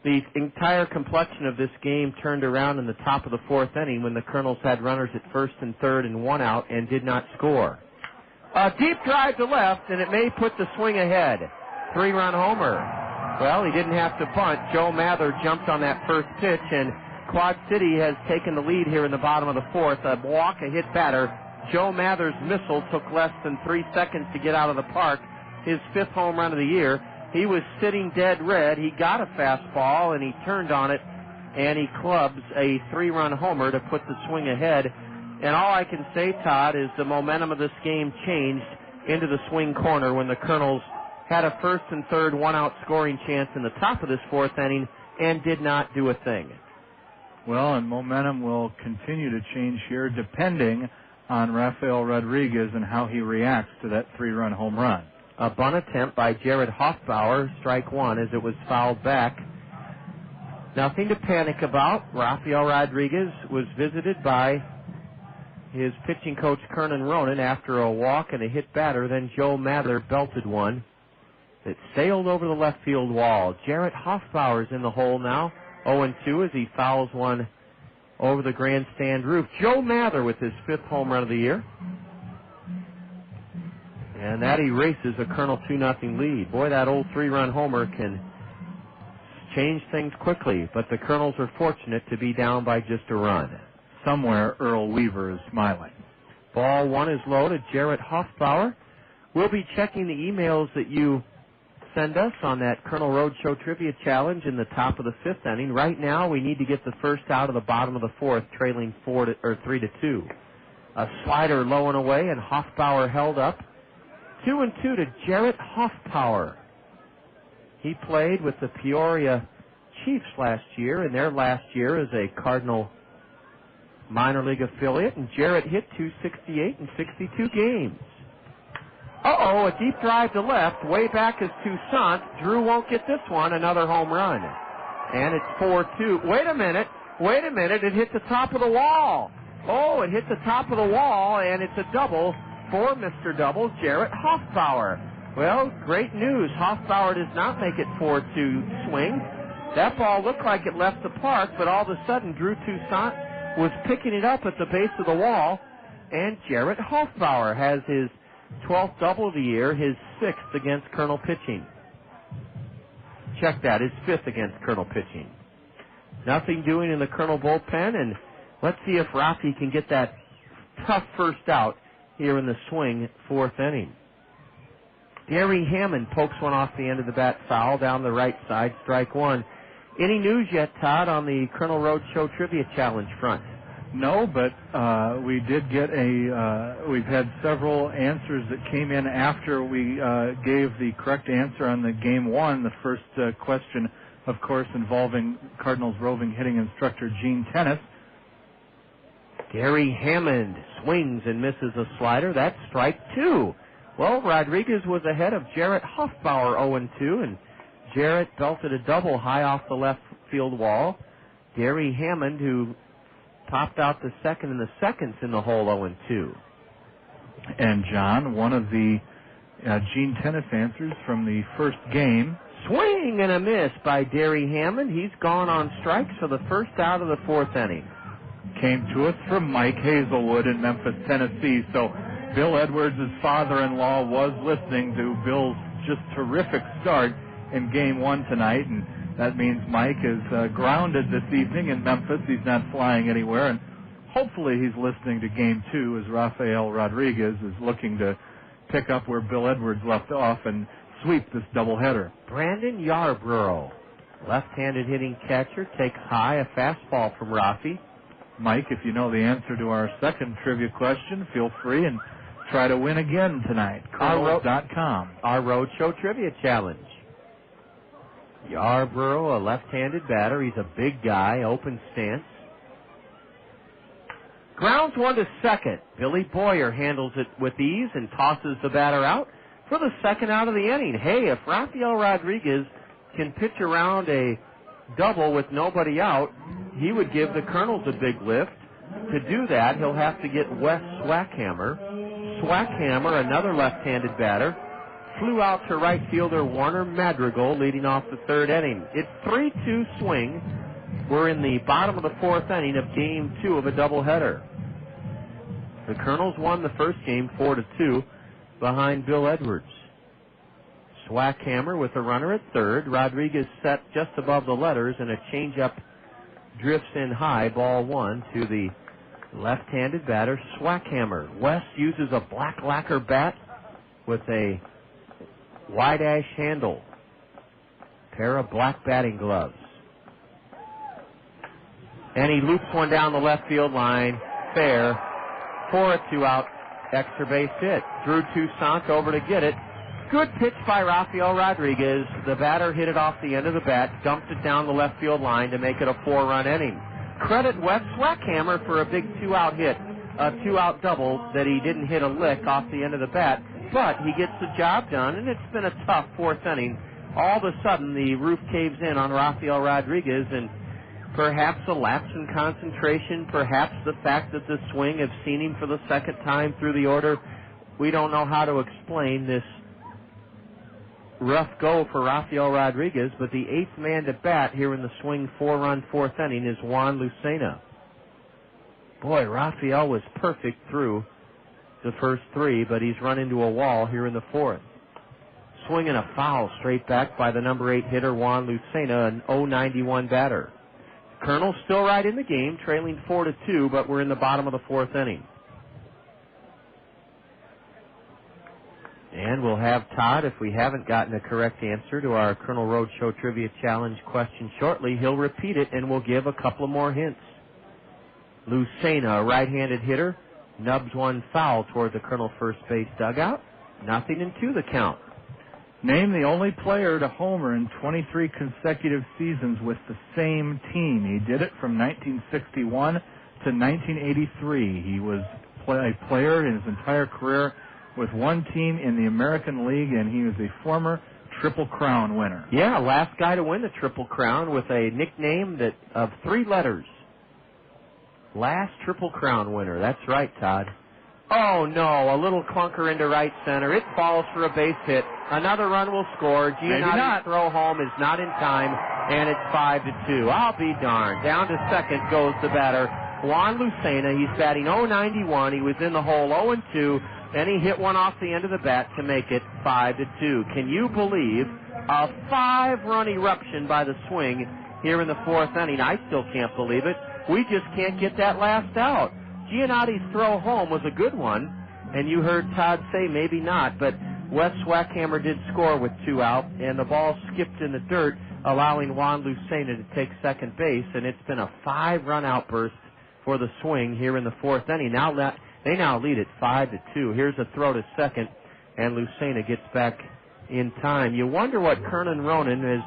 The entire complexion of this game turned around in the top of the fourth inning when the Colonels had runners at first and third and one out and did not score. A deep drive to left, and it may put the Swing ahead. 3-run homer. Well, he didn't have to bunt. Joe Mather jumped on that first pitch, and Quad City has taken the lead here in the bottom of the fourth. A walk, a hit batter. Joe Mather's missile took less than 3 seconds to get out of the park. His 5th home run of the year. He was sitting dead red. He got a fastball, and he turned on it, and he clubs a 3-run homer to put the Swing ahead. And all I can say, Todd, is the momentum of this game changed into the Swing corner when the Colonels had a first and third one-out scoring chance in the top of this fourth inning and did not do a thing. Well, and momentum will continue to change here depending on Rafael Rodriguez and how he reacts to that 3-run home run. A bunt attempt by Jared Hoffbauer, strike one, as it was fouled back. Nothing to panic about. Rafael Rodriguez was visited by his pitching coach, Kernan Ronan, after a walk and a hit batter. Then Joe Mather belted one that sailed over the left field wall. Jared Hoffbauer's in the hole now, 0-2, as he fouls one over the grandstand roof. Joe Mather with his 5th home run of the year. And that erases a Colonel 2-0 lead. Boy, that old 3-run homer can change things quickly, but the Colonels are fortunate to be down by just a run. Somewhere Earl Weaver is smiling. Ball 1 is low to Jared Hoffbauer. We'll be checking the emails that you send us on that Colonel Roadshow Trivia Challenge in the top of the 5th inning. Right now, we need to get the first out of the bottom of the 4th, trailing 3-2. A slider low and away, and Hoffbauer held up. 2-2 to Jared Hoffbauer. He played with the Peoria Chiefs last year in their last year as a Cardinal minor league affiliate, and Jarrett hit .268 in 62 games. Uh-oh, a deep drive to left. Way back is Toussaint. Drew won't get this one. Another home run. And it's 4-2. Wait a minute. It hit the top of the wall. Oh, it hit the top of the wall, and it's a double for Mr. Double, Jarrett Hoffbauer. Well, great news. Hoffbauer does not make it 4-2 swing. That ball looked like it left the park, but all of a sudden Drew Toussaint was picking it up at the base of the wall, and Jarrett Hoffbauer has his 12th double of the year, his 6th against Kernel pitching. Check that, his 5th against Kernel pitching. Nothing doing in the Kernel bullpen, and let's see if Rafi can get that tough first out here in the swing 4th inning. Gary Hammond pokes one off the end of the bat foul down the right side, strike one. Any news yet, Todd, on the Kernel Road Show Trivia Challenge front? No, but we did get we've had several answers that came in after we gave the correct answer on the game one. The first question, of course, involving Cardinals roving hitting instructor Gene Tennis. Gary Hammond swings and misses a slider. That's strike two. Well, Rodriguez was ahead of Jarrett Hoffbauer 0-2, and Jarrett belted a double high off the left field wall. Gary Hammond, who topped out the second in the seconds in the hole 0-2. And, John, one of the Gene Tennis answers from the first game. Swing and a miss by Gary Hammond. He's gone on strikes for the first out of the 4th inning. Came to us from Mike Hazelwood in Memphis, Tennessee. So Bill Edwards' father-in-law was listening to Bill's just terrific start in game one tonight, and that means Mike is grounded this evening in Memphis. He's not flying anywhere, and hopefully he's listening to game two as Rafael Rodriguez is looking to pick up where Bill Edwards left off and sweep this doubleheader. Brandon Yarbrough, left-handed hitting catcher, takes high a fastball from Rafi. Mike, if you know the answer to our second trivia question, feel free and try to win again tonight. Kernels.com. Our Roadshow Trivia Challenge. Yarbrough, a left-handed batter. He's a big guy, open stance. Grounds one to second. Billy Boyer handles it with ease and tosses the batter out for the second out of the inning. Hey, if Rafael Rodriguez can pitch around a double with nobody out, he would give the Kernels a big lift. To do that, he'll have to get Wes Swackhammer. Swackhammer, another left-handed batter, flew out to right fielder Warner Madrigal leading off the 3rd inning. It's 3-2 swing. We're in the bottom of the 4th inning of game 2 of a doubleheader. The Kernels won the first game 4-2 behind Bill Edwards. Swackhammer with a runner at 3rd. Rodriguez set just above the letters, and a changeup drifts in high, ball 1 to the left-handed batter, Swackhammer. West uses a black lacquer bat with a wide ash handle. Pair of black batting gloves. And he loops one down the left field line. Fair. For a 2-out extra base hit. Drew Toussaint over to get it. Good pitch by Rafael Rodriguez. The batter hit it off the end of the bat, dumped it down the left field line to make it a 4-run inning. Credit Wes Swackhammer for a big 2-out hit, a 2-out double that he didn't hit a lick off the end of the bat, but he gets the job done, and it's been a tough 4th inning. All of a sudden, the roof caves in on Rafael Rodriguez, and perhaps a lapse in concentration, perhaps the fact that the swing have seen him for the second time through the order. We don't know how to explain this rough go for Rafael Rodriguez, but the 8th man to bat here in the swing 4-run 4th inning is Juan Lucena. Boy, Rafael was perfect through the first 3, but he's run into a wall here in the 4th. Swinging a foul straight back by the number 8 hitter Juan Lucena, an 0-91 batter. Kernels still right in the game, trailing 4-2, but we're in the bottom of the 4th inning. And we'll have Todd, if we haven't gotten a correct answer to our Kernel Road Show Trivia Challenge question shortly, he'll repeat it and we'll give a couple of more hints. Lucena, a right-handed hitter, nubs one foul toward the Kernel first base dugout. 0-2 the count. Name the only player to homer in 23 consecutive seasons with the same team. He did it from 1961 to 1983. He was a player in his entire career with one team in the American League, and he was a former Triple Crown winner. Yeah, last guy to win the Triple Crown with a nickname of 3 letters. Last Triple Crown winner. That's right, Todd. Oh, no, a little clunker into right center. It falls for a base hit. Another run will score. Giannotti's throw home is not in time, and it's 5-2. I'll be darned. Down to second goes the batter, Juan Lucena. He's batting .091. He was in the hole 0-2. Then he hit one off the end of the bat to make it 5-2. Can you believe a 5-run eruption by the Swing here in the 4th inning? I still can't believe it. We just can't get that last out. Giannotti's throw home was a good one, and you heard Todd say maybe not, but Wes Swackhammer did score with 2 out, and the ball skipped in the dirt, allowing Juan Lucena to take second base, and it's been a 5-run outburst for the Swing here in the 4th inning. They now lead it 5-2. Here's a throw to second, and Lucena gets back in time. You wonder what Kernan Ronan, as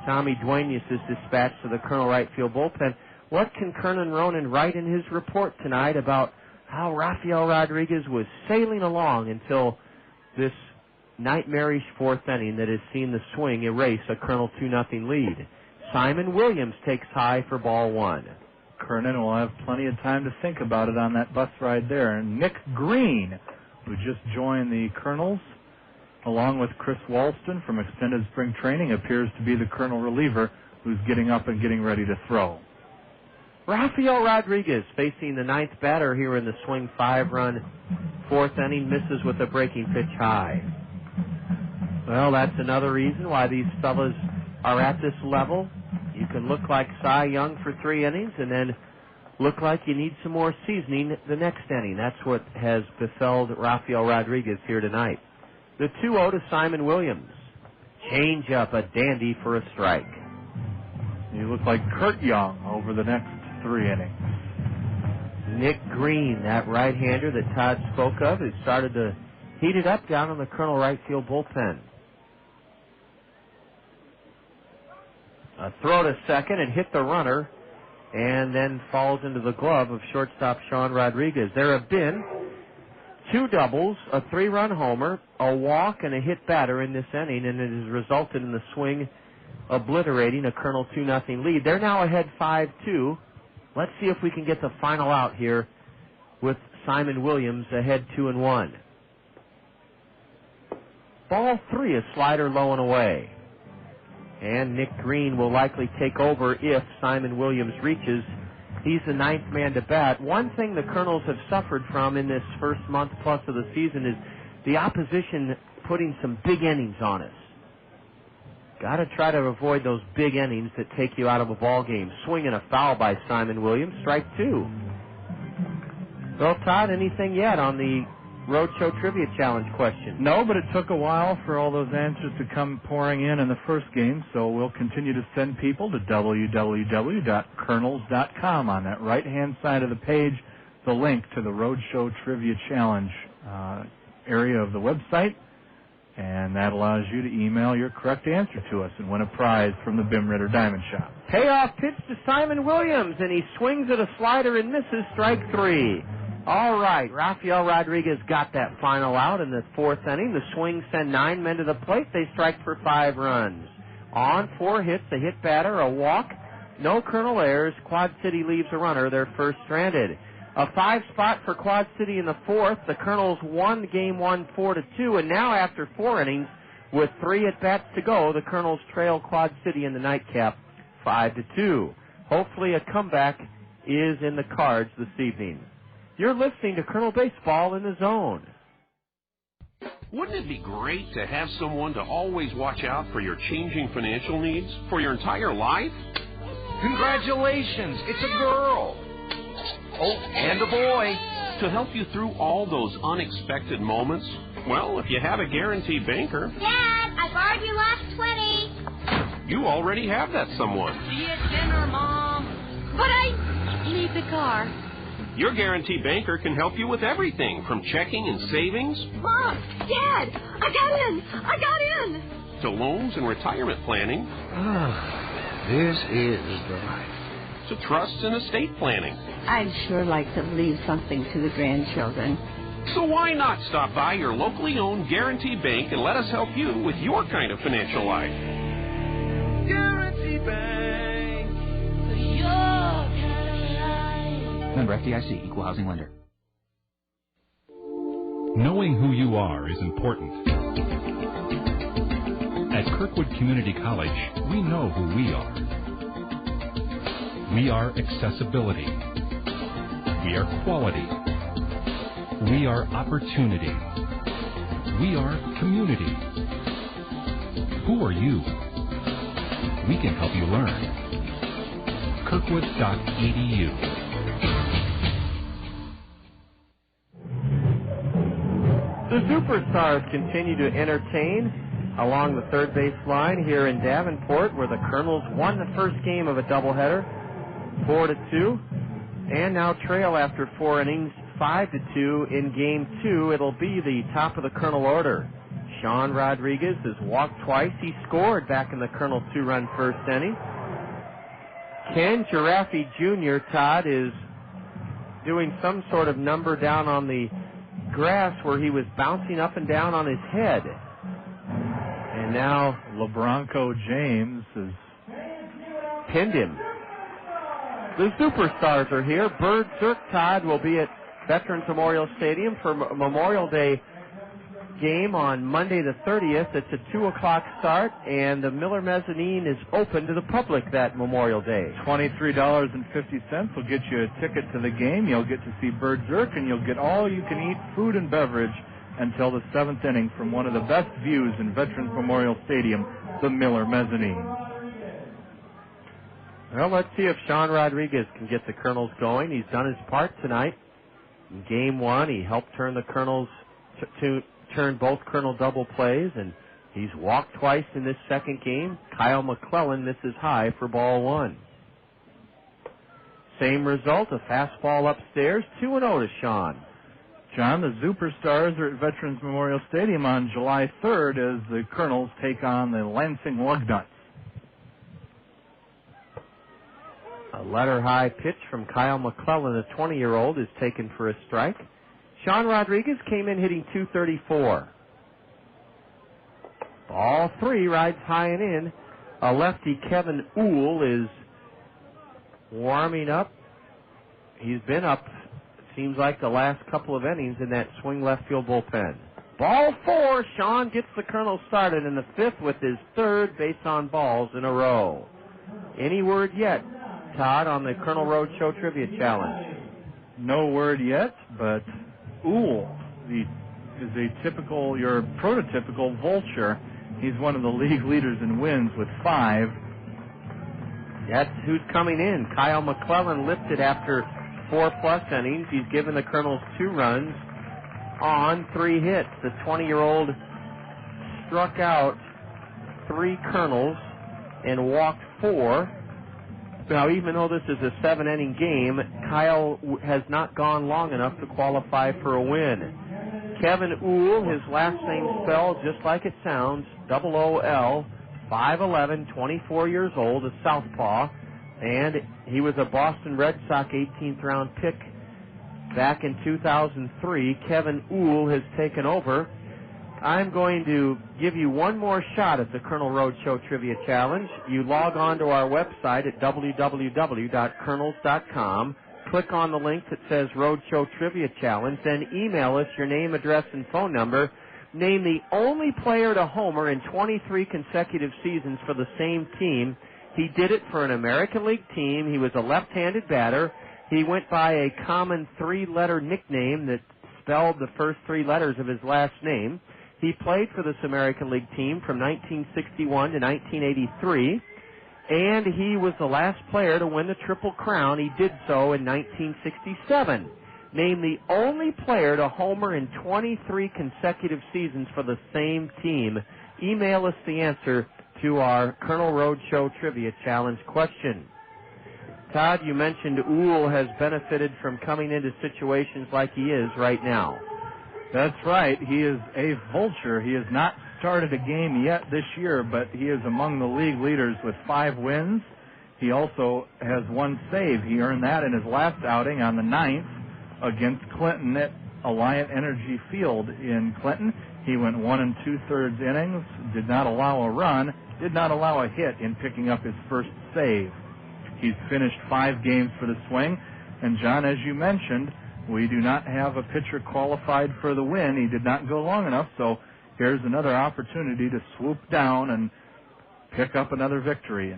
Tommy Duenas is dispatched to the Colonel right field bullpen, what can Kernan Ronan write in his report tonight about how Rafael Rodriguez was sailing along until this nightmarish 4th inning that has seen the Swing erase a Colonel 2-0 lead? Simon Williams takes high for ball 1. Kernan will have plenty of time to think about it on that bus ride there. And Nick Green, who just joined the Kernels, along with Chris Walston from extended spring training, appears to be the Colonel reliever who's getting up and getting ready to throw. Rafael Rodriguez facing the 9th batter here in the Swing 5-run 4th inning, misses with a breaking pitch high. Well, that's another reason why these fellas are at this level. You can look like Cy Young for 3 innings and then look like you need some more seasoning the next inning. That's what has befelled Rafael Rodriguez here tonight. The 2-0 to Simon Williams. Change up, a dandy for a strike. You look like Kurt Young over the next 3 innings. Nick Green, that right-hander that Todd spoke of, has started to heat it up down in the Colonel right field bullpen. A throw to second and hit the runner, and then falls into the glove of shortstop Sean Rodriguez. There have been 2 doubles, a 3-run homer, a walk, and a hit batter in this inning, and it has resulted in the Swing obliterating a Colonel 2-0 lead. They're now ahead 5-2. Let's see if we can get the final out here with Simon Williams ahead 2-1. Ball 3, a slider low and away. And Nick Green will likely take over if Simon Williams reaches. He's the 9th man to bat. One thing the Colonels have suffered from in this first month plus of the season is the opposition putting some big innings on us. Got to try to avoid those big innings that take you out of a ball game. Swinging a foul by Simon Williams, strike 2. Well, Todd, anything yet on the Roadshow Trivia Challenge question? No, but it took a while for all those answers to come pouring in the first game, so we'll continue to send people to www.kernels.com. On that right-hand side of the page, the link to the Roadshow Trivia Challenge area of the website, and that allows you to email your correct answer to us and win a prize from the Bim Ritter Diamond Shop. Payoff pitch to Simon Williams, and he swings at a slider and misses, strike 3. All right, Rafael Rodriguez got that final out in the 4th inning. The Swing send 9 men to the plate. They strike for 5 runs. On 4 hits, a hit batter, a walk, no Colonel errors. Quad City leaves a runner, their first stranded. A 5 spot for Quad City in the 4th. The Colonels won game 1 4-2, and now after 4 innings, with 3 at-bats to go, the Colonels trail Quad City in the nightcap 5-2. Hopefully a comeback is in the cards this evening. You're listening to Colonel Baseball in the Zone. Wouldn't it be great to have someone to always watch out for your changing financial needs for your entire life? Congratulations, it's a girl. Oh, and a boy. To help you through all those unexpected moments, well, if you have a guaranteed banker... Dad, I borrowed your last 20. You already have that someone. See you at dinner, Mom. But I need the car. Your Guarantee banker can help you with everything from checking and savings. Mom, Dad, I got in. To loans and retirement planning. This is the life. To trusts and estate planning. I'd sure like to leave something to the grandchildren. So why not stop by your locally owned Guarantee Bank and let us help you with your kind of financial life? Guarantee Bank. For your kind of life. Member FDIC, Equal Housing Lender. Knowing who you are is important. At Kirkwood Community College, we know who we are. We are accessibility. We are quality. We are opportunity. We are community. Who are you? We can help you learn. Kirkwood.edu. The Superstars continue to entertain along the third base line here in Davenport, where the Kernels won the first game of a doubleheader, 4-2, and now trail after 4 innings, 5-2 in Game 2. It'll be the top of the Kernel order. Sean Rodriguez has walked twice. He scored back in the Kernel 2-run first inning. Ken Giraffe Jr., Todd, is doing some sort of number down on the grass where he was bouncing up and down on his head. And now LeBronco James has pinned him. The Superstars are here. Bird Zirk, Todd, will be at Veterans Memorial Stadium for Memorial Day game on Monday the 30th. It's a 2 o'clock start, and the Miller Mezzanine is open to the public that Memorial Day. $23.50 will get you a ticket to the game. You'll get to see Bird Zirk, and you'll get all-you-can-eat food and beverage until the 7th inning from one of the best views in Veterans Memorial Stadium, the Miller Mezzanine. Well, let's see if Sean Rodriguez can get the Kernels going. He's done his part tonight. In Game 1, he helped turn the Kernels to turn both Kernel double plays, and he's walked twice in this second game. Kyle McClellan misses high for ball 1. Same result, a fastball upstairs, 2-0 to Sean. John, the Superstars are at Veterans Memorial Stadium on July 3rd as the Kernels take on the Lansing Lugnuts. A letter-high pitch from Kyle McClellan, a 20-year-old, is taken for a strike. Sean Rodriguez came in hitting .234. Ball 3 rides high and in. A lefty, Kevin Uhl, is warming up. He's been up, it seems like, the last couple of innings in that swing left field bullpen. Ball 4, Sean gets the Kernels started in the 5th with his 3rd base on balls in a row. Any word yet, Todd, on the Kernel Roadshow Trivia Challenge? No word yet, but Uhl is your prototypical vulture. He's one of the league leaders in wins with 5. That's who's coming in. Kyle McClellan lifted after 4+ innings. He's given the Kernels 2 runs on 3 hits. The 20-year-old struck out 3 Kernels and walked 4. Now, even though this is a 7-inning game, Kyle has not gone long enough to qualify for a win. Kevin Uhl, his last name spelled just like it sounds, O-O-L, 5'11", 24 years old, a southpaw, and he was a Boston Red Sox 18th-round pick back in 2003. Kevin Uhl has taken over. I'm going to give you one more shot at the Kernel Roadshow Trivia Challenge. You log on to our website at www.kernels.com. Click on the link that says Roadshow Trivia Challenge. Then email us your name, address, and phone number. Name the only player to homer in 23 consecutive seasons for the same team. He did it for an American League team. He was a left-handed batter. He went by a common 3-letter nickname that spelled the first 3 letters of his last name. He played for this American League team from 1961 to 1983, and he was the last player to win the Triple Crown. He did so in 1967. Name the only player to homer in 23 consecutive seasons for the same team. Email us the answer to our Kernel Roadshow Trivia Challenge question. Todd, you mentioned Uhl has benefited from coming into situations like he is right now. That's right. He is a vulture. He has not started a game yet this year, but he is among the league leaders with 5 wins. He also has 1 save. He earned that in his last outing on the 9th against Clinton at Alliant Energy Field in Clinton. He went 1 2/3 innings, did not allow a run, did not allow a hit in picking up his first save. He's finished 5 games for the Swing. And, John, as you mentioned, we do not have a pitcher qualified for the win. He did not go long enough, so here's another opportunity to swoop down and pick up another victory.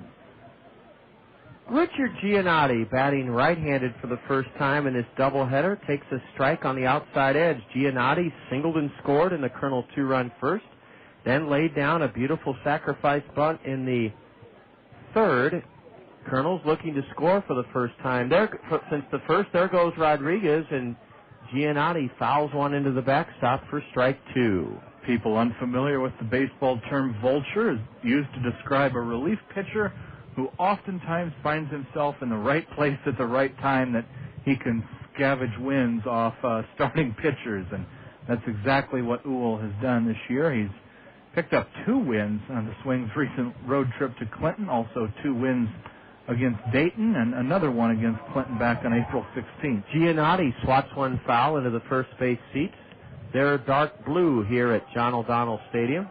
Richard Giannotti, batting right-handed for the first time in this doubleheader, takes a strike on the outside edge. Giannotti singled and scored in the Kernel 2-run first, then laid down a beautiful sacrifice bunt in the 3rd. Kernel's looking to score for the first time there since the first. There goes Rodriguez, and Giannotti fouls one into the backstop for strike 2. People unfamiliar with the baseball term vulture is used to describe a relief pitcher who oftentimes finds himself in the right place at the right time, that he can scavenge wins off starting pitchers, and that's exactly what Uhl has done this year. He's picked up 2 wins on the Swing's recent road trip to Clinton, also 2 wins against Dayton, and another one against Clinton back on April 16th. Giannotti swats one foul into the first base seats. They're dark blue here at John O'Donnell Stadium,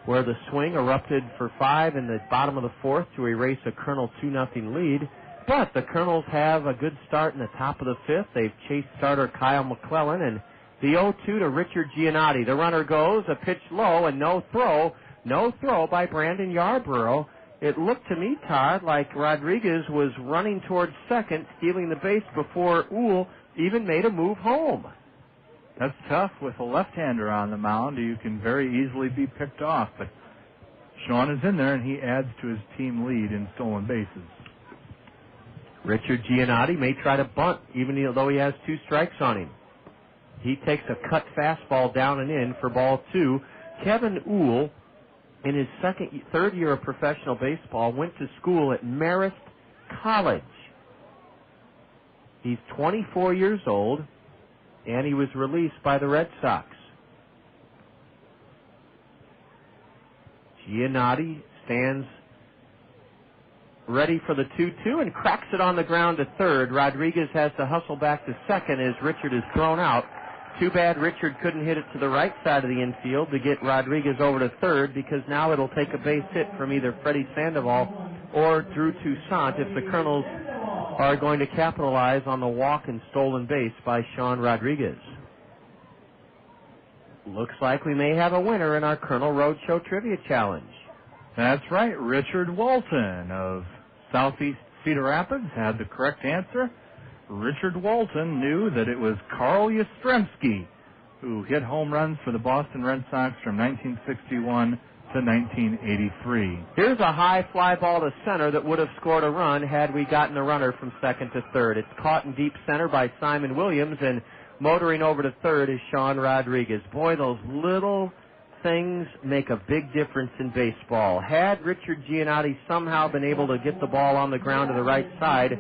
where the Swing erupted for 5 in the bottom of the 4th to erase a Kernel 2-0 lead. But the Kernels have a good start in the top of the 5th. They've chased starter Kyle McClellan, and the 0-2 to Richard Giannotti. The runner goes, a pitch low, and no throw. No throw by Brandon Yarborough. It looked to me, Todd, like Rodriguez was running towards second, stealing the base before Uhl even made a move home. That's tough with a left-hander on the mound. You can very easily be picked off, but Sean is in there, and he adds to his team lead in stolen bases. Richard Giannotti may try to bunt, even though he has 2 strikes on him. He takes a cut fastball down and in for ball 2. Kevin Uhl, in his 3rd year of professional baseball, went to school at Marist College. He's 24 years old, and he was released by the Red Sox. Giannotti stands ready for the 2-2 and cracks it on the ground to 3rd. Rodriguez has to hustle back to 2nd as Richard is thrown out. Too bad Richard couldn't hit it to the right side of the infield to get Rodriguez over to 3rd, because now it'll take a base hit from either Freddie Sandoval or Drew Toussaint if the Kernels are going to capitalize on the walk and stolen base by Sean Rodriguez. Looks like we may have a winner in our Kernel Roadshow Trivia Challenge. That's right. Richard Walton of Southeast Cedar Rapids had the correct answer. Richard Walton knew that it was Carl Yastrzemski who hit home runs for the Boston Red Sox from 1961 to 1983. Here's a high fly ball to center that would have scored a run had we gotten a runner from 2nd to 3rd. It's caught in deep center by Simon Williams, and motoring over to 3rd is Sean Rodriguez. Boy, those little things make a big difference in baseball. Had Richard Giannotti somehow been able to get the ball on the ground to the right side,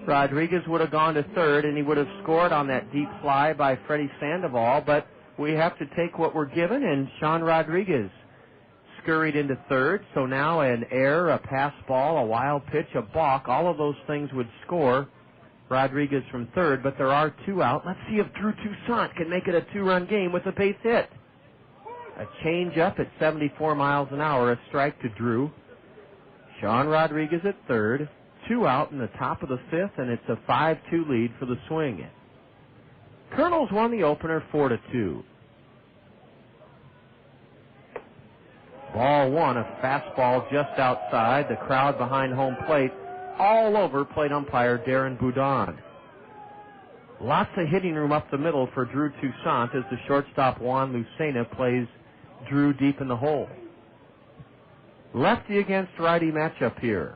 Rodriguez would have gone to 3rd, and he would have scored on that deep fly by Freddie Sandoval, but we have to take what we're given, and Sean Rodriguez scurried into 3rd, so now an error, a pass ball, a wild pitch, a balk, all of those things would score Rodriguez from 3rd, but there are 2 out. Let's see if Drew Toussaint can make it a 2-run game with a base hit. A change up at 74 miles an hour, a strike to Drew. Sean Rodriguez at 3rd. 2 out in the top of the 5th, and it's a 5-2 lead for the Swing. Kernels won the opener 4-2. Ball 1, a fastball just outside. The crowd behind home plate, all over plate umpire Darren Boudon. Lots of hitting room up the middle for Drew Toussaint as the shortstop Juan Lucena plays Drew deep in the hole. Lefty against righty matchup here.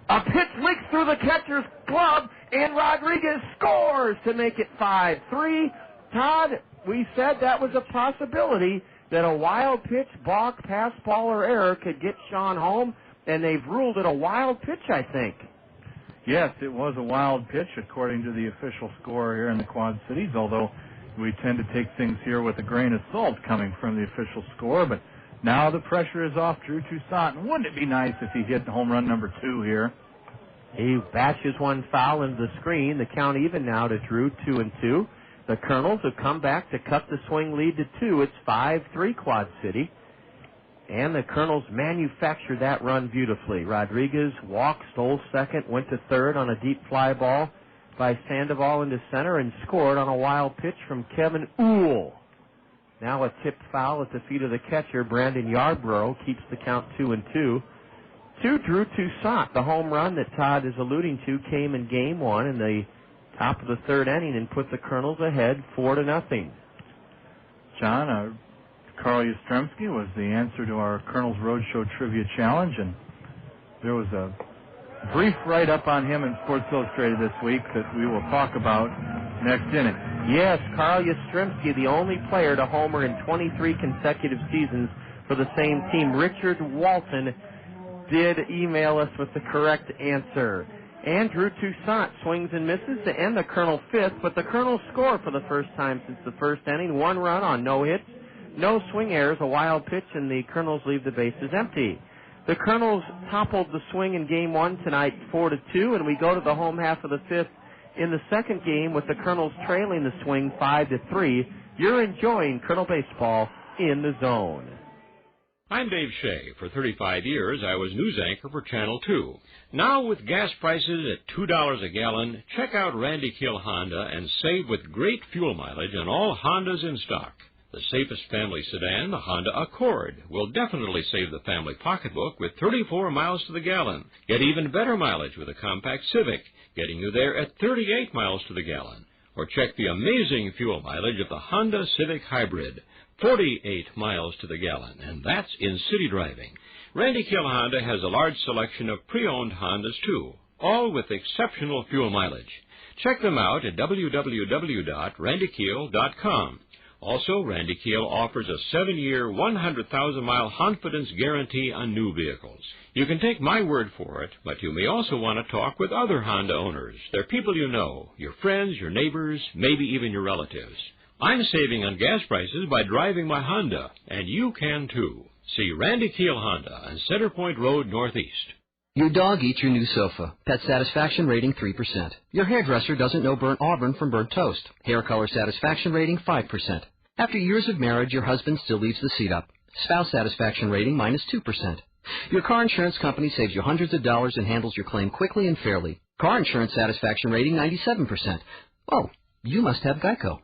A pitch leaks through the catcher's glove, and Rodriguez scores to make it 5-3. Todd, we said that was a possibility, that a wild pitch, balk, pass ball, or error could get Sean home, and they've ruled it a wild pitch, I think. Yes, it was a wild pitch according to the official score here in the Quad Cities, although we tend to take things here with a grain of salt coming from the official score. But now the pressure is off Drew Toussaint, and wouldn't it be nice if he hit home run number 2 here? He bashes one foul into the screen. The count even now to Drew, 2-2. The Kernels have come back to cut the swing lead to 2. It's 5-3 Quad City. And the Kernels manufactured that run beautifully. Rodriguez walked, stole second, went to third on a deep fly ball by Sandoval into center, and scored on a wild pitch from Kevin Uhl. Now a tipped foul at the feet of the catcher. Brandon Yarbrough keeps the count 2-2. To Drew Toussaint, the home run that Todd is alluding to came in game 1 in the top of the 3rd inning and put the Kernels ahead 4-0. John, Carl Yastrzemski was the answer to our Kernels Roadshow Trivia Challenge, and there was a brief write-up on him in Sports Illustrated this week that we will talk about next inning. Yes, Carl Yastrzemski, the only player to homer in 23 consecutive seasons for the same team. Richard Walton did email us with the correct answer. And Drew Toussaint swings and misses to end the Kernel 5th, but the Kernels score for the first time since the 1st inning. 1 run on no hits, no swing errors, a wild pitch, and the Kernels leave the bases empty. The Kernels toppled the swing in game 1 tonight 4-2, and we go to the home half of the 5th in the 2nd game with the Kernels trailing the swing 5-3. You're enjoying Kernel baseball in the zone. I'm Dave Shea. For 35 years, I was news anchor for Channel 2. Now, with gas prices at $2 a gallon, check out Randy Kill Honda and save with great fuel mileage on all Hondas in stock. The safest family sedan, the Honda Accord, will definitely save the family pocketbook with 34 miles to the gallon. Get even better mileage with a compact Civic, getting you there at 38 miles to the gallon. Or check the amazing fuel mileage of the Honda Civic Hybrid, 48 miles to the gallon, and that's in city driving. Randy Kill Honda has a large selection of pre-owned Hondas, too, all with exceptional fuel mileage. Check them out at www.randykiel.com. Also, Randy Kiel offers a 7-year, 100,000-mile confidence guarantee on new vehicles. You can take my word for it, but you may also want to talk with other Honda owners. They're people you know, your friends, your neighbors, maybe even your relatives. I'm saving on gas prices by driving my Honda, and you can too. See Randy Kiel Honda on Center Point Road, Northeast. Your dog eats your new sofa. Pet satisfaction rating 3%. Your hairdresser doesn't know burnt auburn from burnt toast. Hair color satisfaction rating 5%. After years of marriage, your husband still leaves the seat up. Spouse satisfaction rating -2%. Your car insurance company saves you hundreds of dollars and handles your claim quickly and fairly. Car insurance satisfaction rating 97%. Oh, you must have Geico.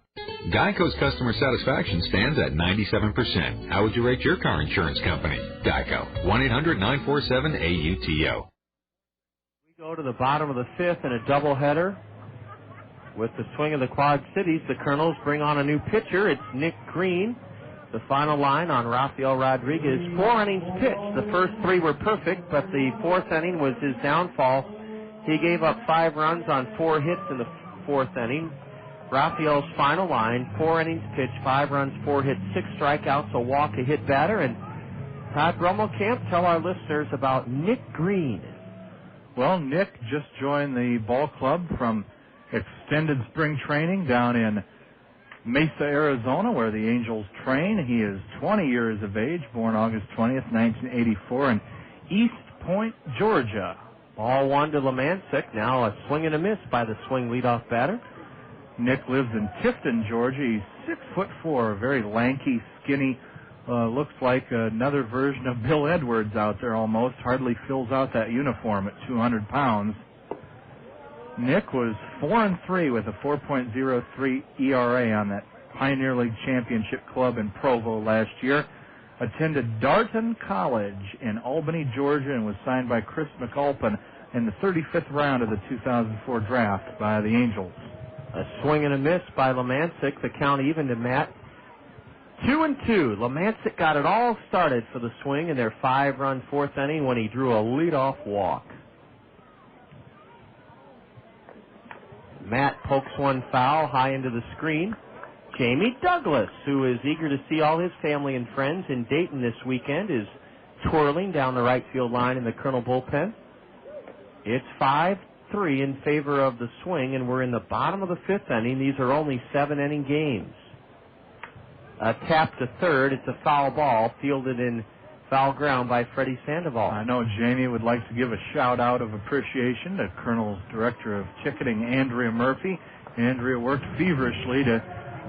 Geico's customer satisfaction stands at 97%. How would you rate your car insurance company? Geico. 1-800-947-AUTO. We go to the bottom of the 5th in a doubleheader. With the swing of the Quad Cities, the Kernels bring on a new pitcher. It's Nick Green. The final line on Rafael Rodriguez. 4 innings pitched. The first 3 were perfect, but the 4th inning was his downfall. He gave up 5 runs on 4 hits in the 4th inning. Rafael's final line, 4 innings pitched, 5 runs, 4 hits, 6 strikeouts, a walk, a hit batter. And Todd Grummelkamp, tell our listeners about Nick Green. Well, Nick just joined the ball club from extended spring training down in Mesa, Arizona, where the Angels train. He is 20 years of age, born August 20th, 1984, in East Point, Georgia. Ball 1 to Lemancic. Now a swing and a miss by the swing leadoff batter. Nick lives in Tifton, Georgia. He's 6'4", very lanky, skinny. Looks like another version of Bill Edwards out there almost. Hardly fills out that uniform at 200 pounds. Nick was 4-3 with a 4.03 ERA on that Pioneer League Championship club in Provo last year. Attended Darton College in Albany, Georgia, and was signed by Chris McAlpin in the 35th round of the 2004 draft by the Angels. A swing and a miss by Lemancic. The count even to Matt. 2-2. Lemancic got it all started for the Swing in their 5-run 4th inning when he drew a leadoff walk. Matt pokes one foul high into the screen. Jamie Douglas, who is eager to see all his family and friends in Dayton this weekend, is twirling down the right field line in the Kernel bullpen. It's 5-2 5-3 in favor of the Swing, and we're in the bottom of the 5th inning. These are only 7-inning games. A tap to third. It's a foul ball fielded in foul ground by Freddie Sandoval. I know Jamie would like to give a shout-out of appreciation to Kernels' Director of Ticketing, Andrea Murphy. Andrea worked feverishly to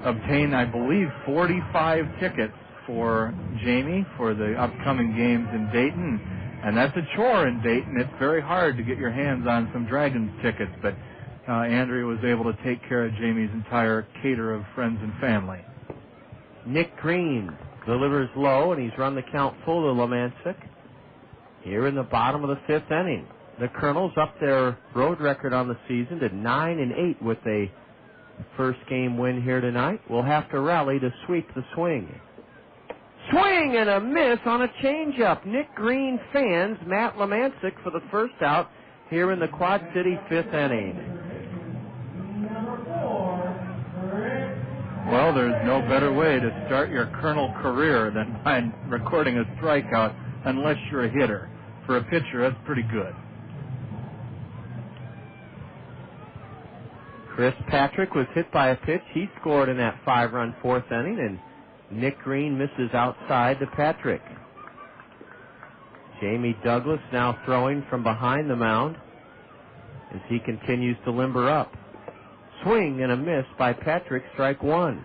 obtain, I believe, 45 tickets for Jamie for the upcoming games in Dayton. And that's a chore in Dayton. It's very hard to get your hands on some Dragons tickets, but Andrea was able to take care of Jamie's entire cater of friends and family. Nick Green delivers low, and he's run the count full to Lemancic. Here in the bottom of the 5th inning, the Kernels up their road record on the season to 9-8 with a first game win here tonight. We'll have to rally to sweep the Swing. Swing and a miss on a changeup. Nick Green fans Matt Lemancic for the first out here in the Quad City 5th inning. Well, there's no better way to start your Kernel career than by recording a strikeout, unless you're a hitter. For a pitcher, that's pretty good. Chris Patrick was hit by a pitch. He scored in that 5-run 4th inning, and Nick Green misses outside to Patrick. Jamie Douglas now throwing from behind the mound as he continues to limber up. Swing and a miss by Patrick, strike 1.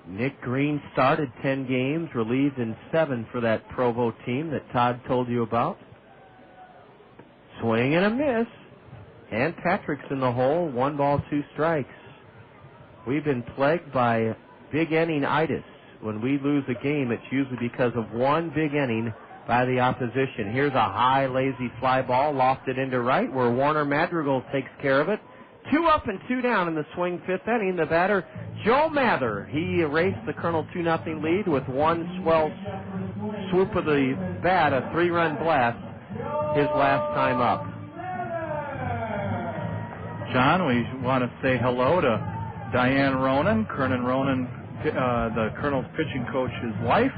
Nick Green started 10 games, relieved in 7 for that Provo team that Todd told you about. Swing and a miss, and Patrick's in the hole, 1 ball, 2 strikes. We've been plagued by big inning-itis. When we lose a game, it's usually because of one big inning by the opposition. Here's a high, lazy fly ball lofted into right, where Warner Madrigal takes care of it. 2 up and 2 down in the Swing 5th inning. The batter, Joe Mather. He erased the Kernel 2-0 lead with one swell swoop of the bat, a 3-run blast, his last time up. John, we want to say hello to Diane Ronan, Kernan Ronan, the Kernel's pitching coach's wife.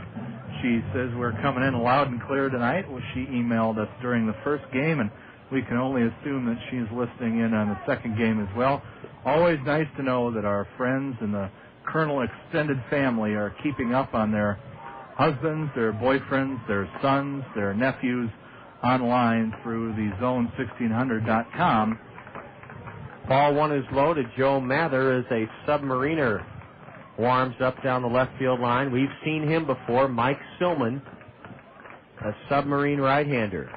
She says we're coming in loud and clear tonight. Well, she emailed us during the first game, and we can only assume that she's listening in on the second game as well. Always nice to know that our friends and the Kernel extended family are keeping up on their husbands, their boyfriends, their sons, their nephews online through the Zone1600.com. Ball 1 is low to Joe Mather as a submariner warms up down the left field line. We've seen him before, Mike Sillman, a submarine right-hander.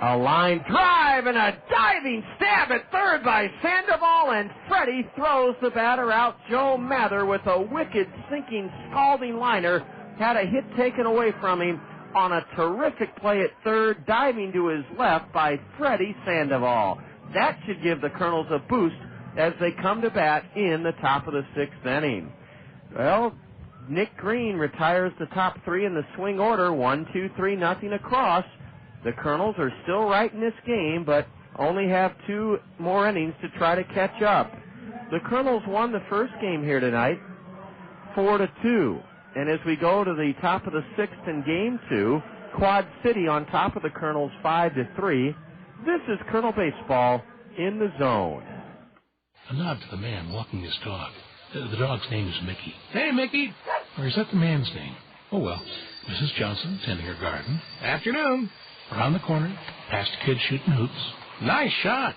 A line drive and a diving stab at third by Sandoval, and Freddie throws the batter out. Joe Mather with a wicked, sinking, scalding liner had a hit taken away from him on a terrific play at third, diving to his left by Freddie Sandoval. That should give the Kernels a boost as they come to bat in the top of the 6th inning. Well, Nick Green retires the top 3 in the Swing order, 1-2-3-0 across. The Kernels are still right in this game, but only have 2 more innings to try to catch up. The Kernels won the first game here tonight, 4-2. And as we go to the top of the 6th in Game 2, Quad City on top of the Kernels 5-3. This is Kernel Baseball in the Zone. A nod to the man walking his dog. The dog's name is Mickey. Hey, Mickey! Or is that the man's name? Oh, well. Mrs. Johnson tending her garden. Afternoon. Around the corner, past a kid shooting hoops. Nice shot.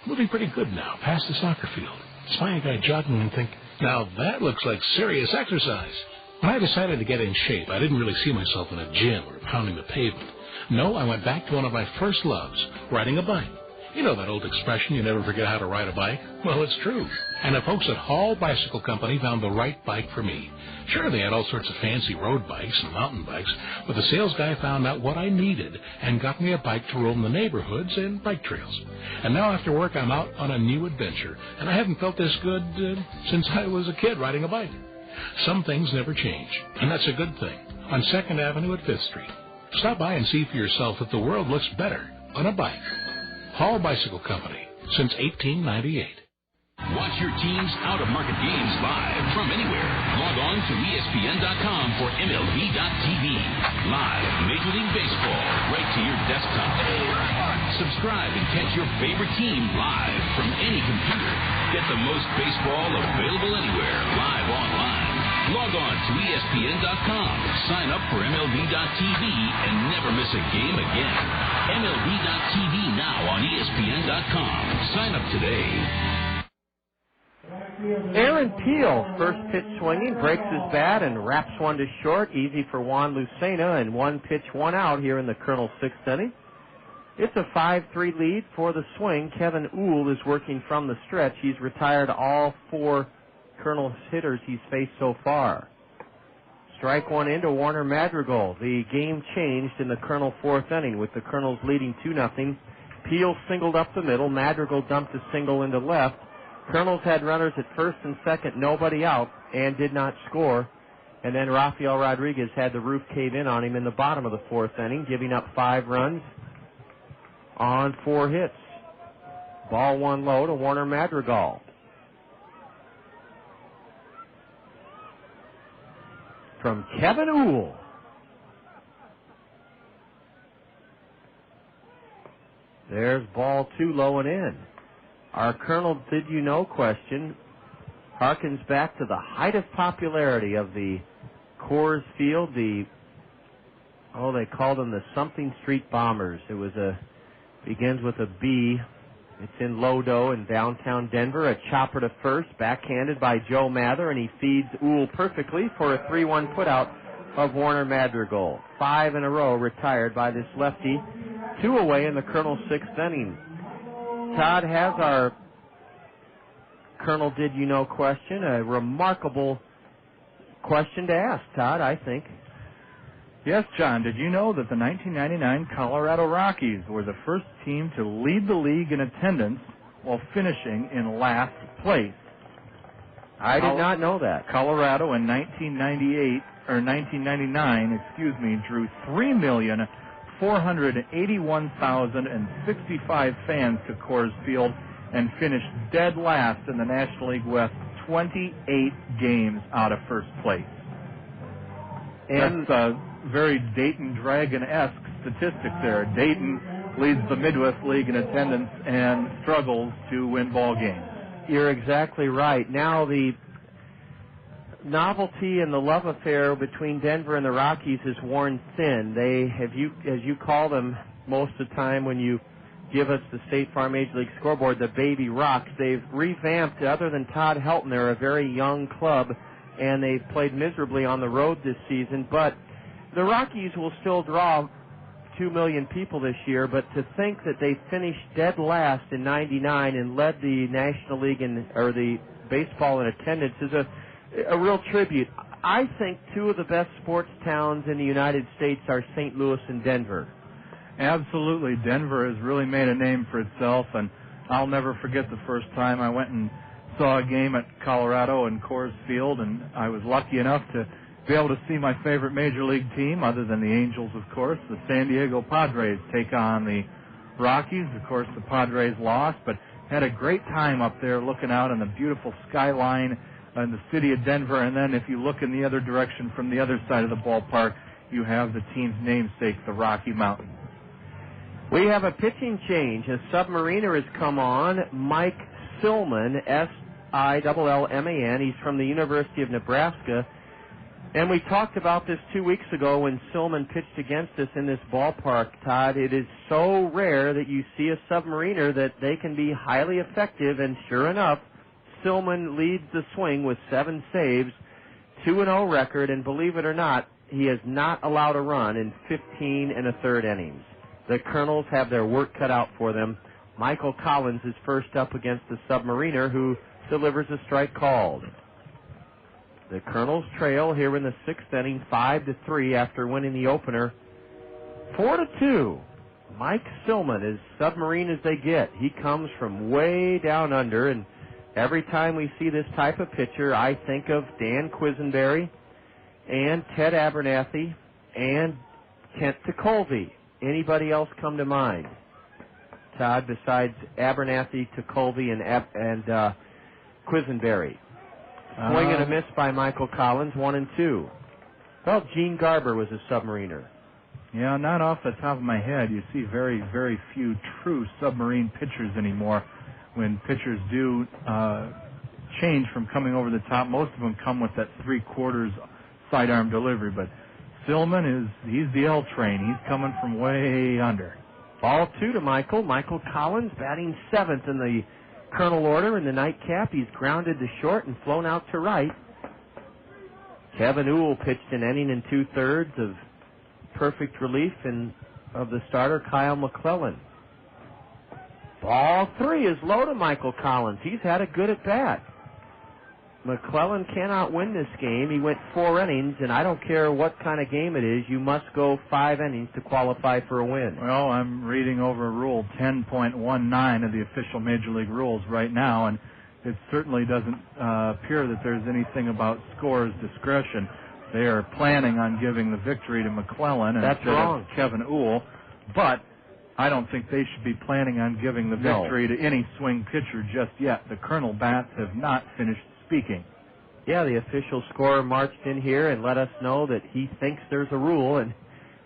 Moving pretty good now, past the soccer field. Spy a guy jogging and think, now that looks like serious exercise. When I decided to get in shape, I didn't really see myself in a gym or pounding the pavement. No, I went back to one of my first loves, riding a bike. You know that old expression, you never forget how to ride a bike? Well, it's true. And the folks at Hall Bicycle Company found the right bike for me. Sure, they had all sorts of fancy road bikes and mountain bikes, but the sales guy found out what I needed and got me a bike to roam the neighborhoods and bike trails. And now after work, I'm out on a new adventure, and I haven't felt this good since I was a kid riding a bike. Some things never change, and that's a good thing. On 2nd Avenue at 5th Street. Stop by and see for yourself that the world looks better on a bike. Hall Bicycle Company, since 1898. Watch your team's out-of-market games live from anywhere. Log on to ESPN.com for MLB.tv. Live Major League Baseball right to your desktop. Subscribe and catch your favorite team live from any computer. Get the most baseball available anywhere, live online. Log on to ESPN.com. Sign up for MLB.tv and never miss a game again. MLB.tv now on ESPN.com. Sign up today. Aaron Peel, first pitch swinging, breaks his bat and wraps one to short. Easy for Juan Lucena, and 1 pitch, 1 out here in the Kernels' 6th inning. It's a 5-3 lead for the swing. Kevin Uhl is working from the stretch. He's retired all 4 Kernels hitters he's faced so far. Strike one into Warner Madrigal. The game changed in the Kernel 4th inning with the Kernels leading 2-0. Peel singled up the middle. Madrigal dumped a single into left. Kernels had runners at first and second, nobody out, and did not score. And then Rafael Rodriguez had the roof cave in on him in the bottom of the 4th inning, giving up 5 runs on 4 hits. Ball 1 low to Warner Madrigal. From Kevin Uhl. There's ball 2 low and in. Our Colonel Did You Know question harkens back to the height of popularity of the Coors Field, they called them the Something Street Bombers. Begins with a B. It's in Lodo in downtown Denver. A chopper to first, backhanded by Joe Mather, and he feeds Uhl perfectly for a 3-1 putout of Warner Madrigal. 5 in a row retired by this lefty. 2 away in the Colonel's 6th inning. Todd has our Colonel Did You Know question. A remarkable question to ask, Todd, I think. Yes, John, did you know that the 1999 Colorado Rockies were the first team to lead the league in attendance while finishing in last place? I did not know that. Colorado in 1999, drew 3,481,065 fans to Coors Field and finished dead last in the National League West, 28 games out of first place. And that's very Dayton Dragon-esque statistics there. Dayton leads the Midwest League in attendance and struggles to win ball games. You're exactly right. Now the novelty and the love affair between Denver and the Rockies is worn thin. They have, as you call them most of the time when you give us the State Farm Major League scoreboard, the Baby Rocks. They've revamped, other than Todd Helton, they're a very young club, and they've played miserably on the road this season. But the Rockies will still draw 2 million people this year, but to think that they finished dead last in 99 and led the National League or the baseball in attendance is a real tribute. I think 2 of the best sports towns in the United States are St. Louis and Denver. Absolutely. Denver has really made a name for itself, and I'll never forget the first time I went and saw a game at Colorado and Coors Field, and I was lucky enough to be able to see my favorite Major League team, other than the Angels, of course, the San Diego Padres, take on the Rockies. Of course, the Padres lost, but had a great time up there looking out on the beautiful skyline in the city of Denver. And then if you look in the other direction from the other side of the ballpark, you have the team's namesake, the Rocky Mountains. We have a pitching change. A submariner has come on, Mike Sillman, S-I-L-L-M-A-N. He's from the University of Nebraska. And we talked about this 2 weeks ago when Sillman pitched against us in this ballpark, Todd. It is so rare that you see a submariner that they can be highly effective, and sure enough, Sillman leads the swing with 7 saves, 2-0 record, and believe it or not, he has not allowed a run in 15 1/3 innings. The Kernels have their work cut out for them. Michael Collins is first up against the submariner, who delivers a strike called. The Kernels trail here in the 6th inning, 5-3 after winning the opener, 4-2. Mike Sillman, as submarine as they get. He comes from way down under, and every time we see this type of pitcher, I think of Dan Quisenberry and Ted Abernathy and Kent Tekulve. Anybody else come to mind, Todd, besides Abernathy, Tekulve, and Quisenberry. Swing and a miss by Michael Collins, 1-2. Well, Gene Garber was a Submariner. Yeah, not off the top of my head. You see very, very few true Submarine pitchers anymore. When pitchers do change from coming over the top, most of them come with that 3/4 sidearm delivery. But Stillman he's the L train. He's coming from way under. Ball 2 to Michael. Michael Collins batting 7th in the Colonel order in the nightcap. He's grounded to short and flown out to right. Kevin Uhl pitched an inning and 2/3 of perfect relief of the starter, Kyle McClellan. Ball 3 is low to Michael Collins. He's had a good at-bat. McClellan cannot win this game. He went 4 innings, and I don't care what kind of game it is, you must go 5 innings to qualify for a win. Well, I'm reading over Rule 10.19 of the official Major League rules right now, and it certainly doesn't appear that there's anything about scorer's discretion. They are planning on giving the victory to McClellan instead of Kevin Uhl, but I don't think they should be planning on giving the victory to any swing pitcher just yet. The Colonel bats have not finished speaking. Yeah, the official scorer marched in here and let us know that he thinks there's a rule, and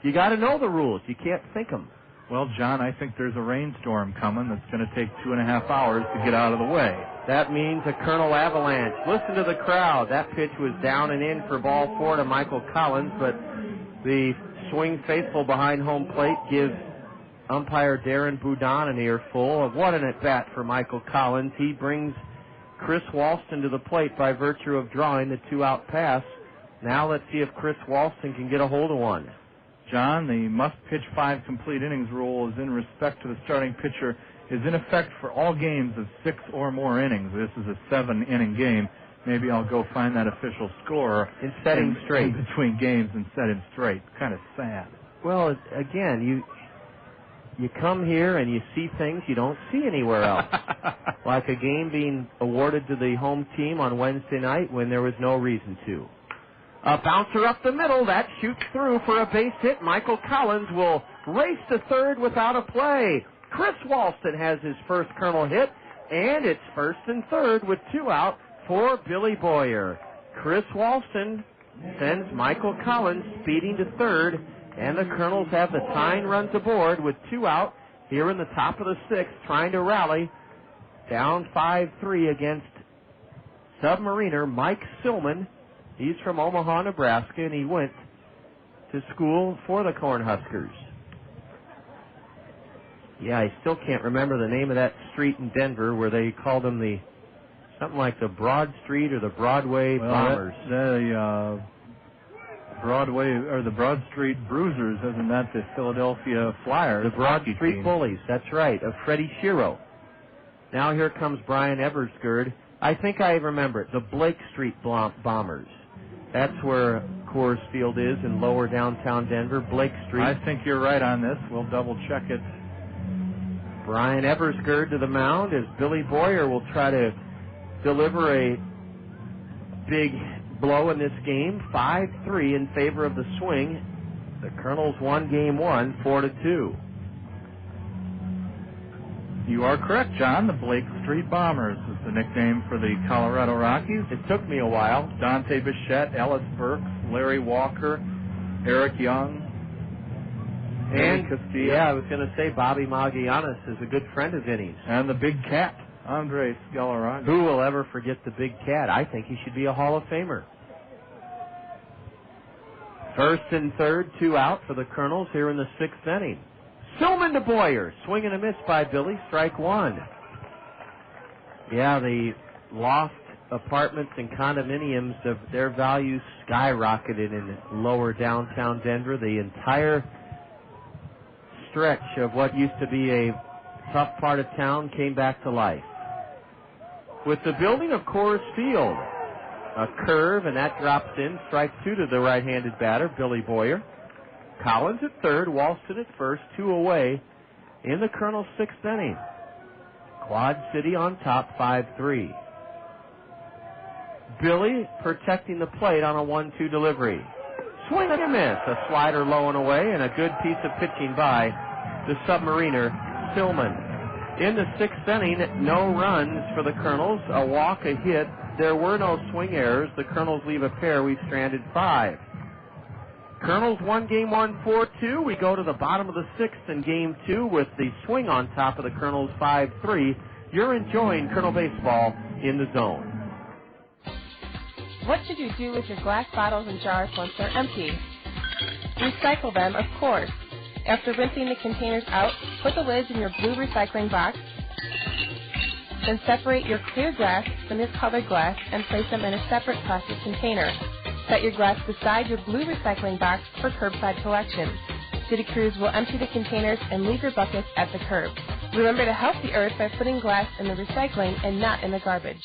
you got to know the rules. You can't think them. Well, John, I think there's a rainstorm coming that's going to take 2.5 hours to get out of the way. That means a Colonel avalanche. Listen to the crowd. That pitch was down and in for ball 4 to Michael Collins, but the swing faithful behind home plate give umpire Darren Boudon an earful of what an at-bat for Michael Collins. He brings Chris Walston to the plate by virtue of drawing the 2-out pass. Now let's see if Chris Walston can get a hold of one. John, the must-pitch 5 complete innings rule is in respect to the starting pitcher is in effect for all games of 6 or more innings. This is a 7-inning game. Maybe I'll go find that official scorer and set him straight in between games and set him straight. Kind of sad. Well, again, you come here and you see things you don't see anywhere else. Like a game being awarded to the home team on Wednesday night when there was no reason to. A bouncer up the middle. That shoots through for a base hit. Michael Collins will race to third without a play. Chris Walston has his first Colonel hit, and it's 1st and 3rd with 2 out for Billy Boyer. Chris Walston sends Michael Collins speeding to 3rd, and the Colonels have the tying runs aboard with 2 out here in the top of the 6th, trying to rally. Down 5-3 against Submariner Mike Silman. He's from Omaha, Nebraska, and he went to school for the Cornhuskers. Yeah, I still can't remember the name of that street in Denver where they called them something like the Broad Street or the Broadway Bombers. The Broadway or the Broad Street Bruisers, isn't that the Philadelphia Flyers? The Broad Street Bullies, that's right, of Freddie Shiro. Now here comes Brian Eversgerd. I think I remember it, the Blake Street Bombers. That's where Coors Field is in lower downtown Denver, Blake Street. I think you're right on this. We'll double check it. Brian Eversgerd to the mound as Billy Boyer will try to deliver a big blow in this game. 5-3 in favor of the swing. The Colonels won game 1, 4-2. You are correct, John. The Blake Street Bombers is the nickname for the Colorado Rockies. It took me a while. Dante Bichette, Ellis Burks, Larry Walker, Eric Young, and Castillo. Yeah, I was going to say Bobby Magallanes is a good friend of Vinny's. And the Big Cat, Andres Galarraga. Who will ever forget the Big Cat? I think he should be a Hall of Famer. 1st and 3rd, 2 out for the Colonels here in the 6th inning. Silman to Boyer. Swing and a miss by Billy. Strike 1. Yeah, the loft apartments and condominiums, their values skyrocketed in lower downtown Denver. The entire stretch of what used to be a tough part of town came back to life. With the building of Coors Field, a curve, and that drops in. Strike 2 to the right-handed batter, Billy Boyer. Collins at 3rd, Walston at 1st, 2 away in the Colonel's 6th inning. Quad City on top, 5-3. Billy protecting the plate on a 1-2 delivery. Swing and a miss. A slider low and away, and a good piece of pitching by the Submariner, Silman. In the 6th inning, no runs for the Kernels, a walk, a hit. There were no swing errors. The Kernels leave a pair. We've stranded 5. Kernels won Game 1 4-2. We go to the bottom of the 6th in Game 2 with the swing on top of the Kernels 5-3. You're enjoying Kernel baseball in the zone. What should you do with your glass bottles and jars once they're empty? Recycle them, of course. After rinsing the containers out, put the lids in your blue recycling box. Then separate your clear glass from your colored glass and place them in a separate plastic container. Set your glass beside your blue recycling box for curbside collection. City crews will empty the containers and leave your buckets at the curb. Remember to help the earth by putting glass in the recycling and not in the garbage.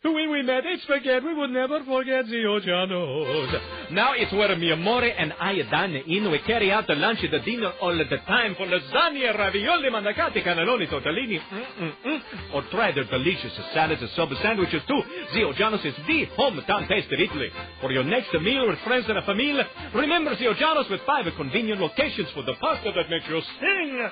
When we met, it's forget, we would never forget the Ojanos. Now it's where mi amore and I dine in. We carry out the lunch and the dinner all the time for lasagna, ravioli, mandacati, cannelloni, tortellini, or try their delicious salads and sub sandwiches too. The Ojanos is the hometown taste of Italy. For your next meal with friends and a family, remember the Ojanos with 5 convenient locations for the pasta that makes you sing.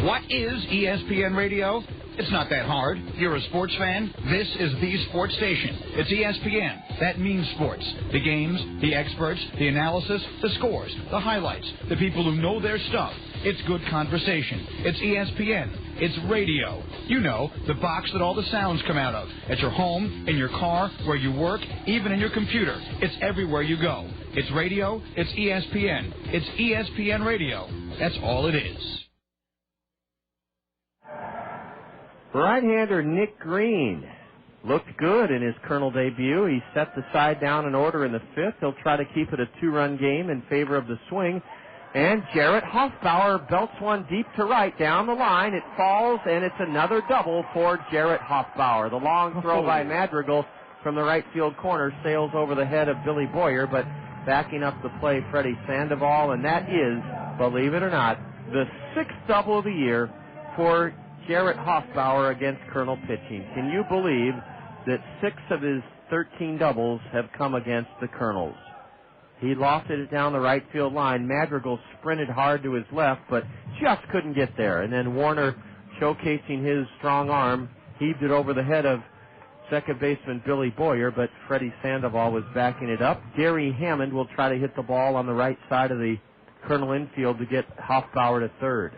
What is ESPN Radio? It's not that hard. You're a sports fan? This is the sports station. It's ESPN. That means sports. The games, the experts, the analysis, the scores, the highlights, the people who know their stuff. It's good conversation. It's ESPN. It's radio. You know, the box that all the sounds come out of. At your home, in your car, where you work, even in your computer. It's everywhere you go. It's radio. It's ESPN. It's ESPN Radio. That's all it is. Right-hander Nick Green looked good in his Kernel debut. He set the side down in order in the 5th. He'll try to keep it a 2-run game in favor of the swing. And Jarrett Hoffbauer belts one deep to right down the line. It falls, and it's another double for Jarrett Hoffbauer. The long throw by Madrigal from the right field corner sails over the head of Billy Boyer, but backing up the play, Freddie Sandoval, and that is, believe it or not, the 6th double of the year for Jarrett Hoffbauer against Kernel pitching. Can you believe that 6 of his 13 doubles have come against the Kernels? He lofted it down the right field line. Madrigal sprinted hard to his left, but just couldn't get there. And then Warner, showcasing his strong arm, heaved it over the head of second baseman Billy Boyer, but Freddie Sandoval was backing it up. Gary Hammond will try to hit the ball on the right side of the Kernel infield to get Hoffbauer to third.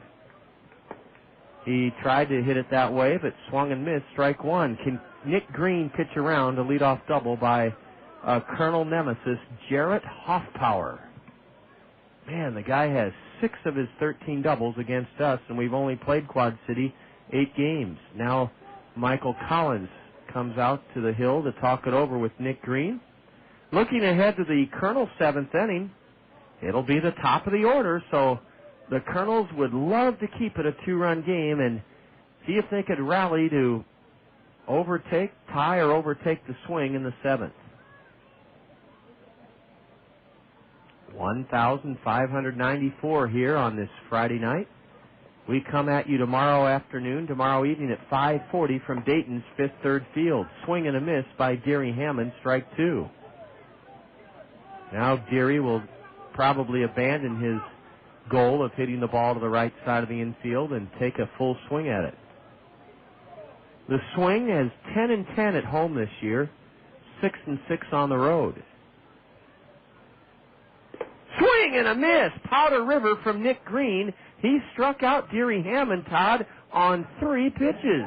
He tried to hit it that way, but swung and missed. Strike one. Can Nick Green pitch around a leadoff double by Kernel nemesis Jarrett Hoffbauer? Man, the guy has 6 of his 13 doubles against us, and we've only played Quad City 8 games. Now Michael Collins comes out to the hill to talk it over with Nick Green. Looking ahead to the Kernel 7th inning, it'll be the top of the order, so the Kernels would love to keep it a 2-run game and see if they could rally to tie or overtake the swing in the 7th. 1,594 here on this Friday night. We come at you tomorrow evening at 5:40 from Dayton's 5th third field. Swing and a miss by Deary Hammond, strike 2. Now Deary will probably abandon his goal of hitting the ball to the right side of the infield and take a full swing at it. The swing has 10-10 at home this year, 6-6 on the road. Swing and a miss. Powder River from Nick Green. He struck out Deary Hammond, Todd, on 3 pitches.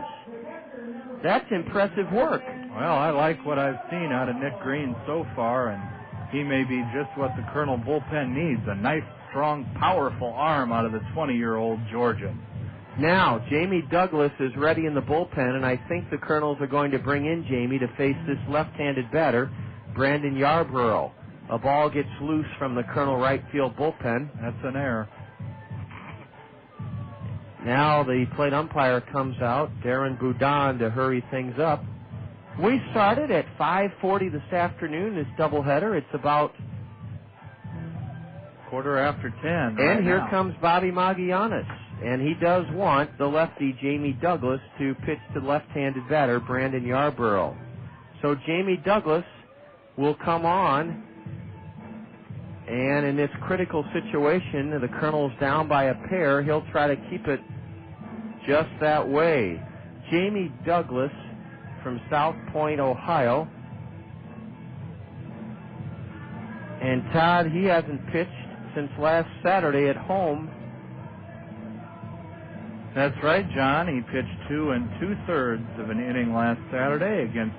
That's impressive work. Well, I like what I've seen out of Nick Green so far, and he may be just what the Kernel bullpen needs, a nice, strong, powerful arm out of the 20-year-old Georgian. Now, Jamie Douglas is ready in the bullpen, and I think the Kernels are going to bring in Jamie to face this left-handed batter, Brandon Yarborough. A ball gets loose from the Kernel right field bullpen. That's an error. Now the plate umpire comes out, Darren Boudin, to hurry things up. We started at 5:40 this afternoon, this doubleheader. It's about 10:15. And here comes Bobby Magianis. And he does want the lefty Jamie Douglas to pitch to the left-handed batter Brandon Yarborough. So Jamie Douglas will come on And in this critical situation, the Kernels down by a pair, he'll try to keep it just that way. Jamie Douglas from South Point, Ohio. And Todd, he hasn't pitched since last Saturday at home. That's right, John. He pitched 2 2/3 of an inning last Saturday against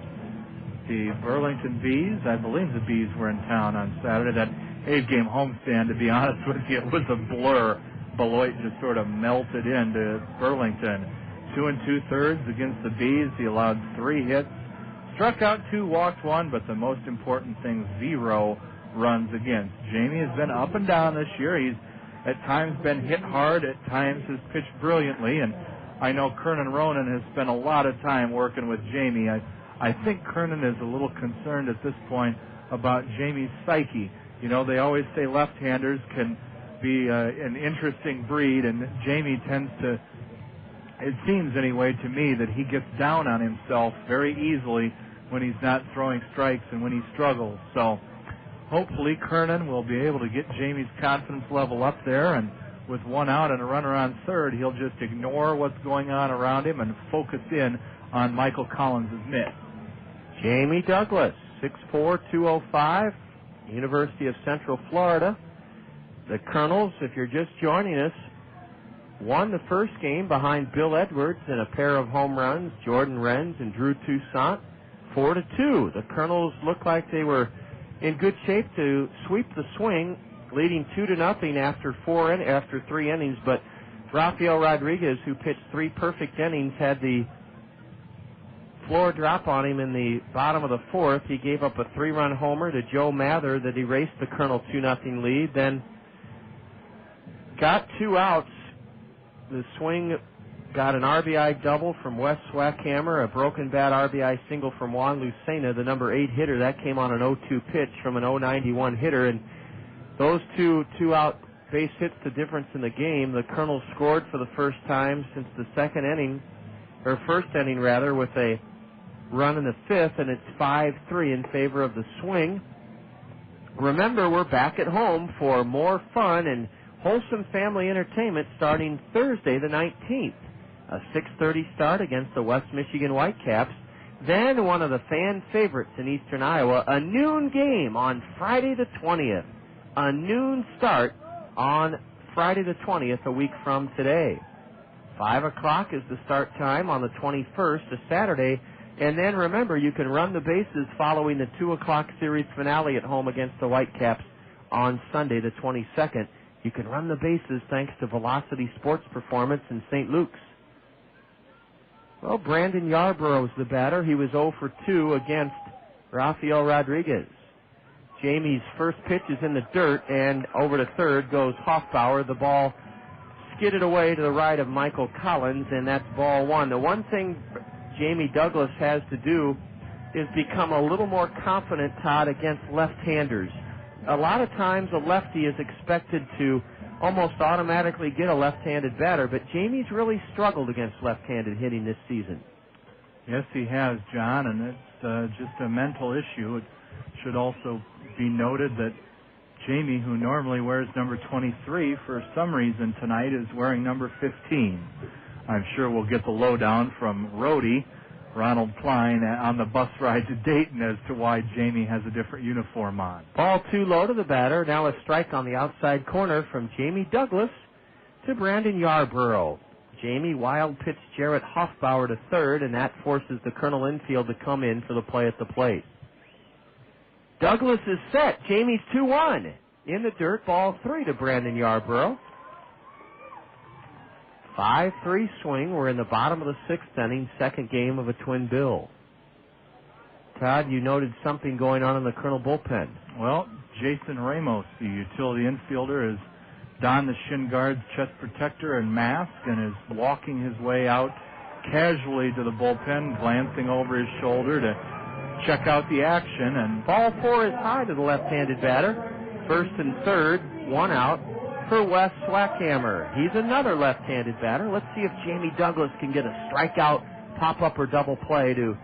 the Burlington Bees. I believe the Bees were in town on Saturday. That 8-game homestand, to be honest with you, it was a blur. Beloit just sort of melted into Burlington. 2 2/3 against the Bees. He allowed 3 hits, struck out 2, walked 1, but the most important thing, 0 runs against. Jamie has been up and down this year. He's at times been hit hard, at times has pitched brilliantly, and I know Kernan Ronan has spent a lot of time working with Jamie. I think Kernan is a little concerned at this point about Jamie's psyche. You know, they always say left-handers can be an interesting breed, and Jamie tends to, it seems anyway to me, that he gets down on himself very easily when he's not throwing strikes and when he struggles. So hopefully Kernan will be able to get Jamie's confidence level up there, and with 1 out and a runner on third, he'll just ignore what's going on around him and focus in on Michael Collins' mitt. Jamie Douglas, 6'4", 205, University of Central Florida. The Kernels, if you're just joining us, won the first game behind Bill Edwards in a pair of home runs, Jordan Renz and Drew Toussaint, 4-2. The Kernels looked like they were in good shape to sweep the swing, leading 2-0 after 3 innings. But Rafael Rodriguez, who pitched 3 perfect innings, had the floor drop on him in the bottom of the 4th. He gave up a 3-run homer to Joe Mather that erased the Kernel 2-0 lead. Then got 2 outs. The swing got an RBI double from Wes Swackhammer, a broken bat RBI single from Juan Lucena, the number 8 hitter. That came on an 0-2 pitch from an 0-91 hitter, and those 2 out base hits the difference in the game. The Kernels scored for the first time since the first inning with a run in the 5th, and it's 5-3 in favor of the swing. Remember, we're back at home for more fun and wholesome family entertainment starting Thursday the 19th. A 6:30 start against the West Michigan Whitecaps. Then one of the fan favorites in eastern Iowa, a noon game on Friday the 20th. A noon start on Friday the 20th, a week from today. 5 o'clock is the start time on the 21st, a Saturday. And then remember, you can run the bases following the 2 o'clock series finale at home against the Whitecaps on Sunday the 22nd. You can run the bases thanks to Velocity Sports Performance in St. Luke's. Well, Brandon Yarborough's the batter. He was 0 for 2 against Rafael Rodriguez. Jamie's first pitch is in the dirt, and over to third goes Hoffbauer. The ball skidded away to the right of Michael Collins, and that's ball 1. The one thing Jamie Douglas has to do is become a little more confident, Todd, against left-handers. A lot of times a lefty is expected to almost automatically get a left-handed batter, but Jamie's really struggled against left-handed hitting this season. Yes, he has, John, and it's just a mental issue. It should also be noted that Jamie, who normally wears number 23, for some reason tonight is wearing number 15. I'm sure we'll get the lowdown from Rhodey, Ronald Klein, on the bus ride to Dayton as to why Jamie has a different uniform on. Ball 2 low to the batter. Now a strike on the outside corner from Jamie Douglas to Brandon Yarborough. Jamie wild pitched Jarrett Hoffbauer to third, and that forces the Kernel infield to come in for the play at the plate. Douglas is set. Jamie's 2-1. In the dirt, ball 3 to Brandon Yarborough. 5-3 swing. We're in the bottom of the 6th inning, second game of a twin bill. Todd, you noted something going on in the Kernel bullpen. Well, Jason Ramos, the utility infielder, has donned the shin guards, chest protector, and mask, and is walking his way out casually to the bullpen, glancing over his shoulder to check out the action. And ball 4 is high to the left-handed batter. First and third, 1 out for Wes Swackhammer. He's another left-handed batter. Let's see if Jamie Douglas can get a strikeout, pop-up, or double play to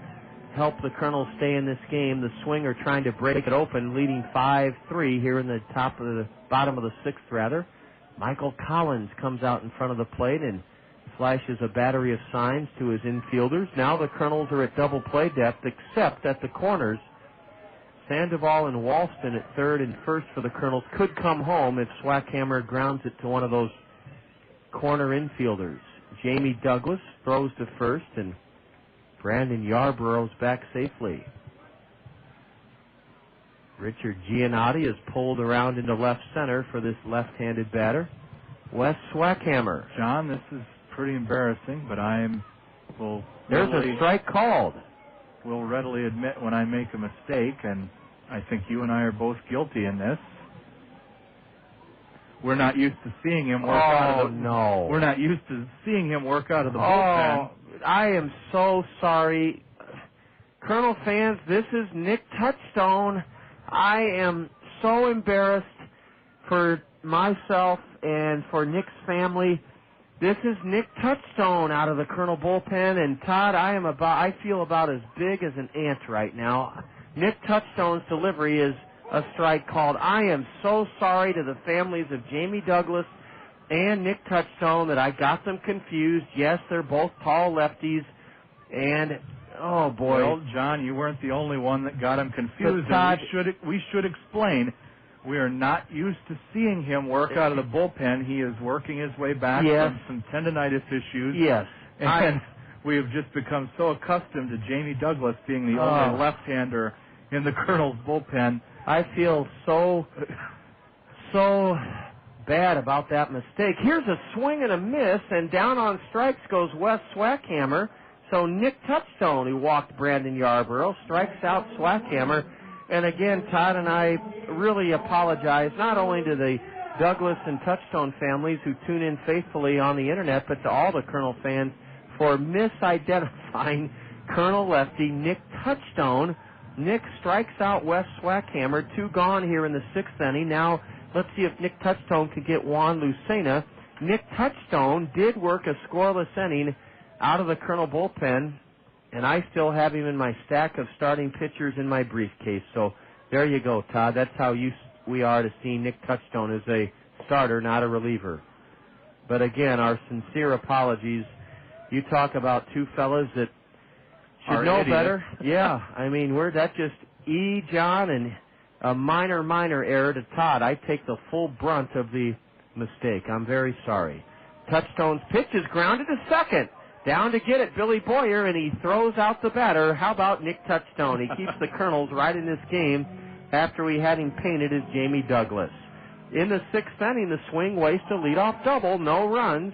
help the Kernels stay in this game. The Swinger trying to break it open, leading 5-3 here in the bottom of the sixth, rather. Michael Collins comes out in front of the plate and flashes a battery of signs to his infielders. Now the Kernels are at double play depth, except at the corners. Sandoval and Walston at third and first for the Kernels could come home if Swackhammer grounds it to one of those corner infielders. Jamie Douglas throws to first, and Brandon Yarborough's back safely. Richard Giannotti is pulled around into left center for this left-handed batter. Wes Swackhammer. John, this is pretty embarrassing, but There's a strike called. Will readily admit when I make a mistake, and I think you and I are both guilty in this. We're not used to seeing him work out of the... no. We're not used to seeing him work out of the bullpen. I am so sorry. Colonel fans, this is Nick Touchstone. I am so embarrassed for myself and for Nick's family. This is Nick Touchstone out of the Colonel bullpen, and Todd, I feel about as big as an ant right now. Nick Touchstone's delivery is a strike called. I am so sorry to the families of Jamie Douglas and Nick Touchstone that I got them confused. Yes, they're both tall lefties, and oh boy. Well, John, you weren't the only one that got him confused. But Todd, we should explain. We are not used to seeing him work out of the bullpen. He is working his way back from some tendonitis issues. Yes. And we have just become so accustomed to Jamie Douglas being the only left-hander in the Kernels bullpen. I feel so bad about that mistake. Here's a swing and a miss, and down on strikes goes Wes Swackhammer. So Nick Touchstone, who walked Brandon Yarborough, strikes out Swackhammer. And again, Todd and I really apologize, not only to the Douglas and Touchstone families who tune in faithfully on the Internet, but to all the Kernel fans for misidentifying Colonel lefty Nick Touchstone. Nick strikes out Wes Swackhammer, 2 gone here in the 6th inning. Now, let's see if Nick Touchstone can get Juan Lucena. Nick Touchstone did work a scoreless inning out of the Colonel bullpen, and I still have him in my stack of starting pitchers in my briefcase. So there you go, Todd. That's how used we are to seeing Nick Touchstone as a starter, not a reliever. But again, our sincere apologies. You talk about two fellas that should know better. Yeah, I mean, that's just John, and a minor error to Todd. I take the full brunt of the mistake. I'm very sorry. Touchstone's pitch is grounded to second. Down to get it, Billy Boyer, and he throws out the batter. How about Nick Touchstone? He keeps the Kernels right in this game after we had him painted as Jamie Douglas. In the 6th inning, the swing wastes a leadoff double, no runs,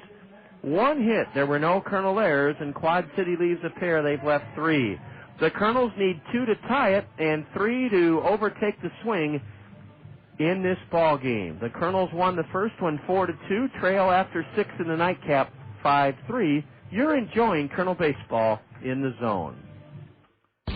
1 hit. There were no Kernel errors, and Quad City leaves a pair. They've left 3. The Kernels need 2 to tie it and 3 to overtake the swing in this ball game. The Kernels won the first one 4-2, trail after 6 in the nightcap 5-3. You're enjoying Kernel baseball in the zone.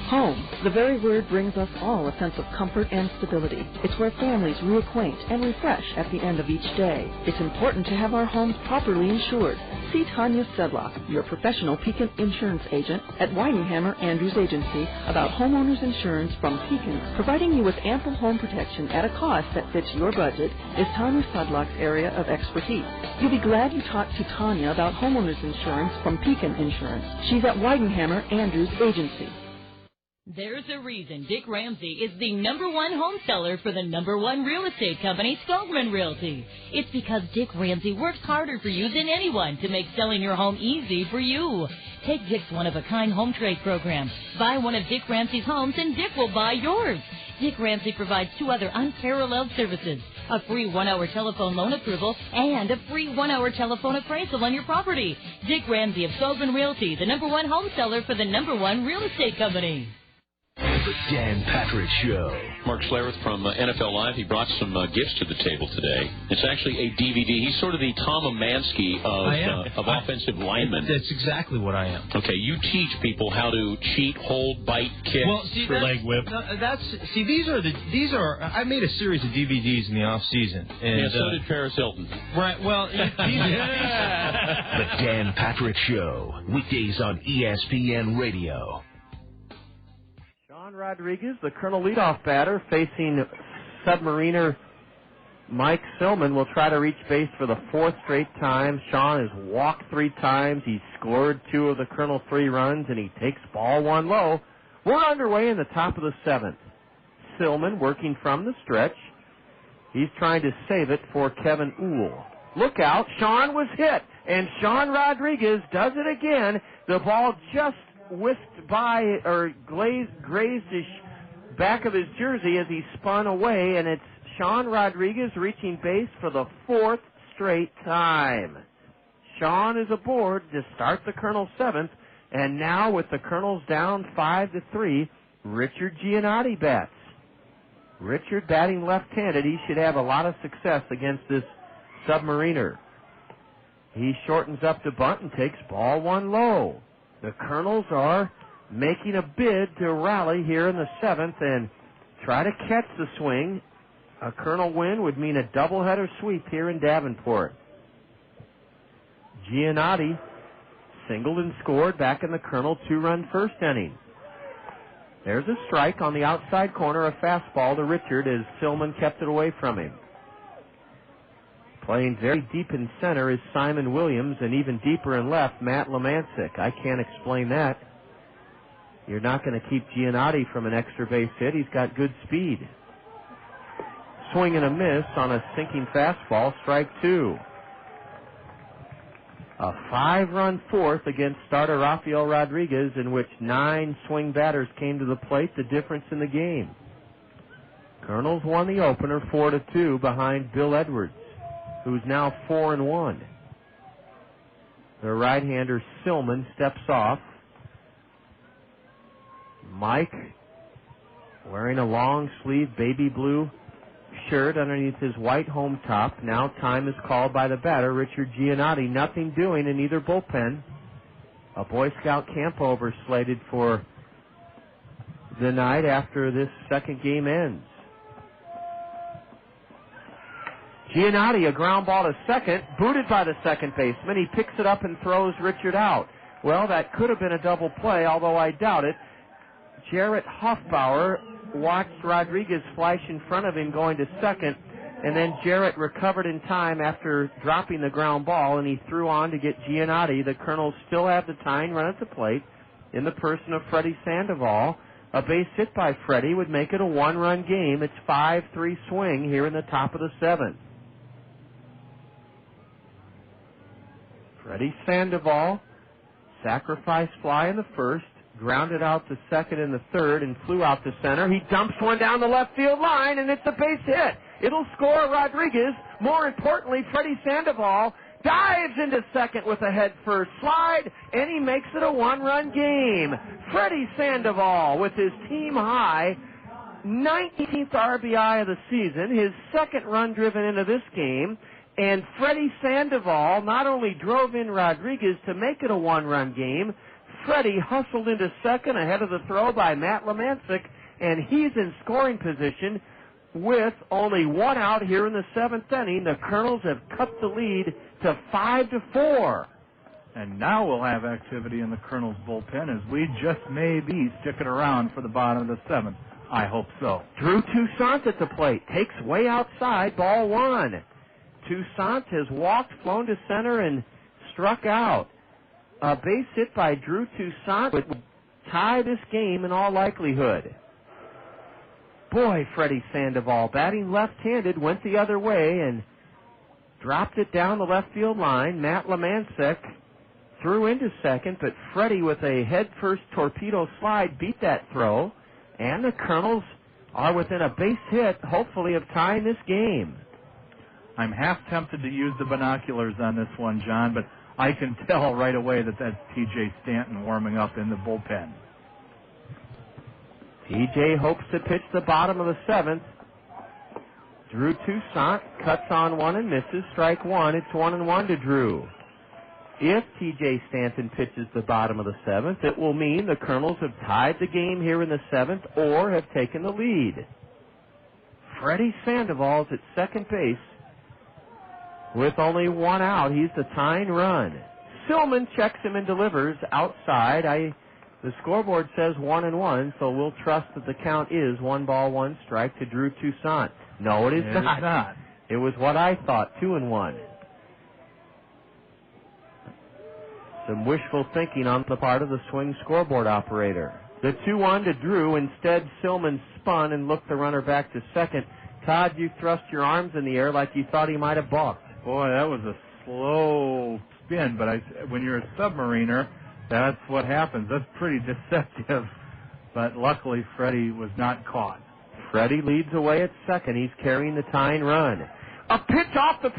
Home. The very word brings us all a sense of comfort and stability. It's where families reacquaint and refresh at the end of each day. It's important to have our homes properly insured. See Tanya Sedlock, your professional Pekin insurance agent at Weidenhammer Andrews Agency, about homeowners insurance from Pekin. Providing you with ample home protection at a cost that fits your budget is Tanya Sedlock's area of expertise. You'll be glad you talked to Tanya about homeowners insurance from Pekin Insurance. She's at Weidenhammer Andrews Agency. There's a reason Dick Ramsey is the #1 home seller for the #1 real estate company, Skogman Realty. It's because Dick Ramsey works harder for you than anyone to make selling your home easy for you. Take Dick's one-of-a-kind home trade program. Buy one of Dick Ramsey's homes and Dick will buy yours. Dick Ramsey provides 2 other unparalleled services: a free 1-hour telephone loan approval and a free 1-hour telephone appraisal on your property. Dick Ramsey of Skogman Realty, the #1 home seller for the #1 real estate company. The Dan Patrick Show. Mark Schlereth from NFL Live, he brought some gifts to the table today. It's actually a DVD. He's sort of the Tom Amansky of offensive linemen. That's exactly what I am. Okay, you teach people how to cheat, hold, bite, kick, leg whip. These are. I made a series of DVDs in the off season. And, so did Paris Hilton. Right. Well, The Dan Patrick Show, weekdays on ESPN Radio. Rodriguez, the Colonel leadoff batter, facing submariner Mike Silman, will try to reach base for the fourth straight time. Sean has walked 3 times. He's scored 2 of the Colonel 3 runs, and he takes ball 1 low. We're underway in the top of the 7th. Silman working from the stretch. He's trying to save it for Kevin Uhl. Look out, Sean was hit, and Sean Rodriguez does it again. The ball just whisked by, or grazed his back of his jersey as he spun away, and it's Sean Rodriguez reaching base for the 4th straight time. Sean is aboard to start the Colonel 7th, and now with the Colonels down 5-3, Richard Giannotti bats. Richard batting left-handed. He should have a lot of success against this submariner. He shortens up to bunt and takes ball 1 low. The Colonels are making a bid to rally here in the 7th and try to catch the swing. A Colonel win would mean a doubleheader sweep here in Davenport. Giannotti singled and scored back in the Colonel 2-run first inning. There's a strike on the outside corner, a fastball to Richard as Silman kept it away from him. Playing very deep in center is Simon Williams, and even deeper in left, Matt Lemancic. I can't explain that. You're not going to keep Giannotti from an extra base hit. He's got good speed. Swing and a miss on a sinking fastball, strike 2. A 5-run fourth against starter Rafael Rodriguez, in which 9 swing batters came to the plate, the difference in the game. Colonels won the opener 4-2 behind Bill Edwards, who's now 4-1. The right-hander Silman steps off. Mike, wearing a long-sleeve baby blue shirt underneath his white home top. Now time is called by the batter, Richard Giannotti. Nothing doing in either bullpen. A Boy Scout campover slated for the night after this second game ends. Giannotti, a ground ball to second, booted by the second baseman. He picks it up and throws Richard out. Well, that could have been a double play, although I doubt it. Jarrett Hoffbauer watched Rodriguez flash in front of him going to second, and then Jarrett recovered in time after dropping the ground ball, and he threw on to get Giannotti. The Colonels still have the tying run at the plate in the person of Freddie Sandoval. A base hit by Freddie would make it a 1-run game. It's 5-3 swing here in the top of the 7th. Freddie Sandoval, sacrifice fly in the first, grounded out to second in the third, and flew out to center. He dumps one down the left field line, and it's a base hit. It'll score Rodriguez. More importantly, Freddie Sandoval dives into second with a head-first slide, and he makes it a 1-run game. Freddie Sandoval with his team-high 19th RBI of the season, his second run driven into this game, and Freddie Sandoval not only drove in Rodriguez to make it a 1-run game, Freddie hustled into second ahead of the throw by Matt Lemancic, and he's in scoring position with only 1 out here in the 7th inning. The Colonels have cut the lead to 5-4. And now we'll have activity in the Colonels' bullpen as we just may be sticking around for the bottom of the 7th. I hope so. Drew Toussaint at the plate. Takes way outside, ball 1. Toussaint has walked, flown to center, and struck out. A base hit by Drew Toussaint would tie this game in all likelihood. Boy, Freddie Sandoval, batting left-handed, went the other way and dropped it down the left field line. Matt Lemancic threw into second, but Freddie with a head-first torpedo slide beat that throw, and the Colonels are within a base hit, hopefully, of tying this game. I'm half tempted to use the binoculars on this one, John, but I can tell right away that that's T.J. Stanton warming up in the bullpen. T.J. hopes to pitch the bottom of the 7th. Drew Toussaint cuts on one and misses. Strike 1. It's 1-1 to Drew. If T.J. Stanton pitches the bottom of the 7th, it will mean the Colonels have tied the game here in the 7th or have taken the lead. Freddie Sandoval's at second base. With only 1 out, he's the tying run. Silman checks him and delivers outside. I The scoreboard says 1-1, so we'll trust that the count is 1 ball, 1 strike to Drew Toussaint. No, it is not. It was what I thought, 2-1. Some wishful thinking on the part of the swing scoreboard operator. The 2-1 to Drew. Instead, Silman spun and looked the runner back to second. Todd, you thrust your arms in the air like you thought he might have balked. Boy, that was a slow spin, but when you're a submariner, that's what happens. That's pretty deceptive. But luckily, Freddie was not caught. Freddie leads away at second. He's carrying the tying run. A pitch off the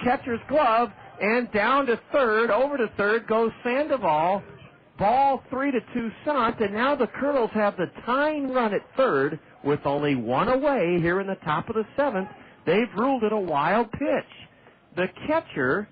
catcher's glove, and down to third. Over to third goes Sandoval. Ball 3 to Toussaint, and now the Kernels have the tying run at third with only one away here in the top of the seventh. They've ruled it a wild pitch. The catcher,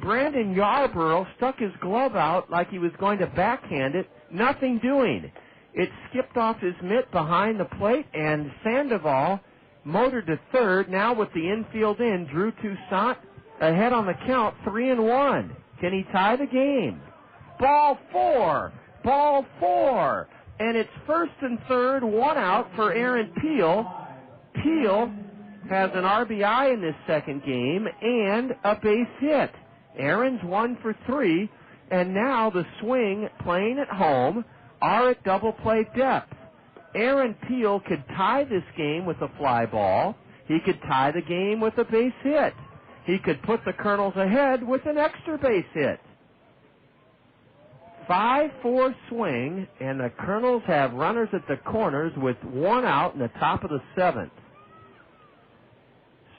Brandon Yarborough, stuck his glove out like he was going to backhand it. Nothing doing. It skipped off his mitt behind the plate, and Sandoval motored to third. Now with the infield in, Drew Toussaint ahead on the count, 3-1. Can he tie the game? Ball four. And it's first and third, 1 out for Aaron Peel. Peel has an RBI in this second game and a base hit. Aaron's 1 for 3, and now the Swing, playing at home, are at double play depth. Aaron Peel could tie this game with a fly ball. He could tie the game with a base hit. He could put the Kernels ahead with an extra base hit. 5-4 Swing, and the Kernels have runners at the corners with 1 out in the top of the seventh.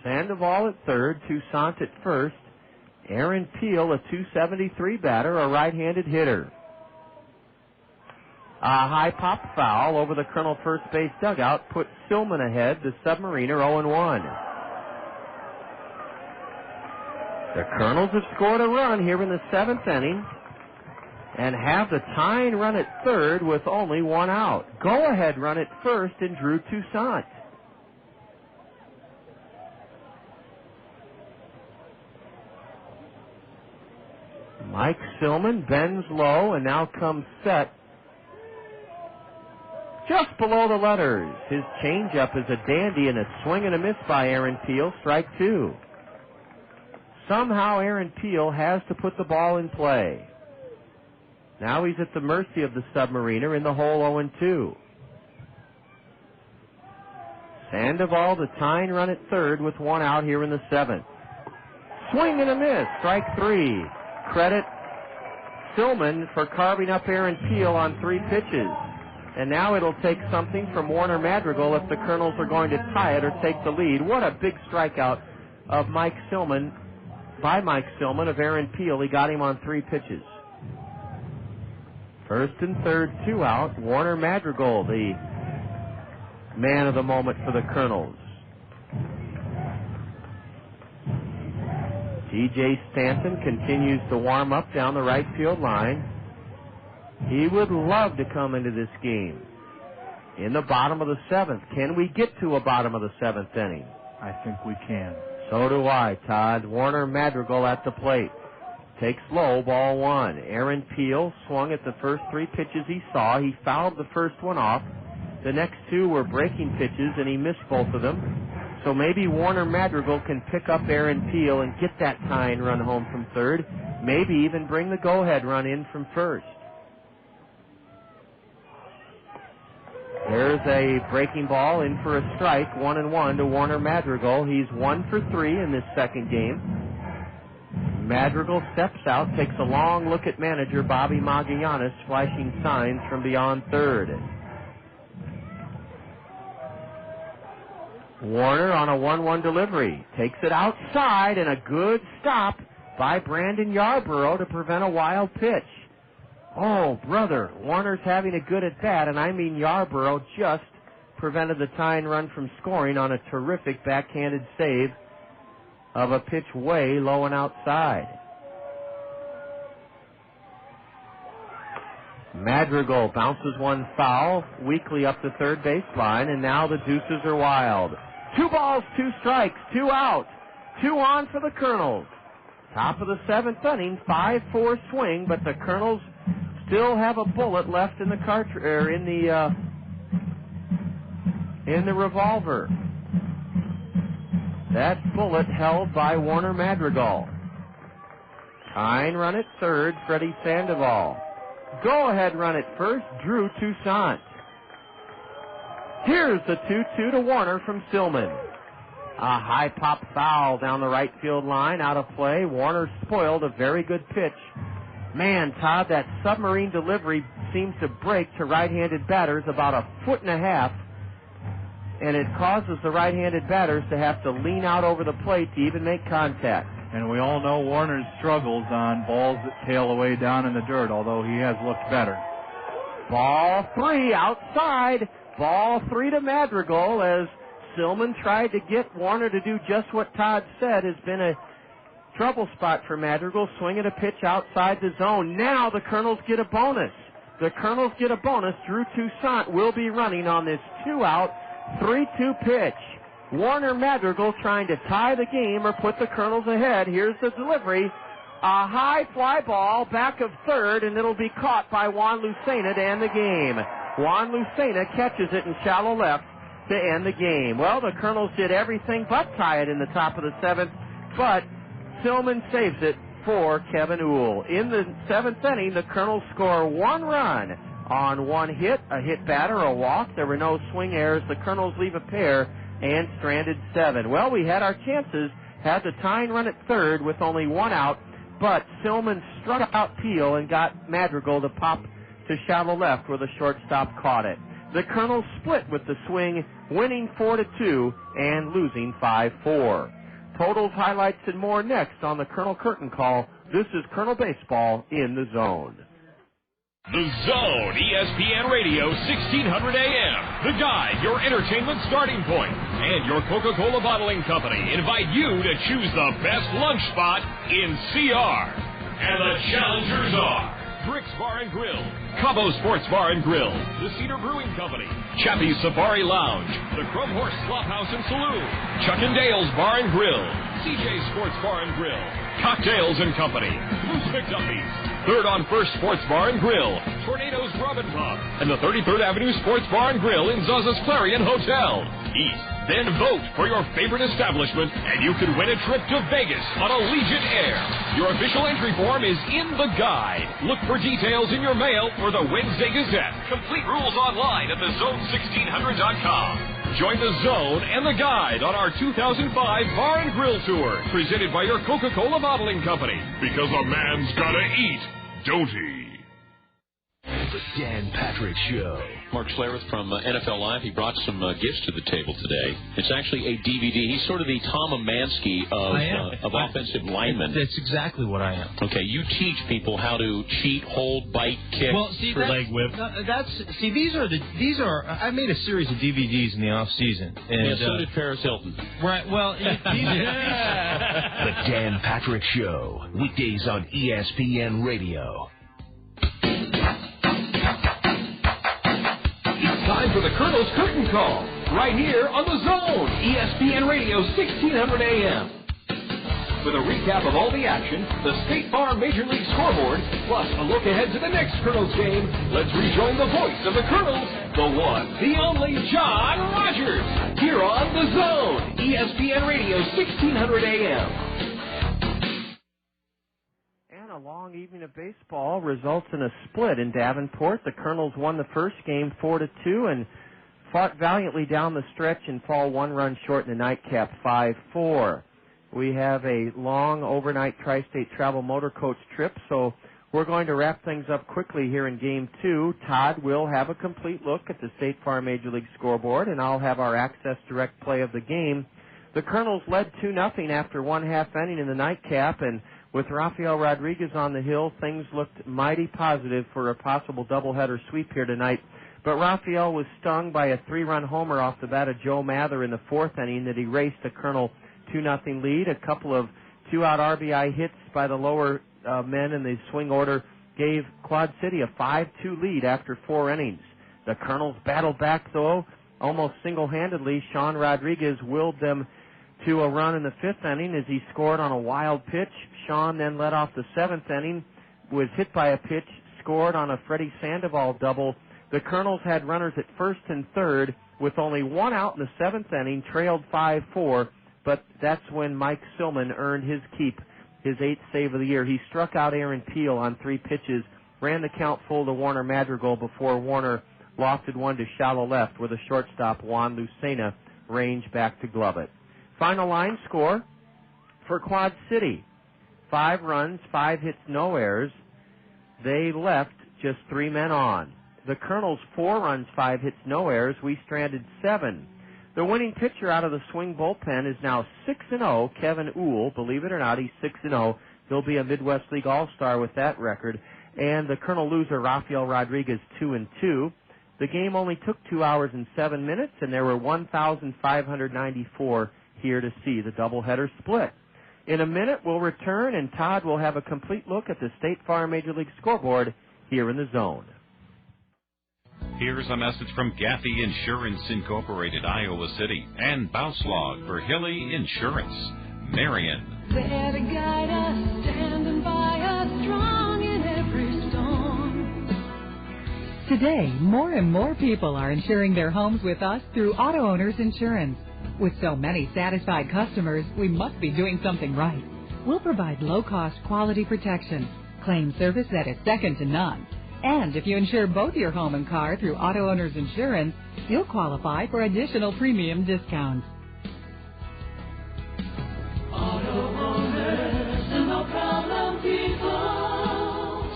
Sandoval at third, Toussaint at first. Aaron Peel, a .273 batter, a right-handed hitter. A high pop foul over the Kernel first base dugout puts Silman ahead, the Submariner 0-1. The Kernels have scored a run here in the seventh inning and have the tying run at third with only 1 out. Go-ahead run at first in Drew Toussaint. Mike Silman bends low and now comes set just below the letters. His changeup is a dandy and a swing and a miss by Aaron Peel. Strike 2. Somehow Aaron Peel has to put the ball in play. Now he's at the mercy of the Submariner in the hole 0-2. Sandoval, the tying run at third with 1 out here in the seventh. Swing and a miss. Strike 3. Credit Silman for carving up Aaron Peel on 3 pitches. And now it'll take something from Warner Madrigal if the Kernels are going to tie it or take the lead. What a big strikeout of Mike Silman of Aaron Peel. He got him on 3 pitches. First and third, 2 out. Warner Madrigal, the man of the moment for the Kernels. DJ Stanton continues to warm up down the right field line. He would love to come into this game in the bottom of the seventh. Can we get to a bottom of the seventh inning? I think we can. So do I, Todd. Warner Madrigal at the plate. Takes low, ball 1. Aaron Peel swung at the first 3 pitches he saw. He fouled the first one off. The next 2 were breaking pitches, and he missed both of them. So maybe Warner Madrigal can pick up Aaron Peel and get that tying run home from third. Maybe even bring the go-ahead run in from first. There's a breaking ball in for a strike, 1-1 to Warner Madrigal. He's 1 for 3 in this second game. Madrigal steps out, takes a long look at manager Bobby Magallanes, flashing signs from beyond third. Warner on a 1-1 delivery. Takes it outside, and a good stop by Brandon Yarborough to prevent a wild pitch. Oh, brother, Warner's having a good at-bat, and I mean Yarborough just prevented the tying run from scoring on a terrific backhanded save of a pitch way low and outside. Madrigal bounces one foul, weakly up the third baseline, and now the deuces are wild. 2 balls, 2 strikes, 2 out, 2 on for the Kernels. Top of the seventh inning, 5-4 swing, but the Kernels still have a bullet left in the in the revolver. That bullet held by Warner Madrigal. Tying run at third, Freddie Sandoval. Go-ahead run at first, Drew Toussaint. Here's the 2-2 to Warner from Stillman. A high pop foul down the right field line, out of play. Warner spoiled a very good pitch. Man, Todd, that submarine delivery seems to break to right-handed batters about 1.5 feet, and it causes the right-handed batters to have to lean out over the plate to even make contact. And we all know Warner's struggles on balls that tail away down in the dirt, although he has looked better. Ball 3 outside. Ball 3 to Madrigal as Stillman tried to get Warner to do just what Todd said has been a trouble spot for Madrigal, swinging a pitch outside the zone. Now the Kernels get a bonus. The Kernels get a bonus. Drew Toussaint will be running on this 2-out, 3-2 pitch. Warner Madrigal trying to tie the game or put the Kernels ahead. Here's the delivery. A high fly ball back of third, and it'll be caught by Juan Lucena to end the game. Juan Lucena catches it in shallow left to end the game. Well, the Kernels did everything but tie it in the top of the seventh, but Stillman saves it for Kevin Uhl. In the seventh inning, the Kernels score 1 run on 1 hit, a hit batter, a walk. There were no swing errors. The Kernels leave a pair and stranded 7. Well, we had our chances, had the tying run at third with only 1 out, but Stillman struck out Peel and got Madrigal to pop to shallow left where the shortstop caught it. The Kernels split with the swing, winning 4-2 and losing 5-4. Totals, highlights, and more next on the Colonel Curtain Call. This is Colonel Baseball in the Zone. The Zone, ESPN Radio, 1600 AM. The Guide, your entertainment starting point. And your Coca-Cola Bottling Company invite you to choose the best lunch spot in CR. And the challengers are Brick's Bar and Grill, Cabo Sports Bar and Grill, the Cedar Brewing Company, Chappie's Safari Lounge, the Crum Horse Slop House and Saloon, Chuck and Dale's Bar and Grill, CJ's Sports Bar and Grill, Cocktails and Company, Moose McDuffie's, Third on First Sports Bar and Grill, Tornado's Rub and Pub, and the 33rd Avenue Sports Bar and Grill in Zaza's Clarion Hotel. Eat, then vote for your favorite establishment, and you could win a trip to Vegas on Allegiant Air. Your official entry form is in the Guide. Look for details in your mail or the Wednesday Gazette. Complete rules online at thezone1600.com. Join the Zone and the Guide on our 2005 Bar and Grill Tour, presented by your Coca-Cola Bottling Company. Because a man's gotta eat, don't he? The Dan Patrick Show. Mark Schlereth from NFL Live. He brought some gifts to the table today. It's actually a DVD. He's sort of the Tom Amansky of offensive linemen. That's exactly what I am. Okay, you teach people how to cheat, hold, bite, kick, leg whip. These are. I made a series of DVDs in the off season. And so did Paris Hilton. Right. Well, The Dan Patrick Show. Weekdays on ESPN Radio. Time for the Colonel's Curtain Call, right here on the Zone, ESPN Radio, 1600 AM. With a recap of all the action, the State Farm Major League scoreboard, plus a look ahead to the next Colonel's game, let's rejoin the voice of the Colonels, the one, the only John Rogers, here on the Zone, ESPN Radio, 1600 AM. A long evening of baseball results in a split in Davenport. The Kernels won the first game 4-2 and fought valiantly down the stretch and fall 1 run short in the nightcap 5-4. We have a long overnight tri-state travel motor coach trip, so we're going to wrap things up quickly here in Game 2. Todd will have a complete look at the State Farm Major League scoreboard, and I'll have our Access Direct play of the game. The Kernels led 2-0 after 1/2 inning in the nightcap, and with Rafael Rodriguez on the hill, things looked mighty positive for a possible doubleheader sweep here tonight. But Rafael was stung by a 3-run homer off the bat of Joe Mather in the 4th inning that erased the Kernel 2-0 lead. A couple of 2-out RBI hits by the lower men in the swing order gave Quad City a 5-2 lead after 4 innings. The Kernels battled back, though, almost single-handedly. Sean Rodriguez willed them to a run in the 5th inning as he scored on a wild pitch. Sean then led off the 7th inning, was hit by a pitch, scored on a Freddie Sandoval double. The Kernels had runners at first and third with only one out in the seventh inning, trailed 5-4, but that's when Mike Sillman earned his keep, his 8th save of the year. He struck out Aaron Peel on 3 pitches, ran the count full to Warner Madrigal before Warner lofted one to shallow left where the shortstop Juan Lucena ranged back to glove it. Final line score for Quad City. 5 runs, 5 hits, no errors. They left just 3 men on. The Kernels 4 runs, 5 hits, no errors. We stranded 7. The winning pitcher out of the swing bullpen is now 6-0, Kevin Uhl. Believe it or not, he's 6-0. He'll be a Midwest League All-Star with that record. And the Kernel loser, Rafael Rodriguez, 2-2. The game only took 2 hours and 7 minutes, and there were 1,594 here to see the doubleheader split. In a minute, we'll return, and Todd will have a complete look at the State Farm Major League scoreboard here in the zone. Here's a message from Gaffey Insurance Incorporated, Iowa City, and Bauslog for Hilly Insurance, Marion. There to guide us, standing by us, strong in every storm. Today, more and more people are insuring their homes with us through Auto Owners Insurance. With so many satisfied customers, we must be doing something right. We'll provide low-cost quality protection, claim service that is second to none. And if you insure both your home and car through Auto Owners Insurance, you'll qualify for additional premium discounts. Auto Owners, the no problem people.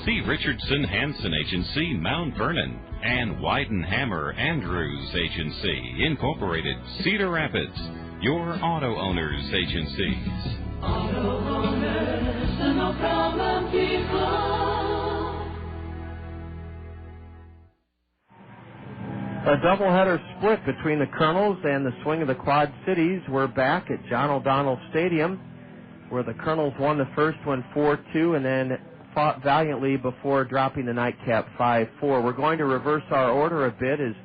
See Richardson Hansen Agency, Mount Vernon, and Weidenhammer Andrews Agency, Incorporated, Cedar Rapids, your Auto Owners Agencies. Auto Owners, the no problem people. A doubleheader split between the Kernels and the swing of the Quad Cities. We're back at John O'Donnell Stadium, where the Kernels won the first one 4-2 and then fought valiantly before dropping the nightcap 5-4. We're going to reverse our order a bit as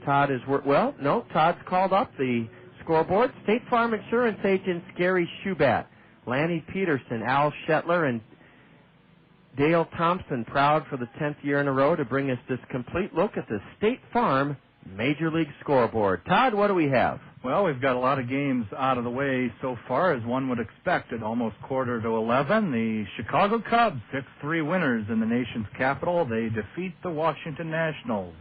Todd is... Todd's called up the scoreboard. State Farm Insurance agents Gary Schubat, Lanny Peterson, Al Shetler, and Dale Thompson, proud for the 10th year in a row to bring us this complete look at the State Farm Major League scoreboard. Todd, what do we have? Well, we've got a lot of games out of the way so far, as one would expect at almost 11:15. The Chicago Cubs, 6-3 winners in the nation's capital. They defeat the Washington Nationals.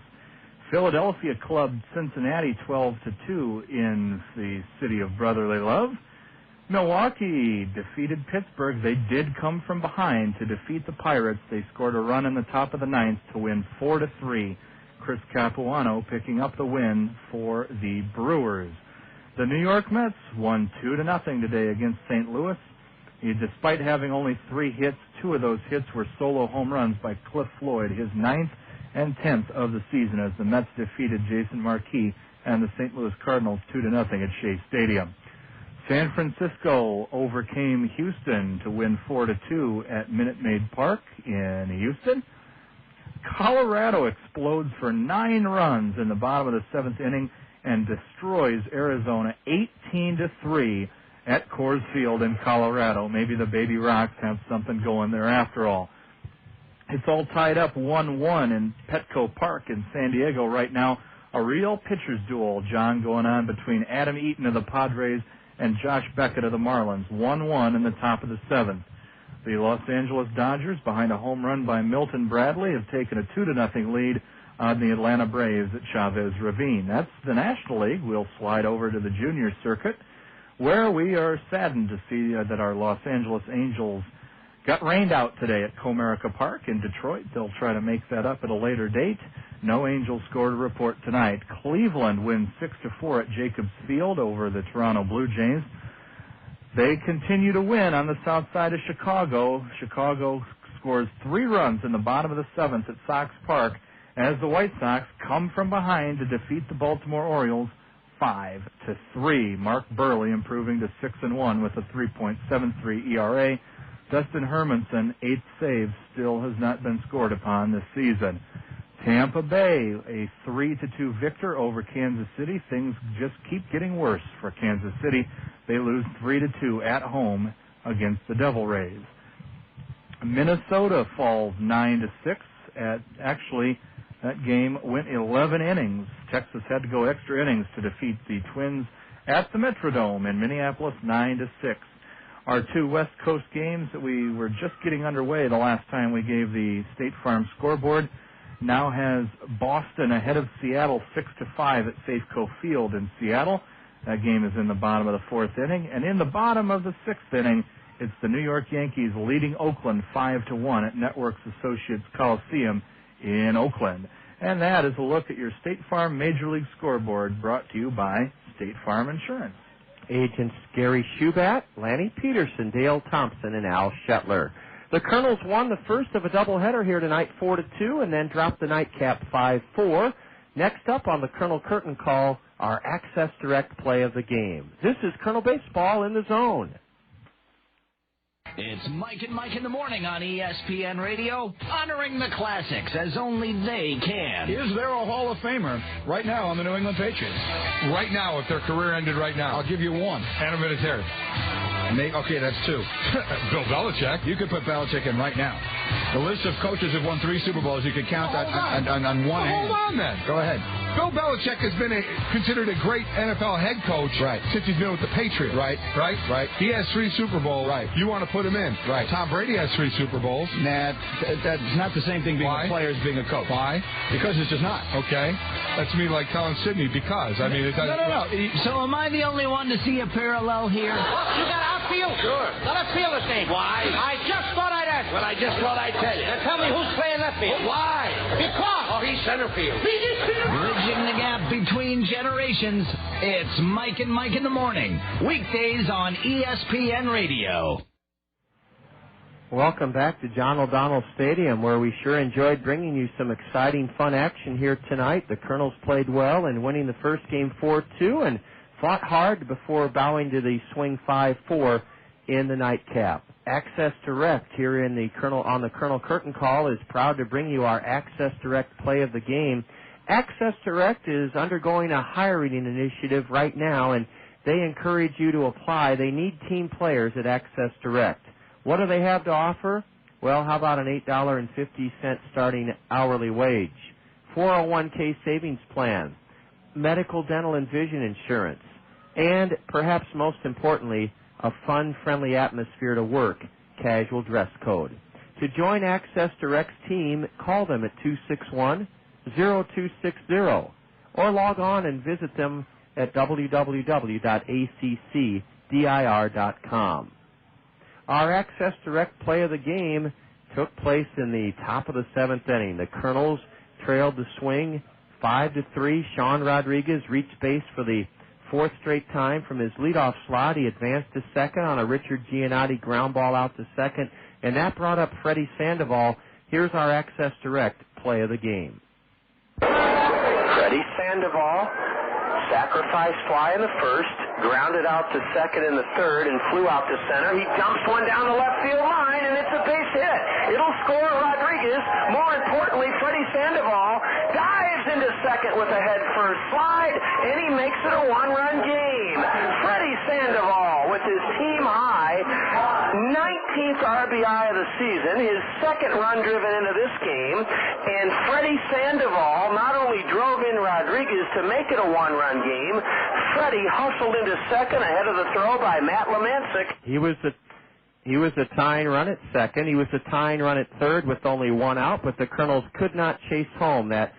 Philadelphia clubbed Cincinnati 12-2 in the city of brotherly love. Milwaukee defeated Pittsburgh. They did come from behind to defeat the Pirates. They scored a run in the top of the ninth to win 4-3. Chris Capuano picking up the win for the Brewers. The New York Mets won 2-0 today against St. Louis. Despite having only 3 hits, 2 of those hits were solo home runs by Cliff Floyd, his 9th and 10th of the season, as the Mets defeated Jason Marquis and the St. Louis Cardinals 2-0 at Shea Stadium. San Francisco overcame Houston to win 4-2 at Minute Maid Park in Houston. Colorado explodes for 9 runs in the bottom of the 7th inning and destroys Arizona 18-3 at Coors Field in Colorado. Maybe the Baby Rocks have something going there after all. It's all tied up 1-1 in Petco Park in San Diego right now. A real pitcher's duel, John, going on between Adam Eaton of the Padres and Josh Beckett of the Marlins. 1-1 in the top of the 7th. The Los Angeles Dodgers, behind a home run by Milton Bradley, have taken a 2-0 lead on the Atlanta Braves at Chavez Ravine. That's the National League. We'll slide over to the junior circuit, where we are saddened to see that our Los Angeles Angels got rained out today at Comerica Park in Detroit. They'll try to make that up at a later date. No Angels score to report tonight. Cleveland wins 6-4 at Jacobs Field over the Toronto Blue Jays. They continue to win on the south side of Chicago. Chicago scores 3 runs in the bottom of the 7th at Sox Park as the White Sox come from behind to defeat the Baltimore Orioles 5-3. Mark Burley improving to 6-1 with a 3.73 ERA. Dustin Hermanson, 8th save, still has not been scored upon this season. Tampa Bay, a 3-2 victor over Kansas City. Things just keep getting worse for Kansas City. They lose 3-2 at home against the Devil Rays. Minnesota falls 9-6 Actually, that game went 11 innings. Texas had to go extra innings to defeat the Twins at the Metrodome in Minneapolis 9-6. Our two West Coast games that we were just getting underway the last time we gave the State Farm scoreboard now has Boston ahead of Seattle 6-5 at Safeco Field in Seattle. That game is in the bottom of the fourth inning. And in the bottom of the sixth inning, it's the New York Yankees leading Oakland 5-1 at Networks Associates Coliseum in Oakland. And that is a look at your State Farm Major League Scoreboard, brought to you by State Farm Insurance. Agents Gary Schubat, Lanny Peterson, Dale Thompson, and Al Shetler. The Kernels won the first of a doubleheader here tonight 4-2, and then dropped the nightcap 5-4. Next up on the Kernel Curtain Call, our Access Direct play of the game. This is Kernel Baseball in the Zone. It's Mike and Mike in the Morning on ESPN Radio, honoring the classics as only they can. Is there a Hall of Famer right now on the New England Patriots? Right now, if their career ended right now. I'll give you one. Hannah Vinatieri. Okay, that's two. Bill Belichick. You could put Belichick in right now. The list of coaches who've won 3 Super Bowls, you could count on one hand. Hold on, then. Go ahead. Bill Belichick has been considered a great NFL head coach since he's been with the Patriots. Right. He has 3 Super Bowls. Right. You want to put him in. Right. Tom Brady has 3 Super Bowls. Nah, that's not the same thing being a player as being a coach. Why? Because it's just not. Okay. That's me like telling Sidney because. I mean, it doesn't. No. So am I the only one to see a parallel here? You got outfield? Sure. Now let's field this thing. Why? I just thought I'd ask. Well, I just thought I'd tell you. Now tell me who's playing left field. Why? Because. Oh, he's center field. Bridging the gap between generations, it's Mike and Mike in the Morning. Weekdays on ESPN Radio. Welcome back to John O'Donnell Stadium, where we sure enjoyed bringing you some exciting, fun action here tonight. The Kernels played well in winning the first game 4-2 and fought hard before bowing to the swing 5-4 in the nightcap. Access Direct here in the on the Kernel Curtain Call is proud to bring you our Access Direct play of the game. Access Direct is undergoing a hiring initiative right now, and they encourage you to apply. They need team players at Access Direct. What do they have to offer? Well, how about an $8.50 starting hourly wage, 401k savings plan, medical, dental, and vision insurance, and perhaps most importantly, a fun, friendly atmosphere to work, casual dress code. To join Access Direct's team, call them at 261-0260 or log on and visit them at www.accdir.com. Our Access Direct play of the game took place in the top of the 7th inning. The Kernels trailed the swing 5-3. Sean Rodriguez reached base for the 4th straight time from his leadoff slot. He advanced to second on a Richard Giannotti ground ball out to second, and that brought up Freddie Sandoval. Here's our Access Direct play of the game. Freddie Sandoval, sacrifice fly in the first, grounded out to second in the third, and flew out to center. He dumps one down the left field line, and it's a base hit. It'll score Rodriguez. More importantly, Freddie Sandoval dives into second with a head-first slide, and he makes it a one-run game. Freddie Sandoval with his team high 19th RBI of the season, his second run driven into this game, and Freddie Sandoval not only drove in Rodriguez to make it a one-run game, Freddie hustled into second ahead of the throw by Matt Lemancic. He was the tying run at second. He was the tying run at third with only one out, but the Kernels could not chase home that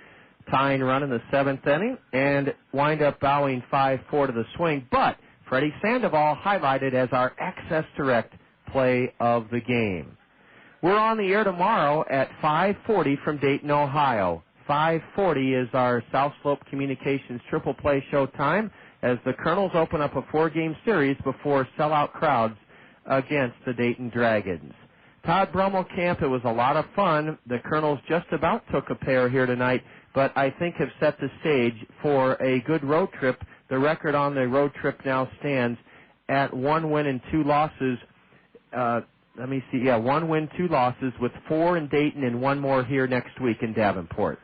tying run in the 7th inning and wind up bowing 5-4 to the swing. But Freddie Sandoval highlighted as our Access Direct play of the game. We're on the air tomorrow at 5:40 from Dayton, Ohio. 5:40 is our South Slope Communications triple play show time as the Kernels open up a 4-game series before sellout crowds against the Dayton Dragons. Todd Brummelkamp, it was a lot of fun. The Kernels just about took a pair here tonight, but I think have set the stage for a good road trip. The record on the road trip now stands at 1 win and 2 losses. 1 win, 2 losses with 4 in Dayton and 1 more here next week in Davenport.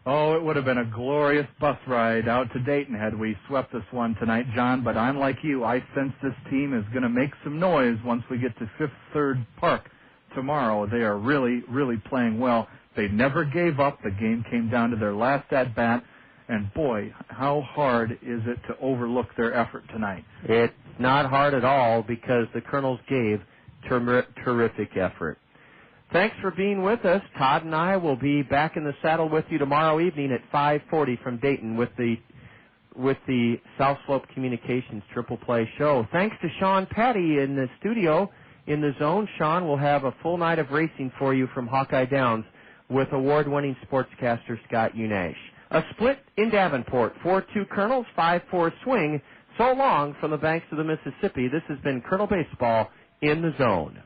Oh, it would have been a glorious bus ride out to Dayton had we swept this one tonight, John, but I'm like you. I sense this team is going to make some noise once we get to Fifth Third Park tomorrow. They are really, really playing well. They never gave up. The game came down to their last at-bat. And, boy, how hard is it to overlook their effort tonight? It's not hard at all because the Kernels gave terrific effort. Thanks for being with us. Todd and I will be back in the saddle with you tomorrow evening at 5:40 from Dayton with the South Slope Communications Triple Play show. Thanks to Sean Patty in the studio in the zone. Sean will have a full night of racing for you from Hawkeye Downs with award-winning sportscaster Scott Unash. A split in Davenport, 4-2 Kernels, 5-4 Swing. So long from the banks of the Mississippi. This has been Kernel Baseball in the Zone.